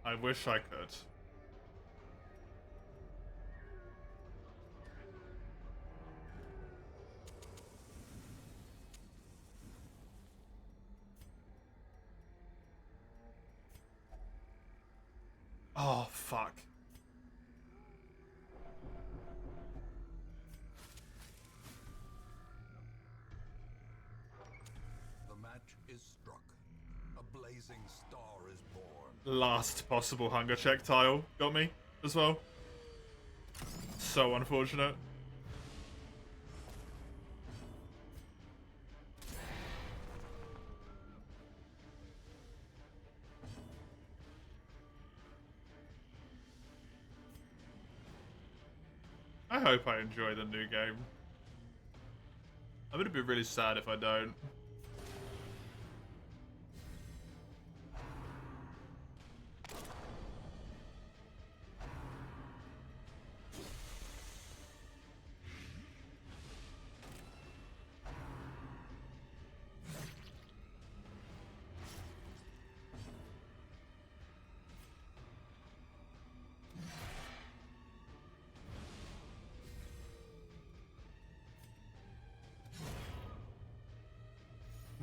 I wish I could. Oh, fuck. The match is struck. A blazing star is born. Last possible hunger check tile got me as well. So unfortunate. I hope I enjoy the new game. I'm gonna be really sad if I don't.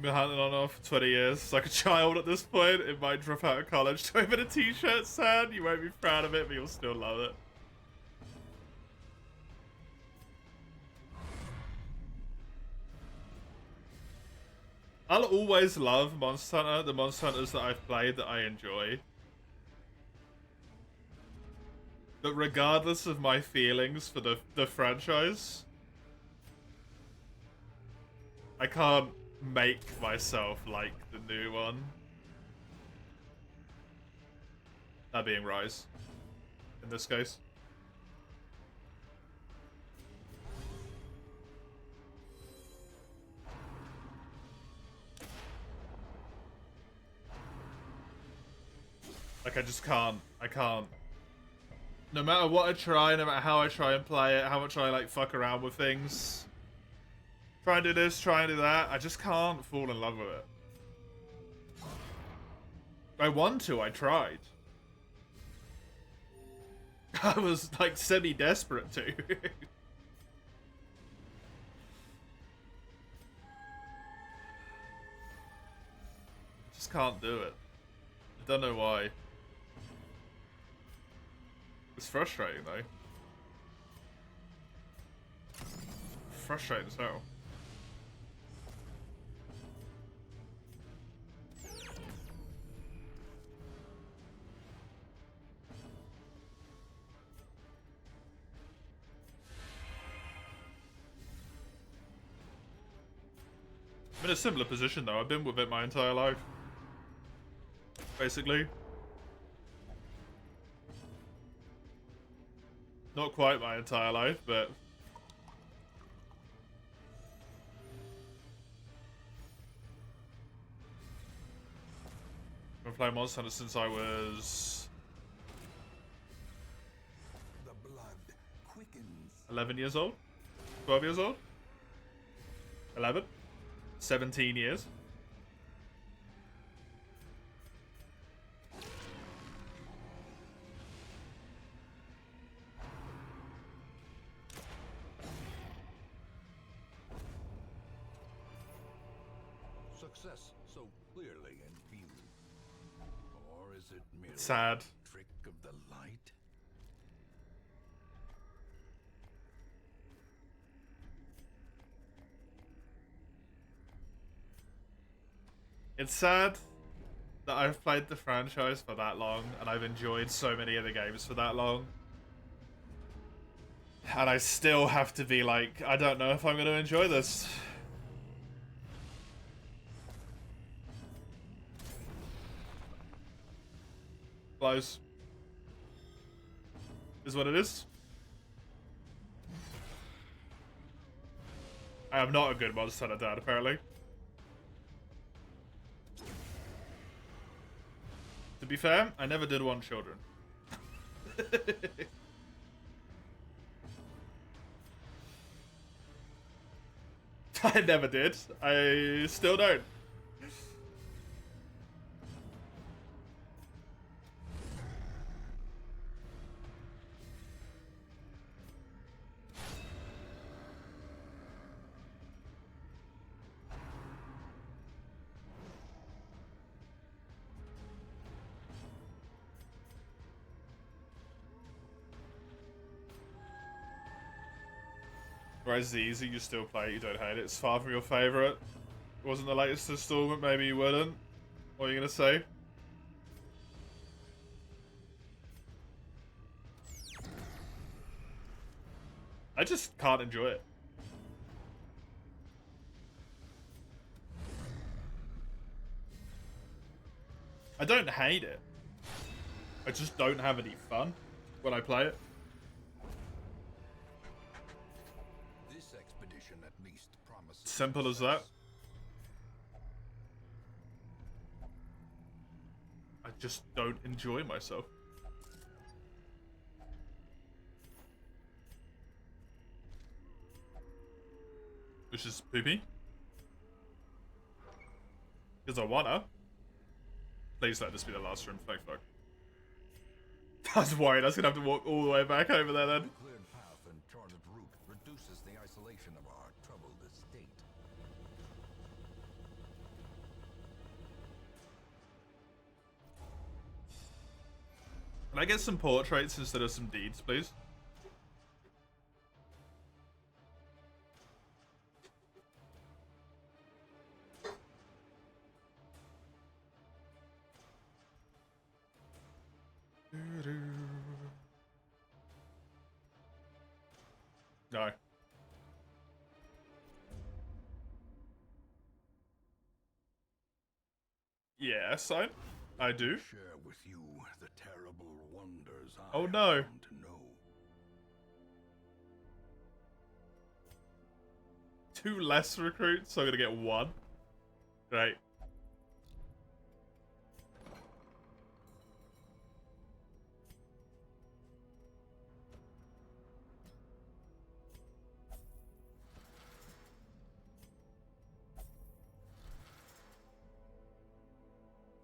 Been hunting on and off for 20 years. It's like a child at this point. It might drop out of college to open a t-shirt stand. You won't be proud of it, but you'll still love it. I'll always love Monster Hunter, the Monster Hunters that I've played that I enjoy. But regardless of my feelings for the franchise, I can't make myself like the new one. That being Rise, in this case. Like, I just can't. I can't. No matter what I try, no matter how I try and play it, how much I, like, fuck around with things. Try and do this, try and do that. I just can't fall in love with it. I want to, I tried. I was, like, semi-desperate to. Just can't do it. I don't know why. It's frustrating though. Frustrating as hell. I'm in a similar position though. I've been with it my entire life. Basically. Not quite my entire life, but... I've been playing Monster Hunter since I was... The blood quickens. 11 years old? 12 years old? 11? 17 years? Success so clearly in view. Or is it merely Sad. a trick of the light? It's sad that I've played the franchise for that long and I've enjoyed so many of the games for that long. And I still have to be like, I don't know if I'm going to enjoy this. Close. Is what it is. I am not a good Monster Hunter dad, apparently. To be fair, I never did want children. I never did. I still don't. Rise is easy, you still play it, you don't hate it. It's far from your favourite. It wasn't the latest installment, maybe you wouldn't. What are you gonna say? I just can't enjoy it. I don't hate it. I just don't have any fun when I play it. This expedition at least promises Simple as that. I just don't enjoy myself. Which is poopy. Because I wanna. Please let this be the last room, thank fuck. I was worried I was gonna have to walk all the way back over there then. a cleared path and charted route reduces the isolation of our troubled estate. Can I get some portraits instead of some deeds, please? No. Yes, I do. Share with you the terrible wonders I Oh, have no. come to know. 2 less recruits, so I'm gonna get 1. Right.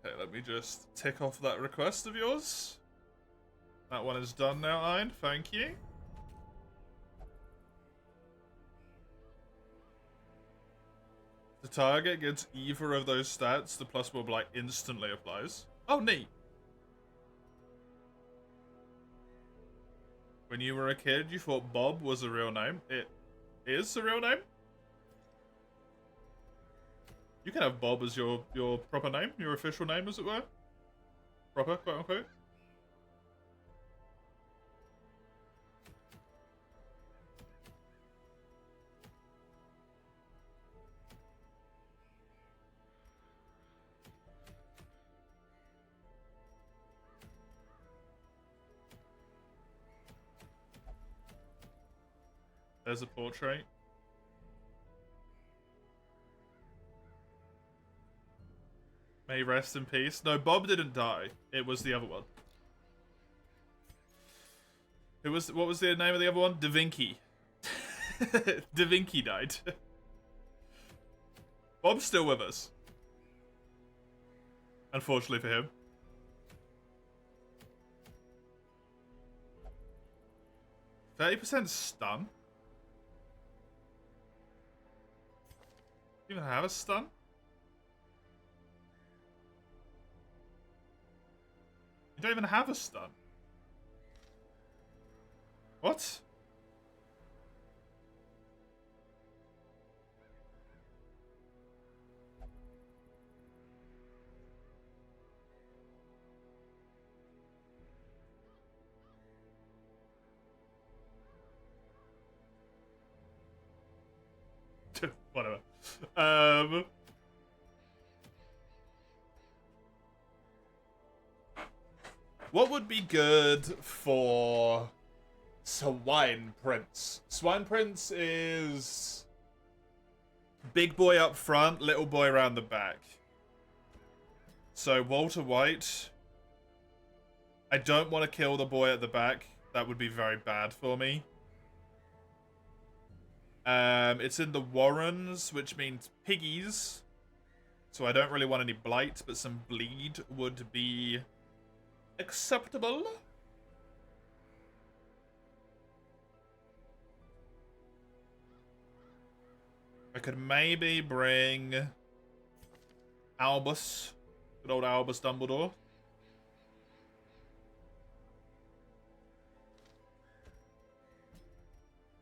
Okay, let me just tick off that request of yours. That one is done now, Ein. Thank you. The target gets either of those stats, the plus mob like instantly applies. Oh, neat. When you were a kid, you thought Bob was a real name. It is a real name. You can have Bob as your proper name, your official name, as it were. Proper, quote unquote. There's a portrait. May he rest in peace. No, Bob didn't die. It was the other one. What was the name of the other one? Da Vinci. Da Vinci died. Bob's still with us. Unfortunately for him. %30 stun? Do you even have a stun? You don't even have a stun. What? Whatever. What would be good for Swine Prince? Swine Prince is big boy up front, little boy around the back. So Walter White. I don't want to kill the boy at the back. That would be very bad for me. It's in the Warrens, which means piggies. So I don't really want any blight, but some bleed would be acceptable. I could maybe bring Albus. Good old Albus Dumbledore.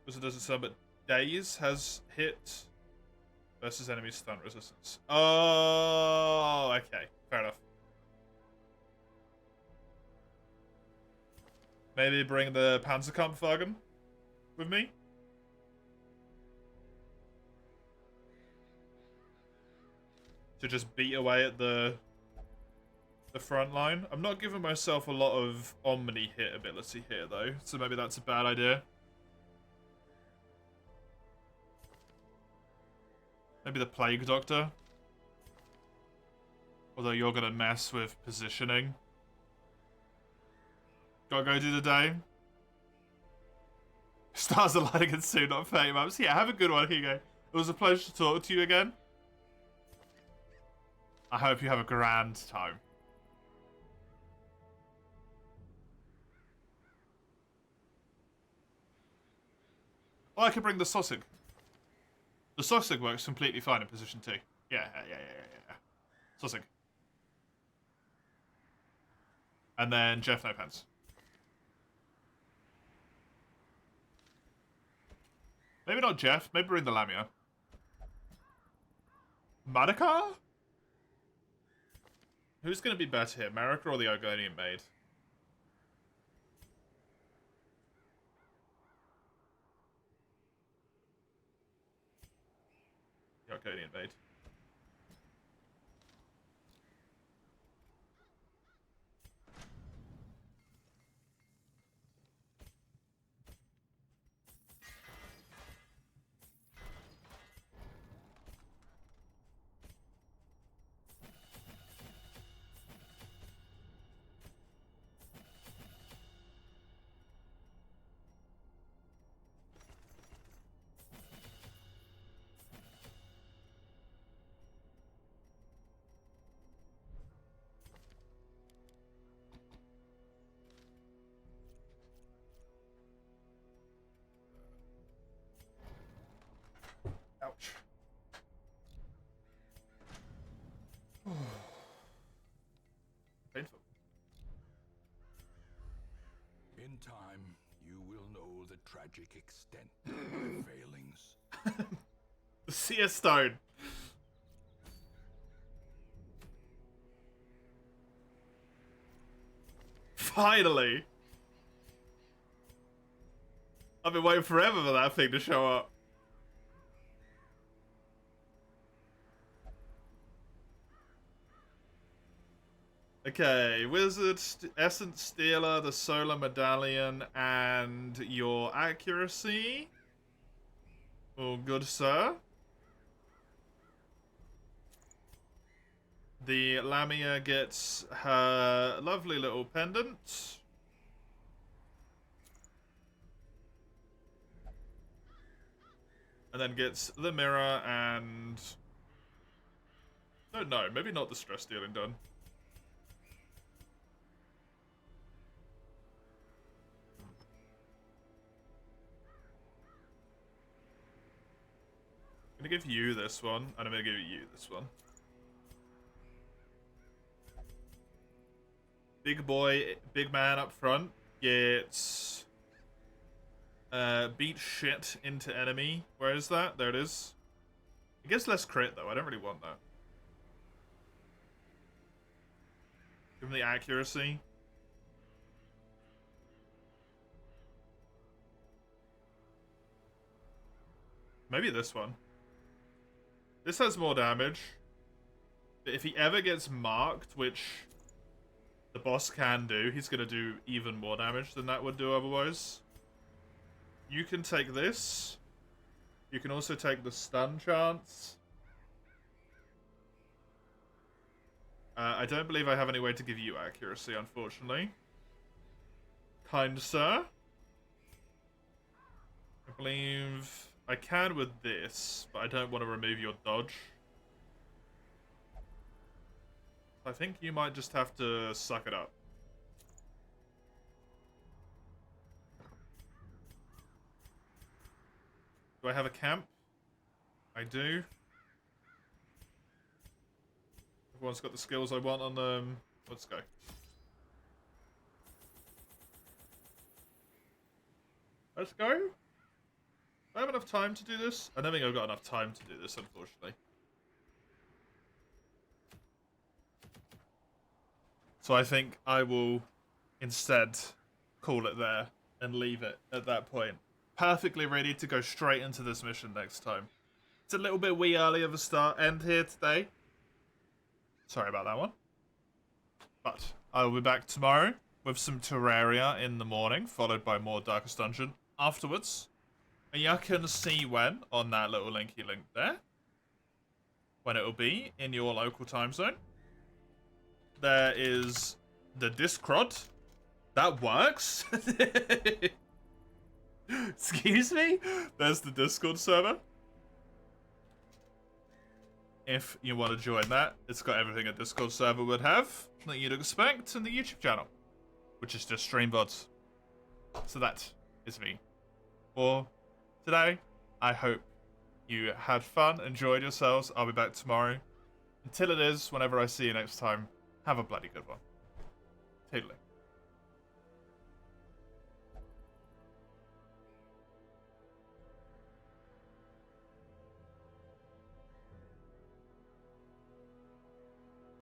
Because it doesn't sound, but Daze has hit versus enemy stun resistance. Oh, okay. Fair enough. Maybe bring the Panzerkampfwagen with me. To just beat away at the front line. I'm not giving myself a lot of Omni hit ability here, though, so maybe that's a bad idea. Maybe the Plague Doctor. Although you're gonna mess with positioning. Gotta go do the day. Stars aligning and soon, not 30 maps. Yeah, have a good one, Hugo. It was a pleasure to talk to you again. I hope you have a grand time. Oh, I could bring the Sossig. The Sossig works completely fine in position 2. Yeah. Sossig. And then Jeff No Pants. Maybe not Jeff. Maybe bring the Lamia. Madakar? Who's going to be better here, Marika or the Argonian Maid? The Argonian Maid. tragic extent of my failings. The Seer Stone. Finally. I've been waiting forever for that thing to show up. Okay, Wizard, Essence Stealer, the Solar Medallion, and your accuracy. Oh, good sir. The Lamia gets her lovely little pendant. And then gets the mirror and... No, maybe not the stress dealing done. I'm gonna give you this one, and I'm gonna give you this one. Big boy, big man up front gets beat shit into enemy. Where is that? There it is. It gets less crit though. I don't really want that. Give him the accuracy. Maybe this one. This has more damage. But if he ever gets marked, which the boss can do, he's going to do even more damage than that would do otherwise. You can take this. You can also take the stun chance. I don't believe I have any way to give you accuracy, unfortunately. Kind sir. I believe I can with this, but I don't want to remove your dodge. I think you might just have to suck it up. Do I have a camp? I do. Everyone's got the skills I want on them. Let's go. Let's go. Do I have enough time to do this? I don't think I've got enough time to do this, unfortunately. So I think I will instead call it there and leave it at that point. Perfectly ready to go straight into this mission next time. It's a little bit wee early of a end here today. Sorry about that one. But I will be back tomorrow with some Terraria in the morning, followed by more Darkest Dungeon afterwards. And you can see when on that little linky link there. When it will be in your local time zone. There is the Discord. That works? Excuse me? There's the Discord server. If you want to join that, it's got everything a Discord server would have that you'd expect in the YouTube channel, which is just StreamVods. So that is me. For today, I hope you had fun, enjoyed yourselves. I'll be back tomorrow. Until it is, whenever I see you next time, have a bloody good one. Toodaloo.